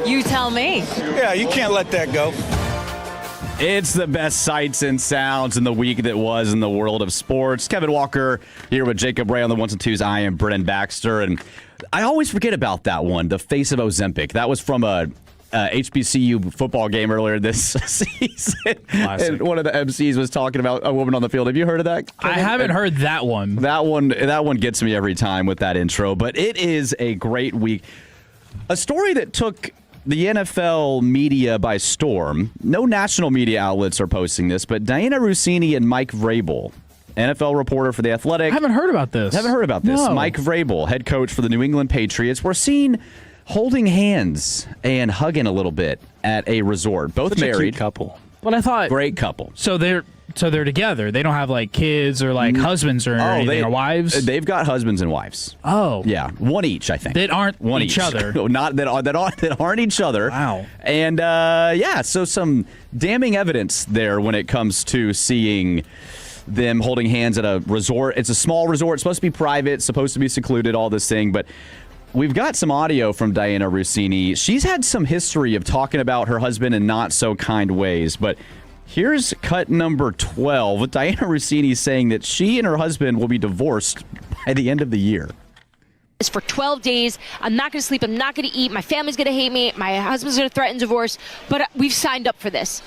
You tell me. Yeah, you can't let that go. It's the best sights and sounds in the week that was in the world of sports. Kevin Walker here with Jacob Ray on the ones and twos. I am Brennan Baxter, and I always forget about that one, the face of Ozempic. That was from a HBCU football game earlier this season. And one of the MCs was talking about a woman on the field. Have you heard of that, Kevin? I haven't heard that one. That one gets me every time with that intro, but it is a great week. A story that took the NFL media by storm. No national media outlets are posting this, but Diana Russini and Mike Vrabel, NFL reporter for The Athletic. I haven't heard about this. No. Mike Vrabel, head coach for the New England Patriots, were seen holding hands and hugging a little bit at a resort. Both Such married. a cute couple. But I thought great couple. So they're together. They don't have like kids or like husbands or anything, or wives. They've got husbands and wives. Oh, yeah, one each, I think. That aren't one each each. other. Not that aren't each other. Wow. And so some damning evidence there when it comes to seeing them holding hands at a resort. It's a small resort. It's supposed to be private, supposed to be secluded, all this thing, but we've got some audio from Diana Russini. She's had some history of talking about her husband in not so kind ways, but here's cut number 12 with Diana Russini saying that she and her husband will be divorced by the end of the year. It's for 12 days. I'm not going to sleep. I'm not going to eat. My family's going to hate me. My husband's going to threaten divorce. But we've signed up for this.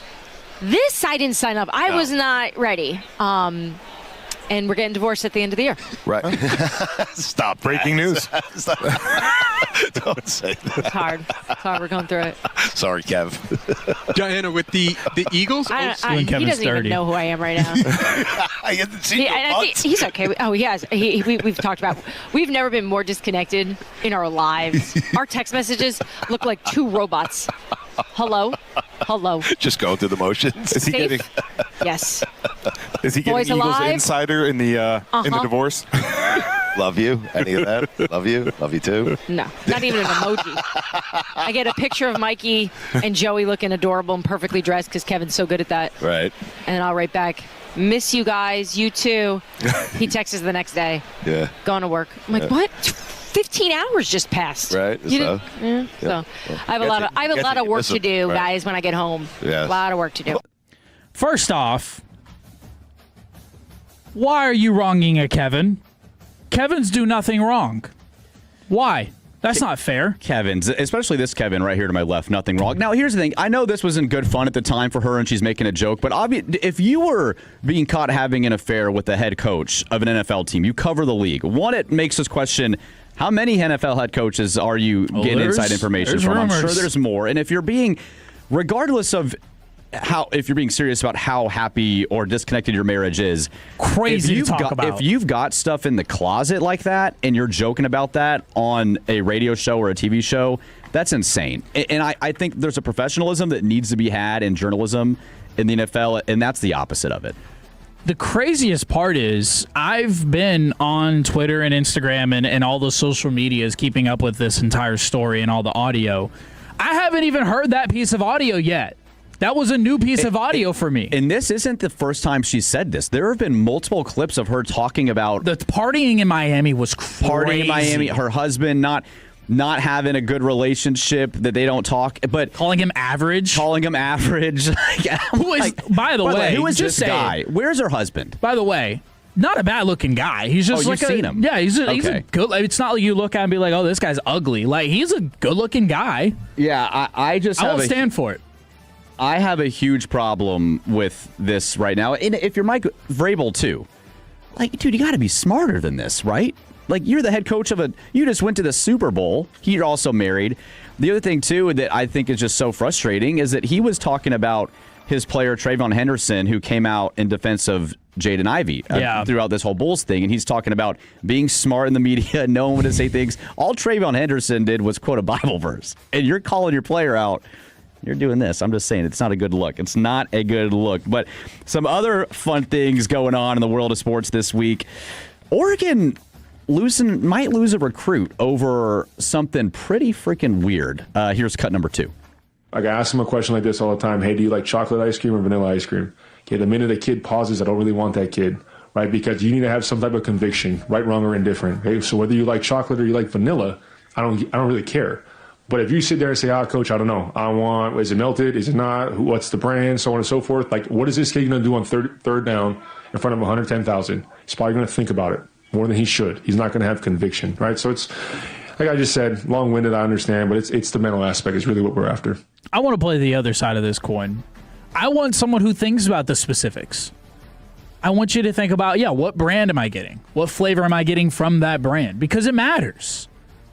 This I didn't sign up. I was not ready. And we're getting divorced at the end of the year. Right. Stop. Breaking news. Don't say that. It's hard. We're going through it. Sorry, Kev. Diana, with the Eagles? He doesn't even know who I am right now. I haven't seen I think he's okay. Oh, he has. We've talked about. We've never been more disconnected in our lives. Our text messages look like two robots. Hello. Just going through the motions. Is he getting? Yes. Is he getting Boys Eagles alive? insider in the divorce? Love you. Any of that? Love you. Love you too. No, not even an emoji. I get a picture of Mikey and Joey looking adorable and perfectly dressed because Kevin's so good at that. Right. And I'll write back, miss you guys. You too. He texts us the next day. Yeah. Going to work. I'm like, what? 15 hours just passed. Right. So I have a lot of work to do, guys, when I get home. Yes. A lot of work to do. First off, why are you wronging a Kevin? Kevin's do nothing wrong. Why? That's not fair. Kevin's, especially this Kevin right here to my left, nothing wrong. Now, here's the thing. I know this wasn't good fun at the time for her and she's making a joke, but if you were being caught having an affair with the head coach of an NFL team, you cover the league. One, it makes us question how many NFL head coaches are you getting inside information from? Rumors. I'm sure there's more. And if you're being, regardless of if you're being serious about how happy or disconnected your marriage is, crazy to talk about. If you've got stuff in the closet like that and you're joking about that on a radio show or a TV show, that's insane. And I think there's a professionalism that needs to be had in journalism in the NFL, and that's the opposite of it. The craziest part is I've been on Twitter and Instagram and all the social medias keeping up with this entire story and all the audio. I haven't even heard that piece of audio yet. That was a new piece of audio for me. And this isn't the first time she said this. There have been multiple clips of her talking about the partying in Miami was crazy. Partying in Miami, her husband not having a good relationship, that they don't talk, but calling him average. Who is, by the way, who is just this guy? Where's her husband? By the way, not a bad looking guy. He's just you've seen him. Yeah, he's a good. It's not like you look at him and be like, oh, this guy's ugly. Like, he's a good looking guy. Yeah, I won't stand for it. I have a huge problem with this right now. And if you're Mike Vrabel too, like, dude, you got to be smarter than this, right? Like, you're the head coach you just went to the Super Bowl. You're also married. The other thing too that I think is just so frustrating is that he was talking about his player Trayvon Henderson, who came out in defense of Jaden Ivey throughout this whole Bulls thing, and he's talking about being smart in the media, knowing when to say things. All Trayvon Henderson did was quote a Bible verse, and you're calling your player out. You're doing this. I'm just saying it's not a good look. It's not a good look. But some other fun things going on in the world of sports this week. Oregon might lose a recruit over something pretty freaking weird. Here's cut number 2. Like, I ask them a question like this all the time. Hey, do you like chocolate ice cream or vanilla ice cream? Okay, the minute a kid pauses, I don't really want that kid, right? Because you need to have some type of conviction, right, wrong, or indifferent. Okay, so whether you like chocolate or you like vanilla, I don't really care. But if you sit there and say, coach, I don't know. Is it melted? Is it not? What's the brand? So on and so forth. Like, what is this kid going to do on third down in front of 110,000? He's probably going to think about it more than he should. He's not going to have conviction, right? So it's, like I just said, long-winded, I understand, but it's the mental aspect is really what we're after. I want to play the other side of this coin. I want someone who thinks about the specifics. I want you to think about, what brand am I getting? What flavor am I getting from that brand? Because it matters.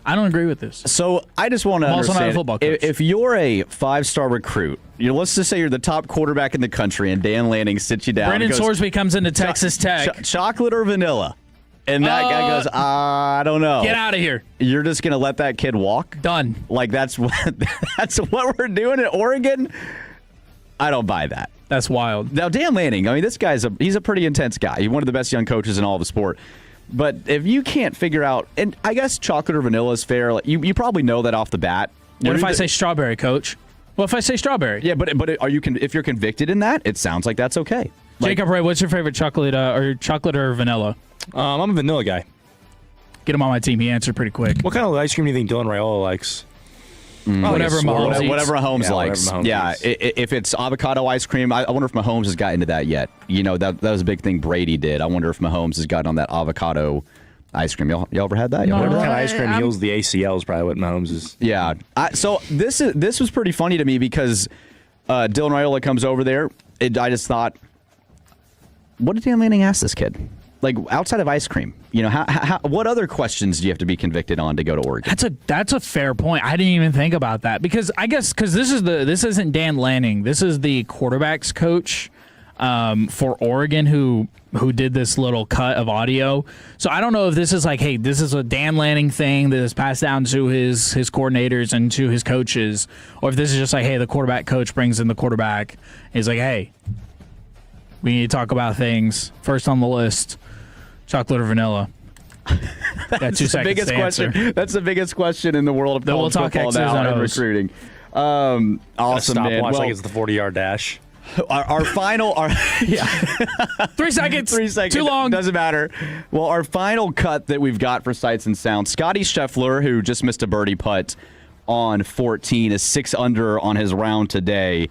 I don't agree with this. So I just want to understand, not a football coach. If you're a 5-star recruit, let's just say you're the top quarterback in the country, and Dan Lanning sits you down. Brandon Sorsby comes into Texas Tech. Chocolate or vanilla? And that guy goes, I don't know. Get out of here. You're just going to let that kid walk? Done. Like, that's what we're doing at Oregon? I don't buy that. That's wild. Now, Dan Lanning, I mean, this guy's he's a pretty intense guy. He's one of the best young coaches in all of the sport. But if you can't figure out, and I guess chocolate or vanilla is fair. Like, you probably know that off the bat. What if I say strawberry, coach? What if I say strawberry? Yeah, but if you're convicted in that, it sounds like that's okay. Jacob Ray, what's your favorite chocolate or vanilla? I'm a vanilla guy. Get him on my team. He answered pretty quick. What kind of ice cream do you think Dylan Raiola likes? Whatever Mahomes likes. Mahomes eats. If it's avocado ice cream, I wonder if Mahomes has gotten into that yet. That was a big thing Brady did. I wonder if Mahomes has gotten on that avocado ice cream. Y'all ever had that? Whatever kind of ice cream heals the ACL is probably what Mahomes is. Yeah. So this was pretty funny to me because Dylan Raiola comes over there. I just thought, what did Dan Lanning ask this kid? Like, outside of ice cream, what other questions do you have to be convicted on to go to Oregon? That's a fair point. I didn't even think about that because this isn't Dan Lanning. This is the quarterbacks coach for Oregon who did this little cut of audio. So I don't know if this is like, hey, this is a Dan Lanning thing that is passed down to his coordinators and to his coaches, or if this is just like, hey, the quarterback coach brings in the quarterback. And he's like, hey, we need to talk about things. First on the list. Chocolate or vanilla? That's the biggest question. That's the biggest question in the world of college football now and recruiting. Awesome, man. Watch like it's the 40-yard dash. Our final, 3 seconds. 3 seconds. Too long. Doesn't matter. Well, our final cut that we've got for Sights and Sounds, Scotty Scheffler, who just missed a birdie putt on 14, is 6 under on his round today.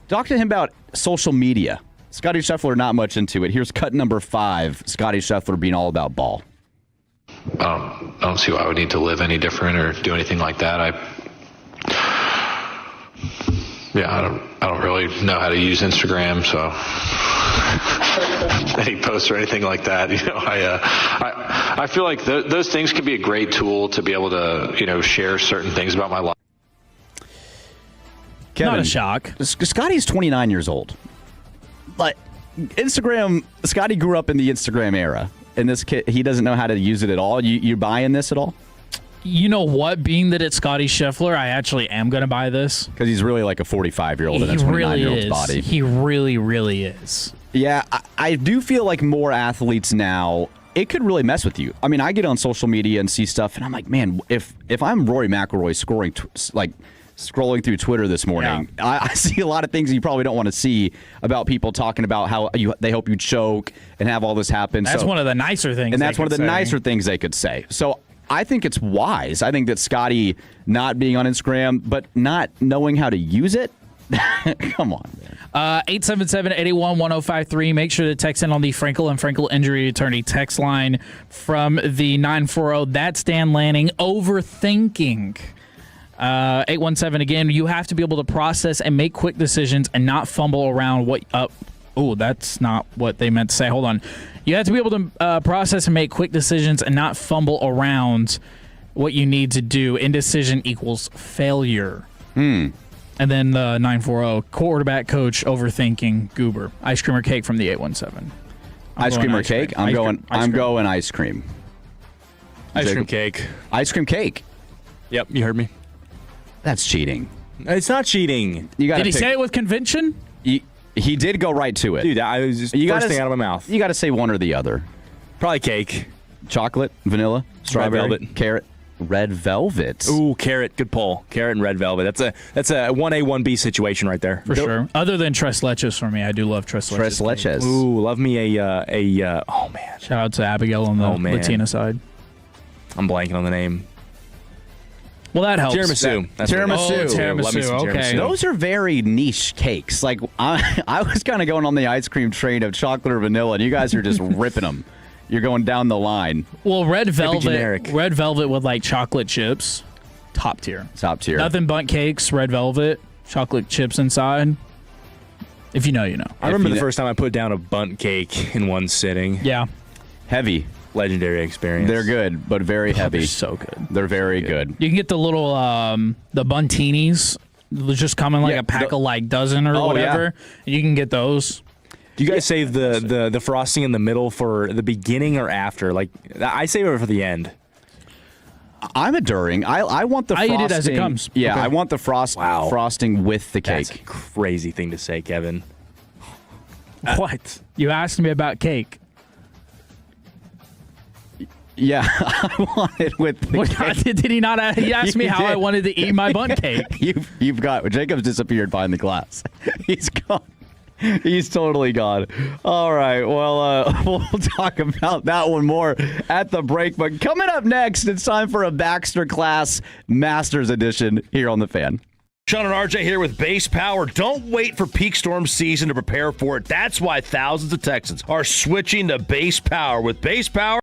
Talk to him about social media. Scotty Scheffler, not much into it. Here's cut number 5, Scotty Scheffler being all about ball. I don't see why I would need to live any different or do anything like that. I don't really know how to use Instagram, so any posts or anything like that. I feel like those things can be a great tool to be able to, share certain things about my life. Kevin, not a shock. Scotty's 29 years old. But Instagram, Scotty grew up in the Instagram era, and this kid, he doesn't know how to use it at all. You buying this at all? You know what? Being that it's Scotty Scheffler, I actually am going to buy this. Because he's really like a 45-year-old in a 29-year-old's body. He really, really is. Yeah, I do feel like more athletes now, it could really mess with you. I mean, I get on social media and see stuff, and I'm like, man, if I'm Rory McIlroy scrolling through Twitter this morning, I see a lot of things you probably don't want to see about people talking about how they hope you choke and have all this happen. That's one of the nicer things. And that's one of the nicer things they could say. So I think it's wise. I think that Scotty not being on Instagram, but not knowing how to use it. Come on, man. 877-881-1053. Make sure to text in on the Frankel and Frankel Injury Attorney text line from the 940. That's Dan Lanning. Overthinking. 817 again. You have to be able to process and make quick decisions and not fumble around what. That's not what they meant to say. Hold on. You have to be able to process and make quick decisions and not fumble around what you need to do. Indecision equals failure. And then the 940 quarterback coach overthinking goober. Ice cream or cake from the 817. Ice cream or cake? I'm going ice cream. Ice cream cake. Ice cream cake. Yep, you heard me. That's cheating. It's not cheating. Did he say it with conviction? He did go right to it. Dude, I was just first thing out of my mouth. You got to say one or the other. Probably cake. Chocolate, vanilla, strawberry, carrot. red velvet. Ooh, carrot. Good pull. Carrot and red velvet. That's a 1A, 1B situation right there. For sure. Other than tres leches for me, I do love tres leches. Tres leches. Ooh, love me oh man. Shout out to Abigail on the Latina side. I'm blanking on the name. Well, that helps. Tiramisu. Tiramisu. Okay. Those are very niche cakes. Like I was kind of going on the ice cream train of chocolate or vanilla, and you guys are just ripping them. You're going down the line. Well, red velvet with like chocolate chips, top tier. Top tier. Nothing but cakes, red velvet, chocolate chips inside. If you know, you know. I remember the first time I put down a bundt cake in one sitting. Yeah. Heavy. Legendary experience. They're good, but very heavy. They're so good. They're very good. You can get the little the buntinis. They just come in like a pack of like dozen or whatever. And you can get those. Do you guys save the frosting in the middle for the beginning or after? Like I save it for the end. I'm a during. I want the frosting. I eat it as it comes. Yeah, okay. I want the frosting with the cake. That's a crazy thing to say, Kevin. What? You asked me about cake. Yeah, I want it with the cake. Did he not? He asked me how I wanted to eat my bundt cake. You've got Jacob's disappeared behind the glass. He's gone. He's totally gone. All right. Well, we'll talk about that one more at the break. But coming up next, it's time for a Baxter Class Masters Edition here on The Fan. Sean and RJ here with Base Power. Don't wait for peak storm season to prepare for it. That's why thousands of Texans are switching to Base Power. With Base Power,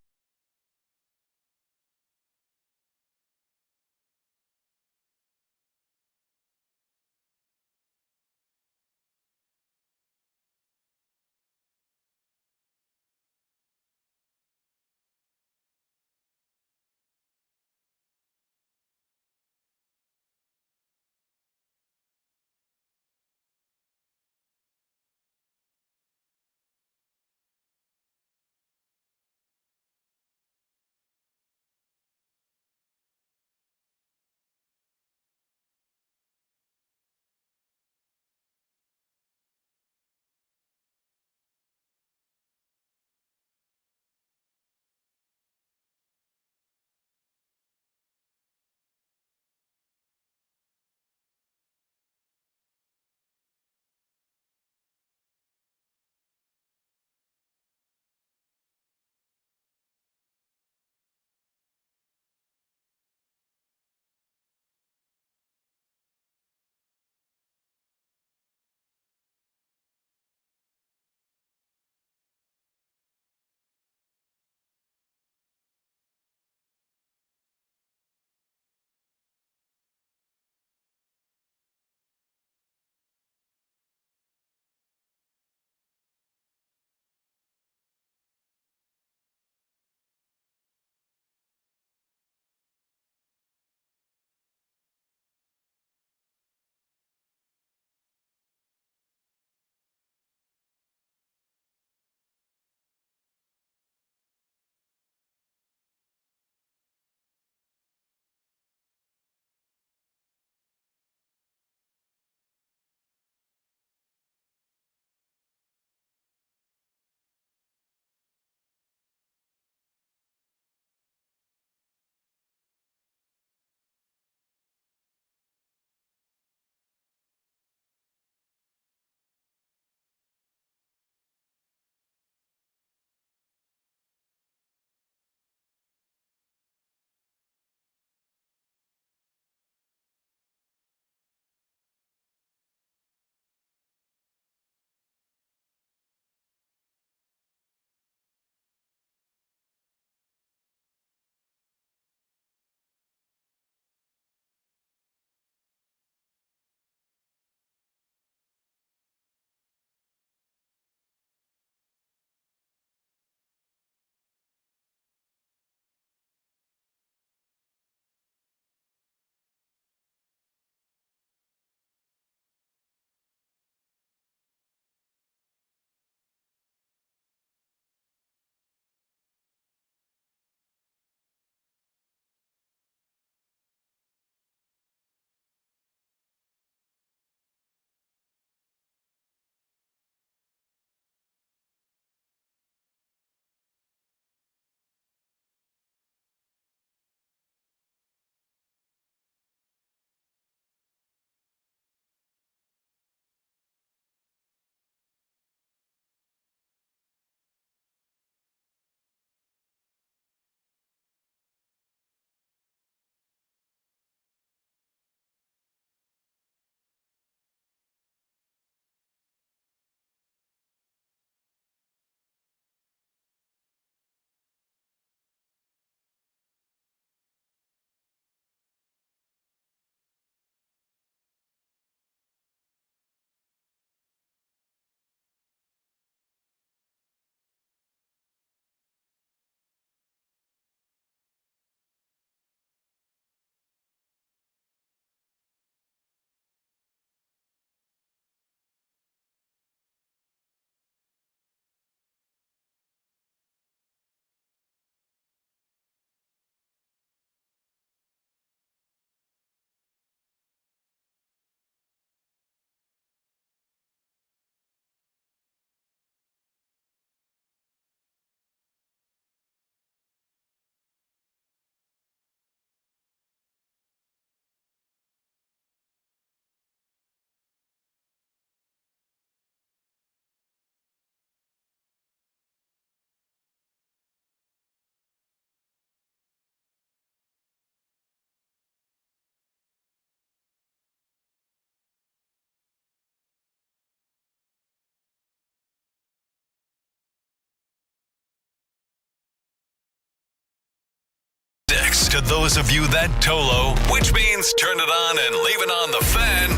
Thanks to those of you that Tolo, which means turn it on and leave it on the fan,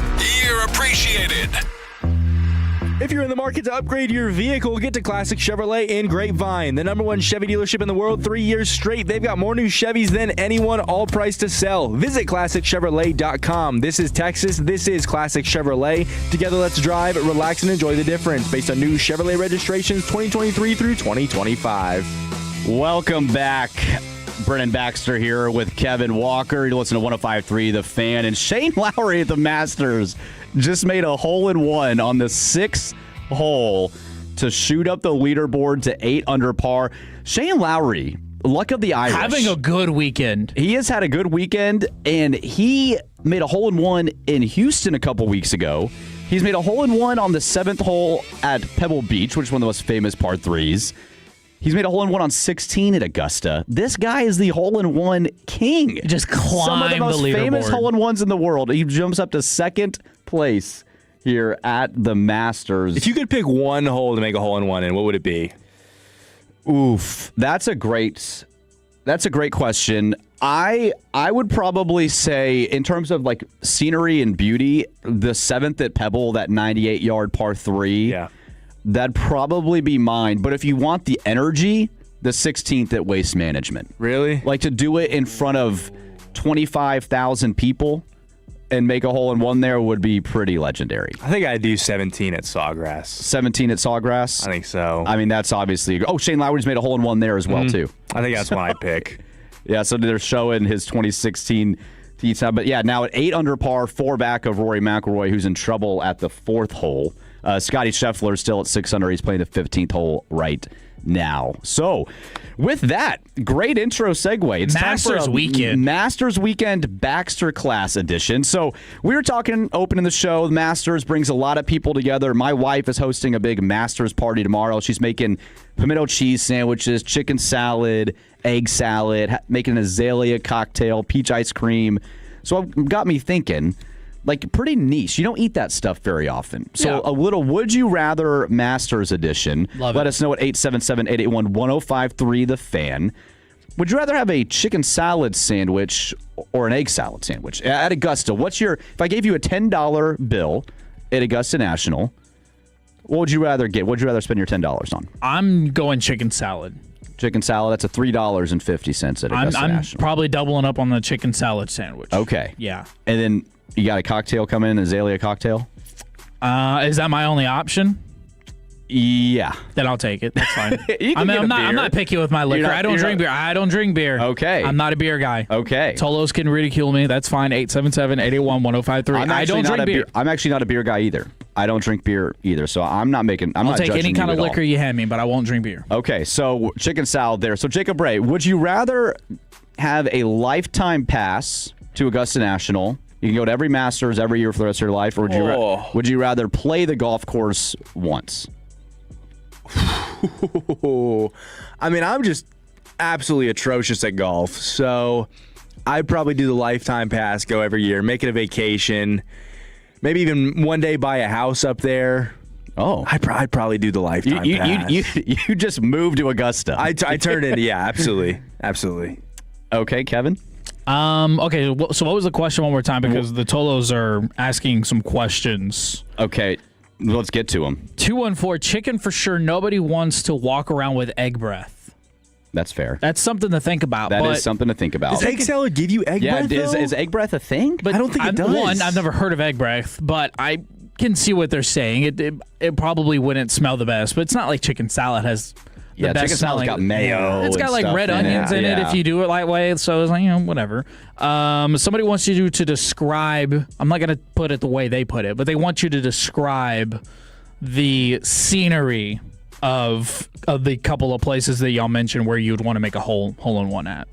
you're appreciated. If you're in the market to upgrade your vehicle, get to Classic Chevrolet in Grapevine, the #1 Chevy dealership in the world 3 years straight. They've got more new Chevys than anyone, all priced to sell. Visit ClassicChevrolet.com. This is Texas. This is Classic Chevrolet. Together, let's drive, relax, and enjoy the difference based on new Chevrolet registrations 2023 through 2025. Welcome back. Brennan Baxter here with Kevin Walker. You listen to 105.3 The Fan. And Shane Lowry at the Masters just made a hole-in-one on the 6th hole to shoot up the leaderboard to 8 under par. Shane Lowry, luck of the Irish. Having a good weekend. He has had a good weekend, and he made a hole-in-one in Houston a couple weeks ago. He's made a hole-in-one on the 7th hole at Pebble Beach, which is one of the most famous par 3s. He's made a hole-in-one on 16 at Augusta. This guy is the hole-in-one king. Just climb some of the most famous hole-in-ones in the world. He jumps up to second place here at the Masters. If you could pick one hole to make a hole-in-one in, what would it be? Oof, that's a great question. I would probably say, in terms of like scenery and beauty, the 7th at Pebble, that 98-yard par 3. Yeah. That'd probably be mine. But if you want the energy, the 16th at Waste Management. Really? Like to do it in front of 25,000 people and make a hole-in-one there would be pretty legendary. I think I'd do 17 at Sawgrass. 17 at Sawgrass? I think so. I mean, that's obviously... Oh, Shane Lowry's made a hole-in-one there as well, too. I think that's one I'd pick. Yeah, so they're showing his 2016 tee time. But yeah, now at 8 under par, 4 back of Rory McIlroy, who's in trouble at the 4th hole. Scotty Scheffler is still at 6 under. He's playing the 15th hole right now. So, with that, great intro segue. It's Masters time for Weekend. Masters Weekend Baxter Class Edition. So, we were talking, opening the show. The Masters brings a lot of people together. My wife is hosting a big Masters party tomorrow. She's making pimento cheese sandwiches, chicken salad, egg salad, making an azalea cocktail, peach ice cream. So, it got me thinking, like, pretty niche. You don't eat that stuff very often. So a little Would You Rather Masters edition. Love Let it. us know at 877-881-1053 The Fan. Would you rather have a chicken salad sandwich or an egg salad sandwich? At Augusta, if I gave you a $10 bill at Augusta National, what would you rather get? What would you rather spend your $10 on? I'm going chicken salad. Chicken salad, that's a $3.50 at Augusta I'm National. probably doubling up on the chicken salad sandwich. Okay. Yeah. And then you got a cocktail coming in, an azalea cocktail? Is that my only option? Yeah. Then I'll take it. That's fine. I'm not picky with my liquor. I don't drink beer. I don't drink beer. Okay. I'm not a beer guy. Okay. Tolos can ridicule me. That's fine. 877-881-1053. I don't drink beer. I'm actually not a beer guy either. I don't drink beer either, so I'm not making. I'll take any kind of liquor all. you hand me, but I won't drink beer. Okay, so chicken salad there. So Jacob Ray, would you rather have a lifetime pass to Augusta National? You can go to every Masters every year for the rest of your life, or would you rather play the golf course once? I mean, I'm just absolutely atrocious at golf, so I'd probably do the lifetime pass, go every year, make it a vacation, maybe even one day buy a house up there. Oh, I'd probably do the lifetime pass. You just moved to Augusta. I turned into, yeah, absolutely. Okay, Kevin? Okay, so what was the question one more time? Because the Tolos are asking some questions. Okay, let's get to them. 214, chicken for sure. Nobody wants to walk around with egg breath. That's fair. That's something to think about. That is something to think about. Does egg salad give you egg breath, though? Is egg breath a thing? But I don't think it does. One, I've never heard of egg breath, but I can see what they're saying. It probably wouldn't smell the best, but it's not like chicken salad has the best chicken salad's got mayo. It's got like red onions in it if you do it that way. So it's like, whatever. Somebody wants you to describe. I'm not going to put it the way they put it, but they want you to describe the scenery of the couple of places that y'all mentioned where you'd want to make a hole in one at.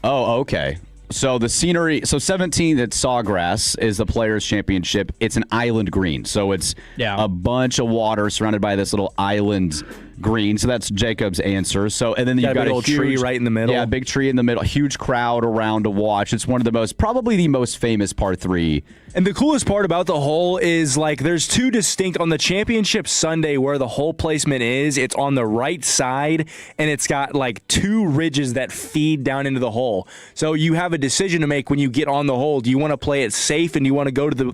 Oh, okay. So the scenery, 17 at Sawgrass is the Players' Championship. It's an island green, so it's a bunch of water surrounded by this little island green. So that's Jacob's answer. So and then you've got a little tree right in the middle. Yeah, big tree in the middle. Huge crowd around to watch. It's one of probably the most famous par 3. And the coolest part about the hole is like there's two distinct on the championship Sunday where the hole placement is. It's on the right side and it's got like 2 ridges that feed down into the hole. So you have a decision to make when you get on the hole. Do you want to play it safe and you want to go to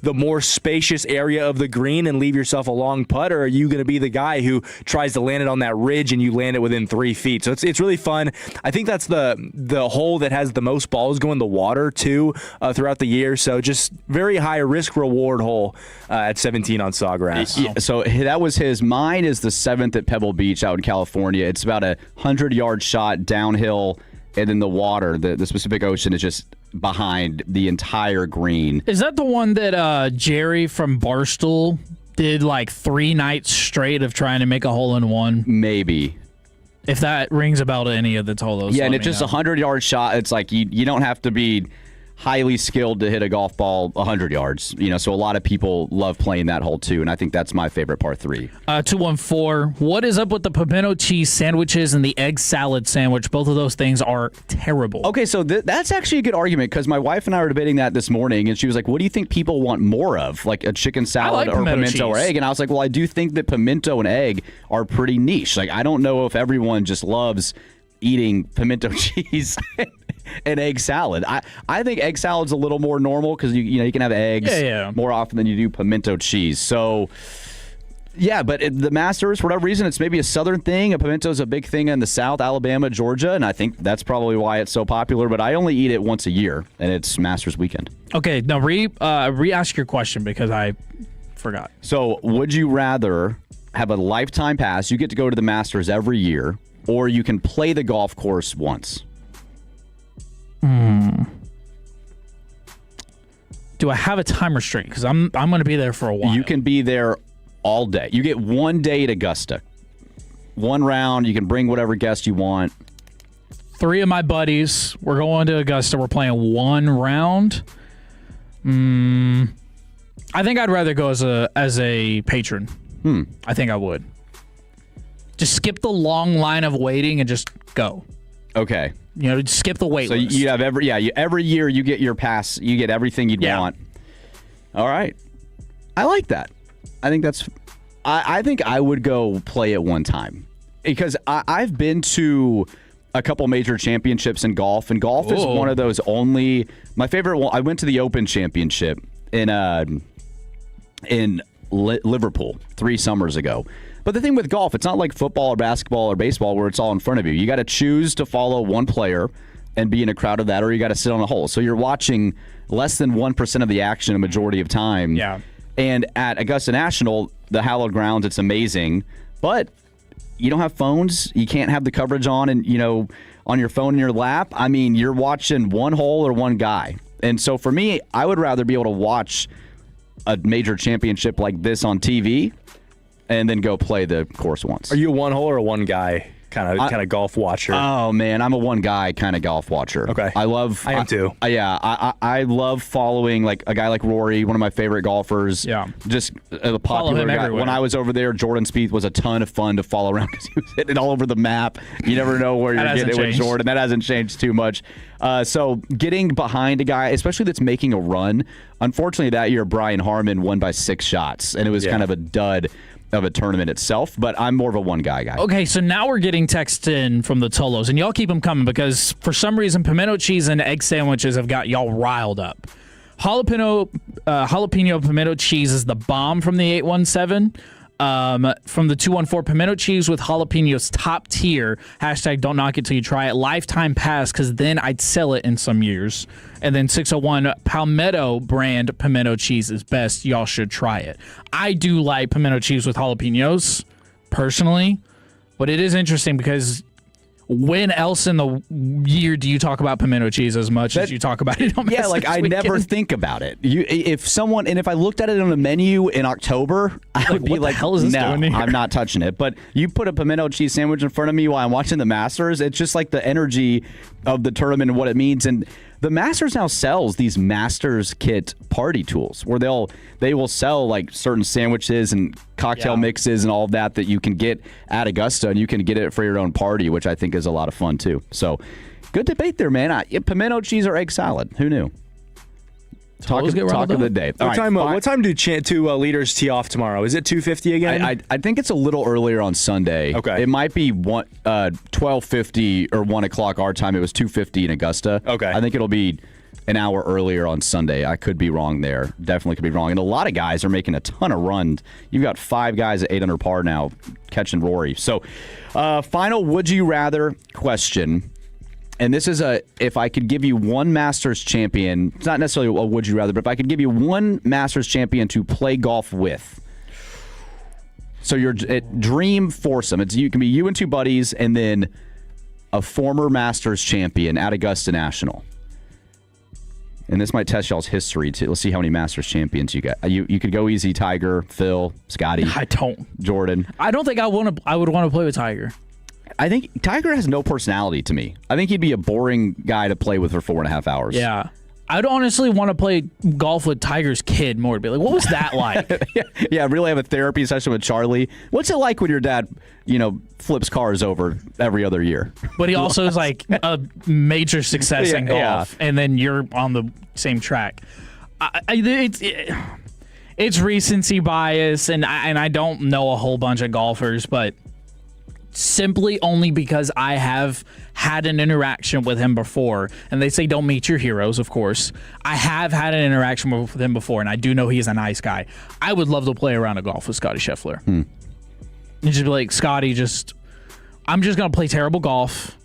the more spacious area of the green and leave yourself a long putt, or are you going to be the guy who tries to land it on that ridge and you land it within 3 feet? So it's really fun. I think that's the hole that has the most balls go in the water too throughout the year. So just very high risk reward hole at 17 on Sawgrass. Yeah, so that was his. Mine is the 7th at Pebble Beach out in California. It's about a 100-yard shot downhill, and then the water, the Pacific Ocean, is just behind the entire green. Is that the one that Jerry from Barstool did like 3 nights straight of trying to make a hole-in-one? Maybe. If that rings a bell to any of the Tolos. Yeah, and it's just a 100-yard shot. It's like you don't have to be highly skilled to hit a golf ball 100 yards. So a lot of people love playing that hole too, and I think that's my favorite par 3. 214, what is up with the pimento cheese sandwiches and the egg salad sandwich? Both of those things are terrible. Okay, so that's actually a good argument because my wife and I were debating that this morning, and she was like, what do you think people want more of, like a chicken salad or pimento or egg? And I was like, well, I do think that pimento and egg are pretty niche. Like, I don't know if everyone just loves eating pimento cheese and egg salad. I think egg salad's a little more normal because you can have eggs more often than you do pimento cheese. So yeah, but the Masters, for whatever reason, it's maybe a southern thing. A pimento's a big thing in the South, Alabama, Georgia, and I think that's probably why it's so popular. But I only eat it once a year, and it's Masters weekend. Okay, now re-ask your question because I forgot. So would you rather have a lifetime pass, you get to go to the Masters every year, or you can play the golf course once? Do I have a time restraint? Because I'm going to be there for a while. You can be there all day. You get 1 day at Augusta. 1 round. You can bring whatever guest you want. 3 of my buddies, we're going to Augusta. We're playing 1 round. I think I'd rather go as a patron. I think I would. Just skip the long line of waiting and just go. Okay. Skip the wait list. So you have every year you get your pass, you get everything you'd want. All right. I like that. I think I think I would go play it one time because I've been to a couple major championships in golf, and golf is one of those only. My favorite one. I went to the Open Championship in Liverpool 3 summers ago. But the thing with golf, it's not like football or basketball or baseball where it's all in front of you. You got to choose to follow one player and be in a crowd of that, or you got to sit on a hole. So you're watching less than 1% of the action a majority of time. Yeah. And at Augusta National, the hallowed grounds, it's amazing. But you don't have phones. You can't have the coverage on on your phone in your lap. I mean, you're watching one hole or one guy. And so for me, I would rather be able to watch a major championship like this on TV and then go play the course once. Are you a one hole or a one guy kind of golf watcher? Oh man, I'm a one guy kind of golf watcher. Okay, I am too. I love following like a guy like Rory, one of my favorite golfers. Yeah, just a popular guy. Everywhere. When I was over there, Jordan Spieth was a ton of fun to follow around because he was hitting it all over the map. You never know where you're getting it with Jordan. That hasn't changed too much. So getting behind a guy, especially that's making a run. Unfortunately, that year Brian Harman won by 6 shots, and it was kind of a dud of a tournament itself, but I'm more of a one-guy guy. Okay, so now we're getting texts in from the Tolos, and y'all keep them coming because for some reason pimento cheese and egg sandwiches have got y'all riled up. Jalapeno pimento cheese is the bomb from the 817. From the 214, pimento cheese with jalapenos top tier. # don't knock it till you try it. Lifetime pass because then I'd sell it in some years. And then 601, Palmetto brand pimento cheese is best. Y'all should try it. I do like pimento cheese with jalapenos personally, but it is interesting because when else in the year do you talk about pimento cheese as much as you talk about it on Masters Weekend? I never think about it. If I looked at it on a menu in October, I would be like, what the hell is this doing here? I'm not touching it. But you put a pimento cheese sandwich in front of me while I'm watching the Masters, it's just like the energy of the tournament and what it means. And the Masters now sells these Masters kit party tools where they will sell like certain sandwiches and cocktail mixes and all of that you can get at Augusta, and you can get it for your own party, which I think is a lot of fun too. So good debate there, man. Pimento cheese or egg salad? Who knew? Talk of the day. What time do two leaders tee off tomorrow? Is it 2:50 again? I think it's a little earlier on Sunday. Okay. It might be 12:50 or 1 o'clock our time. It was 2:50 in Augusta. Okay. I think it'll be an hour earlier on Sunday. I could be wrong there. Definitely could be wrong. And a lot of guys are making a ton of runs. You've got 5 guys at 8 under par now catching Rory. So, final would you rather question. And this is if I could give you one Masters champion, it's not necessarily a would you rather, but if I could give you one Masters champion to play golf with. So your dream foursome. You can be you and 2 buddies, and then a former Masters champion at Augusta National. And this might test y'all's history too. Let's see how many Masters champions you got. You could go easy. Tiger, Phil, Scotty. Jordan. I don't think I would want to play with Tiger. I think Tiger has no personality to me. I think he'd be a boring guy to play with for 4.5 hours. Yeah. I'd honestly want to play golf with Tiger's kid more. To be like, what was that like? Yeah, really have a therapy session with Charlie. What's it like when your dad, flips cars over every other year? But he also is like a major success in golf, and then you're on the same track. It's recency bias, and I don't know a whole bunch of golfers, but simply only because I have had an interaction with him before, and they say don't meet your heroes, of course. I have had an interaction with him before, and I do know he's a nice guy. I would love to play around a golf with Scotty Scheffler. And just be like, Scotty, I'm just going to play terrible golf,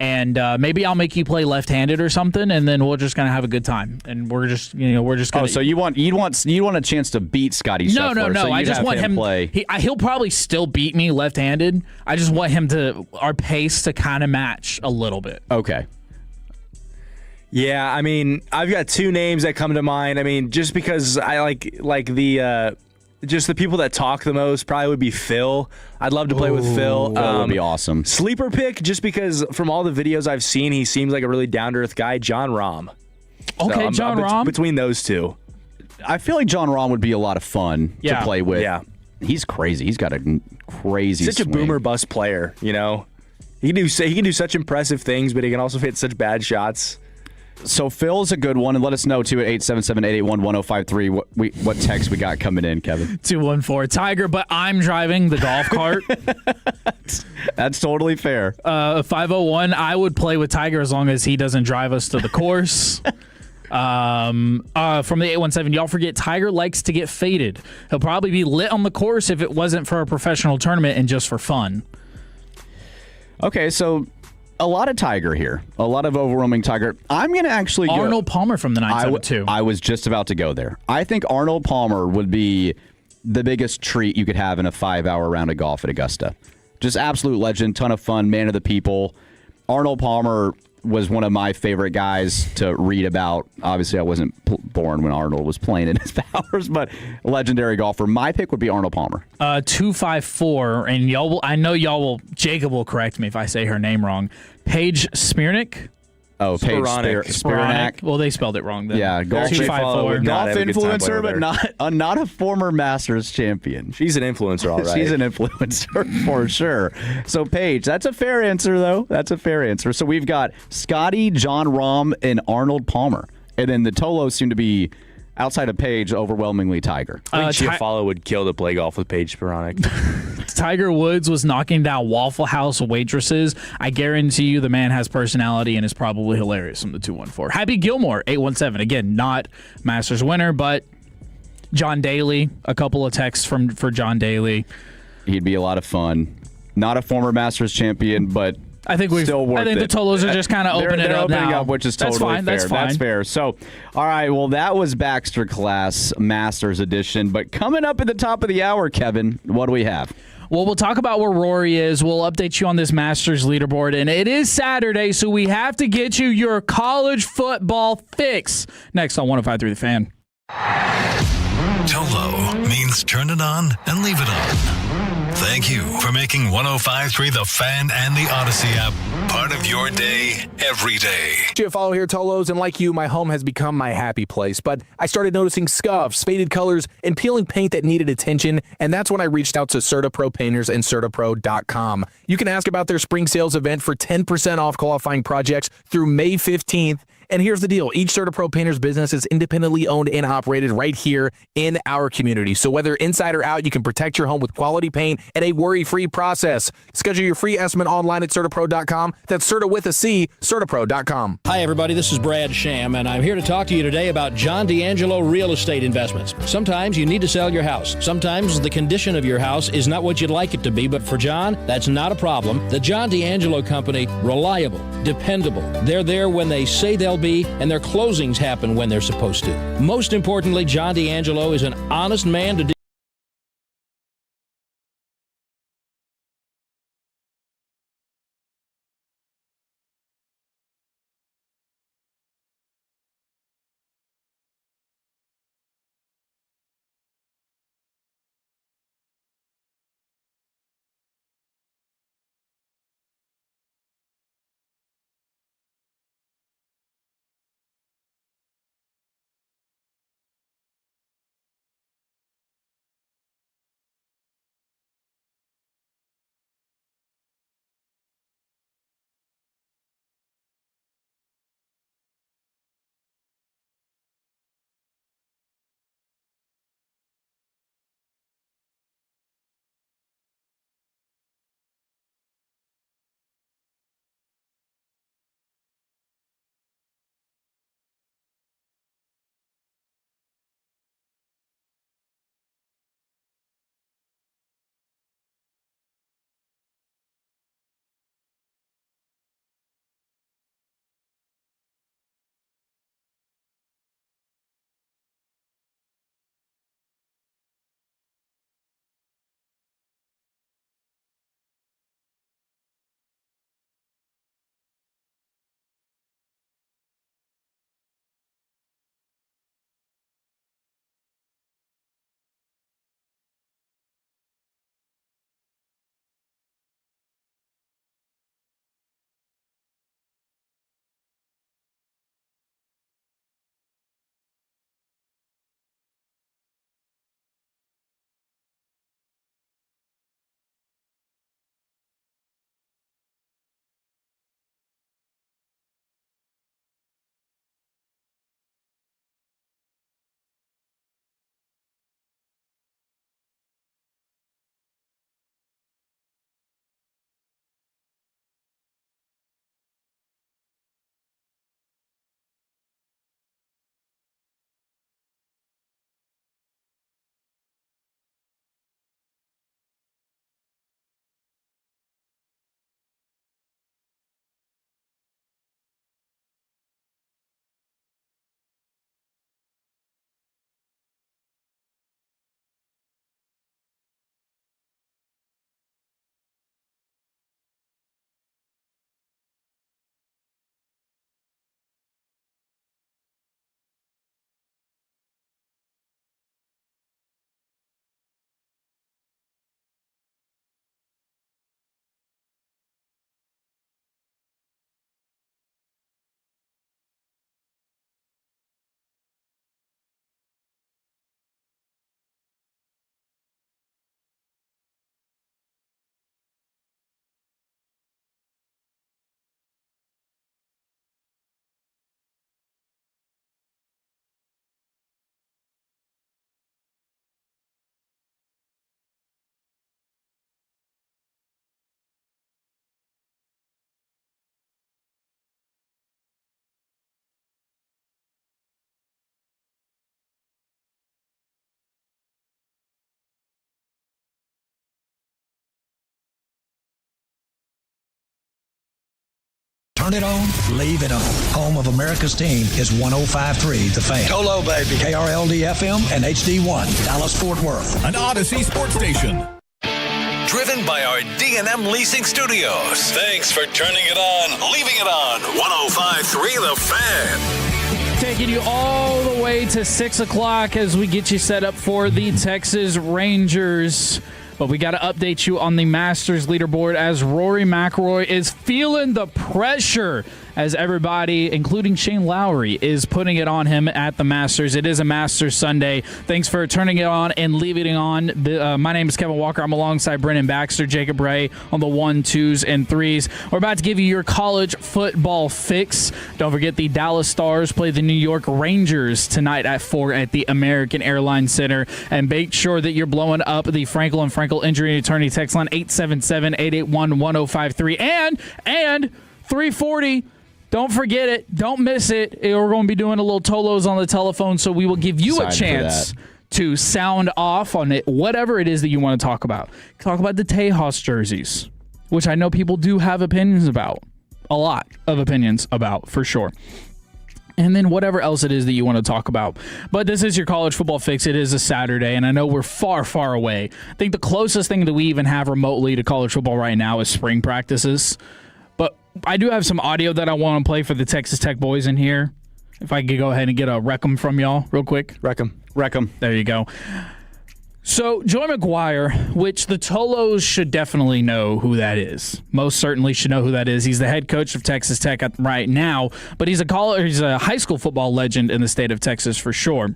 and maybe I'll make you play left-handed or something, and then we're just going to have a good time. And we're just going to... Oh, so you want a chance to beat Scotty Scheffler? No. So I just want him play. He'll probably still beat me left-handed. I just want him our pace to kind of match a little bit. Okay. Yeah, I mean, I've got 2 names that come to mind. I mean, just because I like the... Just the people that talk the most probably would be Phil. I'd love to play with Phil. That would be awesome. Sleeper pick, just because from all the videos I've seen, he seems like a really down-to-earth guy, John Rahm. Okay, so John Rahm. Between those 2. I feel like John Rahm would be a lot of fun to play with. Yeah. He's crazy. He's got a crazy Such swing. a boomer bust player, He can do such impressive things, but he can also hit such bad shots. So Phil's a good one, and let us know too at 877-881-1053 what text we got coming in, Kevin. 214 Tiger, but I'm driving the golf cart. That's totally fair. 501, I would play with Tiger as long as he doesn't drive us to the course. From the 817, y'all forget Tiger likes to get faded. He'll probably be lit on the course if it wasn't for a professional tournament and just for fun. Okay, so a lot of Tiger here. A lot of overwhelming Tiger. I'm going to actually go... Arnold Palmer from the 972. I was just about to go there. I think Arnold Palmer would be the biggest treat you could have in a 5-hour round of golf at Augusta. Just absolute legend, ton of fun, man of the people. Arnold Palmer was one of my favorite guys to read about. Obviously, I wasn't born when Arnold was playing in his powers, but a legendary golfer. My pick would be Arnold Palmer. 254, and Jacob will correct me if I say her name wrong. Paige Spiranac. Oh, Paige Spiranac. Well, they spelled it wrong then. Yeah, golf influencer, but not a former Masters champion. She's an influencer, all right. She's an influencer for sure. So, Paige, that's a fair answer, though. That's a fair answer. So we've got Scotty, John Rahm, and Arnold Palmer. And then the Tolos seem to be, outside of Paige, overwhelmingly Tiger. I think Chiafalo would kill to play golf with Paige Spiranac. Tiger Woods was knocking down Waffle House waitresses. I guarantee you the man has personality and is probably hilarious from the 214. Happy Gilmore, 817. Again, not Masters winner, but John Daly. A couple of texts for John Daly. He'd be a lot of fun. Not a former Masters champion, but I think the Tolos are just kind of opening it up now. Which is totally fair. That's fine. That's fair. So, all right, well, that was Baxter Class Masters Edition. But coming up at the top of the hour, Kevin, what do we have? Well, we'll talk about where Rory is. We'll update you on this Masters leaderboard. And it is Saturday, so we have to get you your college football fix. Next on 105.3 The Fan. Tolo means turn it on and leave it on. Thank you for making 105.3 The Fan and the Odyssey app part of your day every day. Follow here, Tolos, and like you, my home has become my happy place. But I started noticing scuffs, faded colors, and peeling paint that needed attention, and that's when I reached out to CertaPro Painters and CertaPro.com. You can ask about their spring sales event for 10% off qualifying projects through May 15th. And here's the deal. Each CertaPro Painters business is independently owned and operated right here in our community. So whether inside or out, you can protect your home with quality paint and a worry-free process. Schedule your free estimate online at CertaPro.com. That's Certa with a C, CertaPro.com. Hi, everybody. This is Brad Sham, and I'm here to talk to you today about John D'Angelo Real Estate Investments. Sometimes you need to sell your house. Sometimes the condition of your house is not what you'd like it to be, but for John, that's not a problem. The John D'Angelo Company, reliable, dependable. They're there when they say they'll be, and their closings happen when they're supposed to. Most importantly, John D'Angelo is an honest man to Turn it on, leave it on. Home of America's team is 105.3 The Fan. Tolo, baby. KRLD-FM and HD1, Dallas-Fort Worth. An Odyssey sports station. Driven by our D&M Leasing Studios. Thanks for turning it on, leaving it on. 105.3 The Fan. Taking you all the way to 6 o'clock as we get you set up for the Texas Rangers. But we got to update you on the Masters leaderboard as Rory McIlroy is feeling the pressure as everybody, including Shane Lowry, is putting it on him at the Masters. It is a Masters Sunday. Thanks for turning it on and leaving it on. My name is Kevin Walker. I'm alongside Brennan Baxter, Jacob Ray on the 1, 2s, and 3s. We're about to give you your college football fix. Don't forget the Dallas Stars play the New York Rangers tonight at 4 at the American Airlines Center. And make sure that you're blowing up the Frankel and Frankel Injury and Attorney text line 877-881-1053 and 340. Don't forget it. Don't miss it. We're going to be doing a little Tolos on the telephone, so we will give you a chance to sound off on it, whatever it is that you want to talk about. Talk about the Tejas jerseys, which I know people do have opinions about. A lot of opinions about, for sure. And then whatever else it is that you want to talk about. But this is your college football fix. It is a Saturday, and I know we're far, far away. I think the closest thing that we even have remotely to college football right now is spring practices. But I do have some audio that I want to play for the Texas Tech boys in here. If I could go ahead and get a rec 'em from y'all real quick. Rec 'em. There you go. So, Joey McGuire, which the Tolos should definitely know who that is. Most certainly should know who that is. He's the head coach of Texas Tech right now, but he's a high school football legend in the state of Texas for sure.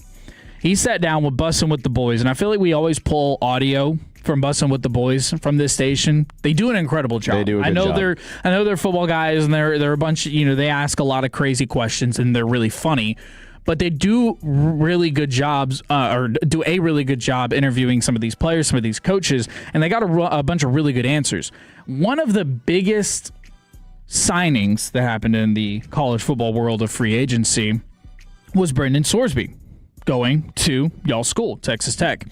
He sat down with Bussin' with the Boys, and I feel like we always pull audio from Bussin' with the Boys from this station. They do an incredible job. They do a good job. I know they're football guys, and they're a bunch. They ask a lot of crazy questions, and they're really funny. But they do really good jobs, or do a really good job interviewing some of these players, some of these coaches, and they got a bunch of really good answers. One of the biggest signings that happened in the college football world of free agency was Brendan Sorsby going to y'all's school, Texas Tech.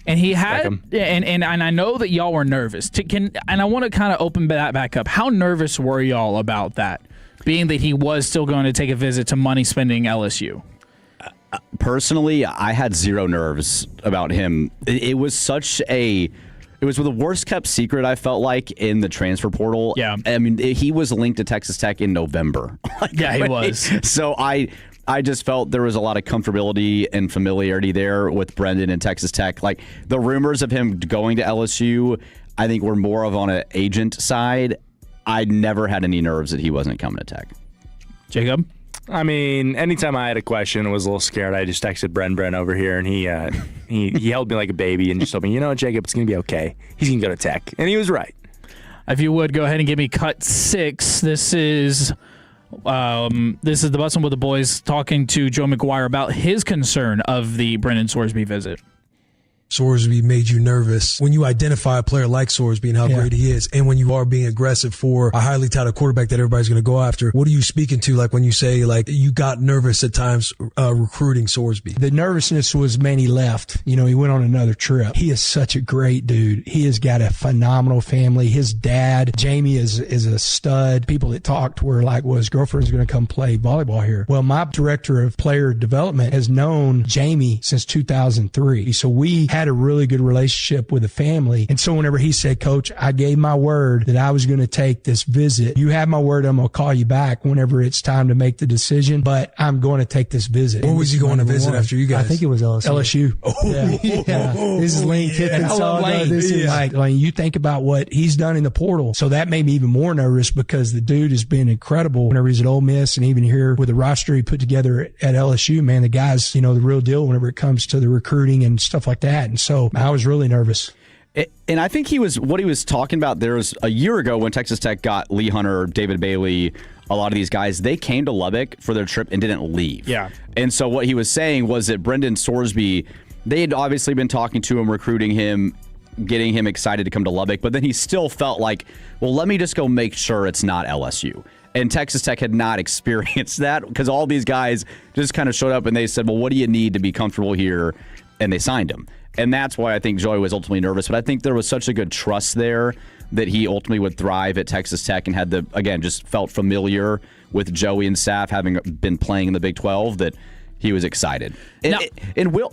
And he had, and I know that y'all were nervous. And I want to kind of open that back up. How nervous were y'all about that, being that he was still going to take a visit to money-spending LSU? Personally, I had zero nerves about him. It was the worst-kept secret, I felt like, in the transfer portal. Yeah. I mean, he was linked to Texas Tech in November. Yeah, he was. So I just felt there was a lot of comfortability and familiarity there with Brendan and Texas Tech. Like, the rumors of him going to LSU, I think, were more of on an agent side. I never had any nerves that he wasn't coming to Tech. Jacob? I mean, anytime I had a question and was a little scared, I just texted Bren over here, and he held me like a baby and just told me, Jacob, it's going to be okay. He's going to go to Tech. And he was right. If you would, go ahead and give me cut 6. This is the Bussin' with the Boys talking to Joe McGuire about his concern of the Brendan Sorsby visit. Sorsby made you nervous when you identify a player like Sorsby and how great he is, and when you are being aggressive for a highly touted quarterback that everybody's going to go after. What are you speaking to, like when you say like you got nervous at times recruiting Sorsby? The nervousness was when he left. He went on another trip. He is such a great dude. He has got a phenomenal family. His dad, Jamie, is a stud. People that talked were like, well, his girlfriend's going to come play volleyball here. Well, my director of player development has known Jamie since 2003. So we had a really good relationship with the family. And so whenever he said, Coach, I gave my word that I was going to take this visit. You have my word. I'm going to call you back whenever it's time to make the decision, but I'm going to take this visit. Where was he going to visit after you guys? I think it was LSU. Oh, yeah. This is Lane Kiffin. I love Lane. This is like you think about what he's done in the portal. So that made me even more nervous because the dude has been incredible whenever he's at Ole Miss, and even here with the roster he put together at LSU, man, the guy's, the real deal whenever it comes to the recruiting and stuff like that. And so I was really nervous. And I think what he was talking about there was a year ago when Texas Tech got Lee Hunter, David Bailey, a lot of these guys, they came to Lubbock for their trip and didn't leave. Yeah. And so what he was saying was that Brendan Sorsby, they had obviously been talking to him, recruiting him, getting him excited to come to Lubbock, but then he still felt like, well, let me just go make sure it's not LSU. And Texas Tech had not experienced that because all these guys just kind of showed up and they said, well, what do you need to be comfortable here? And they signed him. And that's why I think Joey was ultimately nervous. But I think there was such a good trust there that he ultimately would thrive at Texas Tech and had just felt familiar with Joey and staff having been playing in the Big 12 that he was excited. And Will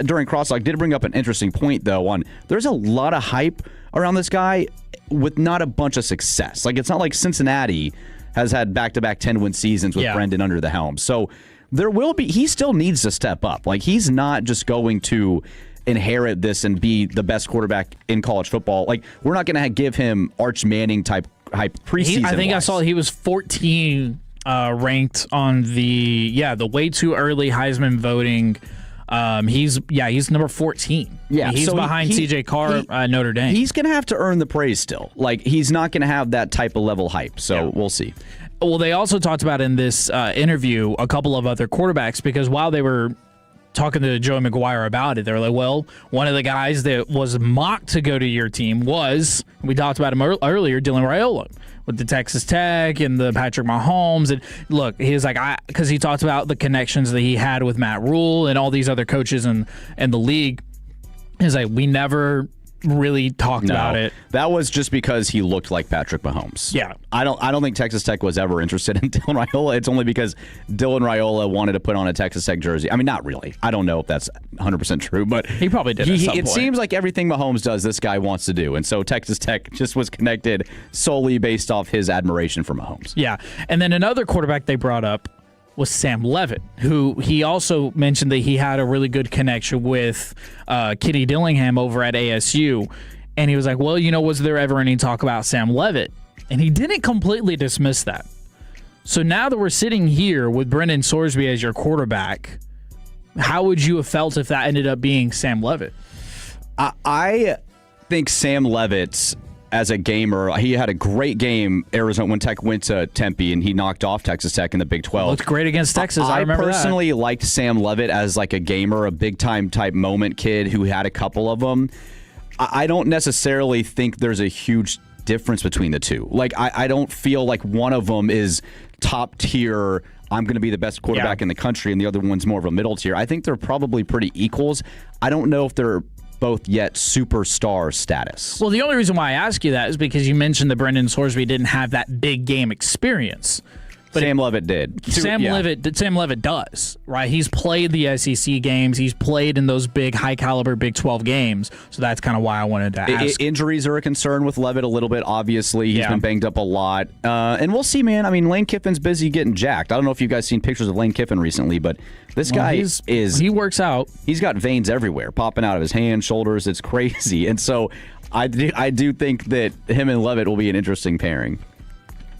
during Crosstalk did bring up an interesting point though on there's a lot of hype around this guy with not a bunch of success. Like it's not like Cincinnati has had back-to-back 10-win seasons with Brendan under the helm. So he still needs to step up. Like he's not just going to inherit this and be the best quarterback in college football. Like, we're not going to give him Arch Manning type hype preseason. I think I saw he was 14 ranked on the way too early Heisman voting. He's number 14. Yeah, he's so behind CJ Carr at Notre Dame. He's going to have to earn the praise still. Like, he's not going to have that type of level hype. So we'll see. Well, they also talked about in this interview a couple of other quarterbacks, because while they were talking to Joey McGuire about it, they were like, well, one of the guys that was mocked to go to your team was, we talked about him earlier, Dylan Raiola with the Texas Tech and the Patrick Mahomes. And look, he was like, because he talked about the connections that he had with Matt Rule and all these other coaches in the league. He's like, we never really talked about it. That was just because he looked like Patrick Mahomes. Yeah. I don't think Texas Tech was ever interested in Dylan Raiola. It's only because Dylan Raiola wanted to put on a Texas Tech jersey. I mean, not really. I don't know if that's 100% true, but he probably did. It seems like everything Mahomes does, this guy wants to do. And so Texas Tech just was connected solely based off his admiration for Mahomes. Yeah. And then another quarterback they brought up was Sam Leavitt, who he also mentioned that he had a really good connection with Kenny Dillingham over at ASU. And he was like, well, was there ever any talk about Sam Leavitt? And he didn't completely dismiss that. So now that we're sitting here with Brendan Sorsby as your quarterback, how would you have felt if that ended up being Sam Leavitt? I think Sam Leavitt, as a gamer, he had a great game. Arizona, when Tech went to Tempe, and he knocked off Texas Tech in the Big 12. Looked great against Texas. I remember personally liked Sam Leavitt as like a gamer, a big time type moment kid who had a couple of them. I don't necessarily think there's a huge difference between the two. Like, I don't feel like one of them is top tier, I'm going to be the best quarterback in the country, and the other one's more of a middle tier. I think they're probably pretty equals. I don't know if they're both yet superstar status. Well, the only reason why I ask you that is because you mentioned that Brendan Sorsby didn't have that big game experience. But Sam Leavitt did. Sam Leavitt does, right? He's played the SEC games. He's played in those big, high-caliber Big 12 games. So that's kind of why I wanted to ask. Injuries are a concern with Leavitt a little bit, obviously. He's been banged up a lot. And we'll see, man. I mean, Lane Kiffin's busy getting jacked. I don't know if you guys seen pictures of Lane Kiffin recently, but this guy he works out. He's got veins everywhere, popping out of his hands, shoulders. It's crazy. And so I do think that him and Leavitt will be an interesting pairing.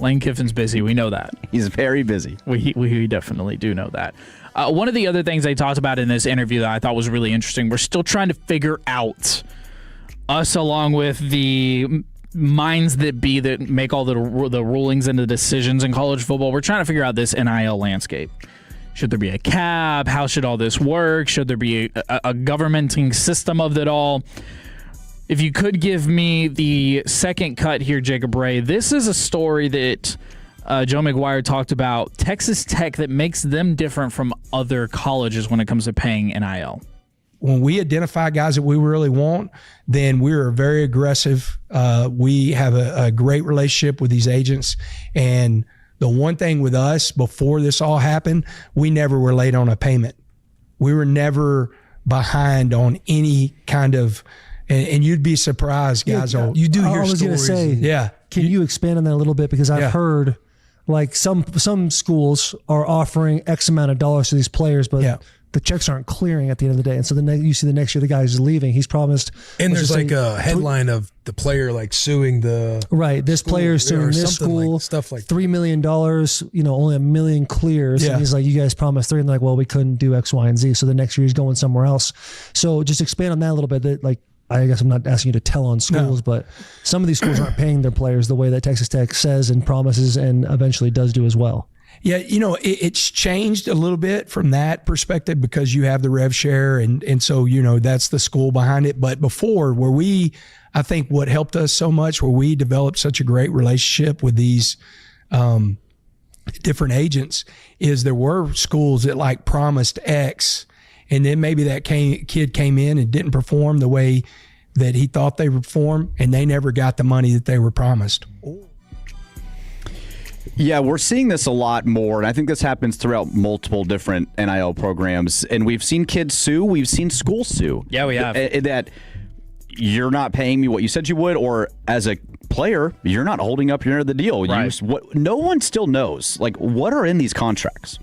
Lane Kiffin's busy. We know that. He's very busy. We definitely do know that. One of the other things they talked about in this interview that I thought was really interesting, we're still trying to figure out, us along with the minds that be that make all the rulings and the decisions in college football, we're trying to figure out this NIL landscape. Should there be a cap? How should all this work? Should there be a governmenting system of it all? If you could give me the second cut here, Jacob Ray, this is a story that Joe McGuire talked about, Texas Tech, that makes them different from other colleges when it comes to paying NIL. When we identify guys that we really want, then we're very aggressive. We have a great relationship with these agents. And the one thing with us, before this all happened, we never were late on a payment. We were never behind on any kind of... And you'd be surprised, guys. You do hear stories. I was going to say, can you expand on that a little bit? Because I've heard, like, some schools are offering X amount of dollars to these players, but the checks aren't clearing at the end of the day. And so you see the next year the guy who's leaving, he's promised. And there's like a headline of the player like suing the this player suing this school, like, stuff like $3 million. Only $1 million clears. And he's like, you guys promised 3, and they're like, well, we couldn't do X, Y, and Z. So the next year he's going somewhere else. So just expand on that a little bit. That, like, I guess I'm not asking you to tell on schools, but some of these schools aren't paying their players the way that Texas Tech says and promises and eventually does do as well. Yeah, it's changed a little bit from that perspective because you have the rev share and so, that's the school behind it. But before, I think what helped us so much, where we developed such a great relationship with these different agents, is there were schools that like promised X, and then maybe that kid came in and didn't perform the way that he thought they would perform, and they never got the money that they were promised. Yeah, we're seeing this a lot more, and I think this happens throughout multiple different NIL programs. And we've seen kids sue, we've seen schools sue. Yeah, we have. That you're not paying me what you said you would, or as a player, you're not holding up your end of the deal. Right. No one still knows, like, what are in these contracts?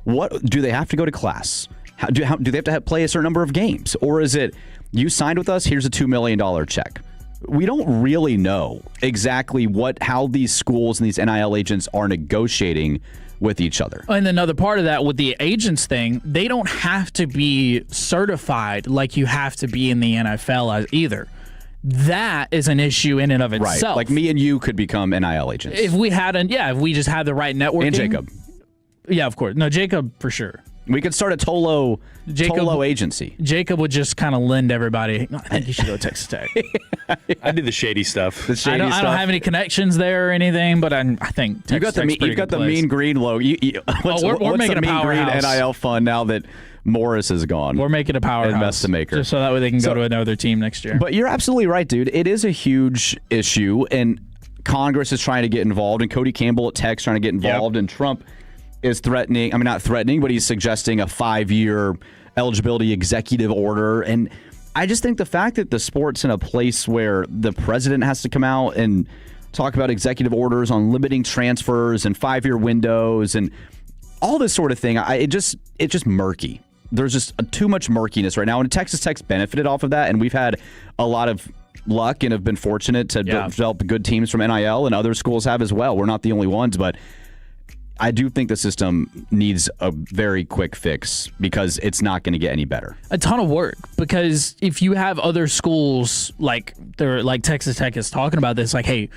What do they have to go to class? do they have to play a certain number of games? Or is it, you signed with us, here's a $2 million check? We don't really know exactly how these schools and these NIL agents are negotiating with each other. And another part of that with the agents thing, they don't have to be certified like you have to be in the NFL either. That is an issue in and of itself. Right. Like me and you could become NIL agents. If we just had the right networking. And Jacob. Yeah, of course. No, Jacob for sure. We could start a Tolo agency. Jacob would just kind of lend everybody. I think you should go to Texas Tech. I do the shady stuff. I don't have any connections there or anything, but I think Texas Tech's you've got the mean green logo. We're making a powerhouse. Mean green NIL fund now that Morris is gone. We're making a powerhouse. Just so that way they can go to another team next year. But you're absolutely right, dude. It is a huge issue, and Congress is trying to get involved, and Cody Campbell at Tech's trying to get involved, and Trump is threatening, not threatening, but he's suggesting a 5-year eligibility executive order. And I just think the fact that the sport's in a place where the president has to come out and talk about executive orders on limiting transfers and 5-year windows and all this sort of thing, it's just murky. There's just too much murkiness right now. And Texas Tech's benefited off of that, and we've had a lot of luck and have been fortunate to develop good teams from NIL, and other schools have as well. We're not the only ones, but I do think the system needs a very quick fix because it's not going to get any better. A ton of work, because if you have other schools like Texas Tech is talking about this, like, hey,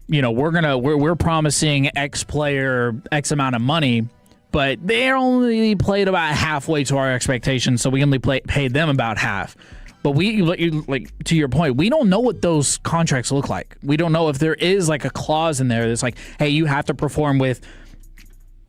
we're promising X player X amount of money, but they only played about halfway to our expectations, so we only paid them about half. But to your point, we don't know what those contracts look like. We don't know if there is like a clause in there that's like, hey, you have to perform with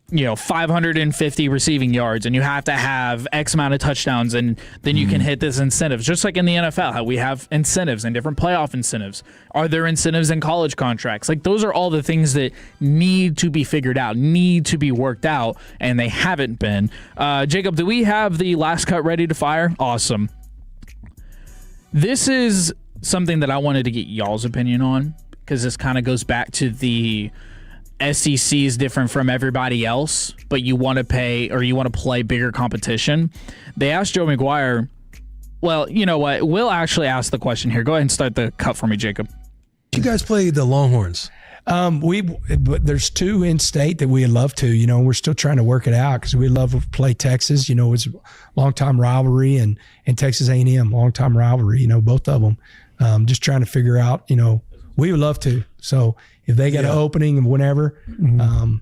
550 receiving yards, and you have to have X amount of touchdowns, and then you can hit this incentives. Just like in the NFL, how we have incentives and different playoff incentives. Are there incentives in college contracts? Like, those are all the things that need to be figured out, need to be worked out, and they haven't been. Jacob, do we have the last cut ready to fire? Awesome. This is something that I wanted to get y'all's opinion on, because this kind of goes back to the SEC is different from everybody else, but you want to pay or you want to play bigger competition. They asked Joe McGuire. Well, you know what? We'll actually ask the question here. Go ahead and start the cut for me, Jacob. You guys play the Longhorns? But there's 2 in state that we'd love to. We're still trying to work it out because we love to play Texas. It's a long-time rivalry, and Texas A&M, long-time rivalry. Both of them. Just trying to figure out. We would love to. So if they got an opening and whenever, I'm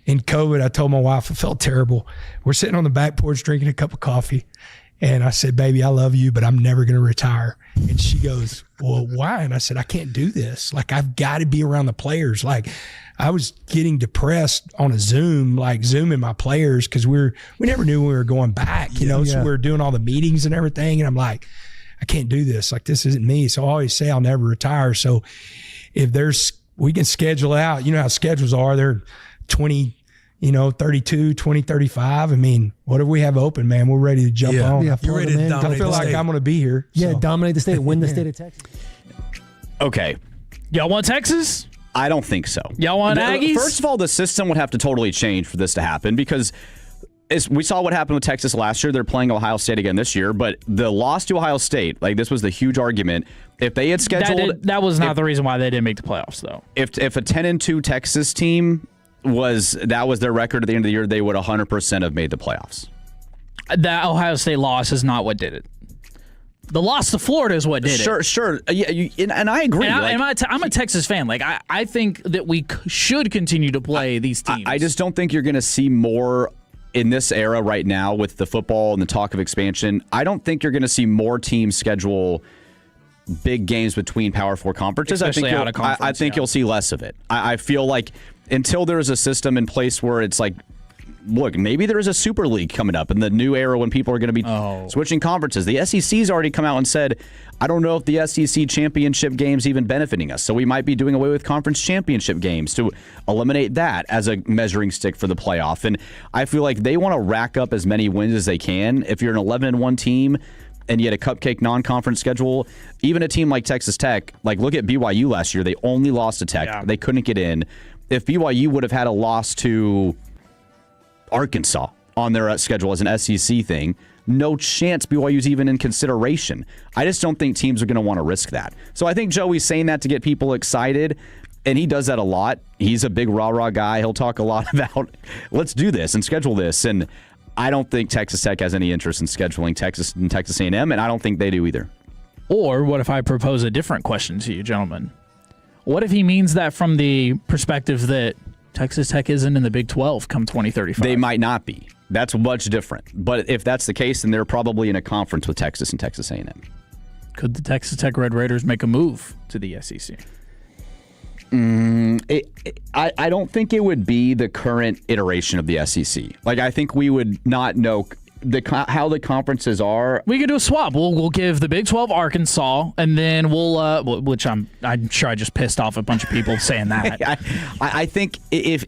in COVID. I told my wife I felt terrible. We're sitting on the back porch drinking a cup of coffee, and I said, "Baby, I love you, but I'm never going to retire." And she goes, "Well, why?" And I said, "I can't do this. Like, I've got to be around the players." Like, I was getting depressed on a Zoom, like Zooming my players, because we never knew when we were going back. So we were doing all the meetings and everything, and I'm like, I can't do this. Like, this isn't me. So I always say I'll never retire. So if we can schedule out, how schedules are. They're 20, 32, 20, 35. I mean, whatever we have open, man, we're ready to jump on. Yeah, you're ready to dominate. I feel like I'm going to be here. Yeah, dominate the state, win the state of Texas. Okay. Y'all want Texas? I don't think so. Y'all want Aggies? First of all, the system would have to totally change for this to happen, because we saw what happened with Texas last year. They're playing Ohio State again this year, but the loss to Ohio State, this was the huge argument. If they had scheduled... That was not the reason why they didn't make the playoffs, though. If a 10-2 Texas team was their record at the end of the year, they would 100% have made the playoffs. That Ohio State loss is not what did it. The loss to Florida is what did it. Sure. Yeah, and I agree. And I'm a Texas fan. I think that we should continue to play these teams. I just don't think you're going to see more in this era right now with the football and the talk of expansion. I don't think you're going to see more teams schedule big games between Power 4 conferences. Especially out of conference. I think you'll see less of it. I feel like until there is a system in place where it's like, look, maybe there is a Super League coming up in the new era when people are going to be switching conferences. The SEC's already come out and said, I don't know if the SEC championship game's even benefiting us, so we might be doing away with conference championship games to eliminate that as a measuring stick for the playoff. And I feel like they want to rack up as many wins as they can. If you're an 11-1 team and you had a cupcake non-conference schedule, even a team like Texas Tech, look at BYU last year. They only lost to Tech. Yeah. They couldn't get in. If BYU would have had a loss to Arkansas on their schedule as an SEC thing, no chance BYU's even in consideration. I just don't think teams are going to want to risk that. So I think Joey's saying that to get people excited, and he does that a lot. He's a big rah-rah guy. He'll talk a lot about, let's do this and schedule this. And I don't think Texas Tech has any interest in scheduling Texas and Texas A&M, and I don't think they do either. Or what if I propose a different question to you, gentlemen? What if he means that from the perspective that Texas Tech isn't in the Big 12 come 2035? They might not be. That's much different. But if that's the case, then they're probably in a conference with Texas and Texas A&M. Could the Texas Tech Red Raiders make a move to the SEC? I don't think it would be the current iteration of the SEC. Like, I think we would not know how the conferences are. We could do a swap. We'll give the Big 12 Arkansas, and then we'll which I'm sure I just pissed off a bunch of people saying that. I think if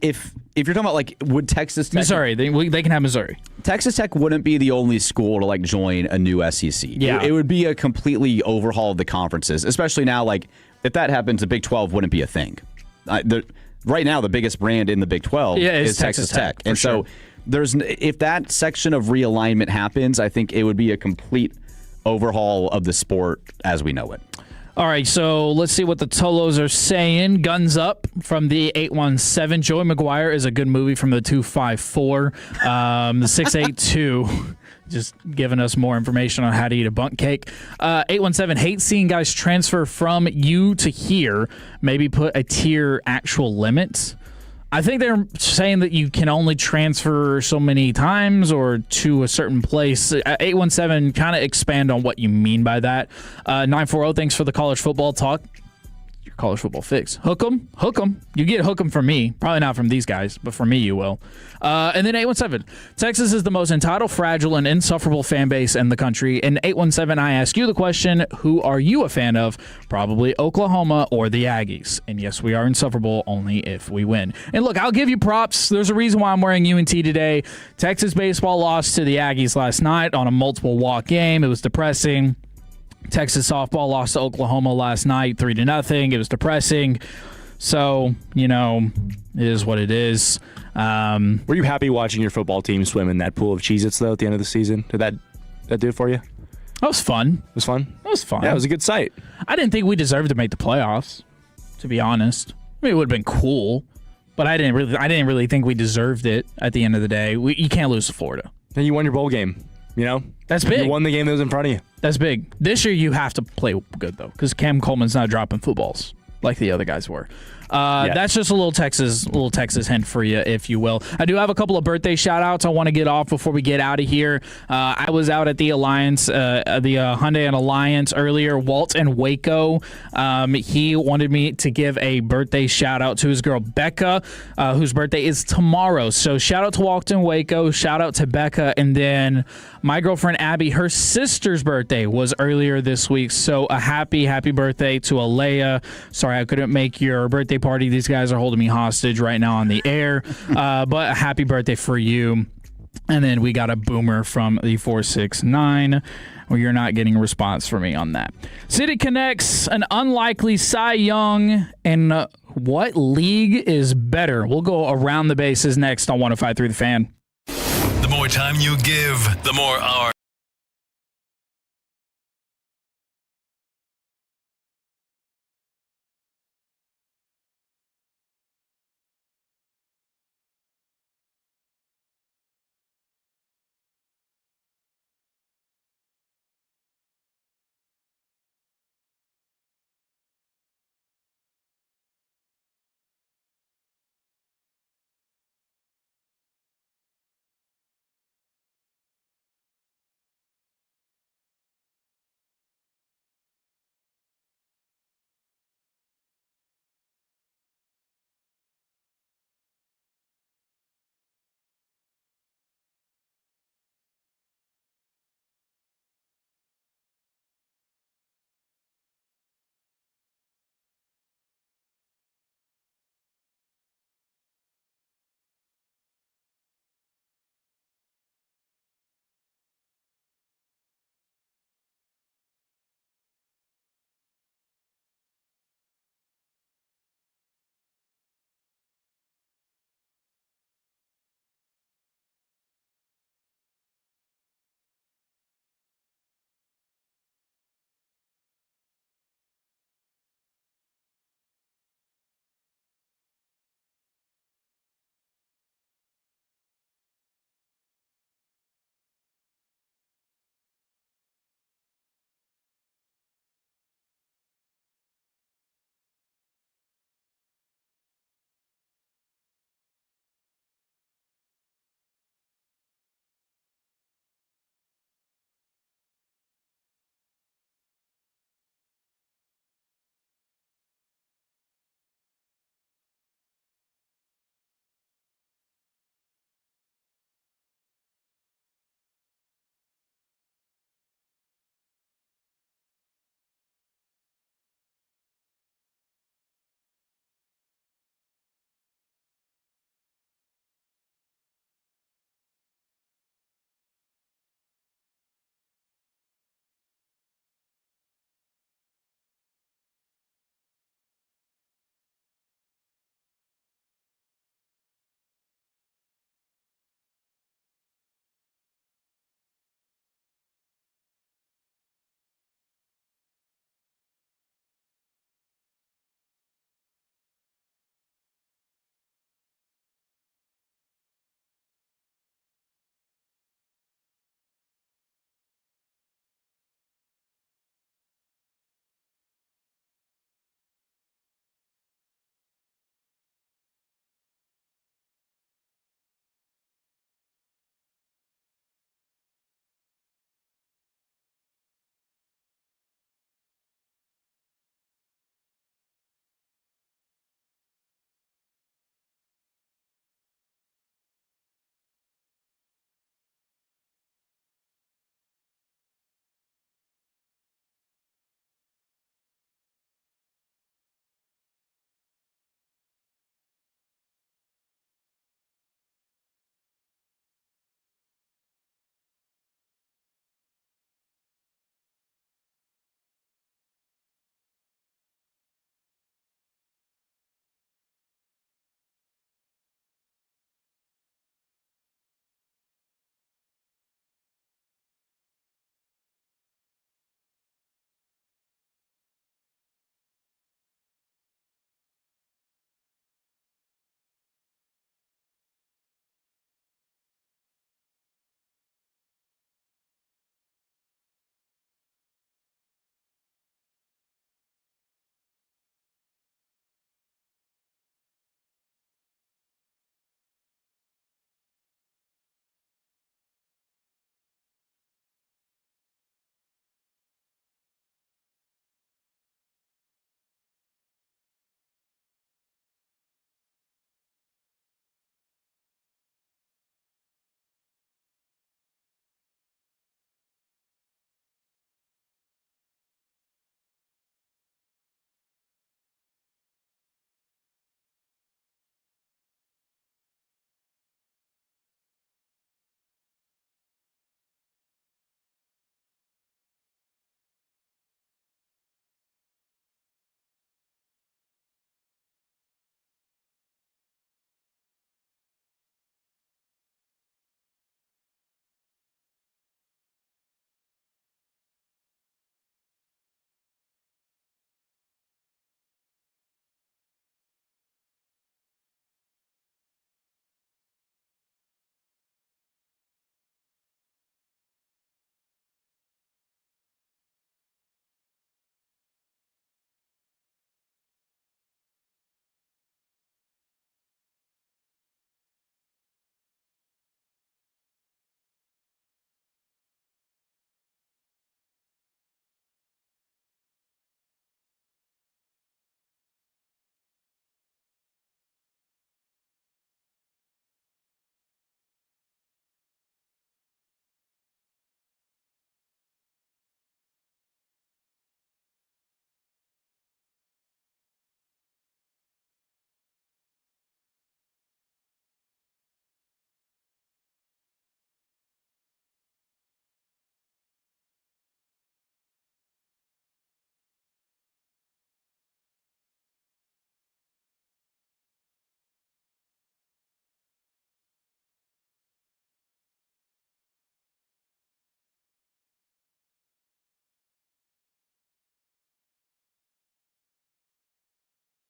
you're talking about, like, would Texas Tech... Missouri, they can have Missouri. Texas Tech wouldn't be the only school to, like, join a new SEC. Yeah. It would be a completely overhaul of the conferences, especially now, like, if that happens, the Big 12 wouldn't be a thing. Right now, the biggest brand in the Big 12 is Texas Tech. And so if that section of realignment happens, I think it would be a complete overhaul of the sport as we know it. All right, so let's see what the Tolos are saying. Guns Up from the 817. Joey Maguire is a good movie from the 254. The 682 just giving us more information on how to eat a bunk cake. 817, hate seeing guys transfer from you to here. Maybe put a tier actual limit. I think they're saying that you can only transfer so many times or to a certain place. 817, kind of expand on what you mean by that. 940, thanks for the college football talk. Your college football fix. Hook 'em. You get hook 'em from me. Probably not from these guys, but from me you will. And then 817, Texas is the most entitled, fragile, and insufferable fan base in the country. And 817, I ask you the question, who are you a fan of? Probably Oklahoma or the Aggies. And yes, we are insufferable only if we win. And look, I'll give you props. There's a reason why I'm wearing UNT today. Texas baseball lost to the Aggies last night on a multiple walk game. It was depressing. Texas softball lost to Oklahoma last night 3-0. It was depressing. So, it is what it is. Were you happy watching your football team swim in that pool of Cheez-Its, though, at the end of the season? Did that do it for you? That was fun. It was fun? It was fun. Yeah, it was a good sight. I didn't think we deserved to make the playoffs, to be honest. I mean, it would have been cool, but I didn't really think we deserved it at the end of the day. You can't lose to Florida. And you won your bowl game, That's big. You won the game that was in front of you. That's big. This year you have to play good, though, because Cam Coleman's not dropping footballs like the other guys were. That's just a little Texas hint for you, if you will. I do have a couple of birthday shout-outs I want to get off before we get out of here. I was out at the Alliance, the Hyundai and Alliance earlier. Walt in Waco, he wanted me to give a birthday shout-out to his girl, Becca, whose birthday is tomorrow. So shout-out to Walt in Waco, shout-out to Becca, and then my girlfriend, Abby, her sister's birthday was earlier this week. So a happy birthday to Alea. Sorry I couldn't make your birthday party. These guys are holding me hostage right now on the air. But a happy birthday for you. And then we got a boomer from the 469. Well, you're not getting a response from me on that. City Connects, an unlikely Cy Young, and what league is better? We'll go around the bases next on 105.3 The Fan. The more time you give, the more our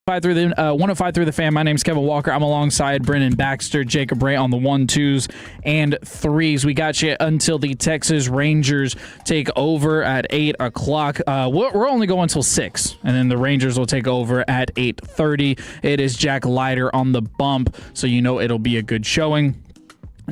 105 through the fan. My name's Kevin Walker. I'm alongside Brennan Baxter, Jacob Ray on the 1, 2s, and 3s. We got you until the Texas Rangers take over at 8 o'clock. We're only going until 6, and then the Rangers will take over at 8:30. It is Jack Leiter on the bump, so you know it'll be a good showing.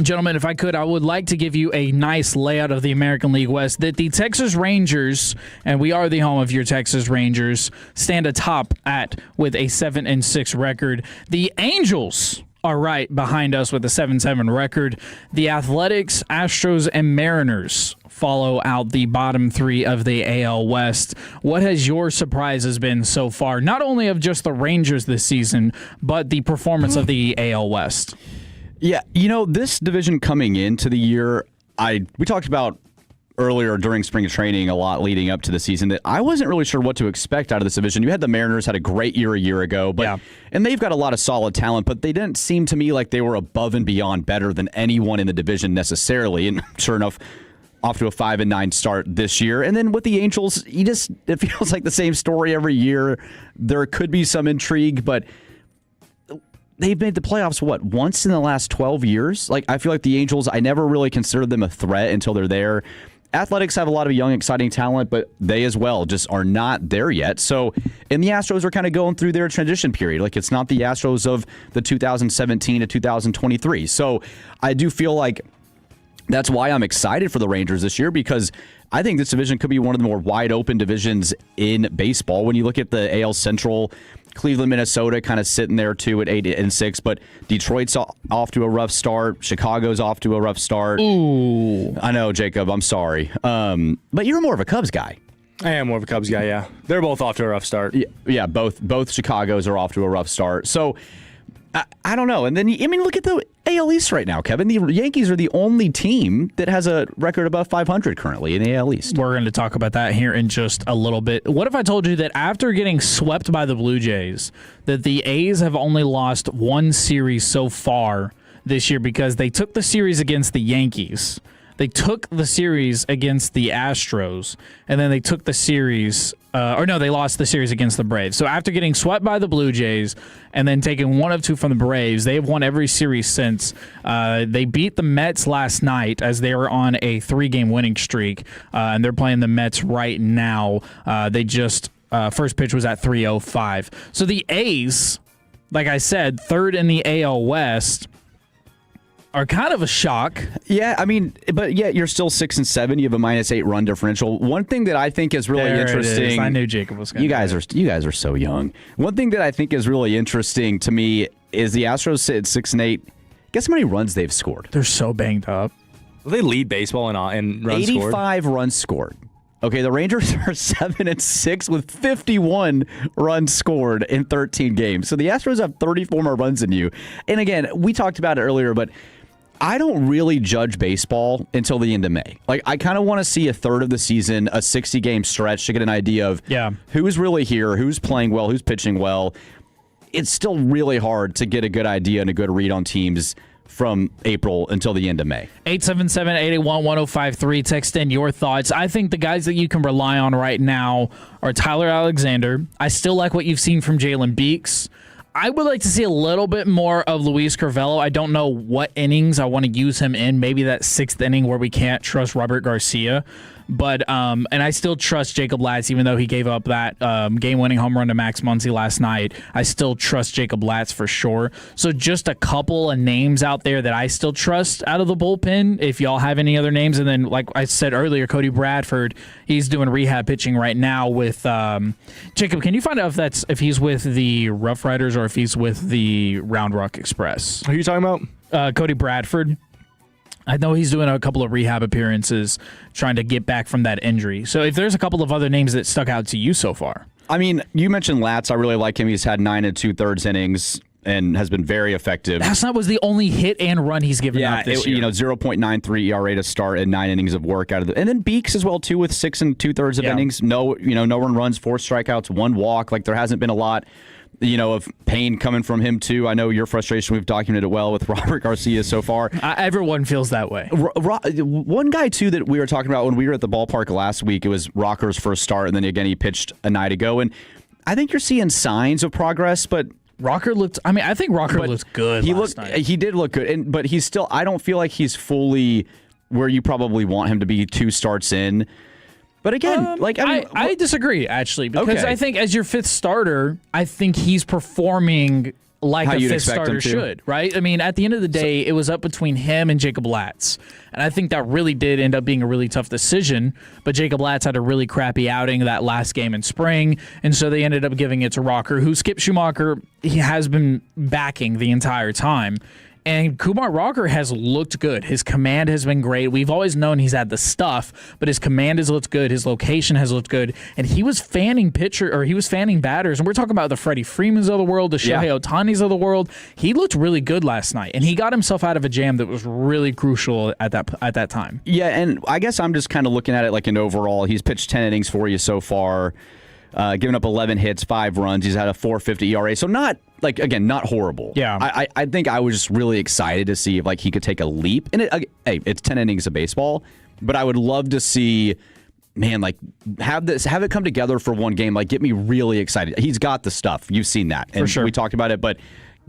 Gentlemen, if I could, I would like to give you a nice layout of the American League West that the Texas Rangers, and we are the home of your Texas Rangers, stand atop at with a 7-6 record. The Angels are right behind us with a 7-7 record. The Athletics, Astros, and Mariners follow out the bottom 3 of the AL West. What has your surprises been so far, not only of just the Rangers this season, but the performance of the AL West? Yeah, this division coming into the year, we talked about earlier during spring training a lot leading up to the season that I wasn't really sure what to expect out of this division. You had the Mariners had a great year a year ago, and they've got a lot of solid talent, but they didn't seem to me like they were above and beyond better than anyone in the division necessarily. And sure enough, off to a 5-9 start this year. And then with the Angels, it feels like the same story every year. There could be some intrigue, but they've made the playoffs, once in the last 12 years? I feel like the Angels, I never really considered them a threat until they're there. Athletics have a lot of young, exciting talent, but they as well just are not there yet. So, and the Astros are kind of going through their transition period. It's not the Astros of the 2017 to 2023. So I do feel like that's why I'm excited for the Rangers this year, because I think this division could be one of the more wide open divisions in baseball. When you look at the AL Central, Cleveland, Minnesota kind of sitting there too at 8-6, but Detroit's off to a rough start. Chicago's off to a rough start. Ooh. I know, Jacob, I'm sorry. But you're more of a Cubs guy. I am more of a Cubs guy, yeah. They're both off to a rough start. Yeah, both Chicago's are off to a rough start. So I don't know. And then, look at the AL East right now, Kevin. The Yankees are the only team that has a record above 500 currently in the AL East. We're going to talk about that here in just a little bit. What if I told you that after getting swept by the Blue Jays, that the A's have only lost one series so far this year because they took the series against the Yankees, they took the series against the Astros, and then they took the series they lost the series against the Braves. So after getting swept by the Blue Jays and then taking 1 of 2 from the Braves, they've won every series since. They beat the Mets last night as they were on a 3-game winning streak, and they're playing the Mets right now. They just first pitch was at 3:05. So the A's, like I said, third in the AL West, are kind of a shock. Yeah, but yet you're still 6-7. You have a -8 run differential. One thing that I think is really interesting. I knew Jacob was going to. You guys are so young. One thing that I think is really interesting to me is the Astros sit at 6-8. Guess how many runs they've scored? They're so banged up. Well, they lead baseball in runs 85 scored. Runs scored. Okay, the Rangers are 7-6 with 51 runs scored in 13 games. So the Astros have 34 more runs than you. And again, we talked about it earlier, but I don't really judge baseball until the end of May. I kind of want to see a third of the season, a 60-game stretch to get an idea of who's really here, who's playing well, who's pitching well. It's still really hard to get a good idea and a good read on teams from April until the end of May. 877-881-1053. Text in your thoughts. I think the guys that you can rely on right now are Tyler Alexander. I still like what you've seen from Jalen Beeks. I would like to see a little bit more of Luis Carvalho. I don't know what innings I want to use him in. Maybe that 6th inning where we can't trust Robert Garcia. But and I still trust Jacob Latz, even though he gave up that game-winning home run to Max Muncy last night. I still trust Jacob Latz for sure. So just a couple of names out there that I still trust out of the bullpen, if y'all have any other names. And then, like I said earlier, Cody Bradford, he's doing rehab pitching right now with Jacob. Can you find out if he's with the Rough Riders or if he's with the Round Rock Express? Who are you talking about? Cody Bradford. I know he's doing a couple of rehab appearances trying to get back from that injury. So if there's a couple of other names that stuck out to you so far. You mentioned Latz. I really like him. He's had 9 2/3 innings and has been very effective. That was the only hit and run he's given up this year. 0.93 ERA to start and 9 innings of work out of and then Beeks as well too with 6 2/3 of innings. No run runs, 4 strikeouts, 1 walk. There hasn't been a lot of pain coming from him, too. I know your frustration. We've documented it well with Robert Garcia so far. Everyone feels that way. One guy, too, that we were talking about when we were at the ballpark last week, it was Rocker's first start, and then again he pitched a night ago. And I think you're seeing signs of progress, but Rocker looked. I mean, I think Rocker looked good. Last night. He did look good, but he's still. I don't feel like he's fully where you probably want him to be 2 starts in. But again, I disagree actually because I think as your 5th starter, I think he's performing like a 5th starter should, right? I mean, at the end of the day, it was up between him and Jacob Latz. And I think that really did end up being a really tough decision. But Jacob Latz had a really crappy outing that last game in spring. And so they ended up giving it to Rocker, who Skip Schumacher he has been backing the entire time. And Kumar Rocker has looked good. His command has been great. We've always known he's had the stuff, but his command has looked good. His location has looked good. And he was fanning batters. And we're talking about the Freddie Freemans of the world, the Shohei Ohtanis of the world. He looked really good last night. And he got himself out of a jam that was really crucial at that time. Yeah, and I guess I'm just kind of looking at it like an overall. He's pitched 10 innings for you so far, given up 11 hits, 5 runs. He's had a 4.50 ERA. So not horrible. Yeah. I think I was just really excited to see if he could take a leap. And it's 10 innings of baseball, but I would love to see, have it come together for one game. Get me really excited. He's got the stuff. You've seen that. And for sure. We talked about it, but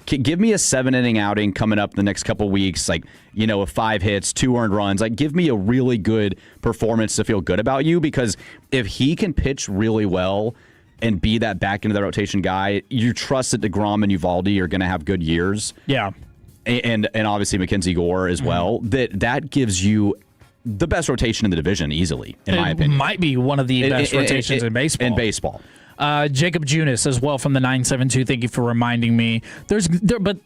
give me a 7-inning outing coming up the next couple weeks, with 5 hits, 2 earned runs. Give me a really good performance to feel good about you, because if he can pitch really well and be that back into the rotation guy, you trust that DeGrom and Uvalde are going to have good years. Yeah. And obviously Mackenzie Gore as well. That gives you the best rotation in the division easily, in my opinion. Might be one of the best rotations in baseball. Jacob Junis as well from the 972. Thank you for reminding me. But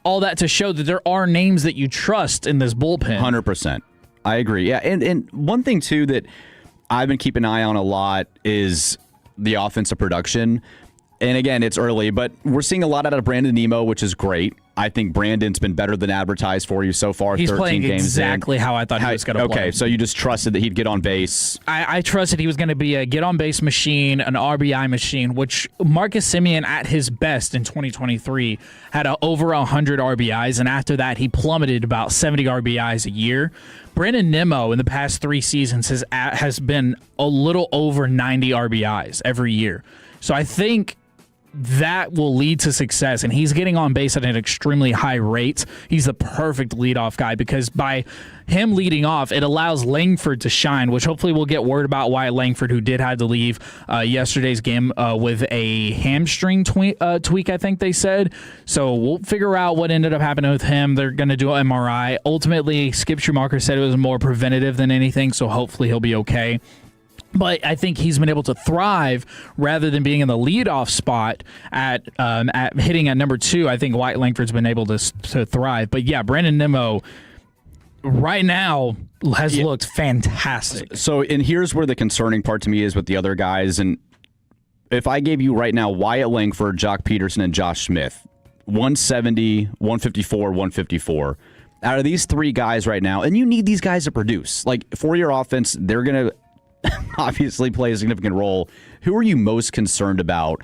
all that to show that there are names that you trust in this bullpen. 100%. I agree. Yeah, and one thing too that I've been keeping an eye on a lot is the offensive production. And again, it's early, but we're seeing a lot out of Brandon Nimmo, which is great. I think Brandon's been better than advertised for you so far. He's 13 playing games exactly how I thought he was going to play. Okay, so you just trusted that he'd get on base. I trusted he was going to be a get-on-base machine, an RBI machine, which Marcus Semien at his best in 2023 had over 100 RBIs, and after that he plummeted about 70 RBIs a year. Brandon Nimmo in the past 3 seasons has been a little over 90 RBIs every year. So I think that will lead to success, and he's getting on base at an extremely high rate. He's the perfect leadoff guy, because by him leading off, it allows Langford to shine, which hopefully we'll get word about Wyatt Langford, who did have to leave yesterday's game with a hamstring tweak, I think they said. So we'll figure out what ended up happening with him. They're going to do an MRI. Ultimately, Skip Schumacher said it was more preventative than anything, so hopefully he'll be okay. But I think he's been able to thrive rather than being in the leadoff spot at hitting at number 2. I think Wyatt Langford's been able to thrive. But yeah, Brandon Nimmo right now has looked fantastic. So, and here's where the concerning part to me is with the other guys. And if I gave you right now Wyatt Langford, Jock Peterson, and Josh Smith, 170, 154, 154. Out of these 3 guys right now, and you need these guys to produce. For your offense, they're going to obviously play a significant role. Who are you most concerned about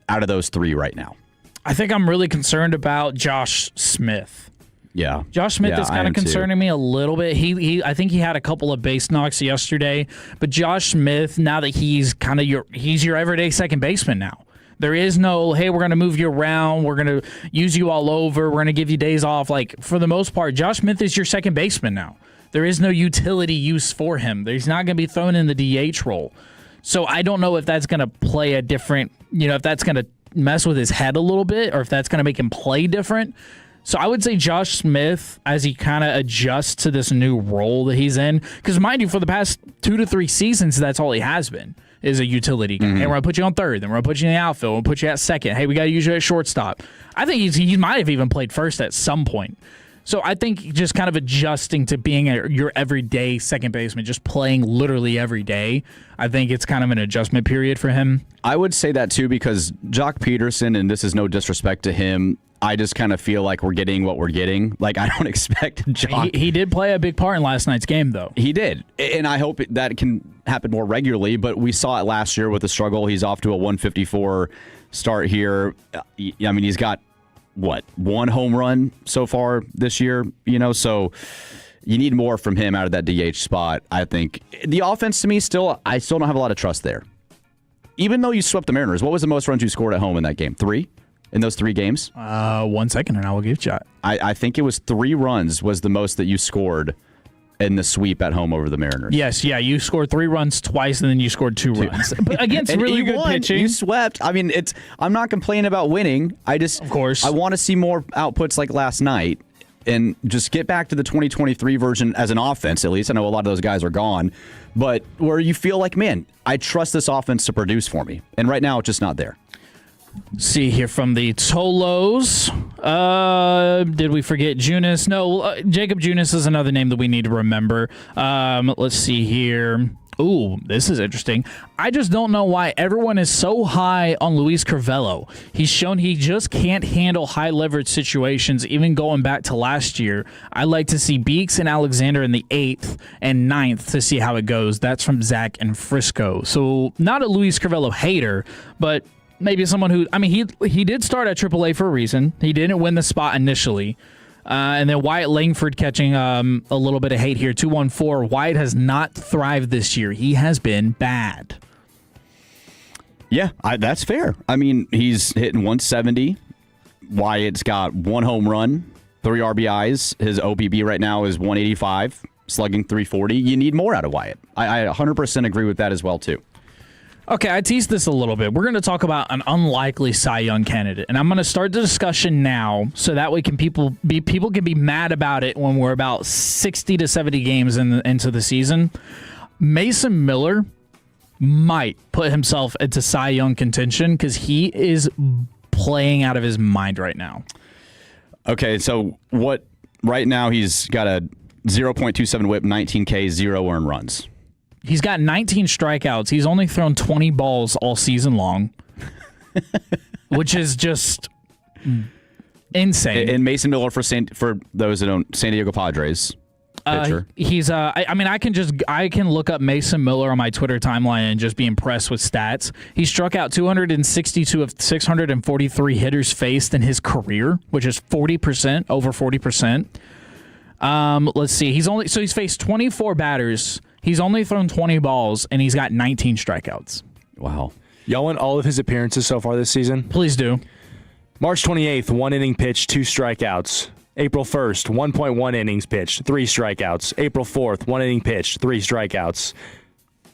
out of those 3 right now? I think I'm really concerned about Josh Smith. Yeah. Josh Smith is kind of concerning me a little bit. I think he had a couple of base knocks yesterday, but Josh Smith, now that he's kind of he's your everyday second baseman now. There is no, hey, we're going to move you around, we're going to use you all over, we're going to give you days off. For the most part, Josh Smith is your second baseman now. There is no utility use for him. He's not going to be thrown in the DH role. So I don't know if that's going to play a different, if that's going to mess with his head a little bit, or if that's going to make him play different. So I would say Josh Smith, as he kind of adjusts to this new role that he's in, because mind you, for the past 2 to 3 seasons, that's all he has been, is a utility guy. Mm-hmm. Hey, we're going to put you on third, then we're going to put you in the outfield, we'll put you at second. Hey, we got to use you at shortstop. I think he might have even played first at some point. So I think just kind of adjusting to being your everyday second baseman, just playing literally every day, I think it's kind of an adjustment period for him. I would say that too, because Jock Peterson, and this is no disrespect to him, I just kind of feel like we're getting what we're getting. I don't expect Jock. He did play a big part in last night's game, though. He did, and I hope that can happen more regularly, but we saw it last year with the struggle. He's off to a 154 start here. I mean, he's got one home run so far this year, so you need more from him out of that DH spot. I think the offense, to me, I still don't have a lot of trust there. even though you swept the Mariners, what was the most runs you scored at home in that game? 3? In those 3 games? 1 second, and I will give you that. I think it was 3 runs was the most that you scored in the sweep at home over the Mariners. Yes, yeah, you scored 3 runs twice, and then you scored 2 runs. But against really good pitching. You swept. I mean, I'm not complaining about winning. Of course. I want to see more outputs like last night and just get back to the 2023 version as an offense, at least. I know a lot of those guys are gone, but where you feel like, man, I trust this offense to produce for me. And right now, it's just not there. See here from the Tolos. Did we forget Junis? No, Jacob Junis is another name that we need to remember. Let's see here. Ooh, this is interesting. I just don't know why everyone is so high on Luis Crivello. He's shown he just can't handle high leverage situations, even going back to last year. I like to see Beeks and Alexander in the 8th and 9th to see how it goes. That's from Zach and Frisco. So not a Luis Crivello hater, but maybe someone who, I mean, he did start at AAA for a reason. He didn't win the spot initially. And then Wyatt Langford catching a little bit of hate here. 214. Wyatt has not thrived this year. He has been bad. Yeah, that's fair. I mean, he's hitting 170. Wyatt's got 1 home run, 3 RBIs. His OBP right now is 185, slugging 340. You need more out of Wyatt. I 100% agree with that as well, too. Okay, I teased this a little bit. We're going to talk about an unlikely Cy Young candidate, and I'm going to start the discussion now, so that way people can be mad about it when we're about 60 to 70 games into the season. Mason Miller might put himself into Cy Young contention because he is playing out of his mind right now. Okay, so right now he's got a 0.27 whip, 19K, 0 earned runs. He's got 19 strikeouts. He's only thrown 20 balls all season long, which is just insane. And Mason Miller for those that don't, San Diego Padres pitcher. He's I mean, I can look up Mason Miller on my Twitter timeline and just be impressed with stats. He struck out 262 of 643 hitters faced in his career, which is 40%, over 40%. Let's see. He's faced 24 batters. He's only thrown 20 balls, and he's got 19 strikeouts. Wow. Y'all want all of his appearances so far this season? Please do. March 28th, 1 inning pitched, 2 strikeouts. April 1st, 1.1 innings pitched, 3 strikeouts. April 4th, 1 inning pitched, 3 strikeouts.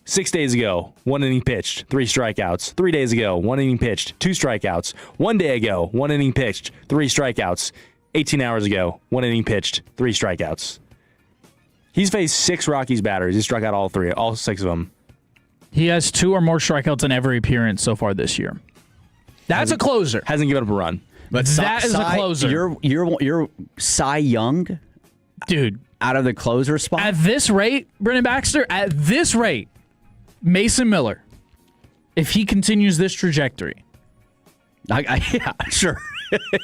6 days ago, 1 inning pitched, 3 strikeouts. 3 days ago, 1 inning pitched, 2 strikeouts. 1 day ago, 1 inning pitched, 3 strikeouts. 18 hours ago, 1 inning pitched, 3 strikeouts. He's faced 6 Rockies batters. He struck out all 6 of them. He has 2 or more strikeouts in every appearance so far this year. That's a closer. Hasn't given up a run. But that is a closer. You're Cy Young, dude, out of the closer spot. At this rate, Brendan Baxter. At this rate, Mason Miller, if he continues this trajectory, yeah, sure.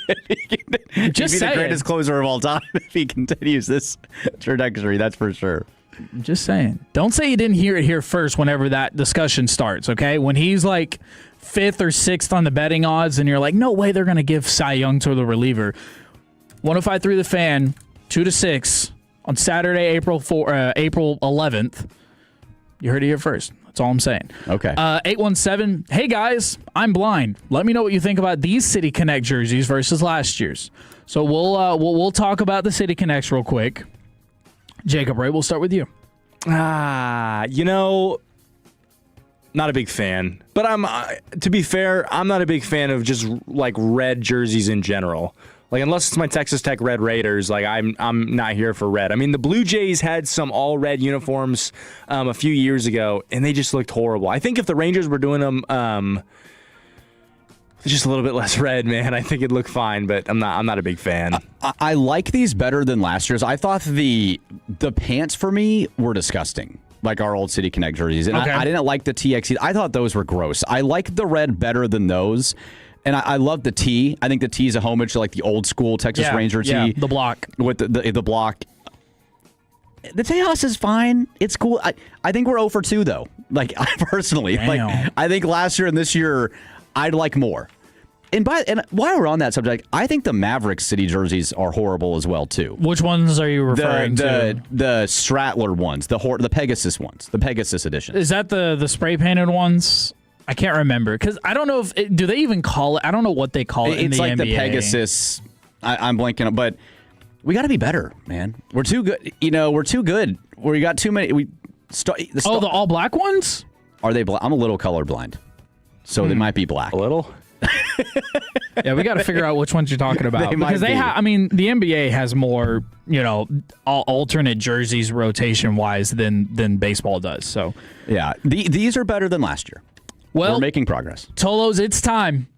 He'd be the greatest closer of all time if he continues this trajectory, that's for sure. I'm just saying. Don't say you didn't hear it here first whenever that discussion starts, okay? When he's like 5th or 6th on the betting odds and you're like, no way they're going to give Cy Young to the reliever. 105.3 The Fan, 2 to 6 on Saturday, April 11th. You heard it here first. That's all I'm saying. Okay. 817, hey guys, I'm blind. Let me know what you think about these City Connect jerseys versus last year's. So we'll talk about the City Connects real quick. Jacob Ray, we'll start with you. Not a big fan. But to be fair, I'm not a big fan of just like red jerseys in general. Like, unless it's my Texas Tech Red Raiders, like I'm not here for red. I mean, the Blue Jays had some all red uniforms a few years ago, and they just looked horrible. I think if the Rangers were doing them just a little bit less red, man, I think it'd look fine. But I'm not a big fan. I like these better than last year's. I thought the pants for me were disgusting, like our old City Connect jerseys, and okay. I didn't like the TXE. I thought those were gross. I like the red better than those. And I love the tee. I think the tee is a homage to like the old school Texas Ranger tee. Yeah, the block. With the block. The Tejas is fine. It's cool. I think we're 0 for 2 though. Like personally. Damn. Like I think last year and this year I'd like more. And while we're on that subject, I think the Mavericks City jerseys are horrible as well too. Which ones are you referring to? The Stratler ones, the Pegasus ones, the Pegasus edition. Is that the spray painted ones? I can't remember because I don't know if do they even call it. I don't know what they call it. It's in like the NBA. the Pegasus. I'm blanking, but we got to be better, man. We're too good. We're too good. We got too many. The all black ones? Are they black? I'm a little colorblind, so they might be black. A little. Yeah, we got to figure out which ones you're talking about because they have. I mean, the NBA has more, alternate jerseys rotation wise than baseball does. So yeah, these are better than last year. Well, we're making progress. Tolos, it's time.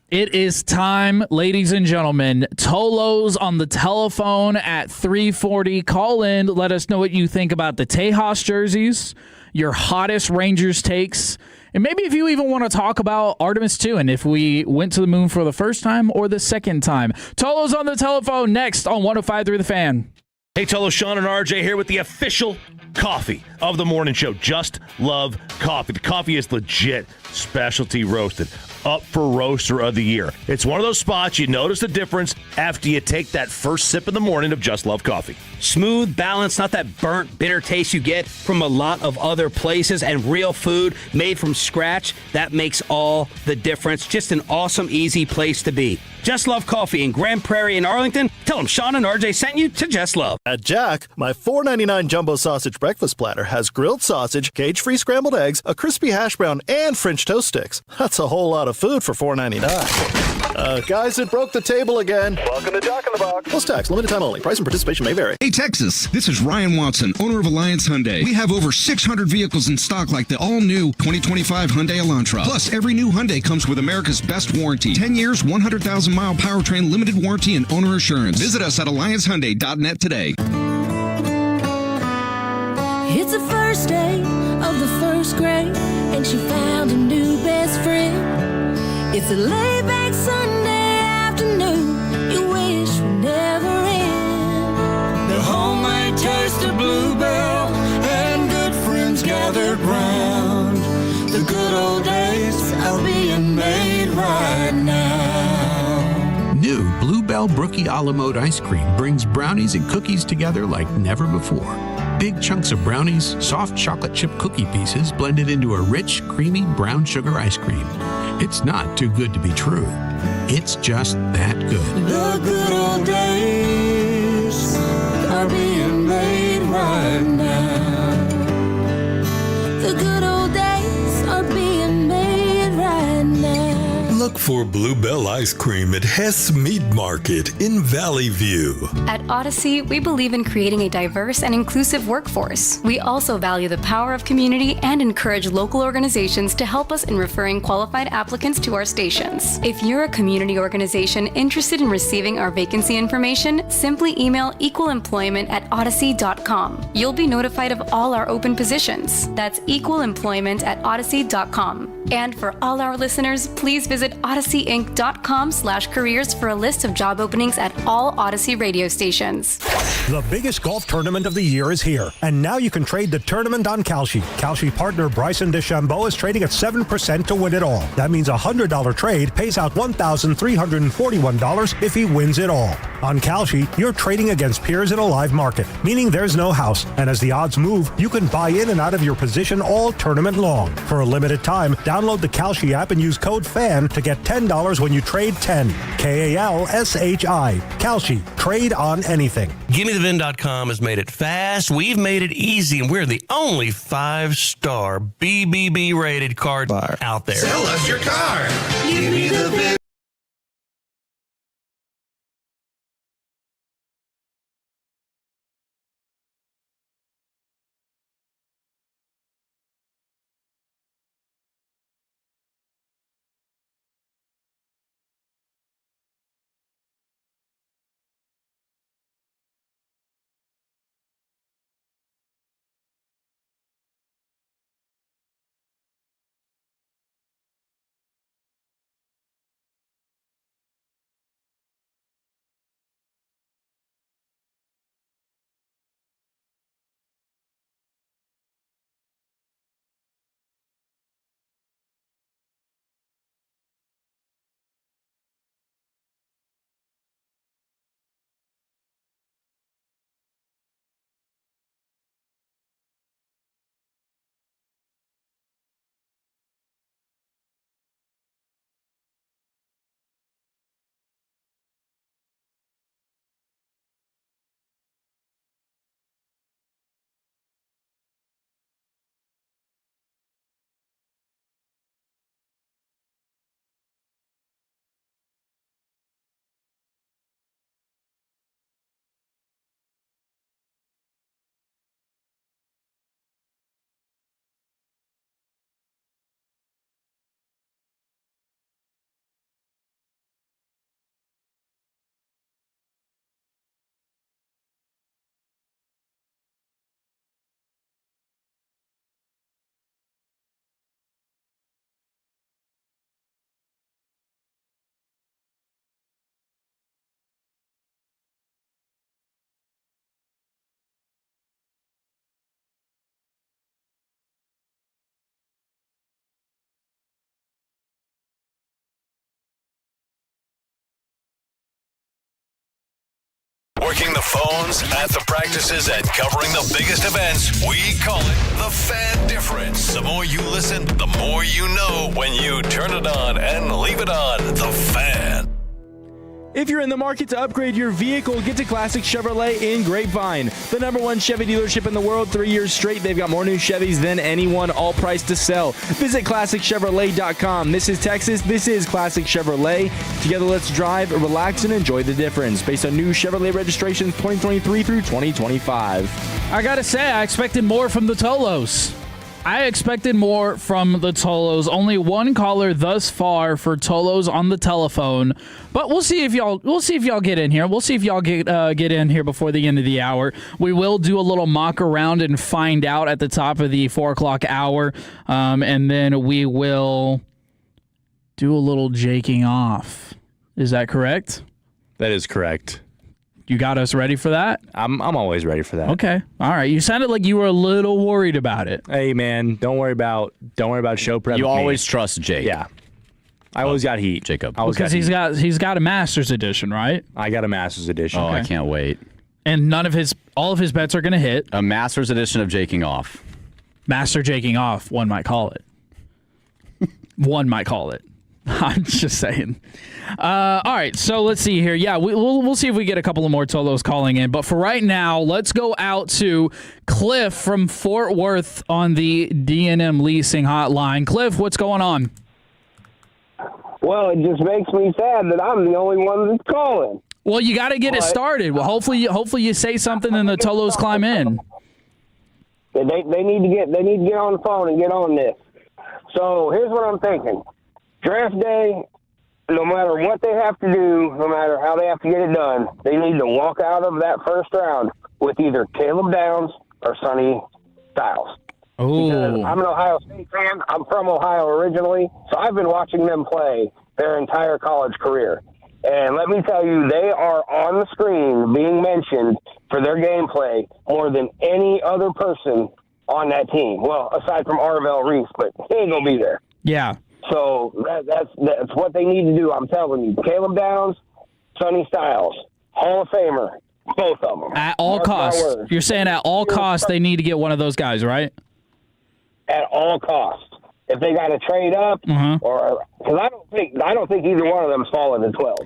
It is time, ladies and gentlemen. Tolos on the telephone at 3:40. Call in. Let us know what you think about the Tejas jerseys, your hottest Rangers takes, and maybe if you even want to talk about Artemis 2 and if we went to the moon for the first time or the second time. Tolos on the telephone next on 105.3 The Fan. Hey, Tolo, Sean and RJ here with the official coffee of the morning show. Just love coffee. The coffee is legit, specialty roasted, up for Roaster of the Year. It's one of those spots you notice the difference after you take that first sip in the morning of Just Love Coffee. Smooth, balanced, not that burnt, bitter taste you get from a lot of other places, and real food made from scratch. That makes all the difference. Just an awesome, easy place to be. Just Love Coffee in Grand Prairie and Arlington. Tell them Sean and RJ sent you to Just Love. At Jack, my $4.99 jumbo sausage breakfast platter has grilled sausage, cage-free scrambled eggs, a crispy hash brown, and French toast sticks. That's a whole lot of food for $4.99. Guys, it broke the table again. Welcome to Jack in the Box. Plus tax, limited time only. Price and participation may vary. Hey, Texas, this is Ryan Watson, owner of Alliance Hyundai. We have over 600 vehicles in stock like the all-new 2025 Hyundai Elantra. Plus, every new Hyundai comes with America's best warranty. 10 years, 100,000-mile powertrain, limited warranty, and owner assurance. Visit us at alliancehyundai.net today. It's the first day of the first grade, and she found a new best friend. It's a laid-back Sunday afternoon you wish would never end. The homemade taste of Bluebell and good friends gathered round. The good old days are being made right now. New Bluebell Brookie a la mode ice cream brings brownies and cookies together like never before. Big chunks of brownies, soft chocolate chip cookie pieces blended into a rich, creamy brown sugar ice cream. It's not too good to be true. It's just that good. The good old days are being made right now. The good old days are being made right now. Look for Bluebell ice cream at Hess Meat Market in Valley View. At Odyssey, we believe in creating a diverse and inclusive workforce. We also value the power of community and encourage local organizations to help us in referring qualified applicants to our stations. If you're a community organization interested in receiving our vacancy information, simply email equalemployment@odyssey.com. You'll be notified of all our open positions. That's equalemployment@odyssey.com. And for all our listeners, please visit odysseyinc.com/careers for a list of job openings at all Odyssey radio stations. The biggest golf tournament of the year is here, and now you can trade the tournament on Kalshi. Kalshi partner Bryson DeChambeau is trading at 7% to win it all. That means a $100 trade pays out $1,341 if he wins it all. On Kalshi, you're trading against peers in a live market, meaning there's no house, and as the odds move, you can buy in and out of your position all tournament long. For a limited time, download the Kalshi app and use code FAN to get $10 when you trade 10. KALSHI. Kalshi. Trade on anything. GimmeTheVin.com has made it fast. We've made it easy, and we're the only 5-star BBB rated car buyer out there. Sell us your car. Give me the VIN. Working the phones, at the practices, and covering the biggest events, we call it the Fan Difference. The more you listen, the more you know when you turn it on and leave it on. The Fan. If you're in the market to upgrade your vehicle, get to Classic Chevrolet in Grapevine. The #1 Chevy dealership in the world, 3 years straight. They've got more new Chevys than anyone, all priced to sell. Visit ClassicChevrolet.com. This is Texas. This is Classic Chevrolet. Together, let's drive, relax, and enjoy the difference. Based on new Chevrolet registrations 2023 through 2025. I gotta say, I expected more from the Tolos. Only one caller thus far for Tolos on the telephone, but we'll see if y'all get in here. We'll see if y'all get in here before the end of the hour. We will do a little mock around and find out at the top of the 4 o'clock hour, and then we will do a little jaking off. Is that correct? That is correct. You got us ready for that? I'm always ready for that. Okay. All right. You sounded like you were a little worried about it. Hey man, don't worry about show prep. You always trust Jake. Yeah. I always got heat, Jacob. Because he's got a Master's edition, right? I got a Master's edition. Oh, okay. I can't wait. And all of his bets are going to hit. A Master's edition of jaking off. Master jaking off, one might call it. One might call it. I'm just saying. All right, so let's see here. Yeah, we'll see if we get a couple of more Tolos calling in. But for right now, let's go out to Cliff from Fort Worth on the D&M Leasing Hotline. Cliff, what's going on? Well, it just makes me sad that I'm the only one that's calling. Well, you got to get it started. Well, hopefully you say something and the Tolos climb in. They need to get on the phone and get on this. So here's what I'm thinking. Draft day, no matter what they have to do, no matter how they have to get it done, they need to walk out of that first round with either Caleb Downs or Sonny Styles. Oh. Because I'm an Ohio State fan. I'm from Ohio originally, so I've been watching them play their entire college career. And let me tell you, they are on the screen being mentioned for their gameplay more than any other person on that team. Well, aside from Arvell Reese, but he ain't going to be there. Yeah. So that's what they need to do. I'm telling you, Caleb Downs, Sonny Styles, Hall of Famer, both of them. At all costs. You're saying at all costs they need to get one of those guys, right? At all costs. If they got to trade up, or because I don't think either one of them's falling to 12.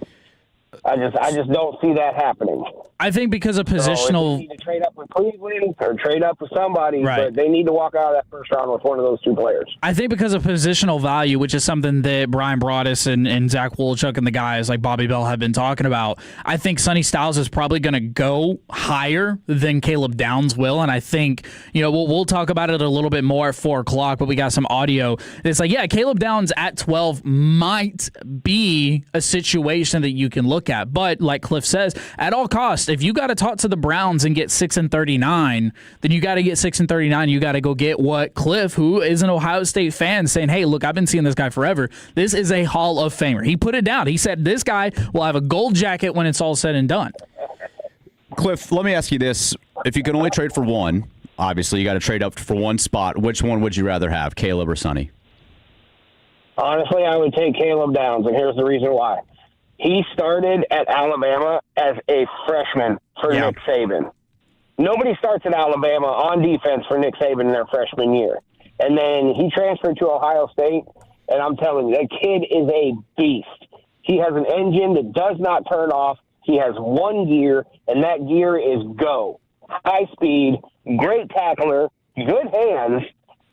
I just don't see that happening. I think because of positional. So they need to trade up with Cleveland or trade up with somebody, right. But they need to walk out of that first round with one of those two players. I think because of positional value, which is something that Brian Broaddus and Zach Wolchuk and the guys like Bobby Bell have been talking about. I think Sonny Styles is probably going to go higher than Caleb Downs will, and I think we'll talk about it a little bit more at 4 o'clock. But we got some audio. It's like, yeah, Caleb Downs at 12 might be a situation that you can look at, but like Cliff says, at all costs, if you got to talk to the Browns and get 6-39, then you got to get 6-39. You got to go get what Cliff, who is an Ohio State fan, saying, hey, look, I've been seeing this guy forever. This is a Hall of Famer. He put it down. He said this guy will have a gold jacket when it's all said and done. Cliff, let me ask you this. If you can only trade for one, obviously you got to trade up for one spot. Which one would you rather have, Caleb or Sonny? Honestly, I would take Caleb Downs, and here's the reason why. He started at Alabama as a freshman for Nick Saban. Nobody starts at Alabama on defense for Nick Saban in their freshman year. And then he transferred to Ohio State, and I'm telling you, that kid is a beast. He has an engine that does not turn off. He has one gear, and that gear is go. High speed, great tackler, good hands,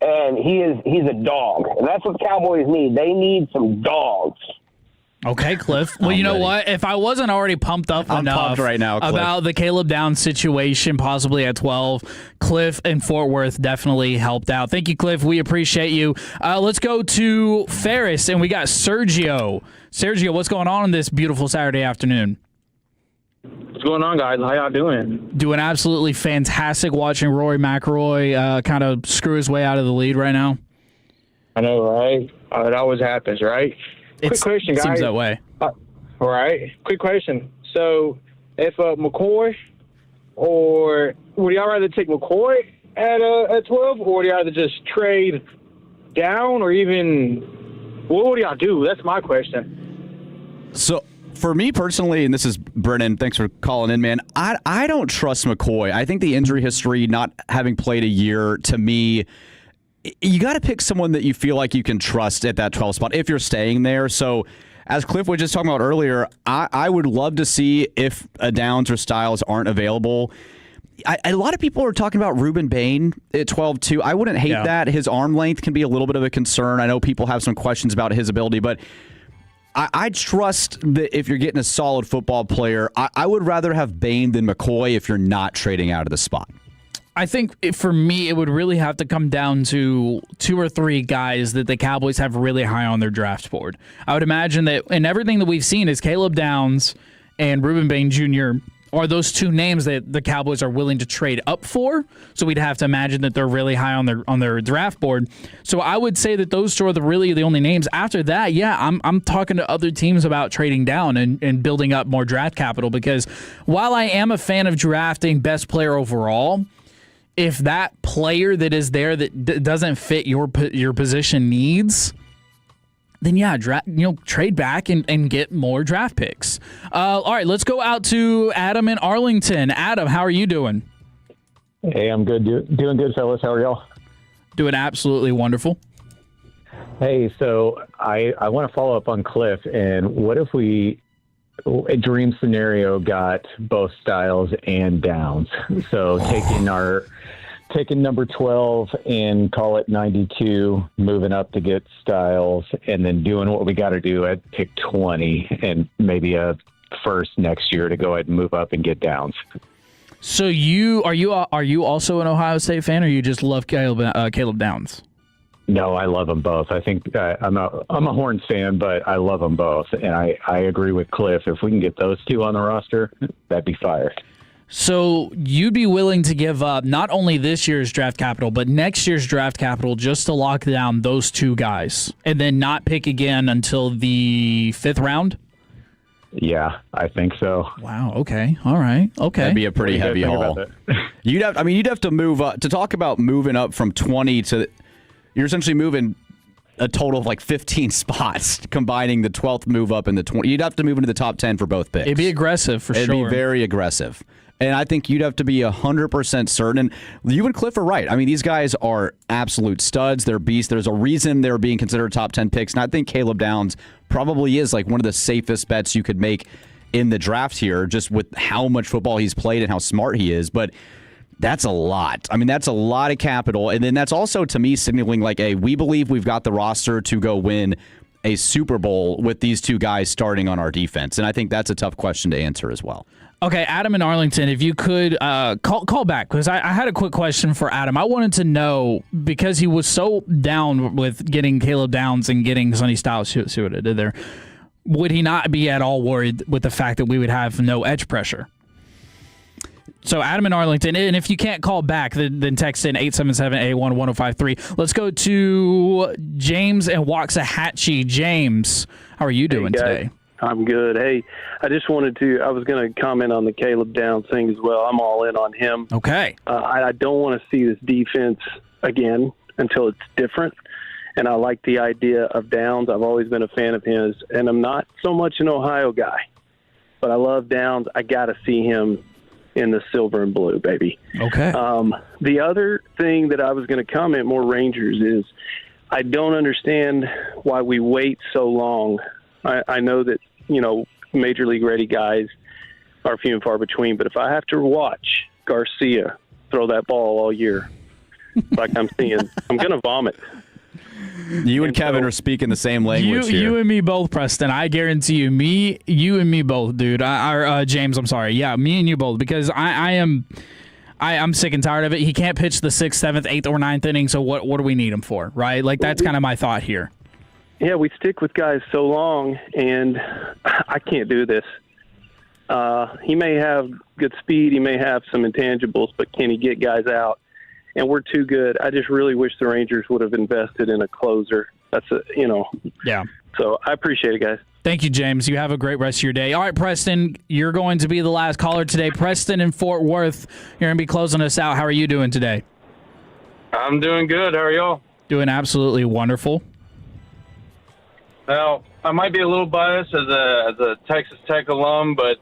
and he's a dog. And that's what Cowboys need. They need some dogs. Okay, Cliff. Well, you know what? If I wasn't already pumped up enough right now, about the Caleb Downs situation, possibly at 12, Cliff and Fort Worth definitely helped out. Thank you, Cliff. We appreciate you. Let's go to Ferris, and we got Sergio. Sergio, what's going on this beautiful Saturday afternoon? What's going on, guys? How y'all doing? Doing absolutely fantastic. Watching Rory McIlroy kind of screw his way out of the lead right now. I know, right? It always happens, right? Quick question, guys. Seems that way. All right. Quick question. So, if McCoy, or would y'all rather take McCoy at 12, or would y'all rather just trade down, or even what would y'all do? That's my question. So, For me personally, and this is Brennan, thanks for calling in, man. I don't trust McCoy. I think the injury history, not having played a year, to me, you got to pick someone that you feel like you can trust at that 12 spot if you're staying there. So, as Cliff was just talking about earlier, I would love to see if a Downs or Styles aren't available. A lot of people are talking about Ruben Bain at 12-2. I wouldn't hate that. His arm length can be a little bit of a concern. I know people have some questions about his ability, but I trust that if you're getting a solid football player, I would rather have Bain than McCoy if you're not trading out of the spot. I think for me, it would really have to come down to 2 or 3 guys that the Cowboys have really high on their draft board. I would imagine that, and everything that we've seen is Caleb Downs and Ruben Bain Jr. are those 2 names that the Cowboys are willing to trade up for. So we'd have to imagine that they're really high on their draft board. So I would say that those 2 are really the only names. After that, I'm talking to other teams about trading down and building up more draft capital, because while I am a fan of drafting best player overall, if that player that is there that doesn't fit your position needs, then trade back and get more draft picks. All right, let's go out to Adam in Arlington. Adam, how are you doing? Hey, I'm good. Doing good, fellas. How are y'all? Doing absolutely wonderful. Hey, so I want to follow up on Cliff. And what if we, a dream scenario, got both Styles and Downs? So taking number 12 and call it 92, moving up to get Styles, and then doing what we got to do at pick 20 and maybe a first next year to go ahead and move up and get Downs. So are you also an Ohio State fan, or you just love Caleb Downs? No, I love them both. I think I'm a Horns fan, but I love them both, and I agree with Cliff. If we can get those 2 on the roster, that'd be fire. So you'd be willing to give up not only this year's draft capital, but next year's draft capital just to lock down those 2 guys and then not pick again until the 5th round? Yeah, I think so. Wow. Okay. All right. Okay. That'd be a pretty heavy haul. You'd have to move up to talk about moving up from 20 to. You're essentially moving a total of like 15 spots, combining the 12th move up and the 20. You'd have to move into the top 10 for both picks. It'd be aggressive for sure. It'd be very aggressive. And I think you'd have to be 100% certain. And you and Cliff are right. I mean, these guys are absolute studs. They're beasts. There's a reason they're being considered top 10 picks. And I think Caleb Downs probably is like one of the safest bets you could make in the draft here, just with how much football he's played and how smart he is. But that's a lot. I mean, that's a lot of capital. And then that's also, to me, signaling like, we believe we've got the roster to go win a Super Bowl with these 2 guys starting on our defense. And I think that's a tough question to answer as well. Okay, Adam in Arlington, if you could call back, because I had a quick question for Adam. I wanted to know, because he was so down with getting Caleb Downs and getting Sonny Styles, see what I did there, would he not be at all worried with the fact that we would have no edge pressure? So Adam in Arlington, and if you can't call back, then text in 877-A1-1053. Let's go to James and Waxahachie. James, how are you doing today? I'm good. Hey, I was going to comment on the Caleb Downs thing as well. I'm all in on him. Okay. I don't want to see this defense again until it's different. And I like the idea of Downs. I've always been a fan of his, and I'm not so much an Ohio guy, but I love Downs. I got to see him in the silver and blue, baby. Okay. The other thing that I was going to comment more Rangers is I don't understand why we wait so long. I know that, Major League ready guys are few and far between, but if I have to watch Garcia throw that ball all year, like I'm seeing, I'm going to vomit. You and Kevin are speaking the same language here. You and me both, Preston. I guarantee you. You and me both, dude. James, I'm sorry. Yeah, me and you both, because I'm sick and tired of it. He can't pitch the 6th, 7th, 8th, or 9th inning, so what do we need him for, right? Like, that's kind of my thought here. Yeah, we stick with guys so long, and I can't do this. He may have good speed, he may have some intangibles, but can he get guys out? And we're too good. I just really wish the Rangers would have invested in a closer. Yeah. So I appreciate it, guys. Thank you, James. You have a great rest of your day. All right, Preston, you're going to be the last caller today. Preston in Fort Worth, you're going to be closing us out. How are you doing today? I'm doing good. How are y'all? Doing absolutely wonderful. Now, I might be a little biased as a Texas Tech alum, but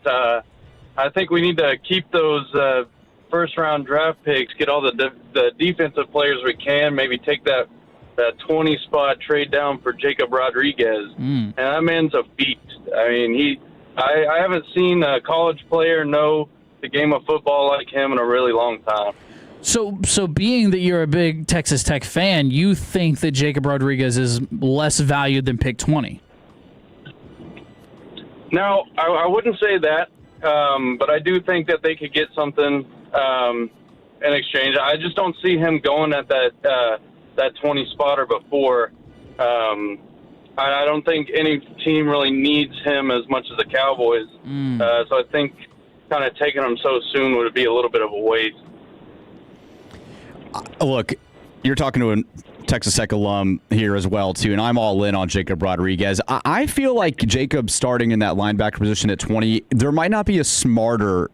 I think we need to keep those first-round draft picks, get all the defensive players we can, maybe take that 20 spot trade down for Jacob Rodriguez. And that man's a beast. I mean, I haven't seen a college player know the game of football like him in a really long time. So being that you're a big Texas Tech fan, you think that Jacob Rodriguez is less valued than pick 20? No, I wouldn't say that, but I do think that they could get something in exchange. I just don't see him going at that 20 spot or before. I don't think any team really needs him as much as the Cowboys. So I think kind of taking him so soon would be a little bit of a waste. Look, you're talking to a Texas Tech alum here as well, too, and I'm all in on Jacob Rodriguez. I feel like Jacob starting in that linebacker position at 20, there might not be a smarter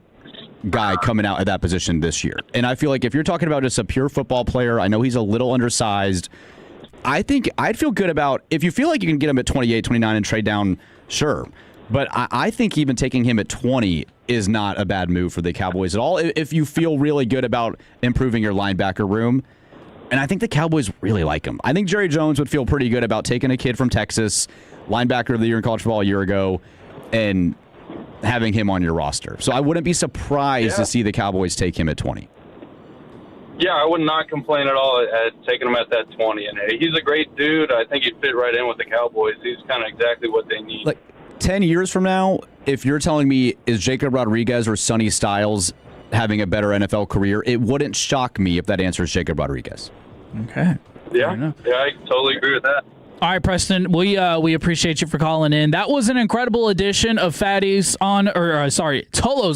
guy coming out at that position this year. And I feel like if you're talking about just a pure football player, I know he's a little undersized. I think I'd feel good about, if you feel like you can get him at 28, 29 and trade down, sure. But I think even taking him at 20 is not a bad move for the Cowboys at all if you feel really good about improving your linebacker room. And I think the Cowboys really like him. I think Jerry Jones would feel pretty good about taking a kid from Texas, linebacker of the year in college football a year ago, and having him on your roster. So I wouldn't be surprised to see the Cowboys take him at 20. Yeah, I would not complain at all at taking him at that 20. And he's a great dude. I think he'd fit right in with the Cowboys. He's kind of exactly what they need. Like 10 years from now, if you're telling me is Jacob Rodriguez or Sonny Styles having a better NFL career, it wouldn't shock me if that answer is Jacob Rodriguez. Okay. Yeah, I totally agree with that. All right, Preston, we appreciate you for calling in. That was an incredible edition of Tolos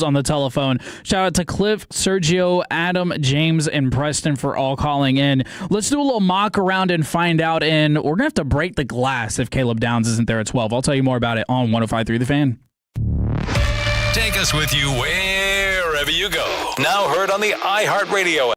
on the telephone. Shout out to Cliff, Sergio, Adam, James, and Preston for all calling in. Let's do a little mock around and find out, and we're going to have to break the glass if Caleb Downs isn't there at 12. I'll tell you more about it on 105.3 The Fan. Take us with you wherever you go. Now heard on the iHeartRadio app.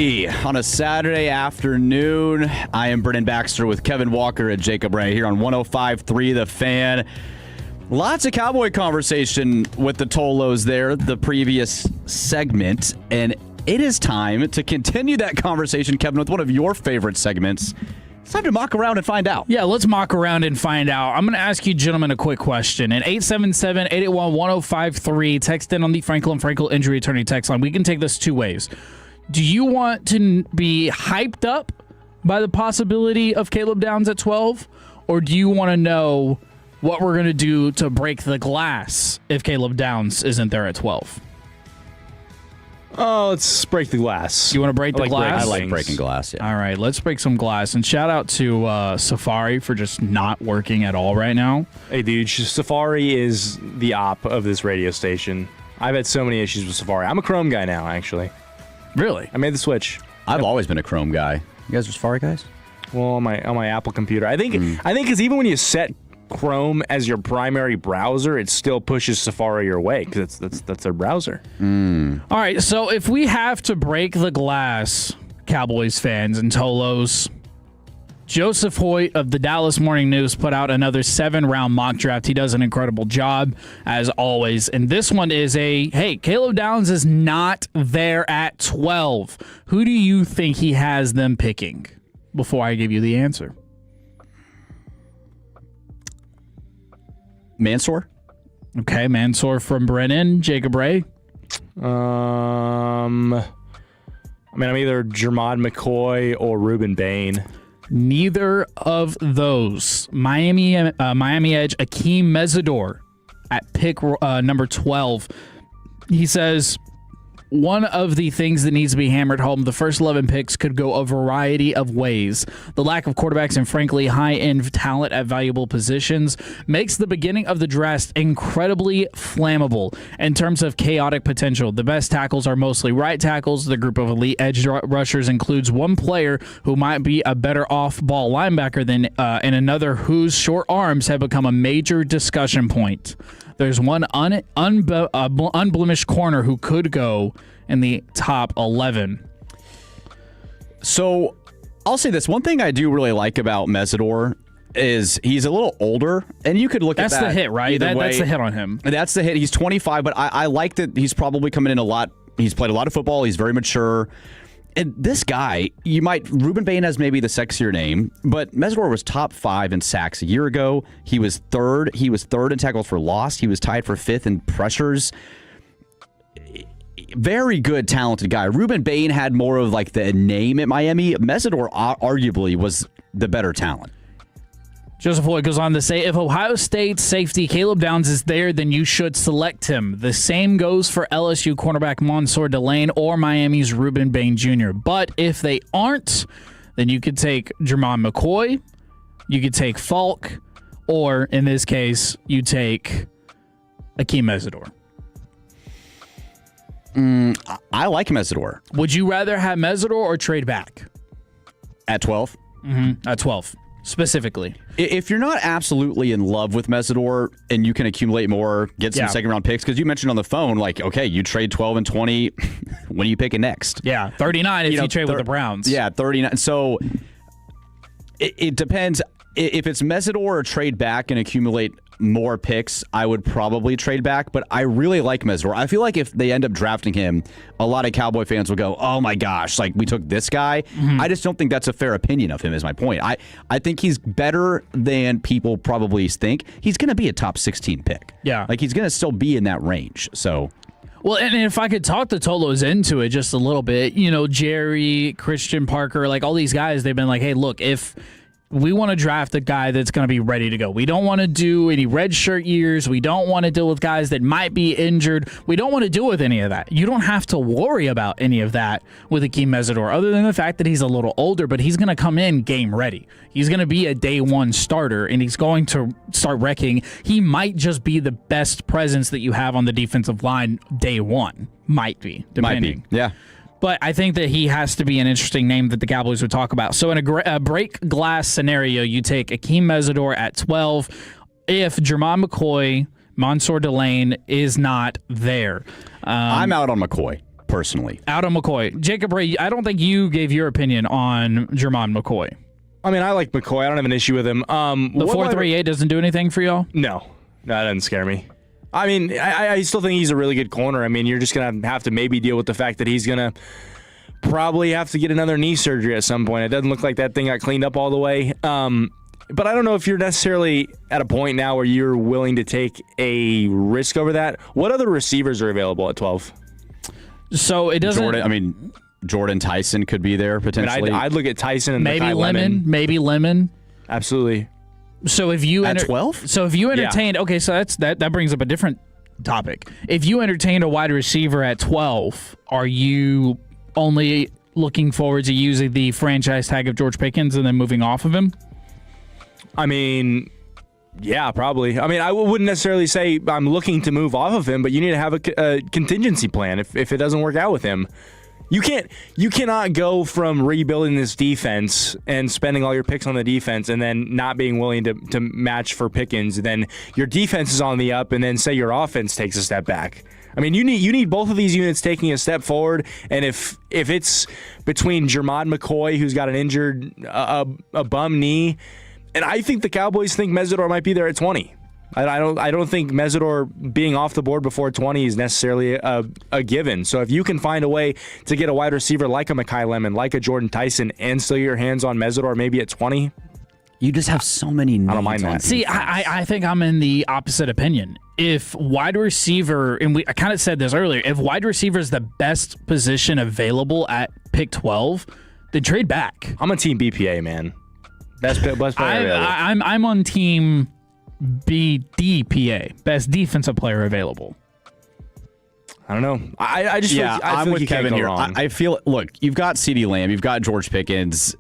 Friday on a Saturday afternoon. I am Brennan Baxter with Kevin Walker and Jacob Ray here on 105.3 The Fan. Lots of Cowboy conversation with the Tolos there, the previous segment, and it is time to continue that conversation, Kevin, with one of your favorite segments. It's time to mock around and find out. Yeah, let's mock around and find out. I'm going to ask you gentlemen a quick question. At 877-881-1053, text in on the Franklin Frankel Injury Attorney text line. We can take this two ways. Do you want to be hyped up by the possibility of Caleb Downs at 12? Or do you want to know what we're going to do to break the glass if Caleb Downs isn't there at 12? Oh, let's break the glass. You want to break the glass? I like breaking glass, yeah. All right, let's break some glass. And shout out to Safari for just not working at all right now. Hey, dude, Safari is the op of this radio station. I've had so many issues with Safari. I'm a Chrome guy now, actually. Really? I made the switch. I've always been a Chrome guy. You guys are Safari guys? Well, on my Apple computer. I think because even when you set Chrome as your primary browser, it still pushes Safari your way because that's their browser. All right, so if we have to break the glass, Cowboys fans and Tolos, Joseph Hoyt of the Dallas Morning News put out another 7-round mock draft. He does an incredible job, as always. And this one is hey, Caleb Downs is not there at 12. Who do you think he has them picking? Before I give you the answer. Mansour? Okay, Mansour from Brennan. Jacob Ray? I'm either Jermod McCoy or Ruben Bain. Neither of those. Miami Edge Akeem Mesidor at pick number 12. He says, one of the things that needs to be hammered home, the first 11 picks could go a variety of ways. The lack of quarterbacks and, frankly, high-end talent at valuable positions makes the beginning of the draft incredibly flammable in terms of chaotic potential. The best tackles are mostly right tackles. The group of elite edge rushers includes one player who might be a better off-ball linebacker than and another whose short arms have become a major discussion point. There's one unblemished corner who could go in the top 11. So I'll say this. One thing I do really like about Mesidor is he's a little older, and you could look at that. That's the hit, right? That's the hit on him. That's the hit. He's 25, but I like that he's probably coming in a lot. He's played a lot of football. He's very mature. And this guy, Ruben Bain has maybe the sexier name, but Mesidor was top 5 in sacks a year ago. He was third. He was third in tackles for loss. He was tied for 5th in pressures. Very good, talented guy. Ruben Bain had more of like the name at Miami. Mesidor arguably was the better talent. Joseph Hoyt goes on to say, if Ohio State safety Caleb Downs is there, then you should select him. The same goes for LSU cornerback Mansour Delane or Miami's Ruben Bain Jr. But if they aren't, then you could take Jermon McCoy, you could take Falk, or in this case, you take Akeem Mesidor. I like Mesidor. Would you rather have Mesidor or trade back? At 12? At 12. Specifically, if you're not absolutely in love with Mesidor and you can accumulate more, get some second round picks, because you mentioned on the phone, like, okay, you trade 12 and 20, when are you picking next? Yeah, 39 if you trade with the Browns. Yeah, 39. So it depends. If it's Mesidor or trade back and accumulate more picks, I would probably trade back, but I really like Mesidor. I feel like if they end up drafting him, a lot of Cowboy fans will go, oh my gosh, like we took this guy. I just don't think that's a fair opinion of him, is my point. I think he's better than people probably think. He's going to be a top 16 pick. Yeah. Like he's going to still be in that range. So Well, and if I could talk the Tolos into it just a little bit, Jerry, Christian Parker, like all these guys, they've been like, hey, look, if we want to draft a guy that's going to be ready to go. We don't want to do any red shirt years. We don't want to deal with guys that might be injured. We don't want to deal with any of that. You don't have to worry about any of that with Akeem Mesidor, other than the fact that he's a little older, but he's going to come in game ready. He's going to be a day one starter, and he's going to start wrecking. He might just be the best presence that you have on the defensive line day one. Might be, depending. Might be, yeah. But I think that he has to be an interesting name that the Cowboys would talk about. So in a break glass scenario, you take Akeem Mesidor at 12 if Jermon McCoy, Mansour Delane is not there. I'm out on McCoy personally. Adam McCoy. Jacob Ray, I don't think you gave your opinion on Jermon McCoy. I mean, I like McCoy. I don't have an issue with him. The 4.38 doesn't do anything for y'all? No, that doesn't scare me. I mean, I still think he's a really good corner. I mean, you're just going to have to maybe deal with the fact that he's going to probably have to get another knee surgery at some point. It doesn't look like that thing got cleaned up all the way. But I don't know if you're necessarily at a point now where you're willing to take a risk over that. What other receivers are available at 12? So it doesn't... Jordan Tyson could be there potentially. I'd look at Tyson and maybe Lemon. Absolutely. So if you at 12? So if you entertained, okay, so that brings up a different topic. If you entertained a wide receiver at 12, are you only looking forward to using the franchise tag of George Pickens and then moving off of him? I mean, yeah, probably. I mean, I wouldn't necessarily say I'm looking to move off of him, but you need to have a contingency plan if it doesn't work out with him. You cannot go from rebuilding this defense and spending all your picks on the defense and then not being willing to match for Pickens. And then your defense is on the up, and then say your offense takes a step back. I mean, you need both of these units taking a step forward. And if it's between Jermon McCoy, who's got an injured a bum knee, and I think the Cowboys think Mesidor might be there at 20. I don't think Mesidor being off the board before 20 is necessarily a given. So if you can find a way to get a wide receiver like a Mekhi Lemon, like a Jordan Tyson, and still get your hands on Mesidor maybe at 20, you just have so many needs. I don't mind that. See, I think I'm in the opposite opinion. If wide receiver, and I kind of said this earlier, if wide receiver is the best position available at pick 12, then trade back. I'm a team BPA, man. Best player available. I'm on team BDPA, best defensive player available. I don't know. I just feel like, I'm with Kevin here. Wrong. I feel, look, you've got CeeDee Lamb, you've got George Pickens,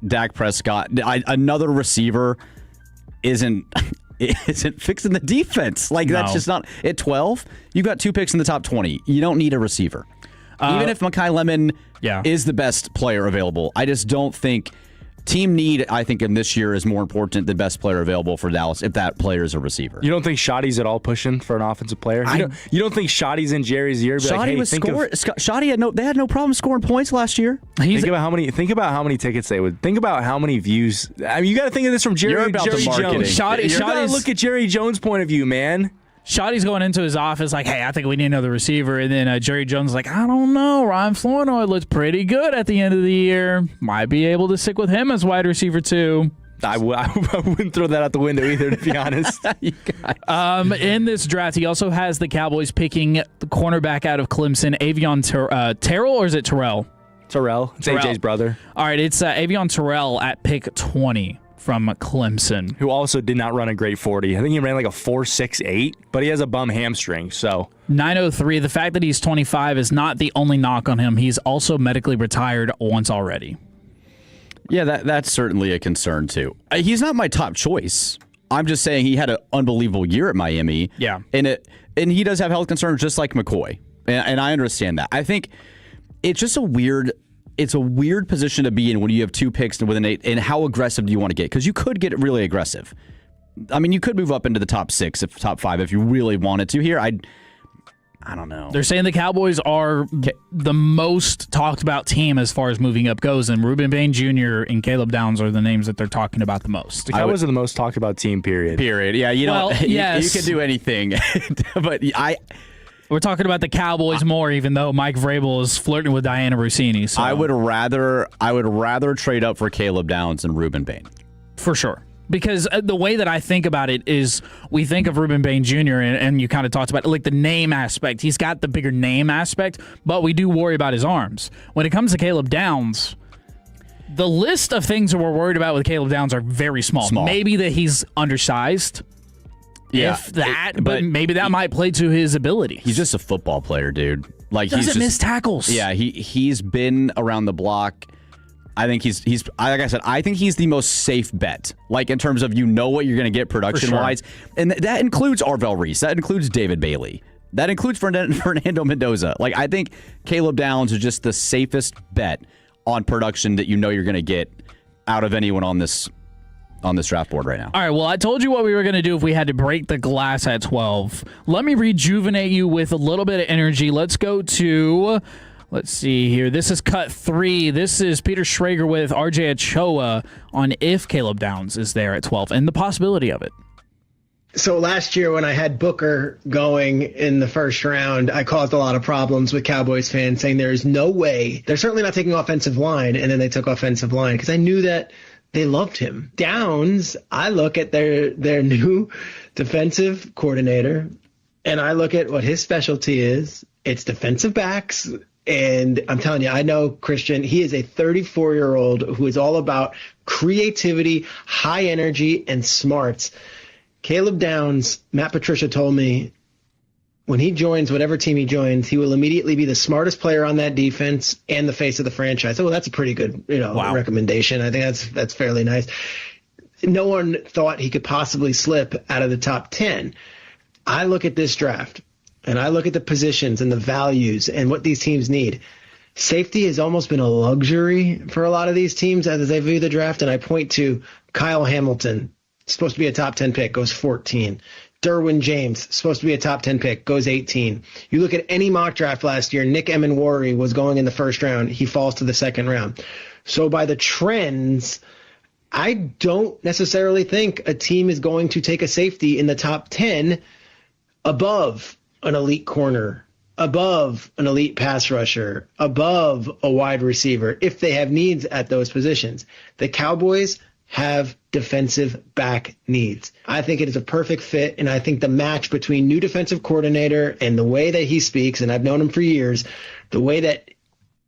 Dak Prescott. Another receiver isn't fixing the defense. Like, that's just not. At 12, you've got 2 picks in the top 20. You don't need a receiver. Even if Mekhi Lemon is the best player available, I just don't think. Team need, I think, in this year is more important than best player available for Dallas if that player is a receiver. You don't think Shoddy's at all pushing for an offensive player? You don't think Shoddy's in Jerry's ear? Shoddy was scoring. Shoddy had no problem scoring points last year. Think about how many tickets they would. Think about how many views. I mean, you got to think of this from Jerry Jones. You got to look at Jerry Jones' point of view, man. Shoddy's going into his office like, hey, I think we need another receiver. And then Jerry Jones is like, I don't know. Ryan Flournoy looks pretty good at the end of the year. Might be able to stick with him as wide receiver too. I wouldn't throw that out the window either, to be honest. In this draft, he also has the Cowboys picking the cornerback out of Clemson, Avion Terrell, or is it Terrell? Terrell. It's AJ's brother. All right, it's Avion Terrell at pick 20. From Clemson, who also did not run a great 40. I think he ran like a 4.68, but he has a bum hamstring. So 903. The fact that he's 25 is not the only knock on him. He's also medically retired once already. Yeah, that's certainly a concern too. He's not my top choice. I'm just saying he had an unbelievable year at Miami. Yeah, and he does have health concerns just like McCoy, and I understand that. I think it's just a weird position to be in when you have 2 picks with an 8, and how aggressive do you want to get? Because you could get really aggressive. I mean, you could move up into the top 6, top 5 if you really wanted to here. I don't know. They're saying the Cowboys are the most talked about team as far as moving up goes, and Ruben Bain Jr. and Caleb Downs are the names that they're talking about the most. The Cowboys are the most talked about team, period. Yeah, you can do anything. But we're talking about the Cowboys more, even though Mike Vrabel is flirting with Diana Rossini. So. I would rather trade up for Caleb Downs than Ruben Bain. For sure. Because the way that I think about it is we think of Ruben Bain Jr., and you kind of talked about like the name aspect. He's got the bigger name aspect, but we do worry about his arms. When it comes to Caleb Downs, the list of things that we're worried about with Caleb Downs are very small. Maybe that he's undersized. Yeah, if that, but maybe that might play to his ability. He's just a football player, dude. Like doesn't miss tackles. Yeah, he's been around the block. I think he's like I said, I think he's the most safe bet. Like in terms of what you're going to get production wise, and that includes Arvell Reese, that includes David Bailey, that includes Fernando Mendoza. Like I think Caleb Downs is just the safest bet on production that you're going to get out of anyone on this draft board right now. All right, well, I told you what we were going to do if we had to break the glass at 12. Let me rejuvenate you with a little bit of energy. Let's go to Let's see here. This is cut 3. This is Peter Schrager with RJ Ochoa on if Caleb Downs is there at 12 and the possibility of it. So last year when I had Booker going in the first round, I caused a lot of problems with Cowboys fans saying there is no way. They're certainly not taking offensive line, and then they took offensive line because I knew that they loved him. Downs, I look at their new defensive coordinator, and I look at what his specialty is. It's defensive backs. And I'm telling you, I know Christian, he is a 34-year-old who is all about creativity, high energy, and smarts. Caleb Downs, Matt Patricia told me, when he joins whatever team he joins, he will immediately be the smartest player on that defense and the face of the franchise. So that's a pretty good, recommendation. I think that's fairly nice. No one thought he could possibly slip out of the top 10. I look at this draft, and I look at the positions and the values and what these teams need. Safety has almost been a luxury for a lot of these teams as they view the draft, and I point to Kyle Hamilton, supposed to be a top 10 pick, goes 14. Derwin James, supposed to be a top 10 pick, goes 18. You look at any mock draft last year, Nick Emenwari was going in the first round. He falls to the second round. So by the trends, I don't necessarily think a team is going to take a safety in the top 10 above an elite corner, above an elite pass rusher, above a wide receiver, if they have needs at those positions. The Cowboys have defensive back needs. I think it is a perfect fit, and I think the match between new defensive coordinator and the way that he speaks, and I've known him for years, the way that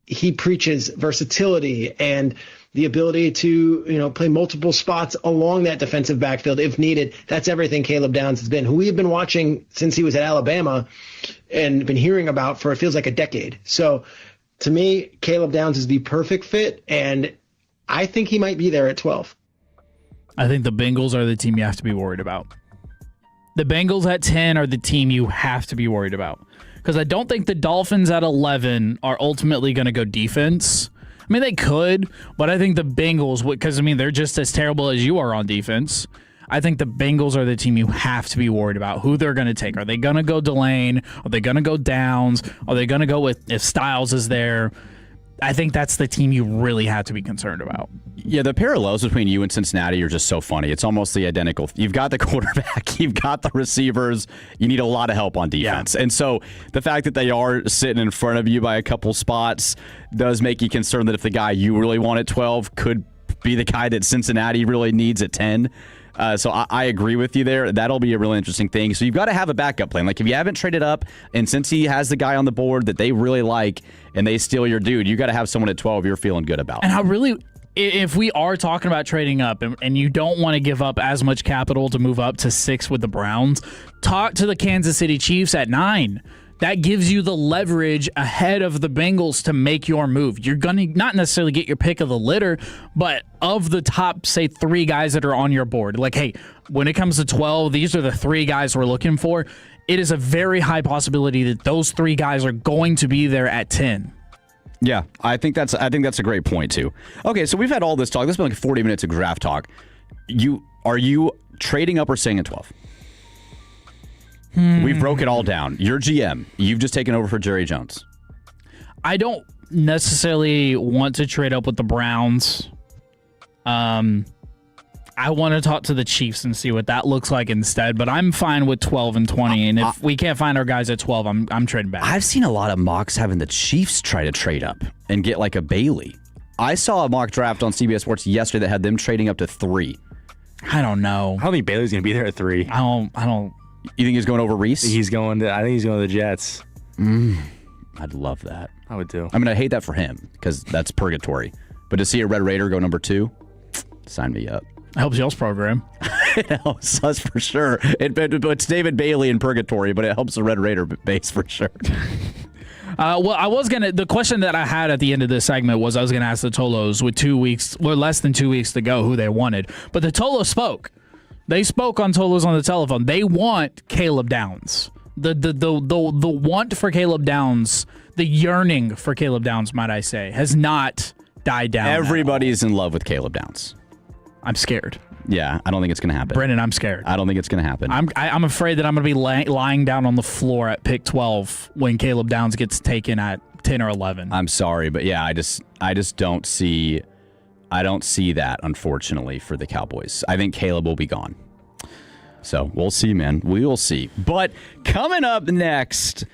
he preaches versatility and the ability to, play multiple spots along that defensive backfield if needed. That's everything Caleb Downs has been, who we have been watching since he was at Alabama and been hearing about for, it feels like, a decade. So to me, Caleb Downs is the perfect fit, and I think he might be there at 12. I think the Bengals are the team you have to be worried about. The Bengals at 10 are the team you have to be worried about. Because I don't think the Dolphins at 11 are ultimately going to go defense. I mean, they could, but I think the Bengals, because, they're just as terrible as you are on defense. I think the Bengals are the team you have to be worried about, who they're going to take. Are they going to go Delane? Are they going to go Downs? Are they going to go with if Styles is there? I think that's the team you really have to be concerned about. Yeah, the parallels between you and Cincinnati are just so funny. It's almost the identical. You've got the quarterback, you've got the receivers, you need a lot of help on defense. Yeah. And so the fact that they are sitting in front of you by a couple spots does make you concerned that if the guy you really want at 12 could be the guy that Cincinnati really needs at 10. So I agree with you there. That'll be a really interesting thing. So you've got to have a backup plan. Like if you haven't traded up, and since he has the guy on the board that they really like, and they steal your dude, you got to have someone at 12 you're feeling good about. And if we are talking about trading up, and you don't want to give up as much capital to move up to 6 with the Browns, talk to the Kansas City Chiefs at 9. That gives you the leverage ahead of the Bengals to make your move. You're going to not necessarily get your pick of the litter, but of the top, say, 3 guys that are on your board. Like, hey, when it comes to 12, these are the 3 guys we're looking for. It is a very high possibility that those 3 guys are going to be there at 10. Yeah, I think that's a great point, too. Okay, so we've had all this talk. This has been like 40 minutes of draft talk. Are you trading up or staying at 12? We broke it all down. You're GM. You've just taken over for Jerry Jones. I don't necessarily want to trade up with the Browns. I want to talk to the Chiefs and see what that looks like instead, but I'm fine with 12 and 20, and if we can't find our guys at 12, I'm trading back. I've seen a lot of mocks having the Chiefs try to trade up and get like a Bailey. I saw a mock draft on CBS Sports yesterday that had them trading up to 3. I don't know. I don't think Bailey's going to be there at 3. I don't. You think he's going over Reese? I think he's going to the Jets. I'd love that. I would too. I mean, I hate that for him because that's purgatory. But to see a Red Raider go number 2, sign me up. It helps y'all's program. It helps us for sure. It's David Bailey in purgatory, but it helps the Red Raider base for sure. The question that I had at the end of this segment was I was going to ask the Tolos with less than 2 weeks to go who they wanted. But the Tolos spoke. They spoke on Tolos on the telephone. They want Caleb Downs. The want for Caleb Downs, the yearning for Caleb Downs, might I say, has not died down. Everybody's in love with Caleb Downs. I'm scared. Yeah, I don't think it's going to happen. Brendan, I'm scared. I don't think it's going to happen. I'm afraid that I'm going to be lying down on the floor at pick 12 when Caleb Downs gets taken at top 10 or 11. I'm sorry, but yeah, I just don't see that, unfortunately, for the Cowboys. I think Caleb will be gone. So we'll see, man. We will see. But coming up next,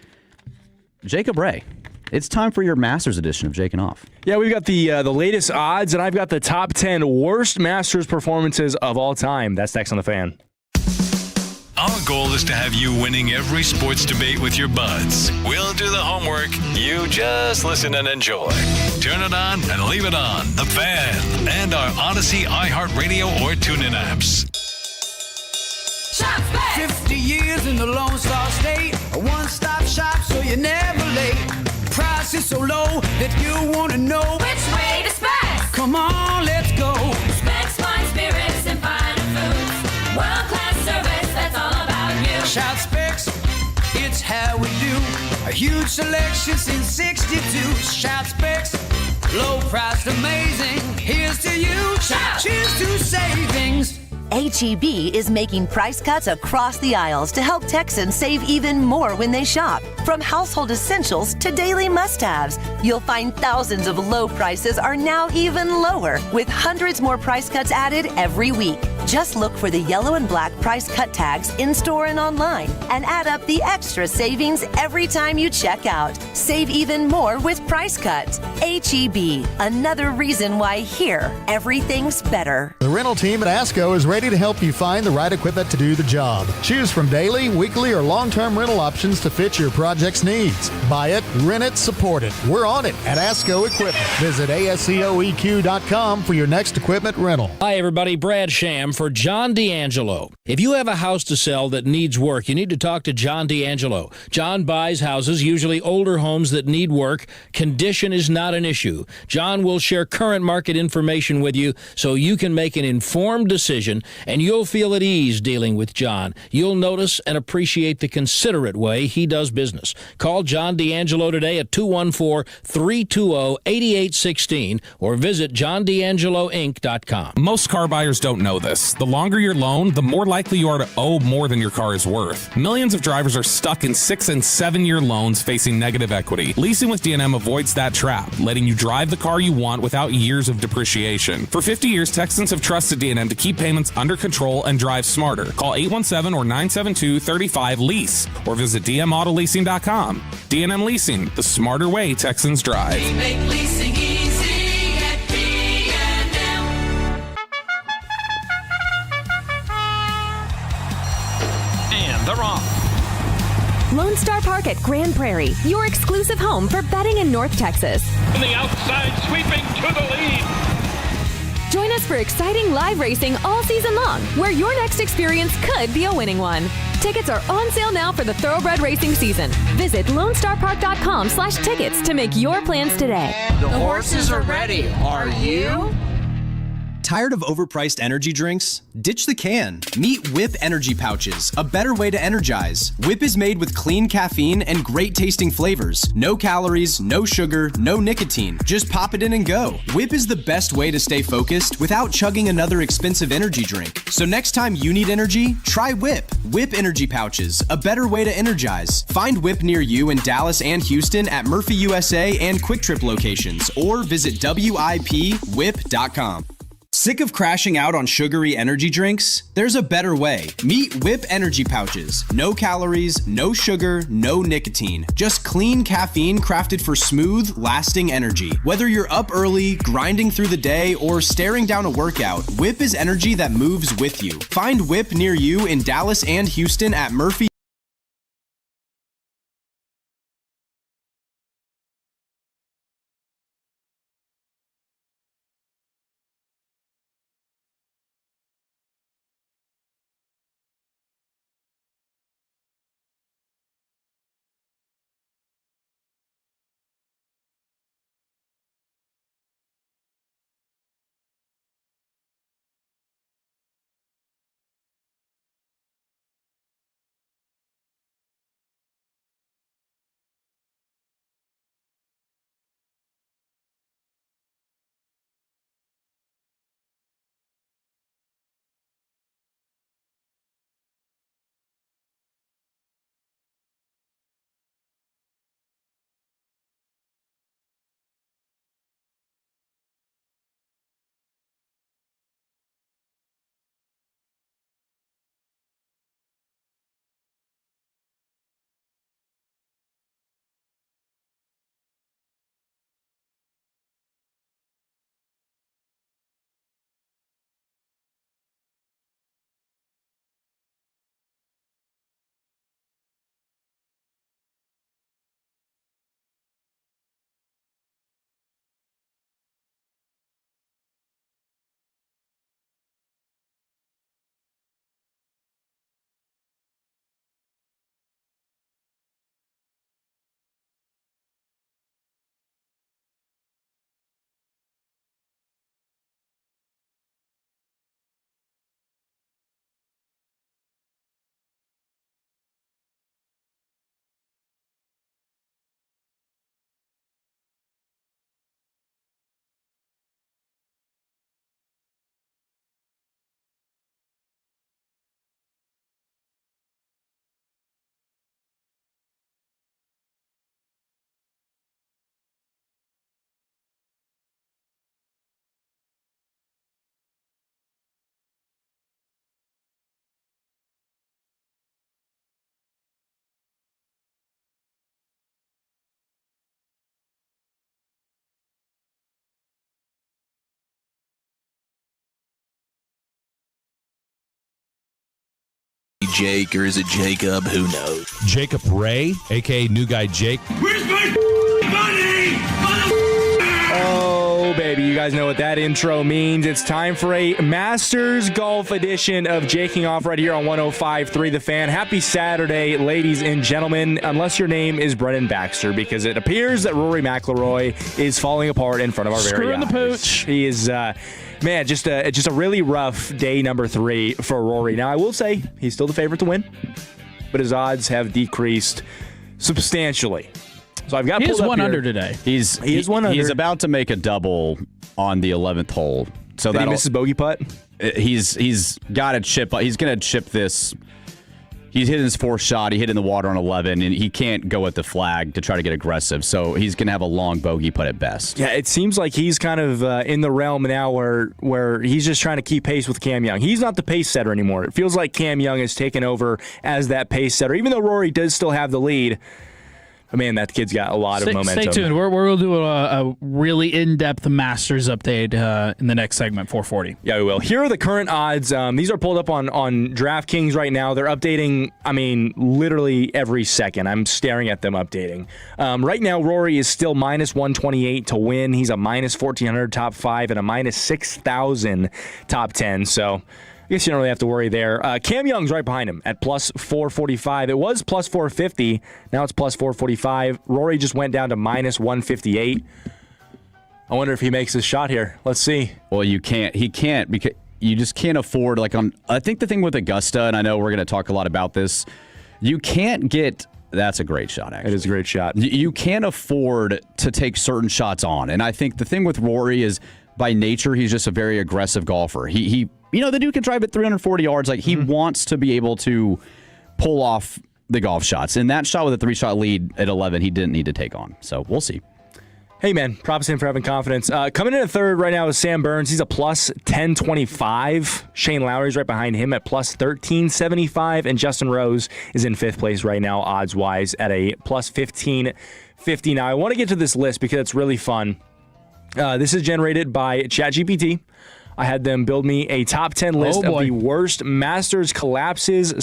Jacob Ray. It's time for your Masters edition of Jake and Off. Yeah, we've got the latest odds, and I've got the top 10 worst Masters performances of all time. That's next on The Fan. Our goal is to have you winning every sports debate with your buds. We'll do the homework. You just listen and enjoy. Turn it on and leave it on. The Fan and our Odyssey, iHeartRadio, or TuneIn apps. 50 years in the Lone Star State, a one-stop shop so you're never late. Price is so low that you want to know Which way to Specs? Come on, let's go. Specs wine, spirits, and finer foods. World-class service, that's all about you. Shout Specs, it's how we do. A huge selection since 62. Shout Specs, low priced, amazing. Here's to you. Shout. Cheers to savings. H-E-B is making price cuts across the aisles to help Texans save even more when they shop. From household essentials to daily must-haves, you'll find thousands of low prices are now even lower, with hundreds more price cuts added every week. Just look for the yellow and black price cut tags in-store and online and add up the extra savings every time you check out. Save even more with price cuts. H-E-B, another reason why here, everything's better. The rental team at ASCO is ready to help you find the right equipment to do the job. Choose from daily, weekly, or long-term rental options to fit your project's needs. Buy it, rent it, support it. We're on it at ASCO Equipment. Visit ASCOEQ.com for your next equipment rental. Hi, everybody. Brad Sham for John D'Angelo. If you have a house to sell that needs work, you need to talk to John D'Angelo. John buys houses, usually older homes that need work. Condition is not an issue. John will share current market information with you so you can make an informed decision, and you'll feel at ease dealing with John. You'll notice and appreciate the considerate way he does business. Call John D'Angelo today at 214-320-8816 or visit johndangeloinc.com. Most car buyers don't know this. The longer your loan, the more likely you are to owe more than your car is worth. Millions of drivers are stuck in 6- and 7-year loans facing negative equity. Leasing with D&M avoids that trap, letting you drive the car you want without years of depreciation. For 50 years, Texans have trusted D&M to keep payments under control and drive smarter. Call 817 or 972-35-LEASE or visit dmautoleasing.com. D&M Leasing, the smarter way Texans drive. We make leasing easy at D&M. And they're off. Lone Star Park at Grand Prairie, your exclusive home for betting in North Texas. On the outside, sweeping to the lead. Join us for exciting live racing all season long, where your next experience could be a winning one. Tickets are on sale now for the Thoroughbred racing season. Visit LoneStarPark.com/tickets to make your plans today. The horses are ready. Are you? Tired of overpriced energy drinks? Ditch the can. Meet Whip Energy Pouches, a better way to energize. Whip is made with clean caffeine and great tasting flavors. No calories, no sugar, no nicotine. Just pop it in and go. Whip is the best way to stay focused without chugging another expensive energy drink. So next time you need energy, try Whip. Whip Energy Pouches, a better way to energize. Find Whip near you in Dallas and Houston at Murphy USA and Quick Trip locations, or visit WIPWhip.com. Sick of crashing out on sugary energy drinks? There's a better way. Meet Whip Energy Pouches. No calories, no sugar, no nicotine. Just clean caffeine crafted for smooth, lasting energy. Whether you're up early, grinding through the day, or staring down a workout, Whip is energy that moves with you. Find Whip near you in Dallas and Houston at Murphy Jake or is it Jacob? Who knows? Jacob Ray, a.k.a. New Guy Jake. Where's my money? Oh, baby, you guys know what that intro means. It's time for a Masters Golf edition of Jaking Off right here on 105.3 The Fan. Happy Saturday, ladies and gentlemen, unless your name is Brennan Baxter, because it appears that Rory McIlroy is falling apart in front of our very eyes. Screwing the pooch. He is, man, just a really rough day number 3 for Rory. Now, I will say he's still the favorite to win, but his odds have decreased substantially. So I've got. He is 1 here. under today. He is 1 under. He's about to make a double on the 11th hole. So that he misses bogey putt. He's got to chip. He's going to chip this. He's hitting his 4th shot. He hit in the water on 11, and he can't go at the flag to try to get aggressive. So he's going to have a long bogey putt at best. Yeah, it seems like he's kind of in the realm now where he's just trying to keep pace with Cam Young. He's not the pace setter anymore. It feels like Cam Young has taken over as that pace setter, even though Rory does still have the lead. But man, that kid's got a lot of momentum. Stay tuned. We're going to do a really in-depth Masters update in the next segment, 440. Yeah, we will. Here are the current odds. These are pulled up on DraftKings right now. They're updating, literally every second. I'm staring at them updating. Right now, Rory is still minus 128 to win. He's a minus 1,400 top 5 and a minus 6,000 top 10. So I guess you don't really have to worry there. Cam Young's right behind him at plus 445. It was plus 450. Now it's plus 445. Rory just went down to minus 158. I wonder if he makes his shot here. Let's see. Well, you can't. He can't because you just can't afford. I think the thing with Augusta, and I know we're going to talk a lot about this, you can't get. That's a great shot, actually. It is a great shot. You can't afford to take certain shots on. And I think the thing with Rory is, by nature, he's just a very aggressive golfer. He the dude can drive at 340 yards. He wants to be able to pull off the golf shots. And that shot with a 3-shot lead at 11, he didn't need to take on. So we'll see. Hey, man, props to him for having confidence. Coming in at third right now is Sam Burns. He's a plus 1025. Shane Lowry's right behind him at plus 1375. And Justin Rose is in 5th place right now, odds-wise, at a plus 1550. Now, I want to get to this list because it's really fun. This is generated by ChatGPT. I had them build me a top 10 list of the worst Masters collapses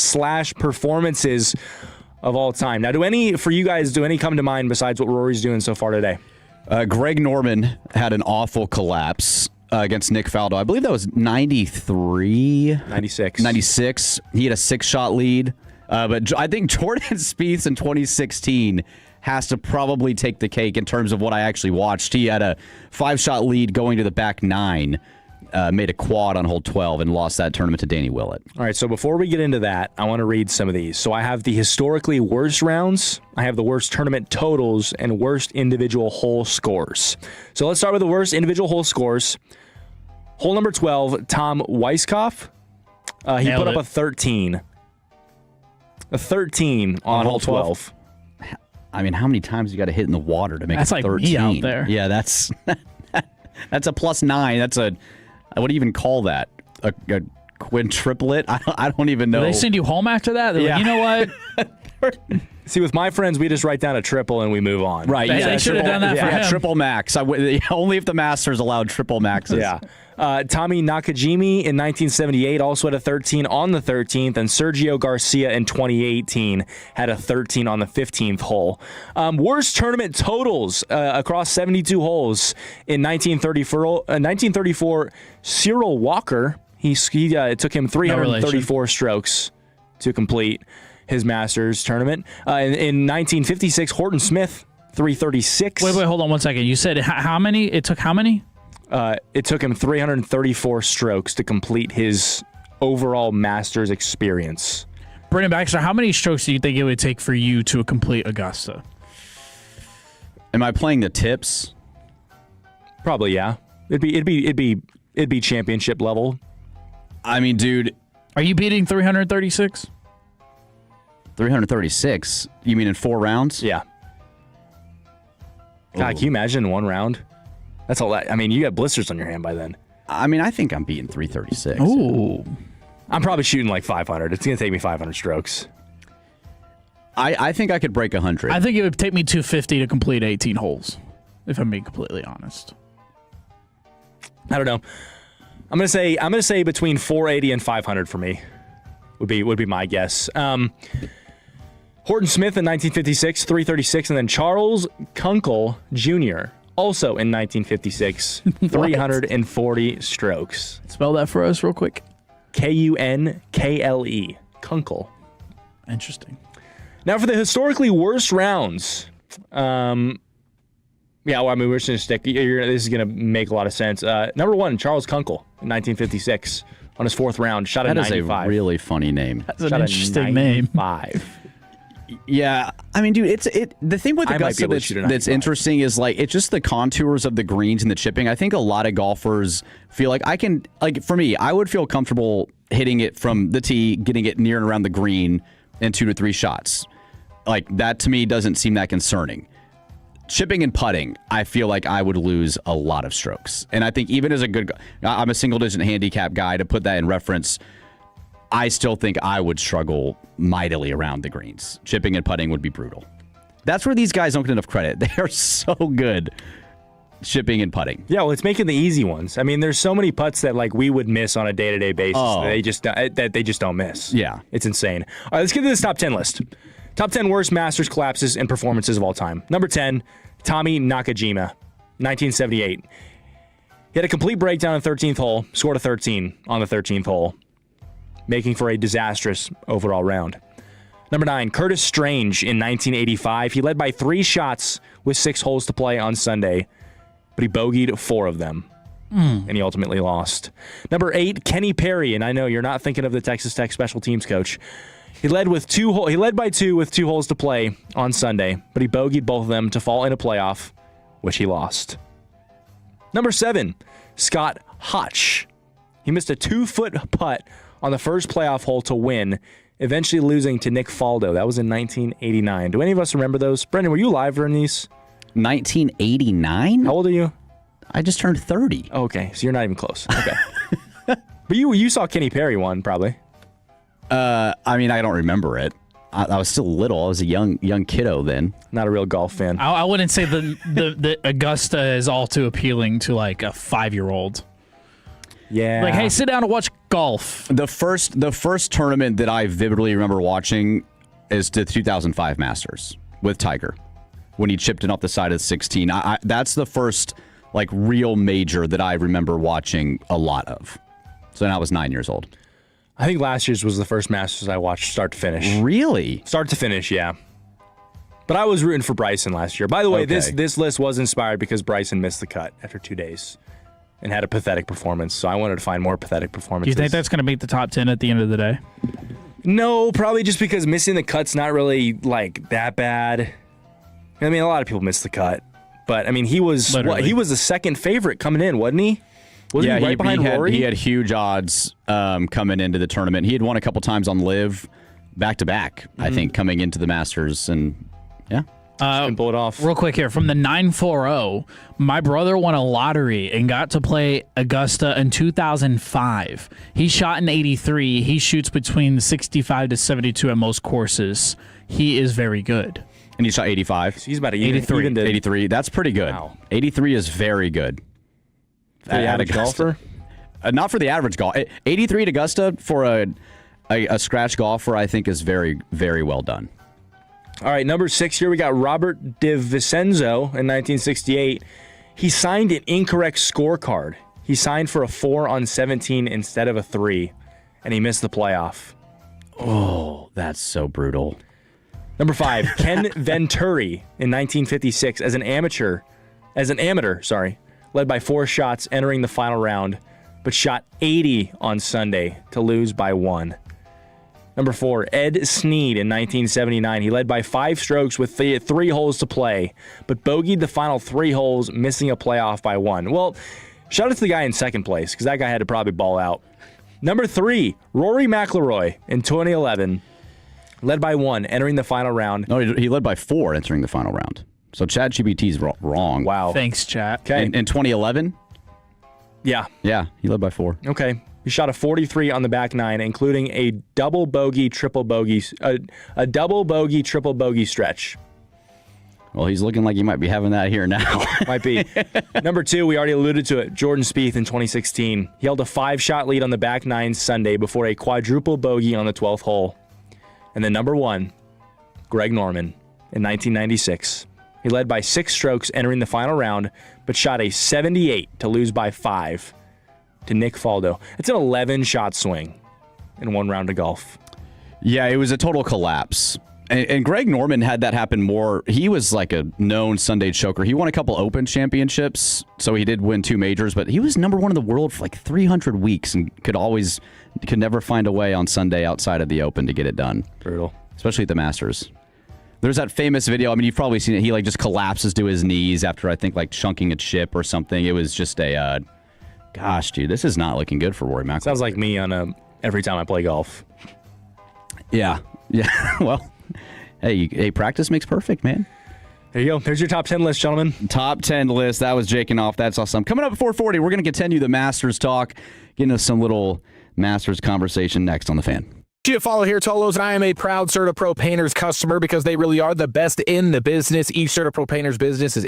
/ performances of all time. Now, do any come to mind besides what Rory's doing so far today? Greg Norman had an awful collapse against Nick Faldo. I believe that was 96. He had a 6-shot lead. But I think Jordan Spieth in 2016 has to probably take the cake in terms of what I actually watched. He had a 5-shot lead going to the back 9. Made a quad on hole 12 and lost that tournament to Danny Willett. All right, so before we get into that, I want to read some of these. So I have the historically worst rounds, I have the worst tournament totals, and worst individual hole scores. So let's start with the worst individual hole scores. Hole number 12, Tom Weiskopf. He put up a 13. A 13 on hole 12. How many times you got to hit in the water to make that's a 13? That's like me out there. Yeah, that's a plus 9. That's what do you even call that? A quintuplet? I don't even know. Do they send you home after that? They're like, you know what? See, with my friends, we just write down a triple and we move on. Right. They should have done that for him. Triple max. Only if the Masters allowed triple maxes. Yeah. Tommy Nakajimi in 1978 also had a 13 on the 13th, and Sergio Garcia in 2018 had a 13 on the 15th hole. Worst tournament totals across 72 holes in 1934. Cyril Walker, it took him 334 strokes to complete his Masters tournament. In 1956, Horton Smith, 336. Wait, hold on one second. You said how many? It took how many? It took him 334 strokes to complete his overall Masters experience. Brendan Baxter, how many strokes do you think it would take for you to complete Augusta? Am I playing the tips? Probably, yeah. It'd be championship level. Dude, are you beating 336? 336? You mean in 4 rounds? Yeah. God, can you imagine in 1 round? That's all that. You got blisters on your hand by then. I think I'm beating 336. Ooh. I'm probably shooting like 500. It's going to take me 500 strokes. I think I could break 100. I think it would take me 250 to complete 18 holes, if I'm being completely honest. I don't know. I'm gonna say between 480 and 500 for me. would be my guess. Horton Smith in 1956, 336, and then Charles Kunkel Jr., also in 1956, 340 strokes. Spell that for us real quick. Kunkle. Kunkel. Interesting. Now for the historically worst rounds. We're just going to stick. This is going to make a lot of sense. Number 1, Charles Kunkel in 1956 on his 4th round. Shot a 95. That is a really funny name. That's an interesting name. 5. Yeah, I mean, dude, the thing with Augusta that's interesting is like it's just the contours of the greens and the chipping. I think a lot of golfers feel like for me, I would feel comfortable hitting it from the tee, getting it near and around the green in 2 to 3 shots. Like that to me doesn't seem that concerning. Chipping and putting, I feel like I would lose a lot of strokes. And I think even as I'm a single-digit handicap guy, to put that in reference, I still think I would struggle mightily around the greens. Chipping and putting would be brutal. That's where these guys don't get enough credit. They are so good chipping and putting. Yeah, well, it's making the easy ones. I mean, there's so many putts that like we would miss on a day-to-day basis that they just don't miss. Yeah. It's insane. All right, let's get to this top 10 list. Top 10 worst Masters collapses and performances of all time. Number 10, Tommy Nakajima, 1978. He had a complete breakdown on the 13th hole, scored a 13 on the 13th hole, making for a disastrous overall round. Number 9, Curtis Strange in 1985. He led by 3 shots with 6 holes to play on Sunday, but he bogeyed 4 of them, and he ultimately lost. Number 8, Kenny Perry, and I know you're not thinking of the Texas Tech special teams coach. He led by 2 with 2 holes to play on Sunday, but he bogeyed both of them to fall in a playoff, which he lost. Number 7, Scott Hotch. He missed a 2-foot putt on the first playoff hole to win, eventually losing to Nick Faldo. That was in 1989. Do any of us remember those? Brendan, were you live during these? 1989? How old are you? I just turned 30. Oh, okay, so you're not even close. Okay. But you saw Kenny Perry one, probably. I mean, I don't remember it. I was still little. I was a young kiddo then. Not a real golf fan. I wouldn't say the Augusta is all too appealing to like a 5-year-old. Yeah. Like, hey, sit down and watch golf. The first tournament that I vividly remember watching is the 2005 Masters with Tiger when he chipped it off the side of 16. That's the first like real major that I remember watching a lot of. So then I was 9 years old. I think last year's was the first Masters I watched start to finish. Really? Start to finish, yeah. But I was rooting for Bryson last year. By the way, Okay. this list was inspired because Bryson missed the cut after 2 days and had a pathetic performance. So I wanted to find more pathetic Do performances. you think that's going to make the top 10 at the end of the day? No, probably just because missing the cut's not really like that bad. I mean, a lot of people miss the cut, but I mean, he was the second favorite coming in, wasn't he? Wasn't he right behind Rory? He had huge odds coming into the tournament. He had won a couple times on Live, back to back. I think coming into the Masters, and yeah. And pull it off. Real quick here, from the 940, my brother won a lottery and got to play Augusta in 2005. He shot an 83. He shoots between 65 to 72 at most courses. He is very good. And he shot 85. So he's about 83. 83. That's pretty good. Wow. 83 is very good. For the average golfer? Not for the average golfer. 83 at Augusta for a scratch golfer, I think, is very, very well done. All right, number 6 here, we got Robert DiVincenzo in 1968. He signed an incorrect scorecard. He signed for a 4 on 17 instead of a 3, and he missed the playoff. Oh, that's so brutal. Number 5, Ken Venturi in 1956 as an amateur, led by 4 shots entering the final round, but shot 80 on Sunday to lose by 1. Number 4, Ed Sneed in 1979. He led by 5 strokes with 3 holes to play, but bogeyed the final 3 holes, missing a playoff by 1. Well, shout out to the guy in second place, because that guy had to probably ball out. Number 3, Rory McIlroy in 2011. Led by 1, entering the final round. No, he led by 4 entering the final round. So ChatGPT's wrong. Wow. Thanks, chat. Okay. In 2011? Yeah. Yeah, he led by 4. Okay. He shot a 43 on the back 9, including a double bogey, triple bogey stretch. Well, he's looking like he might be having that here now. Might be. Number 2, we already alluded to it, Jordan Spieth in 2016. He held a 5-shot lead on the back nine Sunday before a quadruple bogey on the 12th hole. And then number 1, Greg Norman in 1996. He led by 6 strokes entering the final round, but shot a 78 to lose by 5 to Nick Faldo. It's an 11-shot swing in one round of golf. Yeah, it was a total collapse. And Greg Norman had that happen more. He was like a known Sunday choker. He won a couple Open championships, so he did win 2 majors, but he was number 1 in the world for like 300 weeks and could never find a way on Sunday outside of the Open to get it done. Brutal. Especially at the Masters. There's that famous video. I mean, you've probably seen it. He like just collapses to his knees after, I think, like chunking a chip or something. It was just a, gosh, dude, this is not looking good for Rory McIlroy. Sounds like me on every time I play golf. Yeah. Well, hey, practice makes perfect, man. There you go. There's your top 10 list, gentlemen. Top 10 list. That was Jaking off. That's awesome. Coming up at 4:40, we're going to continue the Masters talk. Get into some little Masters conversation next on The Fan. You follow here, Tolos, and I am a proud CertaPro Painters customer because they really are the best in the business. Each CertaPro Painters business is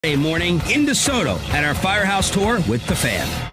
Morning in DeSoto at our Firehouse Tour with The Fan.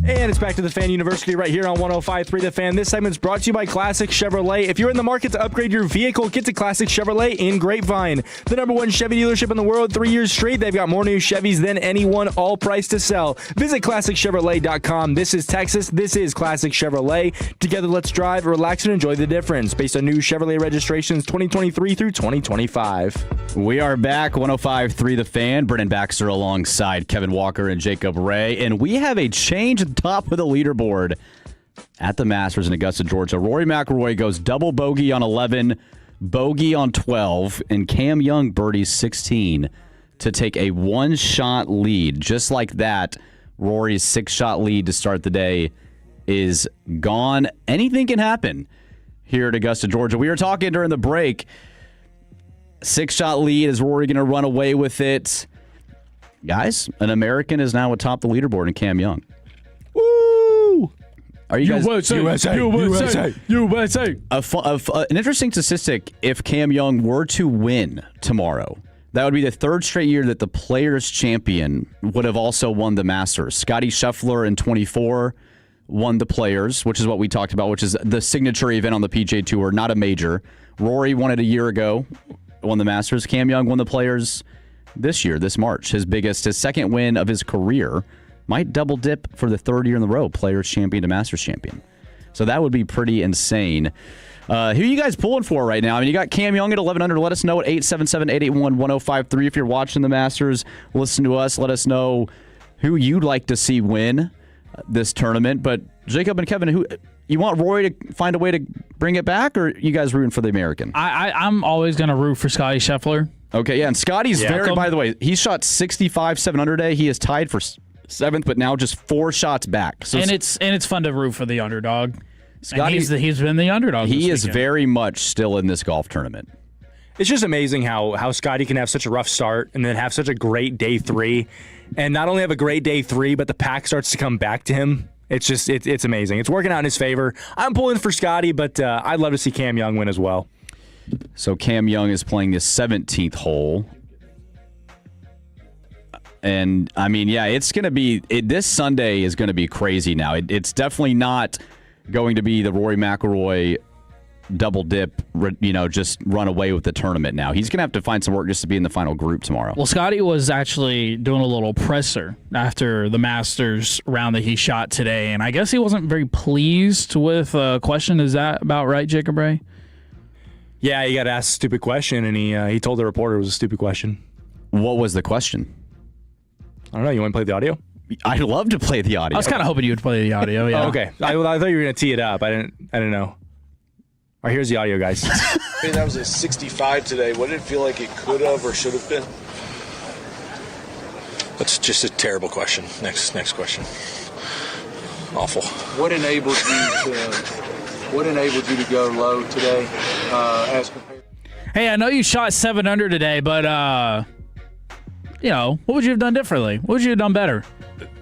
And it's back to the Fan University right here on 105.3 The Fan. This segment's brought to you by Classic Chevrolet. If you're in the market to upgrade your vehicle, get to Classic Chevrolet in Grapevine. The #1 Chevy dealership in the world 3 years straight. They've got more new Chevys than anyone, all price to sell. Visit ClassicChevrolet.com. This is Texas. This is Classic Chevrolet. Together, let's drive, relax, and enjoy the difference. Based on new Chevrolet registrations 2023 through 2025. We are back, 105.3 The Fan. Brennan Baxter alongside Kevin Walker and Jacob Ray. And we have a change at the top of the leaderboard at the Masters in Augusta, Georgia. Rory McIlroy goes double bogey on 11, bogey on 12, and Cam Young birdies 16 to take a one-shot lead. Just like that, Rory's 6-shot lead to start the day is gone. Anything can happen here at Augusta, Georgia. We were talking during the break. 6-shot lead. Is Rory going to run away with it? Guys, an American is now atop the leaderboard in Cam Young. Woo! Are you guys USA. An interesting statistic, if Cam Young were to win tomorrow, that would be the third straight year that the Players' Champion would have also won the Masters. Scottie Scheffler in 24 won the Players, which is what we talked about, which is the signature event on the PGA Tour, not a major. Rory won it a year ago, won the Masters. Cam Young won the Players this year, this March. His second win of his career. Might double dip for the third year in a row, Players Champion to Masters Champion. So that would be pretty insane. Who are you guys pulling for right now? I mean, you got Cam Young at 1100. Let us know at 877-881-1053 if you're watching the Masters. Listen to us. Let us know who you'd like to see win this tournament. But Jacob and Kevin, who you want Rory to find a way to bring it back, or you guys rooting for the American? I'm always going to root for Scottie Scheffler. Okay, yeah, and Scotty's by the way, he shot 65 700 today. He is tied for 7th, but now just 4 shots back. So it's fun to root for the underdog. Scotty, he's been the underdog. He is very much still in this golf tournament. It's just amazing how Scotty can have such a rough start and then have such a great day 3, and not only have a great day 3, but the pack starts to come back to him. It's just it's amazing. It's working out in his favor. I'm pulling for Scotty, but I'd love to see Cam Young win as well. So Cam Young is playing the 17th hole. And, I mean, yeah, it's going to be – this Sunday is going to be crazy now. It's definitely not going to be the Rory McIlroy double dip, just run away with the tournament now. He's going to have to find some work just to be in the final group tomorrow. Well, Scotty was actually doing a little presser after the Masters round that he shot today, and I guess he wasn't very pleased with a question. Is that about right, Jacob Ray? Yeah, he got asked a stupid question, and he told the reporter it was a stupid question. What was the question? I don't know. You want to play the audio? I'd love to play the audio. I was kind of hoping you would play the audio. Yeah. Oh, okay. I thought you were going to tee it up. I didn't know. All right, here's the audio, guys. That was a 65 today. What did it feel like it could have or should have been? That's just a terrible question. Next question. Awful. What enabled you to go low today as compared? Hey, I know you shot 7 under today, but what would you have done differently? What would you have done better?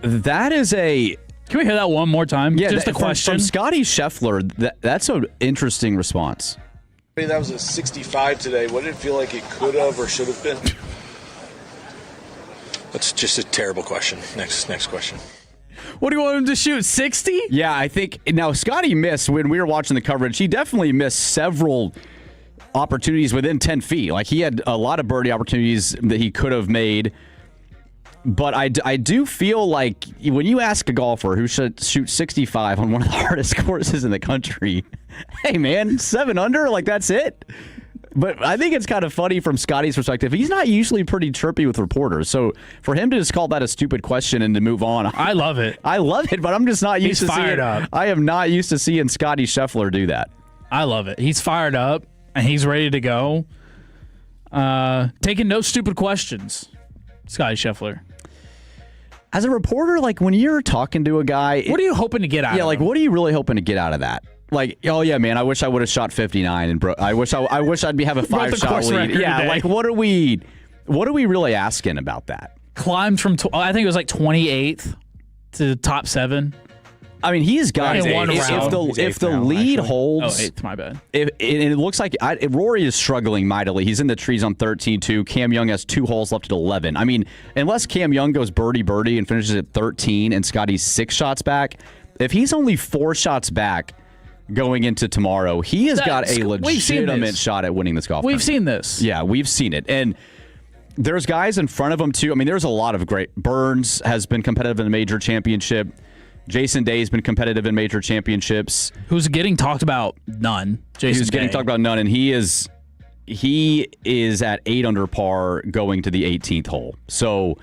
That is a... Can we hear that one more time? Yeah, just a question. From Scottie Scheffler, that's an interesting response. That was a 65 today. What did it feel like it could have or should have been? That's just a terrible question. Next question. What do you want him to shoot, 60? Yeah, I think... Now, Scotty missed, when we were watching the coverage, he definitely missed several opportunities within 10 feet. Like, he had a lot of birdie opportunities that he could have made. But I do feel like when you ask a golfer who should shoot 65 on one of the hardest courses in the country, hey, man, 7 under? Like, that's it? But I think it's kind of funny from Scotty's perspective. He's not usually pretty chirpy with reporters. So for him to just call that a stupid question and to move on. I love it. I love it, but I'm just not used to seeing fired up. I am not used to seeing Scottie Scheffler do that. I love it. He's fired up, and he's ready to go. Taking no stupid questions, Scottie Scheffler. As a reporter, like when you're talking to a guy... What are you hoping to get out of him? Yeah, like what are you really hoping to get out of that? Like, oh yeah, man, I wish I would have shot 59 and I wish I'd have a 5-shot lead. Yeah, today. Like what are we really asking about that? Climbed from I think it was like 28th to top 7. I mean, he's got one round. If the lead holds. Oh, eighth, my bad. It looks like Rory is struggling mightily. He's in the trees on 13-2. Cam Young has 2 holes left at 11. I mean, unless Cam Young goes birdie and finishes at 13 and Scotty's 6 shots back, if he's only 4 shots back going into tomorrow, he has got a legitimate shot at winning this golf tournament. We've seen this. Yeah, we've seen it. And there's guys in front of him, too. I mean, there's a lot of great. Burns has been competitive in the major championship. Jason Day has been competitive in major championships. Who's getting talked about? None. Who's getting talked about? None. And he is at 8 under par going to the 18th hole. So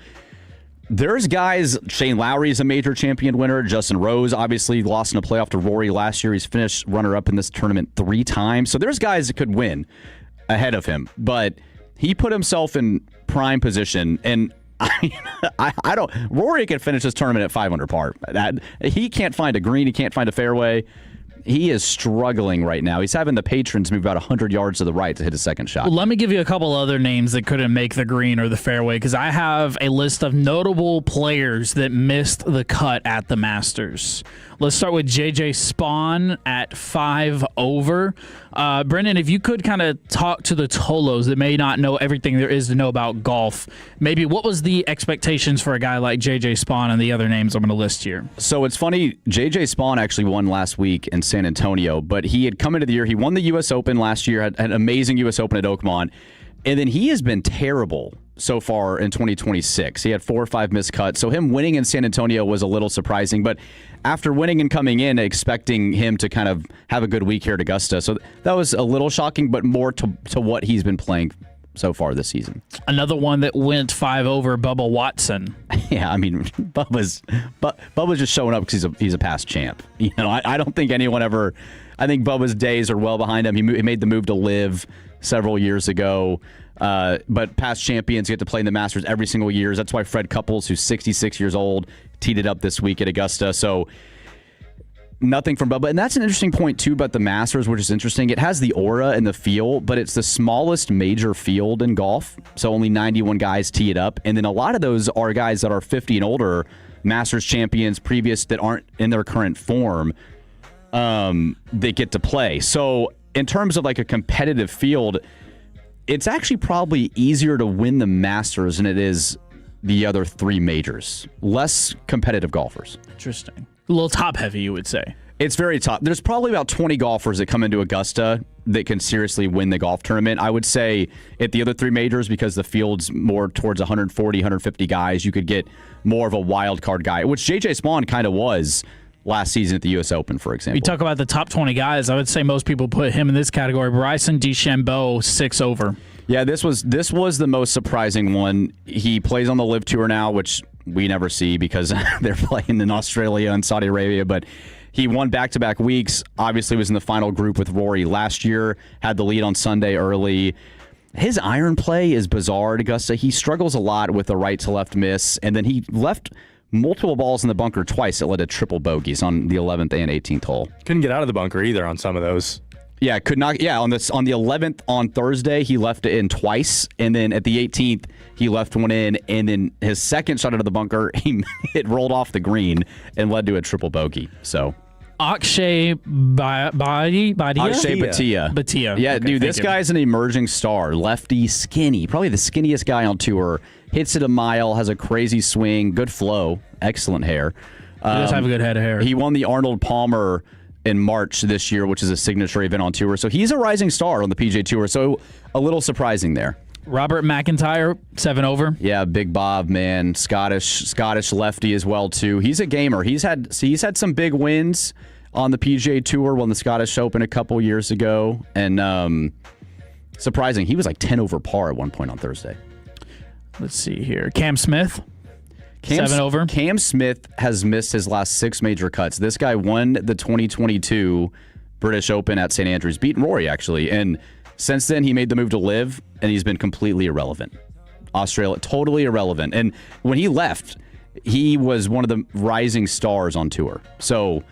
there's guys. Shane Lowry is a major champion winner. Justin Rose obviously lost in a playoff to Rory last year. He's finished runner-up in this tournament 3 times. So there's guys that could win ahead of him. But he put himself in prime position, and I don't. Rory can finish this tournament at 5 under par. He can't find a green. He can't find a fairway. He is struggling right now. He's having the patrons move about 100 yards to the right to hit a second shot. Well, let me give you a couple other names that couldn't make the green or the fairway, because I have a list of notable players that missed the cut at the Masters. Let's start with JJ Spawn at 5 over. Brendan, if you could kind of talk to the Tolos that may not know everything there is to know about golf, maybe what was the expectations for a guy like JJ Spawn and the other names I'm going to list here? So it's funny, JJ Spawn actually won last week in San Antonio, but he had come into the year, he won the U.S. Open last year, had an amazing U.S. Open at Oakmont, and then he has been terrible so far in 2026. He had 4 or 5 missed cuts, so him winning in San Antonio was a little surprising, but after winning and coming in, expecting him to kind of have a good week here at Augusta. So that was a little shocking, but more to what he's been playing so far this season. Another one that went 5 over, Bubba Watson. Yeah, I mean, Bubba's just showing up because he's a past champ. You know, I don't think anyone ever. I think Bubba's days are well behind him. He made the move to live several years ago. But past champions get to play in the Masters every single year. That's why Fred Couples, who's 66 years old, teed it up this week at Augusta. So nothing from Bubba. And that's an interesting point, too, about the Masters, which is interesting. It has the aura and the feel, but it's the smallest major field in golf. So only 91 guys tee it up. And then a lot of those are guys that are 50 and older, Masters champions, previous, that aren't in their current form. They get to play. So in terms of like a competitive field, it's actually probably easier to win the Masters than it is the other 3 majors. Less competitive golfers. Interesting. A little top heavy, you would say. It's very top. There's probably about 20 golfers that come into Augusta that can seriously win the golf tournament. I would say at the other 3 majors, because the field's more towards 140, 150 guys, you could get more of a wild card guy, which J.J. Spawn kind of was last season at the U.S. Open, for example. You talk about the top 20 guys, I would say most people put him in this category. Bryson DeChambeau, 6 over. Yeah, this was the most surprising one. He plays on the LIV Tour now, which we never see because they're playing in Australia and Saudi Arabia, but he won back-to-back weeks, obviously was in the final group with Rory last year, had the lead on Sunday early. His iron play is bizarre at Augusta. He struggles a lot with the right-to-left miss, and then he left multiple balls in the bunker twice that led to triple bogeys on the 11th and 18th hole. Couldn't get out of the bunker either on some of those. Yeah, could not. Yeah, on the 11th on Thursday, he left it in twice, and then at the 18th, he left one in, and then his second shot out of the bunker, it rolled off the green and led to a triple bogey. So Akshay Bhatia. Yeah, okay, dude, this guy's an emerging star. Lefty, skinny, probably the skinniest guy on tour. Hits it a mile, has a crazy swing, good flow, excellent hair. He does have a good head of hair. He won the Arnold Palmer in March this year, which is a signature event on tour. So he's a rising star on the PGA Tour. So a little surprising there. Robert McIntyre, 7 over. Yeah, Big Bob, man. Scottish lefty as well, too. He's a gamer. He's had some big wins on the PGA Tour, won the Scottish Open a couple years ago. And surprising, he was like 10 over par at one point on Thursday. Let's see here. Cam Smith, 7 over. Cam Smith has missed his last 6 major cuts. This guy won the 2022 British Open at St. Andrews, beating Rory, actually. And since then, he made the move to live, and he's been completely irrelevant. Australia, totally irrelevant. And when he left, he was one of the rising stars on tour. So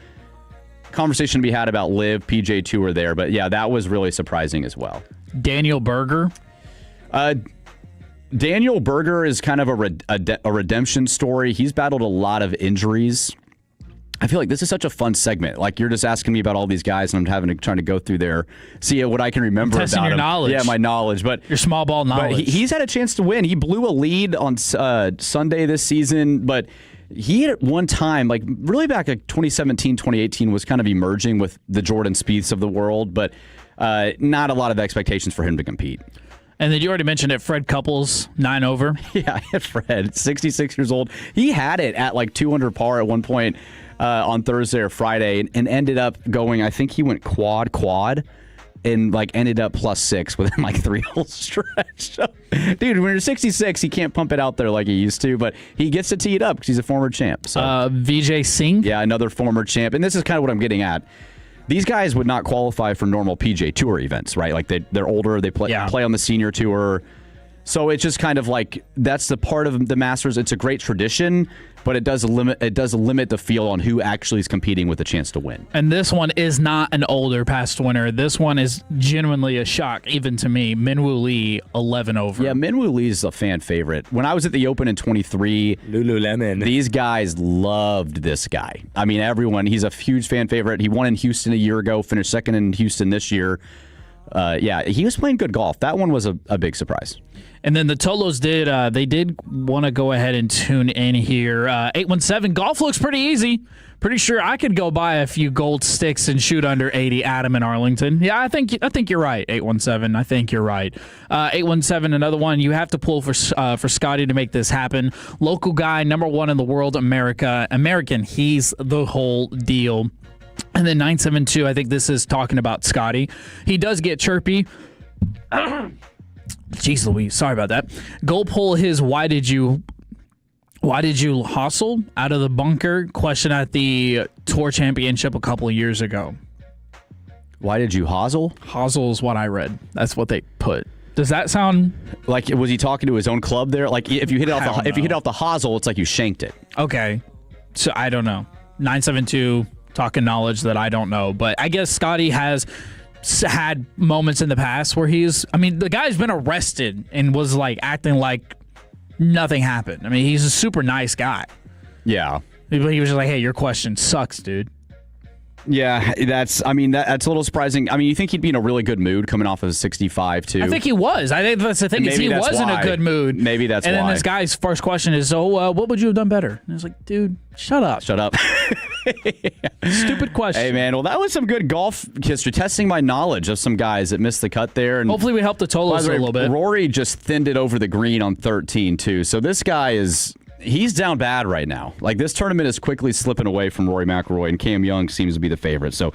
conversation to be had about live, PGA Tour there. But yeah, that was really surprising as well. Daniel Berger. Daniel Berger is kind of a redemption story. He's battled a lot of injuries. I feel like this is such a fun segment. Like you're just asking me about all these guys, and I'm trying to go through there, see what I can remember Testing about your them. knowledge. Yeah, my knowledge, but your small ball knowledge. But he's had a chance to win. He blew a lead on Sunday this season, but he at one time, like really back like 2017, 2018, was kind of emerging with the Jordan Spieths of the world, but not a lot of expectations for him to compete. And then you already mentioned it, Fred Couples, 9 over. Yeah, Fred, 66 years old. He had it at like 200 par at one point on Thursday or Friday and ended up going, I think he went quad, and like ended up +6 within like 3 hole stretch. So, dude, when you're 66, he can't pump it out there like he used to, but he gets to tee it up because he's a former champ. So. Vijay Singh? Yeah, another former champ. And this is kind of what I'm getting at. These guys would not qualify for normal PGA Tour events, right? Like they're older, they play on the senior tour. So it's just kind of like that's the part of the Masters. It's a great tradition, but it does limit the field on who actually is competing with a chance to win. And this one is not an older past winner. This one is genuinely a shock, even to me. Minwoo Lee, 11 over. Yeah, Minwoo Lee is a fan favorite. When I was at the Open in 23, Lululemon. These guys loved this guy. I mean, everyone. He's a huge fan favorite. He won in Houston a year ago, finished second in Houston this year. Yeah, he was playing good golf. That one was a big surprise. And then the Tolos did want to go ahead and tune in here. 817, golf looks pretty easy. Pretty sure I could go buy a few gold sticks and shoot under 80. Adam in Arlington. Yeah, I think you're right. 817, I think you're right. 817, another one. You have to pull for Scotty to make this happen. Local guy, number 1 in the world, American. He's the whole deal. And then 972, I think this is talking about Scotty. He does get chirpy. Jeez Louise, sorry about that. Go pull his why did you hustle out of the bunker question at the Tour Championship a couple of years ago. Why did you hosel? Hosel is what I read. That's what they put. Does that sound like was he talking to his own club there? Like if you hit it off the hosel, it's like you shanked it. Okay. So I don't know. 972 talking knowledge that I don't know, but I guess Scotty has had moments in the past where the guy's been arrested and was like acting like nothing happened. I mean, he's a super nice guy. Yeah. He was just like, hey, your question sucks, dude. Yeah, that's a little surprising. I mean, you think he'd be in a really good mood coming off of 65 too? I think he was. I think that's the thing. Is he was in a good mood. Maybe that's why. And then this guy's first question is, what would you have done better? And I was like, dude, shut up. Shut up. Stupid question. Hey, man. Well, that was some good golf history. Testing my knowledge of some guys that missed the cut there. And hopefully we helped the Tolos a little bit. Rory just thinned it over the green on 13 too. So this guy he's down bad right now. Like this tournament is quickly slipping away from Rory McIlroy, and Cam Young seems to be the favorite. So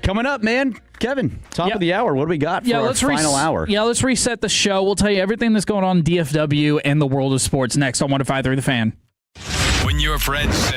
coming up, man, Kevin, top of the hour. What do we got for our final hour? Yeah, let's reset the show. We'll tell you everything that's going on in DFW and the world of sports next on 105.3 The Fan. When your friends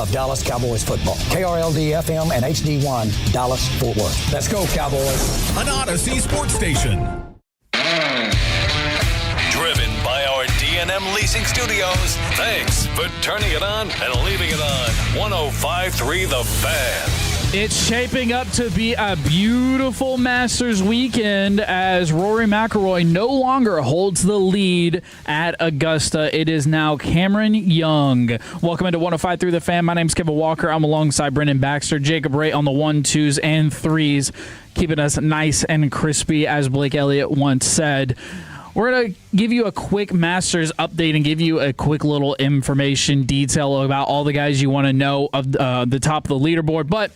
of Dallas Cowboys football. KRLD-FM and HD1, Dallas, Fort Worth. Let's go, Cowboys. An Odyssey sports station. Driven by our D&M Leasing Studios. Thanks for turning it on and leaving it on. 105.3 The Fan. It's shaping up to be a beautiful Masters weekend as Rory McIlroy no longer holds the lead at Augusta. It is now Cameron Young. Welcome into 105.3 The Fan. My name's Kevin Walker. I'm alongside Brendan Baxter, Jacob Ray on the 1, 2s, and 3s, keeping us nice and crispy, as Blake Elliott once said. We're going to give you a quick Masters update and give you a quick little information detail about all the guys you want to know of the top of the leaderboard. But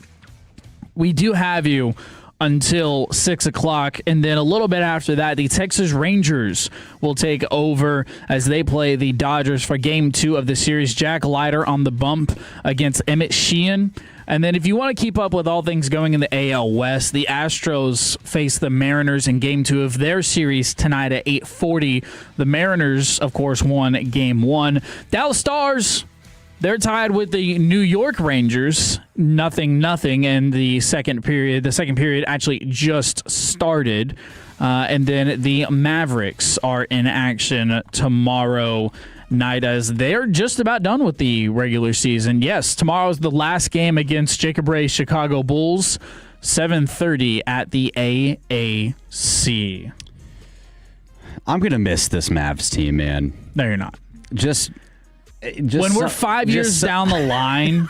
we do have you until 6 o'clock, and then a little bit after that, the Texas Rangers will take over as they play the Dodgers for Game 2 of the series. Jack Leiter on the bump against Emmett Sheehan. And then if you want to keep up with all things going in the AL West, the Astros face the Mariners in Game 2 of their series tonight at 8:40. The Mariners, of course, won Game 1. Dallas Stars, they're tied with the New York Rangers, 0-0 in the second period. The second period actually just started. And then the Mavericks are in action tomorrow night as they're just about done with the regular season. Yes, tomorrow's the last game against Jacob Ray's Chicago Bulls, 7:30 at the AAC. I'm going to miss this Mavs team, man. No, you're not. Just when we're 5 years down the line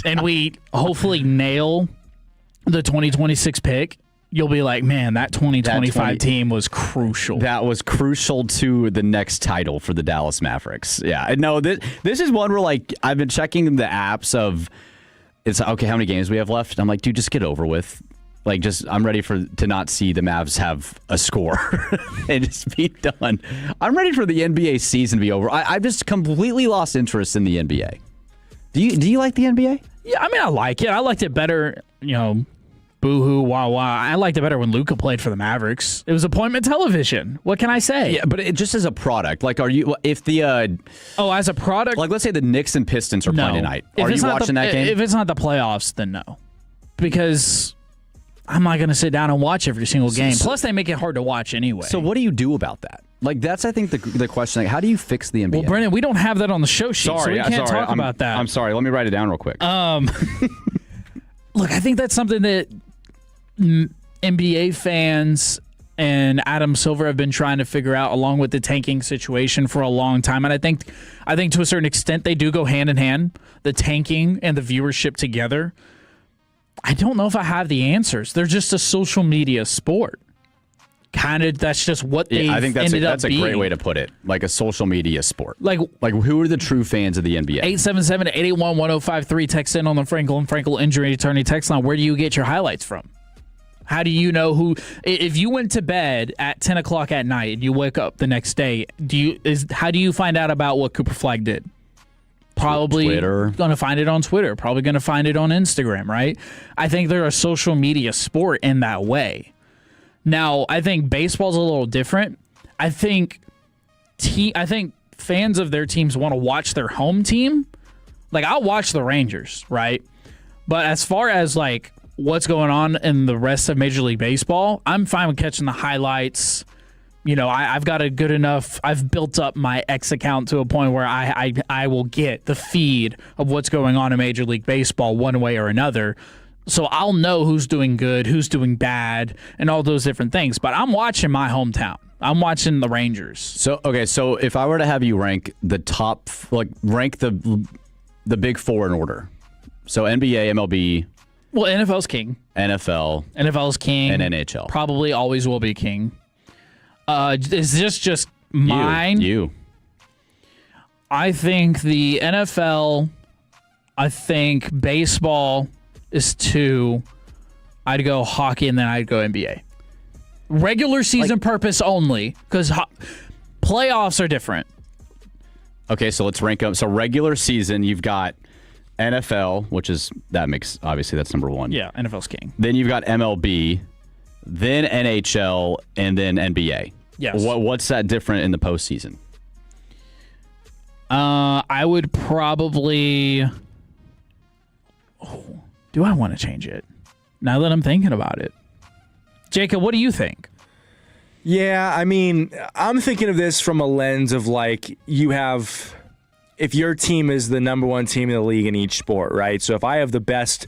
and we hopefully nail the 2026 pick, you'll be like, man, that 2025 team was crucial. That was crucial to the next title for the Dallas Mavericks. Yeah, no, this is one where, like, I've been checking the apps of, it's okay, how many games we have left? I'm like, dude, just get over with. Like, just, I'm ready to not see the Mavs have a score and just be done. I'm ready for the NBA season to be over. I've just completely lost interest in the NBA. Do you like the NBA? Yeah, I mean, I like it. I liked it better, boo-hoo, wah-wah. I liked it better when Luka played for the Mavericks. It was appointment television. What can I say? Yeah, but just as a product, like, as a product? Like, let's say the Knicks and Pistons are playing tonight. Are you watching that game? If it's not the playoffs, then no. Because I'm not going to sit down and watch every single game. Plus, they make it hard to watch anyway. So what do you do about that? Like, that's, I think, the question. Like, how do you fix the NBA? Well, Brendan, we don't have that on the show sheet, so we can't talk about that. I'm sorry. Let me write it down real quick. Look, I think that's something that NBA fans and Adam Silver have been trying to figure out, along with the tanking situation, for a long time. And I think to a certain extent they do go hand in hand, the tanking and the viewership together. I don't know if I have the answers. They're just a social media sport. Kind of, that's just what they I think that's ended up being. A great way to put it. Like a social media sport. Like who are the true fans of the NBA? 877-881-1053. Text in on the Frankel Injury Attorney text line. Where do you get your highlights from? How do you know who? If you went to bed at 10 o'clock at night and you wake up the next day, how do you find out about what Cooper Flagg did? Probably going to find it on Twitter. Probably going to find it on Instagram, right? I think they're a social media sport in that way. Now, I think baseball's a little different. I think fans of their teams want to watch their home team. Like, I'll watch the Rangers, right? But as far as, like, what's going on in the rest of Major League Baseball, I'm fine with catching the highlights. I've got a good enough, I've built up my X account to a point where I will get the feed of what's going on in Major League Baseball one way or another. So I'll know who's doing good, who's doing bad, and all those different things. But I'm watching my hometown. I'm watching the Rangers. So if I were to have you rank the top, rank the big four in order. So NBA, MLB. Well, NFL's king. NFL's king. And NHL. Probably always will be king. Is this just mine? You. I think the NFL, I think baseball is 2. I'd go hockey, and then I'd go NBA. Regular season purpose only, because playoffs are different. Okay, so let's rank up. So regular season, you've got NFL, obviously that's number 1. Yeah, NFL's king. Then you've got MLB, then NHL, and then NBA. Yes. What's that different in the postseason? I would probably Do I want to change it? Now that I'm thinking about it. Jacob, what do you think? Yeah, I mean, I'm thinking of this from a lens of like you have, if your team is the number one team in the league in each sport, right? So if I have the best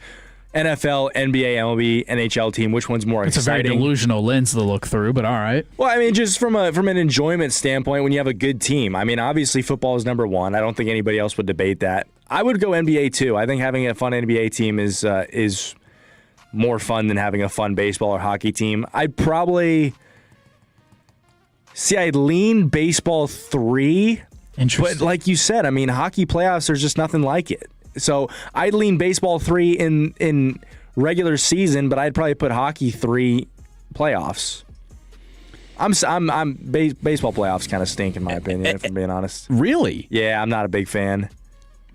NFL, NBA, MLB, NHL team, which one's more exciting? It's a very delusional lens to look through, but all right. Well, I mean, just from an enjoyment standpoint, when you have a good team, I mean, obviously football is number one. I don't think anybody else would debate that. I would go NBA too. I think having a fun NBA team is more fun than having a fun baseball or hockey team. I'd lean baseball 3. Interesting. But like you said, I mean, hockey playoffs, there's just nothing like it. So I'd lean baseball 3 in regular season, but I'd probably put hockey 3 playoffs. Baseball playoffs kind of stink in my opinion, if I'm being honest. Really? Yeah, I'm not a big fan.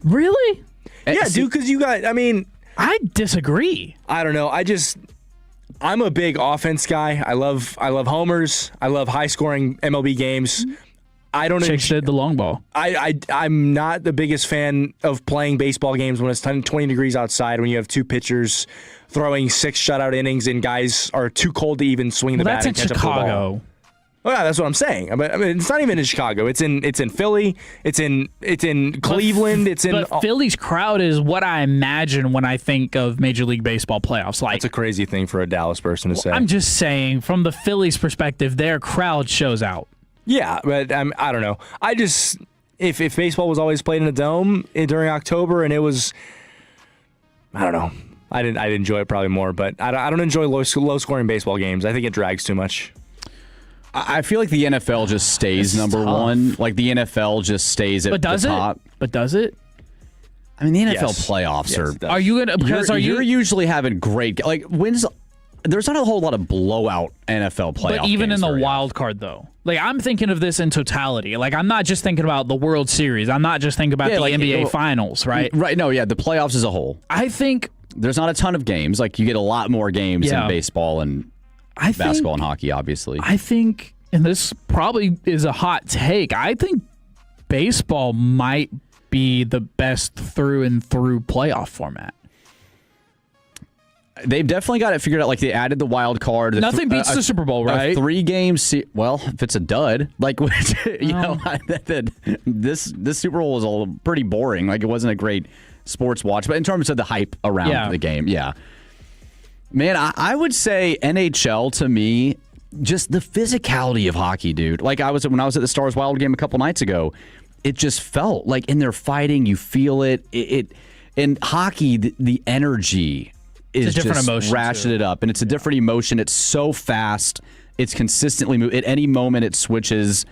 Really? Yeah, dude, because you got, I mean, I disagree. I don't know. I'm a big offense guy. I love homers. I love high scoring MLB games. I don't did the long ball. I'm not the biggest fan of playing baseball games when it's 20 degrees outside, when you have two pitchers throwing 6 shutout innings and guys are too cold to even swing the bat and catch up the ball. That's in Chicago. Well, yeah, that's what I'm saying. I mean, it's not even in Chicago. It's in Philly. It's in Cleveland. But Philly's crowd is what I imagine when I think of Major League Baseball playoffs. Like, it's a crazy thing for a Dallas person to say. I'm just saying, from the Phillies' perspective, their crowd shows out. Yeah, but I don't know. If baseball was always played in a dome during October and it was, I don't know. I'd enjoy it probably more, but I don't enjoy low scoring baseball games. I think it drags too much. I feel like the NFL just stays number one. Like the NFL just stays at the top. But does it? I mean, the NFL playoffs are. Are you gonna? Because you're usually having great wins. There's not a whole lot of blowout NFL playoff. But even games in the wild card, though, like I'm thinking of this in totality. Like I'm not just thinking about the World Series. I'm not just thinking about the NBA Finals, right? Right. No. Yeah. The playoffs as a whole. I think there's not a ton of games. Like you get a lot more games in baseball and basketball and hockey, obviously. I think, and this probably is a hot take, I think baseball might be the best through and through playoff format. They've definitely got it figured out. Like they added the wild card. Nothing beats the Super Bowl, right? 3-game. Well, if it's a dud, like this Super Bowl was pretty boring. Like it wasn't a great sports watch. But in terms of the hype around the game, man, I would say NHL to me, just the physicality of hockey, dude. Like when I was at the Stars Wild game a couple nights ago, it just felt like in their fighting, you feel it. In hockey, the energy is different just emotion ratcheted up, and it's a different emotion. It's so fast. It's consistently moving. At any moment, it switches.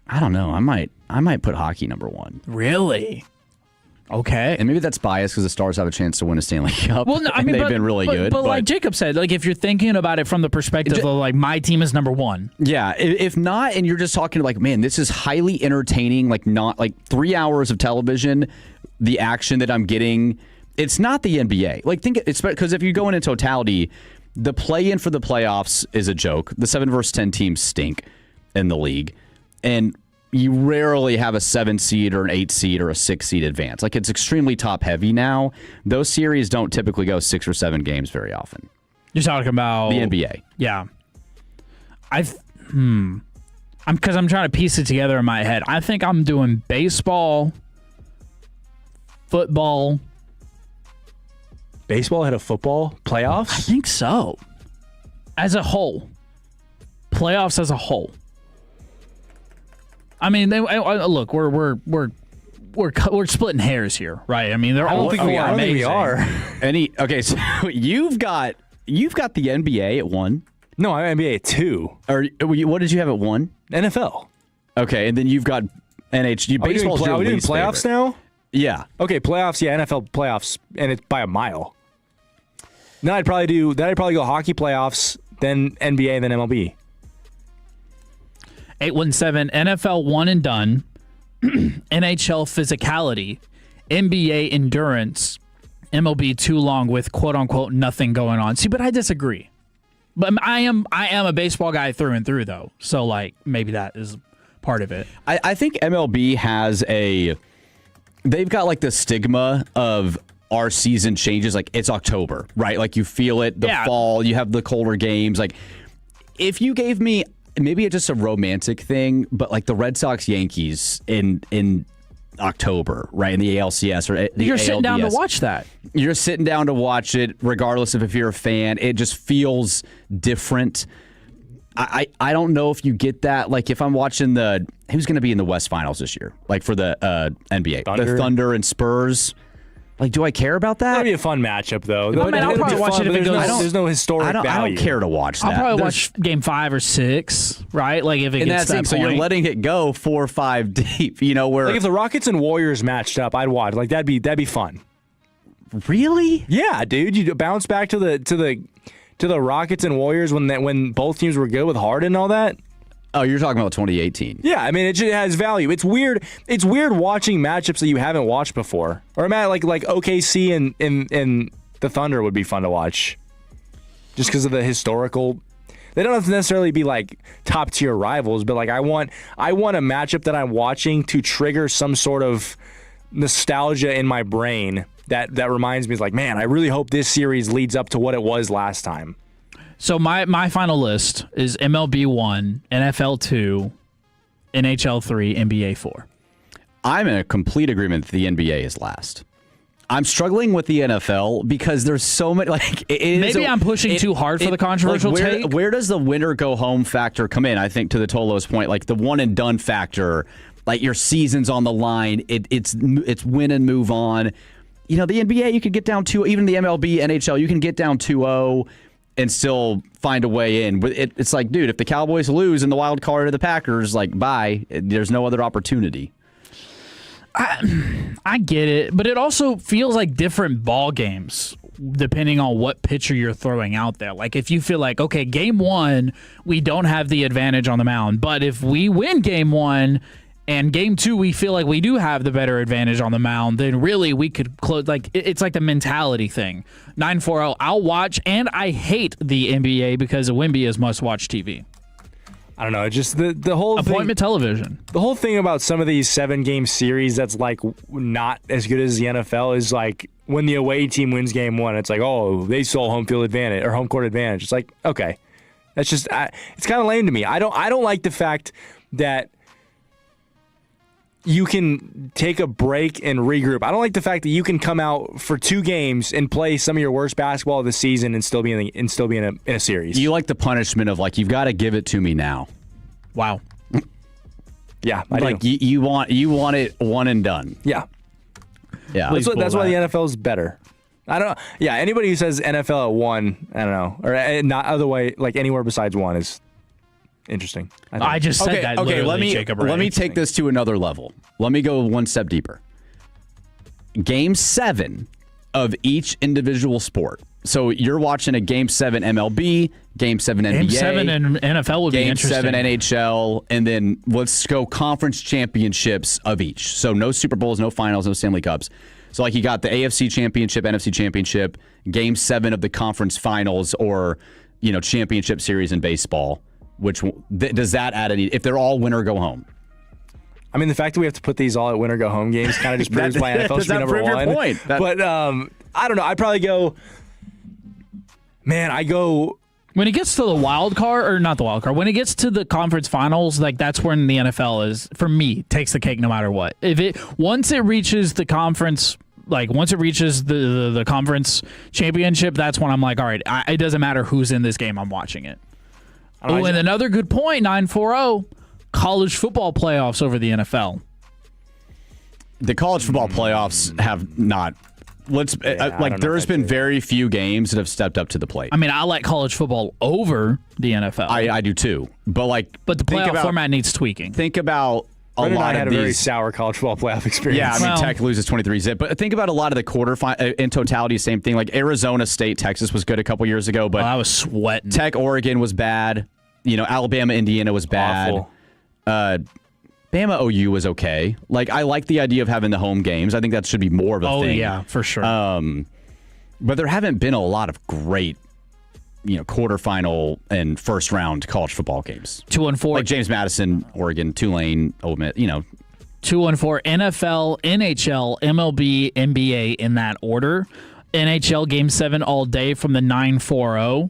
I don't know. I might put hockey number one. Really? Okay. And maybe that's biased because the Stars have a chance to win a Stanley Cup. Well, no, I mean, they've been really good. But like Jacob said, like if you're thinking about it from the perspective of like my team is number one. Yeah. If not, and you're just talking like, man, this is highly entertaining. Like not like 3 hours of television, the action that I'm getting. It's not the NBA. Like think it's because if you go in totality, the play-in for the playoffs is a joke. The 7 versus 10 teams stink in the league, and you rarely have a 7 seed or an 8 seed or a 6 seed advance. Like it's extremely top heavy now. Those series don't typically go 6 or 7 games very often. You're talking about the NBA. Yeah. I'm trying to piece it together in my head. I think I'm doing baseball, football. Baseball ahead of football playoffs? I think so. As a whole, playoffs as a whole. I mean, look, we're splitting hairs here, right? I mean, they're all amazing. I don't think we are. Okay, so you've got the NBA at 1. No, I'm NBA at 2. Or what did you have at 1? NFL. Okay, and then you've got NHL. Baseball's are we doing playoffs now? Yeah. Okay, playoffs. Yeah, NFL playoffs, and it's by a mile. Then I'd probably go hockey playoffs, then NBA, then MLB. 817 NFL one and done, NHL physicality, NBA endurance, MLB too long with quote unquote nothing going on. See, but I disagree. But I am a baseball guy through and through though, so like maybe that is part of it. I think MLB has they've got like the stigma of our season changes. Like, it's October, right? Like, you feel it, the fall, you have the colder games. Like, if you gave me, maybe it's just a romantic thing, but like the Red Sox Yankees in October, right, in the ALCS or the You're ALDS, sitting down to watch that. You're sitting down to watch it, regardless of if you're a fan. It just feels different. I don't know if you get that. Like, if I'm watching who's going to be in the West Finals this year? Like, for the NBA, the Thunder and Spurs. Like, do I care about that? That'd be a fun matchup, though. I'll probably watch it if it goes. There's no historic value. I don't care to watch that. I'll probably watch Game 5 or 6. Right? Like, if it gets to that point. So you're letting it go 4 or 5 deep. You know, where like if the Rockets and Warriors matched up, I'd watch. Like, that'd be fun. Really? Yeah, dude. You bounce back to the Rockets and Warriors when both teams were good with Harden and all that. Oh, you're talking about 2018. Yeah, I mean, it just has value. It's weird. It's weird watching matchups that you haven't watched before. Or like OKC and the Thunder would be fun to watch, just because of the historical. They don't have to necessarily be like top tier rivals, but like I want a matchup that I'm watching to trigger some sort of nostalgia in my brain that reminds me, like, man, I really hope this series leads up to what it was last time. So my final list is MLB 1, NFL 2, NHL 3, NBA 4. I'm in a complete agreement that the NBA is last. I'm struggling with the NFL because there's so many. Like, maybe I'm pushing too hard for the controversial take. Where does the winner go home factor come in? I think, to the Tolo's point, like the one and done factor, like your season's on the line. It's win and move on. You know, the NBA, you could get down 2, even the MLB, NHL, you can get down 2-0 and still find a way in. It's like, dude, if the Cowboys lose in the wild card of the Packers, like, bye. There's no other opportunity. I get it, but it also feels like different ball games depending on what pitcher you're throwing out there. Like, if you feel like, okay, game 1, we don't have the advantage on the mound, but if we win game 1 and game 2, we feel like we do have the better advantage on the mound, then really we could close. Like, it's like the mentality thing. 940, I'll watch, and I hate the NBA because Wemby is must-watch TV. I don't know. Just the whole appointment television. The whole thing about some of these 7-game series that's like not as good as the NFL is like when the away team wins game 1, it's like, oh, they stole home field advantage or home court advantage. It's like, okay, that's just it's kind of lame to me. I don't like the fact that you can take a break and regroup. I don't like the fact that you can come out for 2 games and play some of your worst basketball of the season and still be in a series. You like the punishment of, like, you've got to give it to me now. Wow. Yeah, I like do. You want it one and done. Yeah. Yeah. That's why the NFL is better. I don't know. Yeah, anybody who says NFL at 1, I don't know, or not other way, like anywhere besides 1 is interesting. I just said that. Okay, let me take take this to another level. Let me go one step deeper. Game 7 of each individual sport. So you're watching a Game 7 MLB, Game 7 NBA, Game 7 and NFL would be interesting. Game 7 NHL, and then let's go conference championships of each. So no Super Bowls, no finals, no Stanley Cups. So like you got the AFC Championship, NFC Championship, Game 7 of the conference finals, or championship series in baseball. Which does that add any? If they're all win or go home. I mean, the fact that we have to put these all at win or go home games kind of just proves why NFL should be number 1. Your point? But I don't know. I'd probably go. Man, I go. When it gets to the wild card, or not the wild card, when it gets to the conference finals, like that's when the NFL is, for me, takes the cake no matter what. Once it reaches the conference, like once it reaches the conference championship, that's when I'm like, all right, it doesn't matter who's in this game, I'm watching it. Oh, and another good point, 940, college football playoffs over the NFL. The college football playoffs have not. There's been very few games that have stepped up to the plate. I mean, I like college football over the NFL. I do too. But the playoff format needs tweaking. Think about a Brandon lot and I of had these. a very sour college football playoff experience. Yeah, I mean, Tech loses 23-zip. But think about a lot of the quarterfinals in totality, same thing. Like Arizona State, Texas was good a couple years ago, but I was sweating. Tech, Oregon was bad. Alabama, Indiana was bad. Awful. Bama OU was okay. Like, I like the idea of having the home games. I think that should be more of a thing. Oh, yeah, for sure. But there haven't been a lot of great, quarterfinal and first round college football games. 2-4. Like James Madison, Oregon, Tulane, Ole Miss, 214 NFL, NHL, MLB, NBA in that order. NHL Game 7 all day from the 940.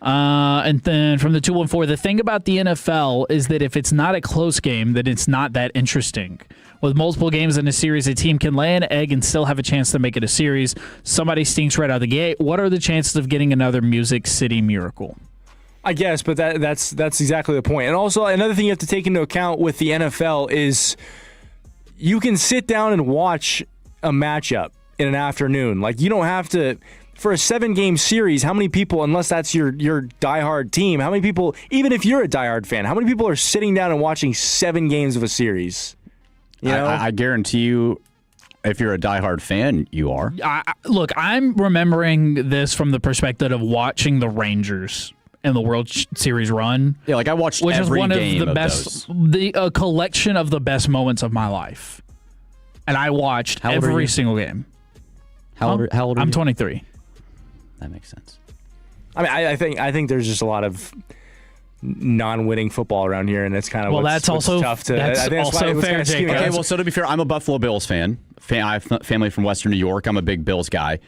And then from the 214, the thing about the NFL is that if it's not a close game, then it's not that interesting. With multiple games in a series, a team can lay an egg and still have a chance to make it a series. Somebody stinks right out of the gate. What are the chances of getting another Music City miracle? I guess, but that's exactly the point. And also, another thing you have to take into account with the NFL is you can sit down and watch a matchup in an afternoon. Like, you don't have to, for a 7-game series, how many people, unless that's your diehard team, how many people, even if you're a diehard fan, how many people are sitting down and watching 7 games of a series? You know? I guarantee you, if you're a diehard fan, you are. Look, I'm remembering this from the perspective of watching the Rangers in the World Series run. Yeah, like I watched which every is one game of the best, a collection of the best moments of my life. And I watched every single game. How old are I'm you? 23. That makes sense. I mean, I think there's just a lot of non-winning football around here, and it's kind of that's also tough to. That's I think also fair, Jake. Okay, well, so to be fair, I'm a Buffalo Bills fan. I have family from Western New York. I'm a big Bills guy.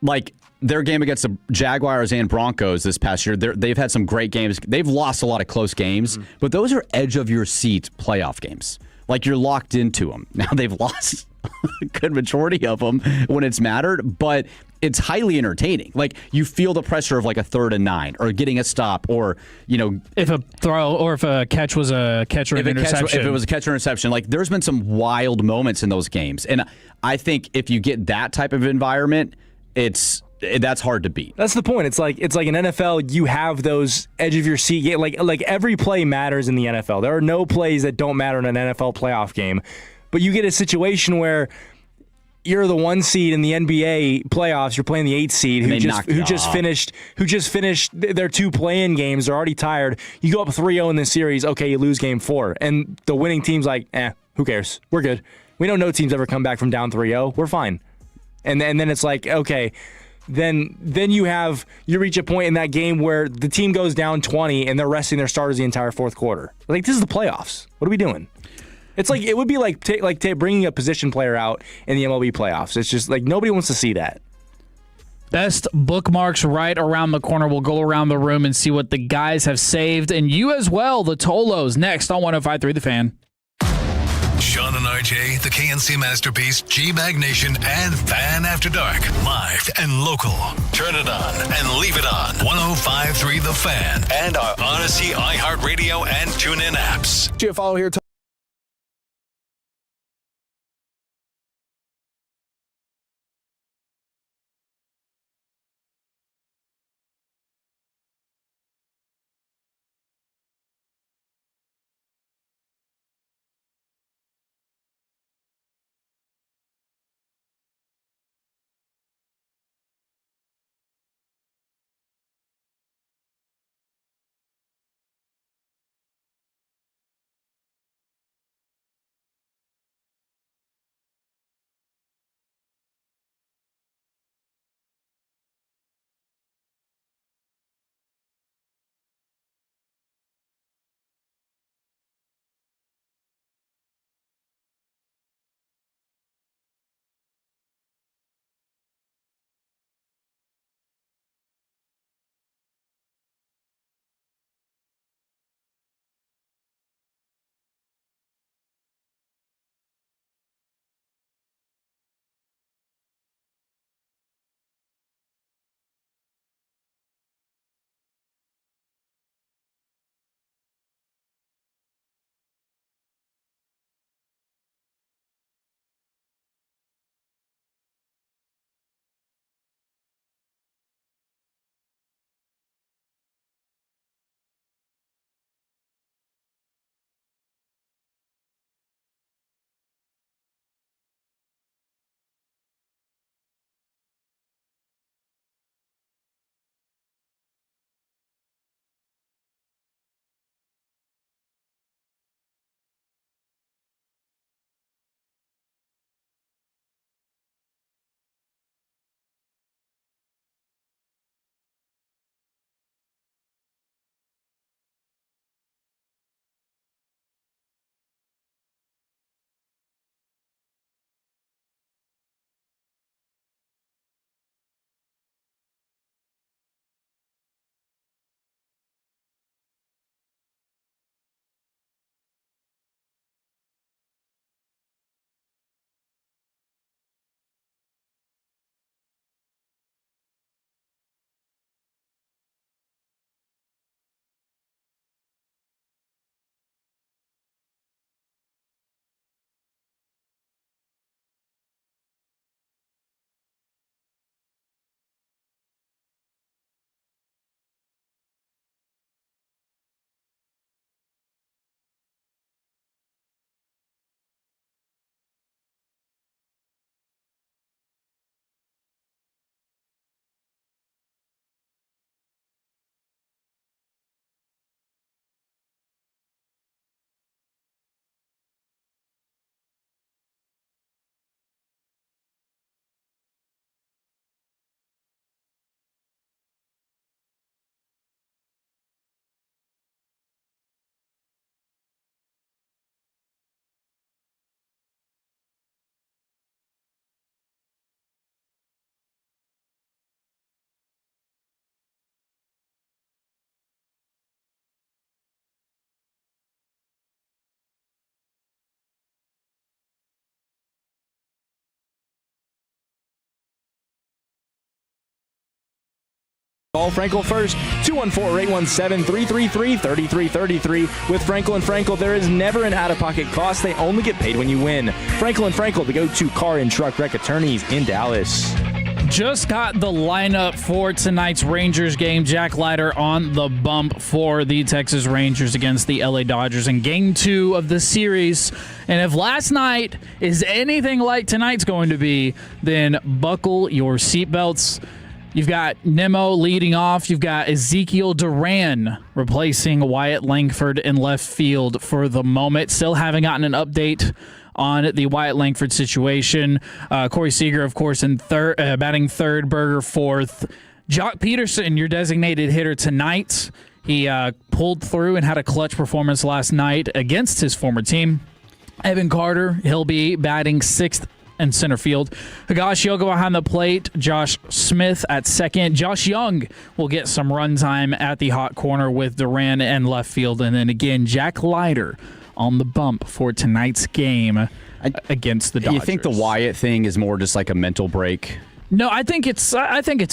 Like, their game against the Jaguars and Broncos this past year, they've had some great games. They've lost a lot of close games, but those are edge-of-your-seat playoff games. Like, you're locked into them. Now, they've lost a good majority of them when it's mattered, but it's highly entertaining. Like, you feel the pressure of, like, a 3rd and 9 or getting a stop or, you know. If a throw or if a catch was a catch or an interception. If it was a catch or interception. Like, there's been some wild moments in those games. And I think if you get that type of environment, that's hard to beat. That's the point. It's like in NFL, you have those edge of your seat. Like every play matters in the NFL. There are no plays that don't matter in an NFL playoff game. But you get a situation where you're the 1 seed in the NBA playoffs. You're playing the 8 seed who just finished their 2 play-in games. They're already tired. You go up 3-0 in this series. Okay, you lose game 4, and the winning team's like, who cares? We're good. We know no team's ever come back from down 3-0. We're fine. And then it's like, okay. Then you reach a point in that game where the team goes down 20 and they're resting their starters the entire 4th quarter. Like, this is the playoffs. What are we doing? It's like it would be like bringing a position player out in the MLB playoffs. It's just like nobody wants to see that. Best bookmarks right around the corner. We'll go around the room and see what the guys have saved, and you as well. The Tolos next on 105.3 The Fan. Sean and RJ, the KNC Masterpiece, G-Bag Nation, and Fan After Dark. Live and local. Turn it on and leave it on. 105.3 The Fan. And our Odyssey, iHeartRadio, and TuneIn apps. Follow here. Call Frankel first, 214-817-333-3333. With Frankel and Frankel, there is never an out-of-pocket cost. They only get paid when you win. Frankel and Frankel, the go-to car and truck wreck attorneys in Dallas. Just got the lineup for tonight's Rangers game. Jack Leiter on the bump for the Texas Rangers against the LA Dodgers in Game 2 of the series. And if last night is anything like tonight's going to be, then buckle your seatbelts. You've got Nemo leading off. You've got Ezekiel Duran replacing Wyatt Langford in left field for the moment. Still haven't gotten an update on the Wyatt Langford situation. Corey Seager, of course, in third, batting third, Berger fourth. Jock Peterson, your designated hitter tonight. He pulled through and had a clutch performance last night against his former team. Evan Carter, he'll be batting sixth in center field. Higashioka behind the plate. Josh Smith at second. Josh Young will get some run time at the hot corner with Duran in left field. And then again, Jack Leiter on the bump for tonight's game against the Dodgers. You think the Wyatt thing is more just like a mental break? No, I think it's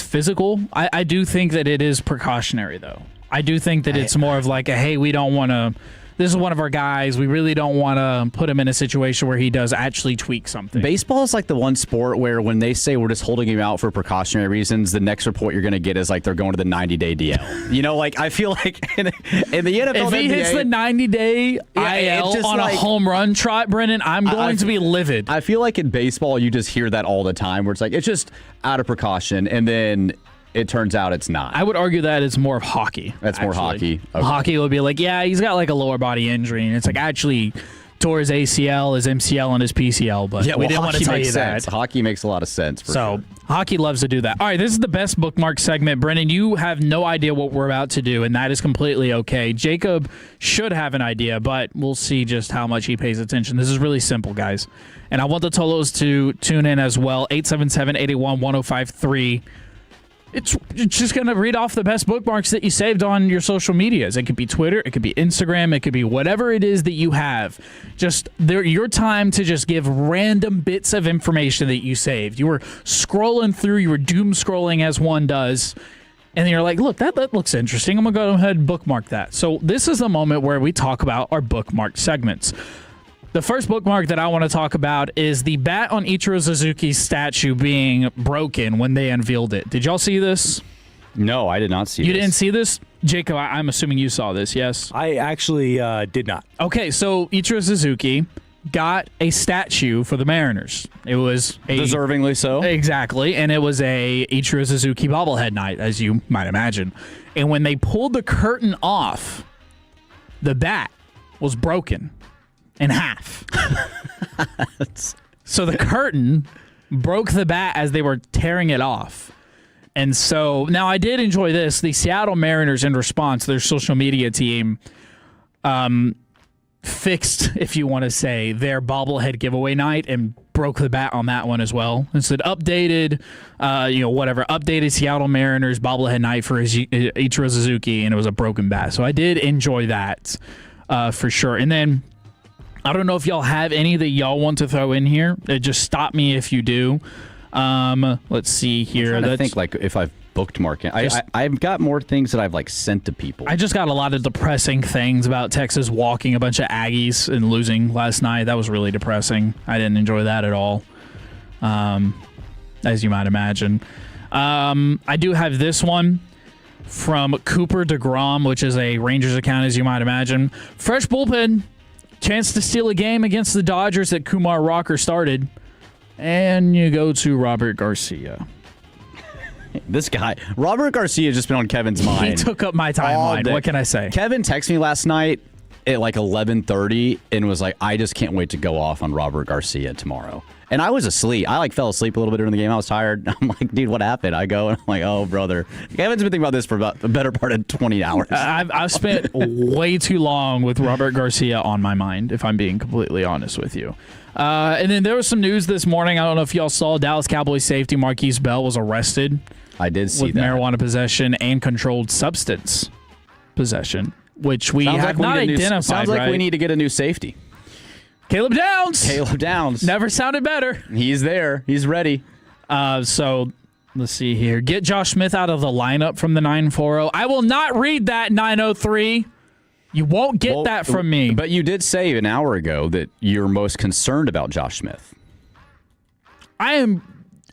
physical. I do think that it is precautionary, though. I do think that it's more of like a, hey, we don't want to. This is one of our guys. We really don't want to put him in a situation where he does actually tweak something. Baseball is like the one sport where when they say we're just holding him out for precautionary reasons, the next report you're going to get is like they're going to the 90-day DL. You know, like I feel like in the NFL, if he hits the 90-day IL on a home run trot, Brennan, I'm going to be livid. I feel like in baseball, you just hear that all the time where it's like, it's just out of precaution. And then it turns out it's not. I would argue that it's more of hockey. That's more hockey. Okay. Hockey would be like, yeah, he's got like a lower body injury, and it's like actually tore his ACL, his MCL, and his PCL, but we didn't want to tell you that. Hockey makes a lot of sense. For sure. Hockey loves to do that. All right, this is the best bookmark segment. Brennan, you have no idea what we're about to do, and that is completely okay. Jacob should have an idea, but we'll see just how much he pays attention. This is really simple, guys. And I want the Tolos to tune in as well. 877-881-1053. It's just going to read off the best bookmarks that you saved on your social medias. It could be Twitter, it could be Instagram, it could be whatever it is that you have. Just your time to just give random bits of information that you saved. You were scrolling through, you were doom scrolling as one does, and then you're like, look, that looks interesting. I'm going to go ahead and bookmark that. So this is the moment where we talk about our bookmark segments. The first bookmark that I want to talk about is the bat on Ichiro Suzuki's statue being broken when they unveiled it. Did y'all see this? No, I did not see You didn't see this? Jacob, I'm assuming you saw this, yes? I actually did not. Okay, so Ichiro Suzuki got a statue for the Mariners. It was deservingly so. Exactly, and it was a Ichiro Suzuki bobblehead night, as you might imagine. And when they pulled the curtain off, the bat was broken in half. So the curtain broke the bat as they were tearing it off. And so now I did enjoy this. The Seattle Mariners, in response, their social media team fixed, if you want to say, their bobblehead giveaway night and broke the bat on that one as well. And said updated, updated Seattle Mariners bobblehead night for Ichiro Suzuki, and it was a broken bat. So I did enjoy that for sure. And then I don't know if y'all have any that y'all want to throw in here. Just stop me if you do. Let's see here. I think like if I've bookmarked it. I've got more things that I've like sent to people. I just got a lot of depressing things about Texas walking a bunch of Aggies and losing last night. That was really depressing. I didn't enjoy that at all, as you might imagine. I do have this one from Cooper DeGrom, which is a Rangers account, as you might imagine. Fresh bullpen. Chance to steal a game against the Dodgers that Kumar Rocker started. And you go to Robert Garcia. This guy, Robert Garcia, has just been on Kevin's mind. He took up my timeline. What can I say? Kevin texted me last night at like 11:30 and was like, I just can't wait to go off on Robert Garcia tomorrow. And I was asleep. I fell asleep a little bit during the game. I was tired. I'm like, dude, what happened? I go and I'm like, oh, brother. Kevin's been thinking about this for about the better part of 20 hours. I've spent way too long with Robert Garcia on my mind, if I'm being completely honest with you. And then there was some news this morning. I don't know if y'all saw. Dallas Cowboys safety Marquise Bell was arrested. I did see with that. Marijuana possession and controlled substance possession, which we have not identified. Sounds like we need to get a new safety. Caleb Downs. Caleb Downs. Never sounded better. He's there. He's ready. So Let's see here. Get Josh Smith out of the lineup from the 940. I will not read that 903. You won't get that from me. But you did say an hour ago that you're most concerned about Josh Smith. I am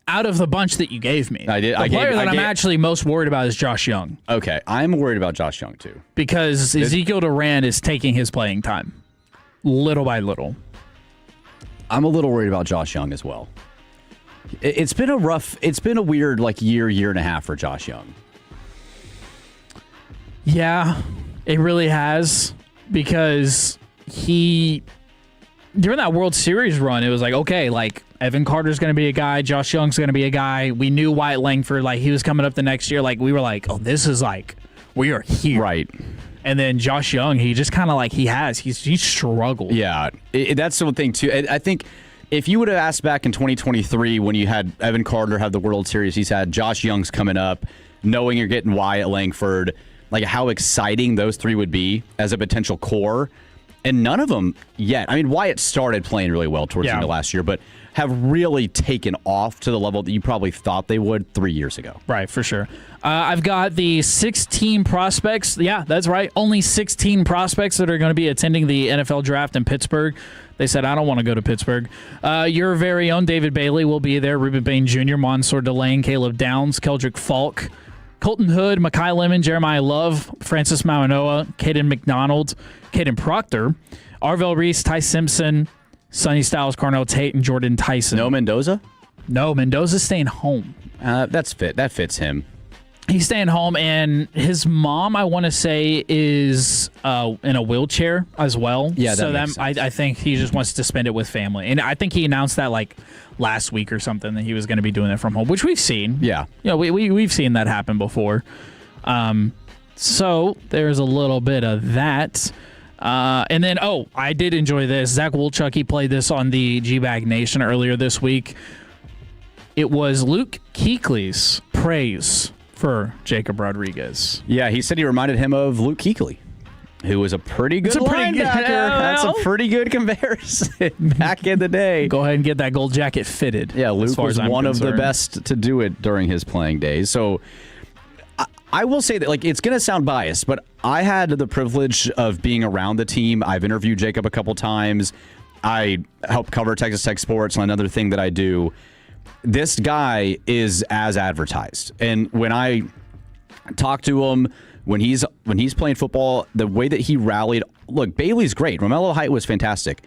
out of the bunch that you gave me. I did. The player that I'm actually most worried about is Josh Young. Okay, I'm worried about Josh Young too. Because Ezekiel Durant is taking his playing time, little by little. I'm a little worried about Josh Young as well. It's been a weird year and a half for Josh Young. Yeah, it really has, because during that World Series run, it was like, okay, Evan Carter's going to be a guy, Josh Young's going to be a guy. We knew Wyatt Langford, he was coming up the next year. We were like, oh, this is we are here. Right. And then Josh Young, he just kind of he's struggled. Yeah, that's the thing too. I think if you would have asked back in 2023 when you had Evan Carter have the World Series, he's had Josh Young's coming up, knowing you're getting Wyatt Langford, how exciting those three would be as a potential core. And none of them yet. I mean, Wyatt started playing really well towards the end of last year, but have really taken off to the level that you probably thought they would 3 years ago. Right, for sure. I've got the 16 prospects. Yeah, that's right. Only 16 prospects that are going to be attending the NFL draft in Pittsburgh. They said, I don't want to go to Pittsburgh. Your very own David Bailey will be there. Ruben Bain Jr., Mansour Delane, Caleb Downs, Keldrick Falk, Colton Hood, Mekhi Lemon, Jeremiah Love, Francis Mauanoa, Caden McDonald, Caden Proctor, Arvell Reese, Ty Simpson, Sonny Styles, Carnell Tate, and Jordan Tyson. No Mendoza? No, Mendoza's staying home. That fits him. He's staying home, and his mom, I want to say, is in a wheelchair as well. Yeah, that makes sense. I think he just wants to spend it with family. And I think he announced that last week or something, that he was going to be doing it from home, which we've seen. Yeah. We've seen that happen before. So there's a little bit of that. And then, I did enjoy this. Zach Wolchuk, he played this on the G-Bag Nation earlier this week. It was Luke Kuechly's praise for Jacob Rodriguez. Yeah, he said he reminded him of Luke Kuechly, who was a pretty good linebacker. That's a pretty good comparison back in the day. Go ahead and get that gold jacket fitted. Yeah, Luke was one of the best to do it during his playing days. So I will say that, it's going to sound biased, but I had the privilege of being around the team. I've interviewed Jacob a couple times. I help cover Texas Tech sports, and another thing that I do. This guy is as advertised. And when I talk to him, when he's playing football, the way that he rallied, look, Bailey's great. Romello Height was fantastic.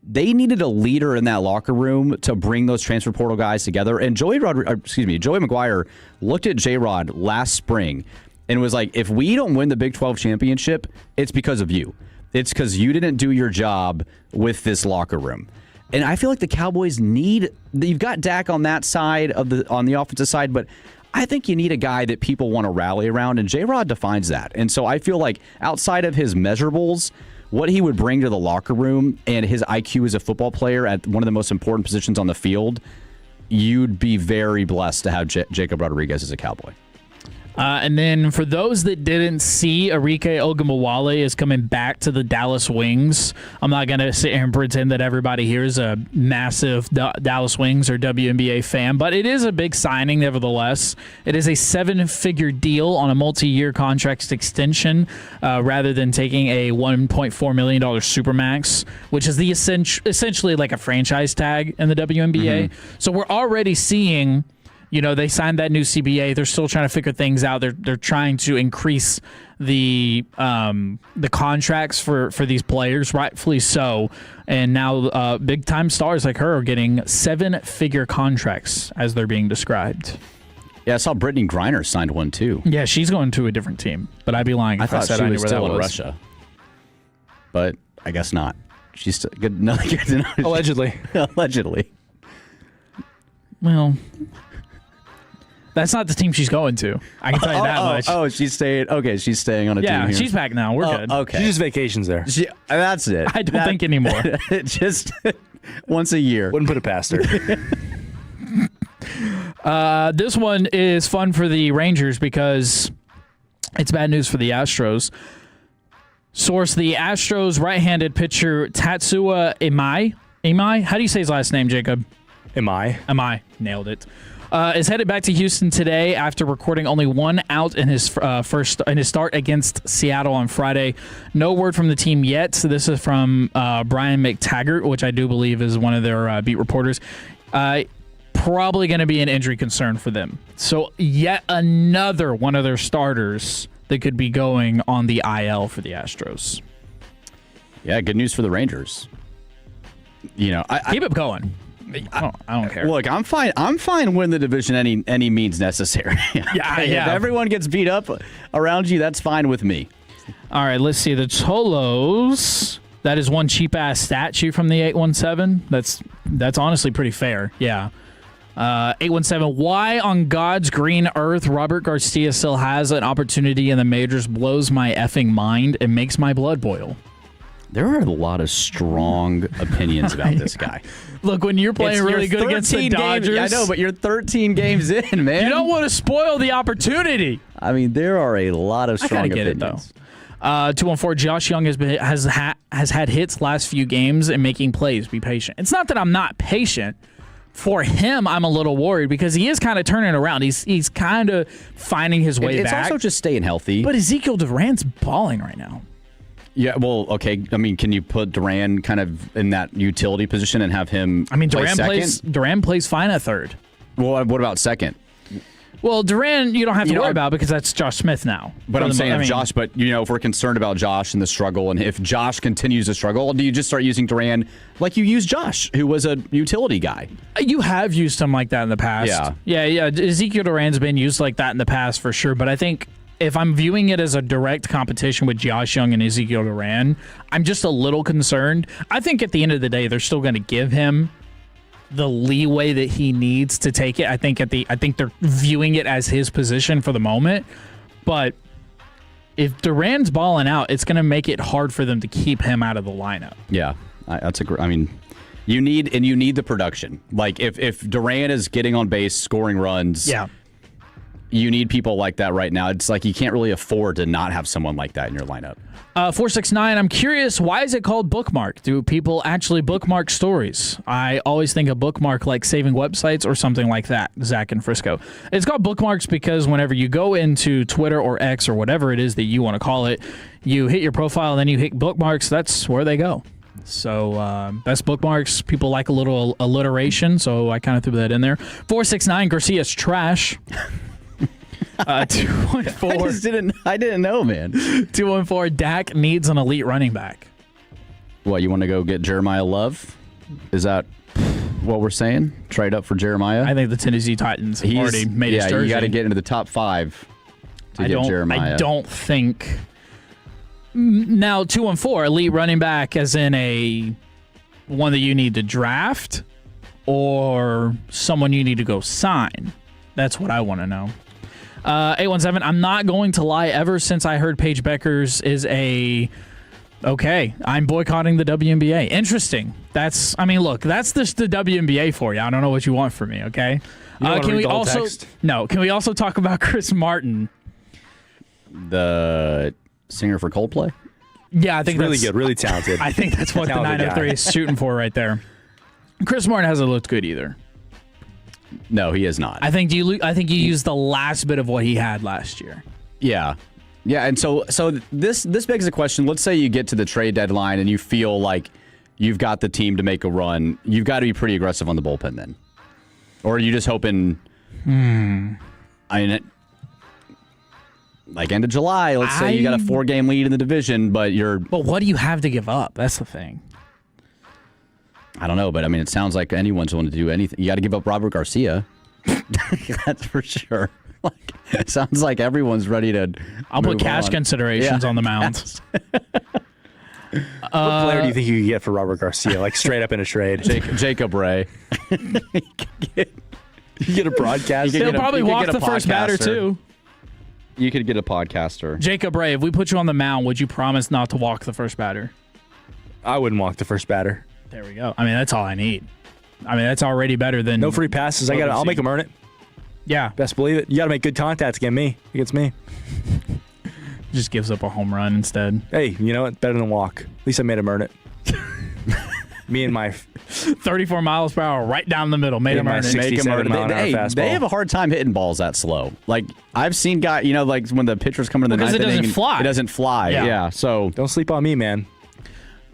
They needed a leader in that locker room to bring those transfer portal guys together. And Joey McGuire looked at J-Rod last spring and was like, if we don't win the Big 12 championship, it's because of you. It's because you didn't do your job with this locker room. And I feel like the Cowboys you've got Dak on that side on the offensive side, but I think you need a guy that people want to rally around, and J-Rod defines that. And so I feel like outside of his measurables, what he would bring to the locker room and his IQ as a football player at one of the most important positions on the field, you'd be very blessed to have Jacob Rodriguez as a Cowboy. And then for those that didn't see, Arike Ogunbowale is coming back to the Dallas Wings. I'm not going to sit here and pretend that everybody here is a massive Dallas Wings or WNBA fan, but it is a big signing nevertheless. It is a 7-figure deal on a multi-year contract extension rather than taking a $1.4 million Supermax, which is the essentially like a franchise tag in the WNBA. Mm-hmm. So we're already seeing... they signed that new CBA. They're still trying to figure things out. They're trying to increase the contracts for these players, rightfully so. And now big time stars like her are getting 7-figure contracts as they're being described. Yeah, I saw Brittany Griner signed one too. Yeah, she's going to a different team. But I'd be lying if I said I knew where that was. In Russia, but I guess not. She's still good. Nothing good to know. Allegedly. Allegedly. Well. That's not the team she's going to. I can tell you that much. Oh, she's staying. Okay, she's staying on a team here. Yeah, she's back now. We're good. Okay. She just vacations there. That's it. I don't think anymore. Just once a year. Wouldn't put it past her. This one is fun for the Rangers because it's bad news for the Astros. Source, the Astros right-handed pitcher Tatsuya Imai. How do you say his last name, Jacob? Am I? Nailed it. Is headed back to Houston today after recording only one out in his his start against Seattle on Friday. No word from the team yet. So this is from Brian McTaggart, which I do believe is one of their beat reporters. Probably going to be an injury concern for them. So yet another one of their starters that could be going on the IL for the Astros. Yeah, good news for the Rangers. Keep it going. I don't care. Look, I'm fine. I'm fine winning the division any means necessary. Yeah. If everyone gets beat up around you, that's fine with me. All right, let's see. The Cholos, that is one cheap-ass stat sheet from the 817. That's honestly pretty fair. Yeah. 817, why on God's green earth Robert Garcia still has an opportunity in the majors blows my effing mind. It makes my blood boil. There are a lot of strong opinions about this guy. Look, when you're playing really good against the Dodgers. I know, but you're 13 games in, man. You don't want to spoil the opportunity. I mean, there are a lot of strong opinions. I get it, though. 214, Josh Young has had hits last few games and making plays. Be patient. It's not that I'm not patient. For him, I'm a little worried because he is kind of turning around. He's kind of finding his way back. It's also just staying healthy. But Ezekiel Duran's balling right now. Yeah, well, okay. I mean, can you put Duran kind of in that utility position and have him Duran plays fine at third. Well, what about second? Well, Duran, you don't have to worry about because that's Josh Smith now. But I'm saying Josh, but if we're concerned about Josh and the struggle, and if Josh continues to struggle, do you just start using Duran like you used Josh, who was a utility guy? You have used him like that in the past. Yeah. Ezekiel Duran's been used like that in the past for sure, but I think if I'm viewing it as a direct competition with Josh Young and Ezekiel Duran, I'm just a little concerned. I think at the end of the day, they're still going to give him the leeway that he needs to take it. I think they're viewing it as his position for the moment. But if Duran's balling out, it's going to make it hard for them to keep him out of the lineup. Yeah, you need the production. Like if Duran is getting on base, scoring runs. Yeah. You need people like that right now. It's like you can't really afford to not have someone like that in your lineup. 469, I'm curious, why is it called bookmark? Do people actually bookmark stories? I always think a bookmark like saving websites or something like that, Zach in Frisco. It's called bookmarks because whenever you go into Twitter or X or whatever it is that you want to call it, you hit your profile, then you hit bookmarks, that's where they go. So best bookmarks, people like a little alliteration, so I kind of threw that in there. 469, Garcia's trash. 214. I didn't know, man. 214. Dak needs an elite running back. What, you want to go get Jeremiah Love? Is that what we're saying? Trade up for Jeremiah? I think the Tennessee Titans have already made his jersey. Yeah, you got to get into the top 5 to get Jeremiah. I don't think. Now, 214, elite running back as in a one that you need to draft or someone you need to go sign. That's what I want to know. 817, I'm not going to lie. Ever since I heard Paige Beckers is I'm boycotting the WNBA. Interesting. That's just the WNBA for you. I don't know what you want from me, okay? Can we also talk about Chris Martin? The singer for Coldplay? Yeah, I think really good, really talented. I think that's what the 903 is shooting for right there. Chris Martin hasn't looked good either. No, he is not. I think you used the last bit of what he had last year. Yeah. Yeah, and so this begs the question. Let's say you get to the trade deadline and you feel like you've got the team to make a run. You've got to be pretty aggressive on the bullpen then. Or are you just hoping like end of July, let's say you got a 4-game lead in the division, but what do you have to give up? That's the thing. I don't know, but it sounds like anyone's willing to do anything. You got to give up Robert Garcia. That's for sure. It sounds like everyone's ready to. I'll put cash considerations on the mound. What player do you think you could get for Robert Garcia, like straight up in a trade? Jacob Ray. You get a broadcaster. He'll probably walk the first batter too. You could get a podcaster. Jacob Ray, if we put you on the mound, would you promise not to walk the first batter? I wouldn't walk the first batter. There we go. That's all I need. That's already better than no free passes. I'll make him earn it. Yeah, best believe it. You got to make good contacts against me. Just gives up a home run instead. Hey, you know what? Better than walk. At least I made him earn it. Me and my 34 miles per hour right down the middle. Made him earn it. 67 mile an hour fastball. They have a hard time hitting balls that slow. Like, I've seen guys, like when the pitchers come into the ninth inning. Because it doesn't fly. It doesn't fly, yeah. So don't sleep on me, man.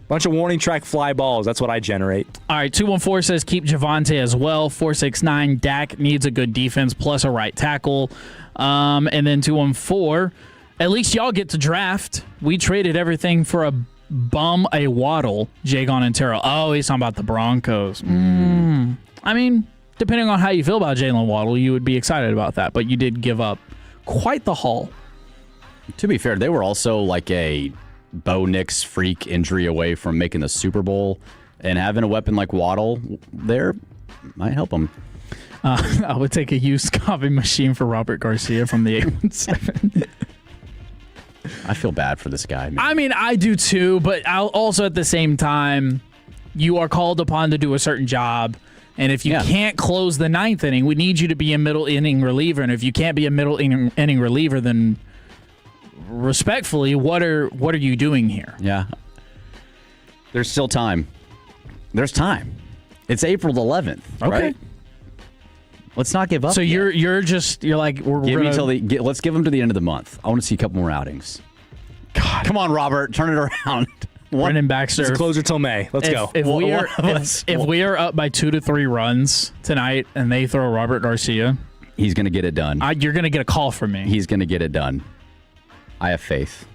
Bunch of warning track fly balls. That's what I generate. All right, 214 says keep Javonte as well. 469, Dak needs a good defense plus a right tackle. And then 214, at least y'all get to draft. We traded everything for a Waddle, Jagon and Terrell. Oh, he's talking about the Broncos. I mean, depending on how you feel about Jalen Waddle, you would be excited about that. But you did give up quite the haul. To be fair, they were also like a Bo Nix freak injury away from making the Super Bowl, and having a weapon like Waddle there might help them. I would take a used copy machine for Robert Garcia from the 817. I feel bad for this guy, man. I mean, I do too, but I'll also at the same time, you are called upon to do a certain job, and if you can't close the ninth inning, we need you to be a middle inning reliever, and if you can't be a middle inning reliever, then respectfully, what are you doing here? Yeah. There's still time. There's time. It's April 11th, right? Let's not give up. So yet. you're like let's give them to the end of the month. I want to see a couple more outings. God, come on, Robert, turn it around. Brendan Baxter. It's closer till May. Let's go. If we are up by 2 to 3 runs tonight, and they throw Robert Garcia, he's going to get it done. You're going to get a call from me. He's going to get it done. I have faith.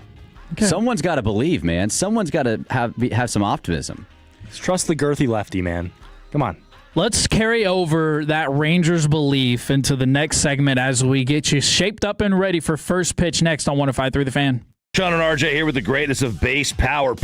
Okay. Someone's got to believe, man. Someone's got to have some optimism. Just trust the girthy lefty, man. Come on. Let's carry over that Rangers belief into the next segment as we get you shaped up and ready for first pitch next on 105.3 The Fan. Sean and RJ here with the greatest of bass power.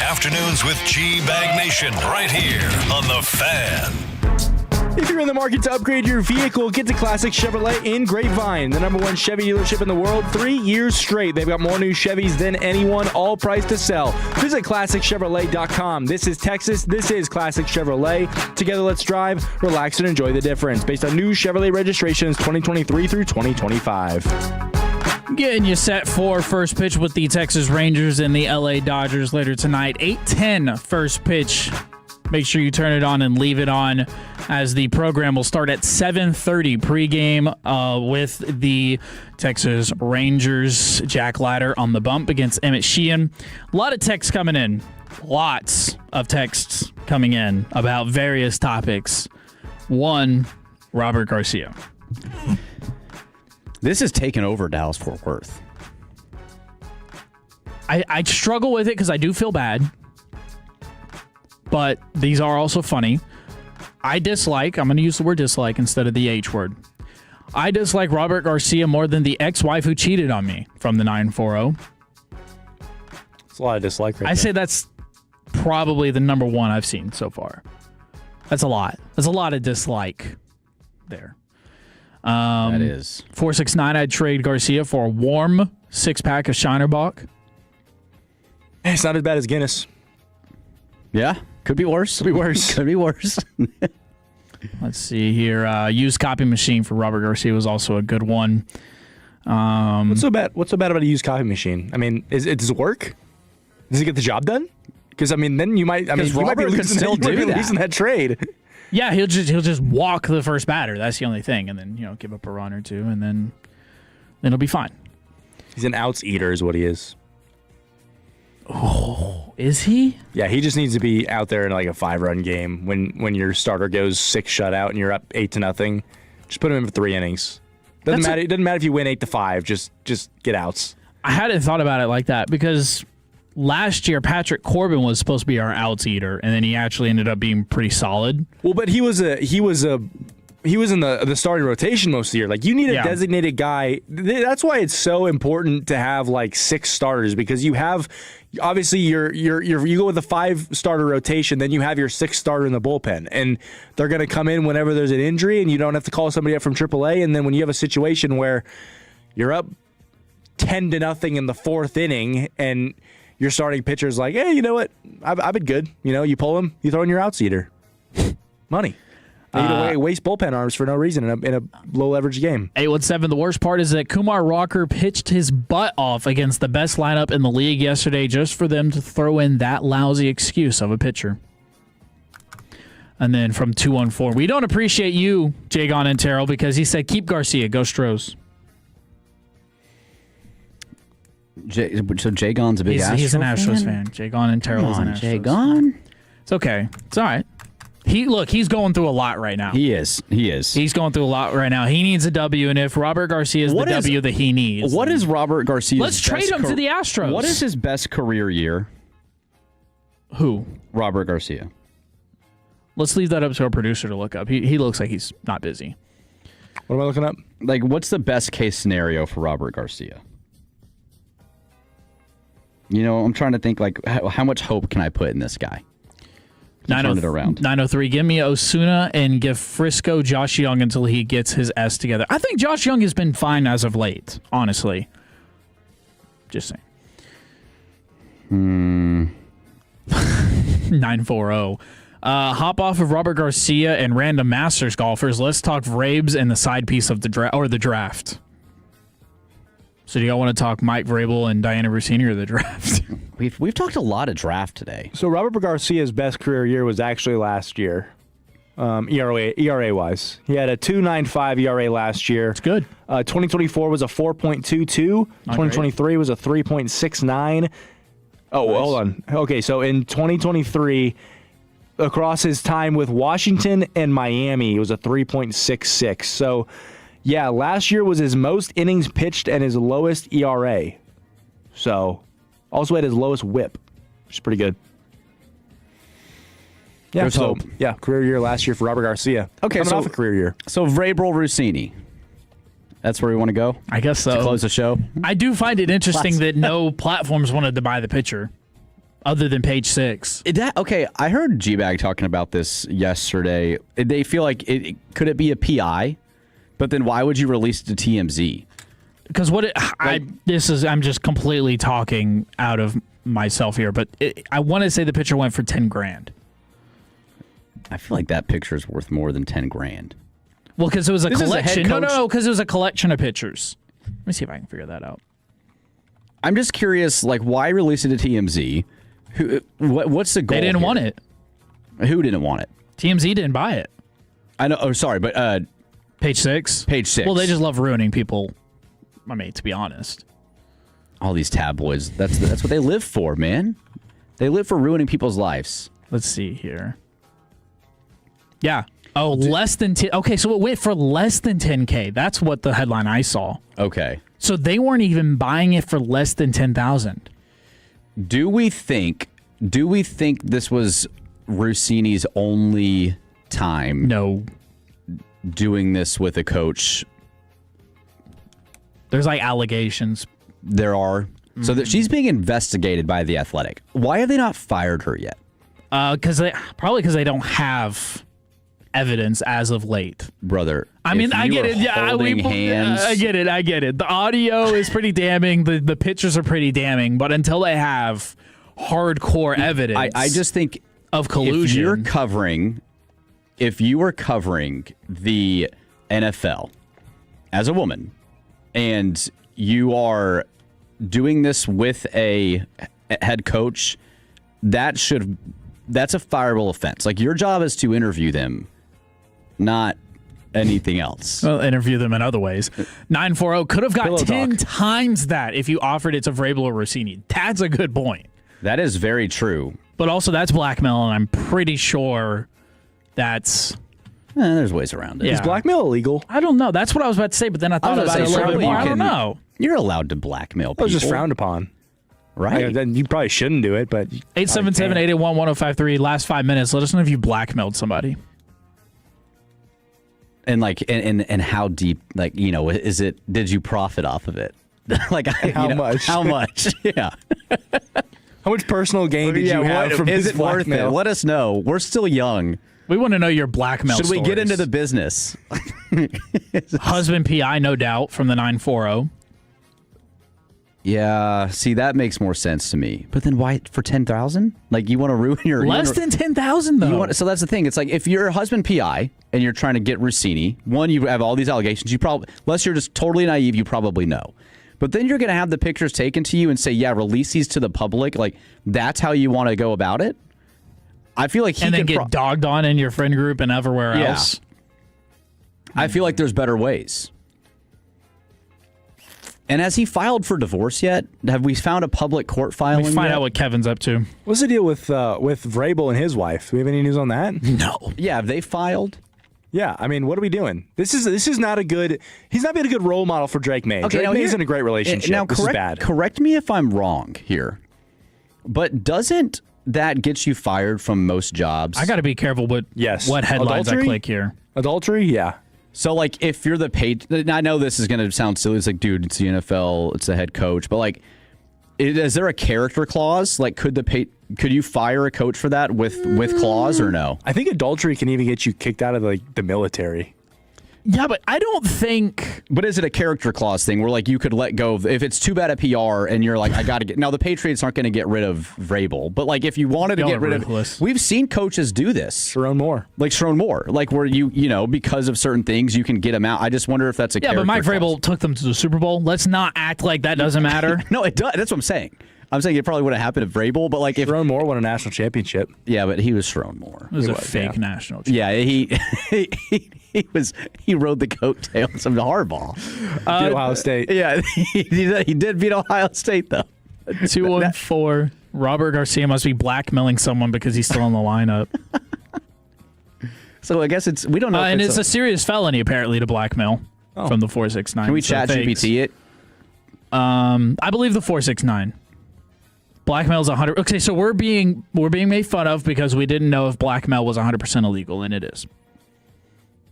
Afternoons with G-Bag Nation right here on The Fan. If you're in the market to upgrade your vehicle, get to Classic Chevrolet in Grapevine, the #1 Chevy dealership in the world, 3 years straight. They've got more new Chevys than anyone, all priced to sell. Visit ClassicChevrolet.com. This is Texas. This is Classic Chevrolet. Together, let's drive, relax, and enjoy the difference. Based on new Chevrolet registrations 2023 through 2025. Getting you set for first pitch with the Texas Rangers and the LA Dodgers later tonight. 8:10 first pitch. Make sure you turn it on and leave it on, as the program will start at 7:30 pregame with the Texas Rangers. Jack Leiter on the bump against Emmett Sheehan. A lot of texts coming in. Lots of texts coming in about various topics. One, Robert Garcia. This is taking over Dallas-Fort Worth. I struggle with it because I do feel bad. But these are also funny. I'm going to use the word dislike instead of the H word. I dislike Robert Garcia more than the ex-wife who cheated on me from the 940. It's a lot of dislike right there. I say that's probably the number one I've seen so far. That's a lot. There's a lot of dislike there. That is. 469, I'd trade Garcia for a warm 6-pack of Shinerbach. It's not as bad as Guinness. Yeah, could be worse. Could be worse. Let's see here. Used copy machine for Robert Garcia was also a good one. What's so bad about a used copy machine? I mean, does it work? Does it get the job done? Because then you might. You might be losing that trade. Yeah, he'll just walk the first batter. That's the only thing, and then give up a run or two, and then he'll be fine. He's an outs eater, is what he is. Oh, is he? Yeah, he just needs to be out there in like a 5-run game when your starter goes 6 shutout and you're up 8-0. Just put him in for 3 innings. Doesn't matter. It doesn't matter if you win 8-5. Just get outs. I hadn't thought about it like that because last year Patrick Corbin was supposed to be our outs eater, and then he actually ended up being pretty solid. Well, but he was in the starting rotation most of the year. Like, you need a designated guy. That's why it's so important to have like 6 starters, because you have obviously you go with a 5-starter rotation, then you have your 6th starter in the bullpen, and they're going to come in whenever there's an injury, and you don't have to call somebody up from AAA. And then when you have a situation where you're up 10-0 in the 4th inning, and your starting pitcher's like, hey, you know what? I've been good. You pull him, you throw in your outs eater. Money. They need to waste bullpen arms for no reason in a low-leverage game. 817, the worst part is that Kumar Rocker pitched his butt off against the best lineup in the league yesterday just for them to throw in that lousy excuse of a pitcher. And then from 214, we don't appreciate you, Jagon and Terrell, because he said, keep Garcia, go Stros. So Jagon's a big Astros fan? He's an Astros fan. Jagon and Terrell is an Astros. Jagon? It's okay. It's all right. He's going through a lot right now. He is. He's going through a lot right now. He needs a W, and if Robert Garcia is W that he needs. What is Robert Garcia's Let's trade him to the Astros. What is his best career year? Who? Robert Garcia. Let's leave that up to our producer to look up. He looks like he's not busy. What am I looking up? Like, what's the best case scenario for Robert Garcia? I'm trying to think, like, how much hope can I put in this guy? Turn it around. 903. Give me Osuna and give Frisco Josh Young until he gets his S together. I think Josh Young has been fine as of late, honestly. Just saying. 940. Hop off of Robert Garcia and random Masters golfers. Let's talk Vrabes and the side piece of the draft. So do y'all want to talk Mike Vrabel and Diana Rossini or the draft? We've talked a lot of draft today. So Robert Garcia's best career year was actually last year, ERA wise. He had a 2.95 ERA last year. It's good. 2024 was a 4.22. 2023 was a 3.69. Oh, nice. Hold on. Okay, so in 2023, across his time with Washington and Miami, it was a 3.66. So, yeah, last year was his most innings pitched and his lowest ERA. So, also had his lowest whip, which is pretty good. Yeah, There's hope. Yeah, career year last year for Robert Garcia. Okay, Coming off a career year. So, Vrabel Rossini. That's where we want to go? I guess so. To close the show? I do find it interesting that no platforms wanted to buy the pitcher. other than page 6. Okay, I heard G-Bag talking about this yesterday. They feel like could it be a PI? But then why would you release it to TMZ? Because I'm just completely talking out of myself here, but I want to say the picture went for $10,000. I feel like that picture is worth more than $10,000. Well, because it was a collection. No, because it was a collection of pictures. Let me see if I can figure that out. I'm just curious, like, why release it to TMZ? What's the goal? They didn't want it. Who didn't want it? TMZ didn't buy it. I know. Oh, sorry, but page 6. Page 6. Well, they just love ruining people. I mean, to be honest, all these tabloids. That's what they live for, man. They live for ruining people's lives. Let's see here. Yeah. Oh, less than 10. Okay, so it went for less than 10K. That's what the headline I saw. Okay. So they weren't even buying it for less than 10,000. Do we think this was Rossini's only time? No. Doing this with a coach. There's like allegations. There are. Mm-hmm. So that she's being investigated by The Athletic. Why have they not fired her yet? Because they don't have evidence as of late, brother. I mean, I get it. Yeah, I get it. The audio is pretty damning. The pictures are pretty damning. But until they have hardcore evidence, I just think of collusion. If you are covering the NFL as a woman, and you are doing this with a head coach, that's a fireable offense. Like, your job is to interview them, not anything else. Well, interview them in other ways. 940 could have got Pillow 10 talk. times that if you offered it to Vrabel or Rossini. That's a good point. That is very true. But also, that's blackmail, and I'm pretty sure that's... there's ways around it. Yeah. Is blackmail illegal? I don't know. That's what I was about to say, but then I thought about it a little bit more. I don't know. You're allowed to blackmail people. It was just frowned upon. Right. Then you probably shouldn't do it, but... 877-881-1053. Last 5 minutes. Let us know if you blackmailed somebody. And and how deep, is it, did you profit off of it? How much? How much? Yeah. How much personal gain did you have from is this it worth blackmail? it? Let us know. We're still young. We want to know your blackmail Should we stories. get into the business? Husband PI, no doubt, from the 940. Yeah, see, that makes more sense to me. But then why for 10,000? Like, you want to ruin your... Less than 10,000, though. So that's the thing. It's like, if you're a husband PI and you're trying to get Rossini, one, you have all these allegations. You probably, unless you're just totally naive, you probably know. But then you're going to have the pictures taken to you and say, yeah, release these to the public. Like, that's how you want to go about it? I feel like he and then can get dogged on in your friend group and everywhere else. I feel like there's better ways. And has he filed for divorce yet? Have we found a public court filing? Let me find out what Kevin's up to. What's the deal with Vrabel and his wife? Do we have any news on that? No. Yeah, have they filed? Yeah, I mean, what are we doing? This is not a good... He's not being a good role model for Drake May. Okay, Drake May's in a great relationship. Now, this is bad. Correct me if I'm wrong here, but doesn't that get you fired from most jobs? I got to be careful what headlines I click here. Adultery? Yeah. So, like, if you're the paid... I know this is going to sound silly. It's like, dude, it's the NFL. It's the head coach. But, like, is there a character clause? Like, could you fire a coach for that with clause or no? I think adultery can even get you kicked out of, the military. Yeah, but I don't think... But is it a character clause thing where, like, you could let go if it's too bad at PR and you're like, I got to get... Now, the Patriots aren't going to get rid of Vrabel, but, like, if you wanted to get rid of... We've seen coaches do this. Sharon Moore. Like, where you because of certain things, you can get them out. I just wonder if that's a character but Mike clause. Vrabel took them to the Super Bowl. Let's not act like that doesn't matter. No, it does. That's what I'm saying. I'm saying it probably would have happened at Vrabel, but like if Sharon Moore won a national championship. Yeah, but he was Sharon Moore. It was a fake national championship. Yeah, he rode the coattails of the Harbaugh. Beat Ohio State. Yeah, he did beat Ohio State though. 214. Robert Garcia must be blackmailing someone because he's still in the lineup. So I guess we don't know. And it's a serious felony apparently to blackmail from the 469. Can we chat GPT it? I believe the 469. Blackmail is 100. Okay, so we're being made fun of because we didn't know if blackmail was 100% illegal, and it is.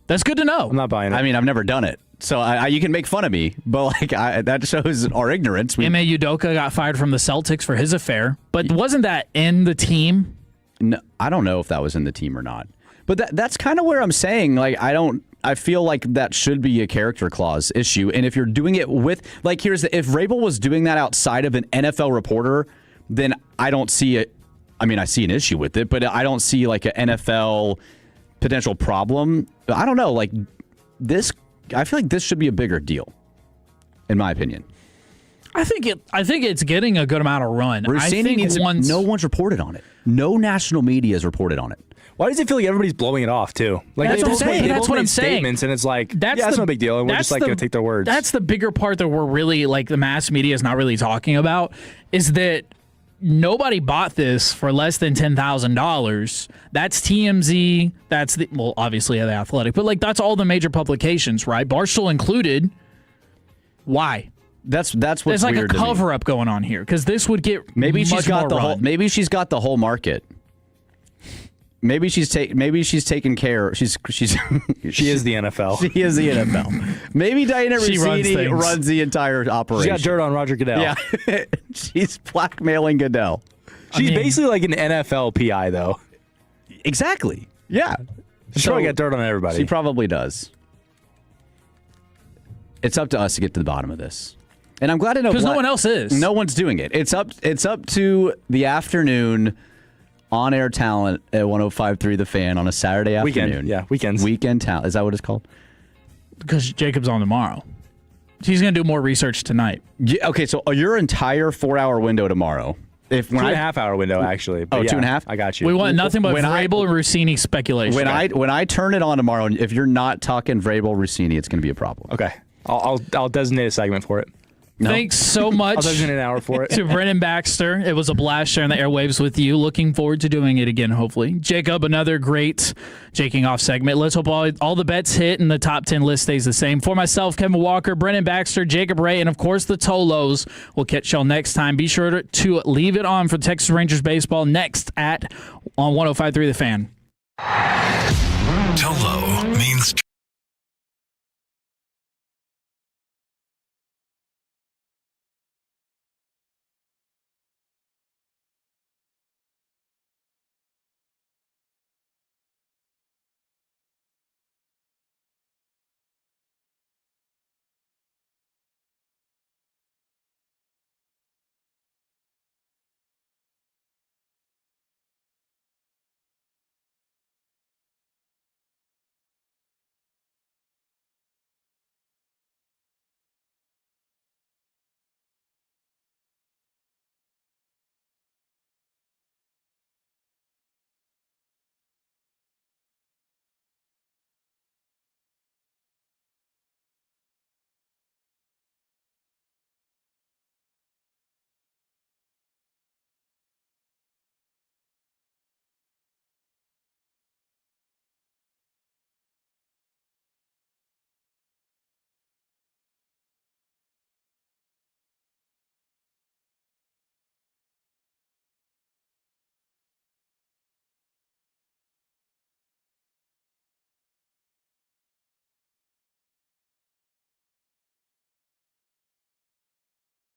That's good to know. I'm not buying it. I mean, I've never done it, So you can make fun of me, but that shows our ignorance. Ime Udoka got fired from the Celtics for his affair, but wasn't that in the team? No, I don't know if that was in the team or not. But that's kind of where I'm saying, I feel like that should be a character clause issue. And if you're doing it with, if Vrabel was doing that outside of an NFL reporter, then I don't see it. I mean, I see an issue with it, but I don't see like an NFL potential problem. I don't know, this. I feel like this should be a bigger deal, in my opinion. I think it's getting a good amount of run. No one's reported on it. No national media has reported on it. Why does it feel like everybody's blowing it off too? That's what I'm saying. That's what I'm saying. Statements, and it's like, that's no big deal, and we're just going to take their words. That's the bigger part that we're really the mass media is not really talking about, is that nobody bought this for less than $10,000. That's TMZ. That's obviously the Athletic, but that's all the major publications, right? Barstool included. Why? That's what's There's weird a cover up going on here, because this would get maybe much she's got more the run. whole. Maybe she's got the whole market. Maybe she's taking care. She is the NFL. She is the NFL. Maybe Diana Rossini runs the entire operation. She got dirt on Roger Goodell. Yeah, she's blackmailing Goodell. She's basically like an NFL PI, though. Exactly. Yeah. She's probably got dirt on everybody. She probably does. It's up to us to get to the bottom of this, and I'm glad to know because no one else is. No one's doing it. It's up to the afternoon. On-air talent at 105.3 The Fan on a Saturday afternoon. Weekends. Weekend talent. Is that what it's called? Because Jacob's on tomorrow. He's going to do more research tonight. Yeah, okay, so your entire 4-hour window tomorrow. Two and a half hour window, actually. But 2.5? I got you. We want nothing but Vrabel and Rossini speculation. When I turn it on tomorrow, if you're not talking Vrabel, Rossini, it's going to be a problem. Okay. I'll designate a segment for it. No. Thanks so much. I'll designate an hour for it. To Brennan Baxter. It was a blast sharing the airwaves with you. Looking forward to doing it again, hopefully. Jacob, another great Jaking Off segment. Let's hope all the bets hit and the top 10 list stays the same. For myself, Kevin Walker, Brennan Baxter, Jacob Ray, and of course the Tolos. We'll catch y'all next time. Be sure to leave it on for Texas Rangers baseball next on 105.3 The Fan. Tolo means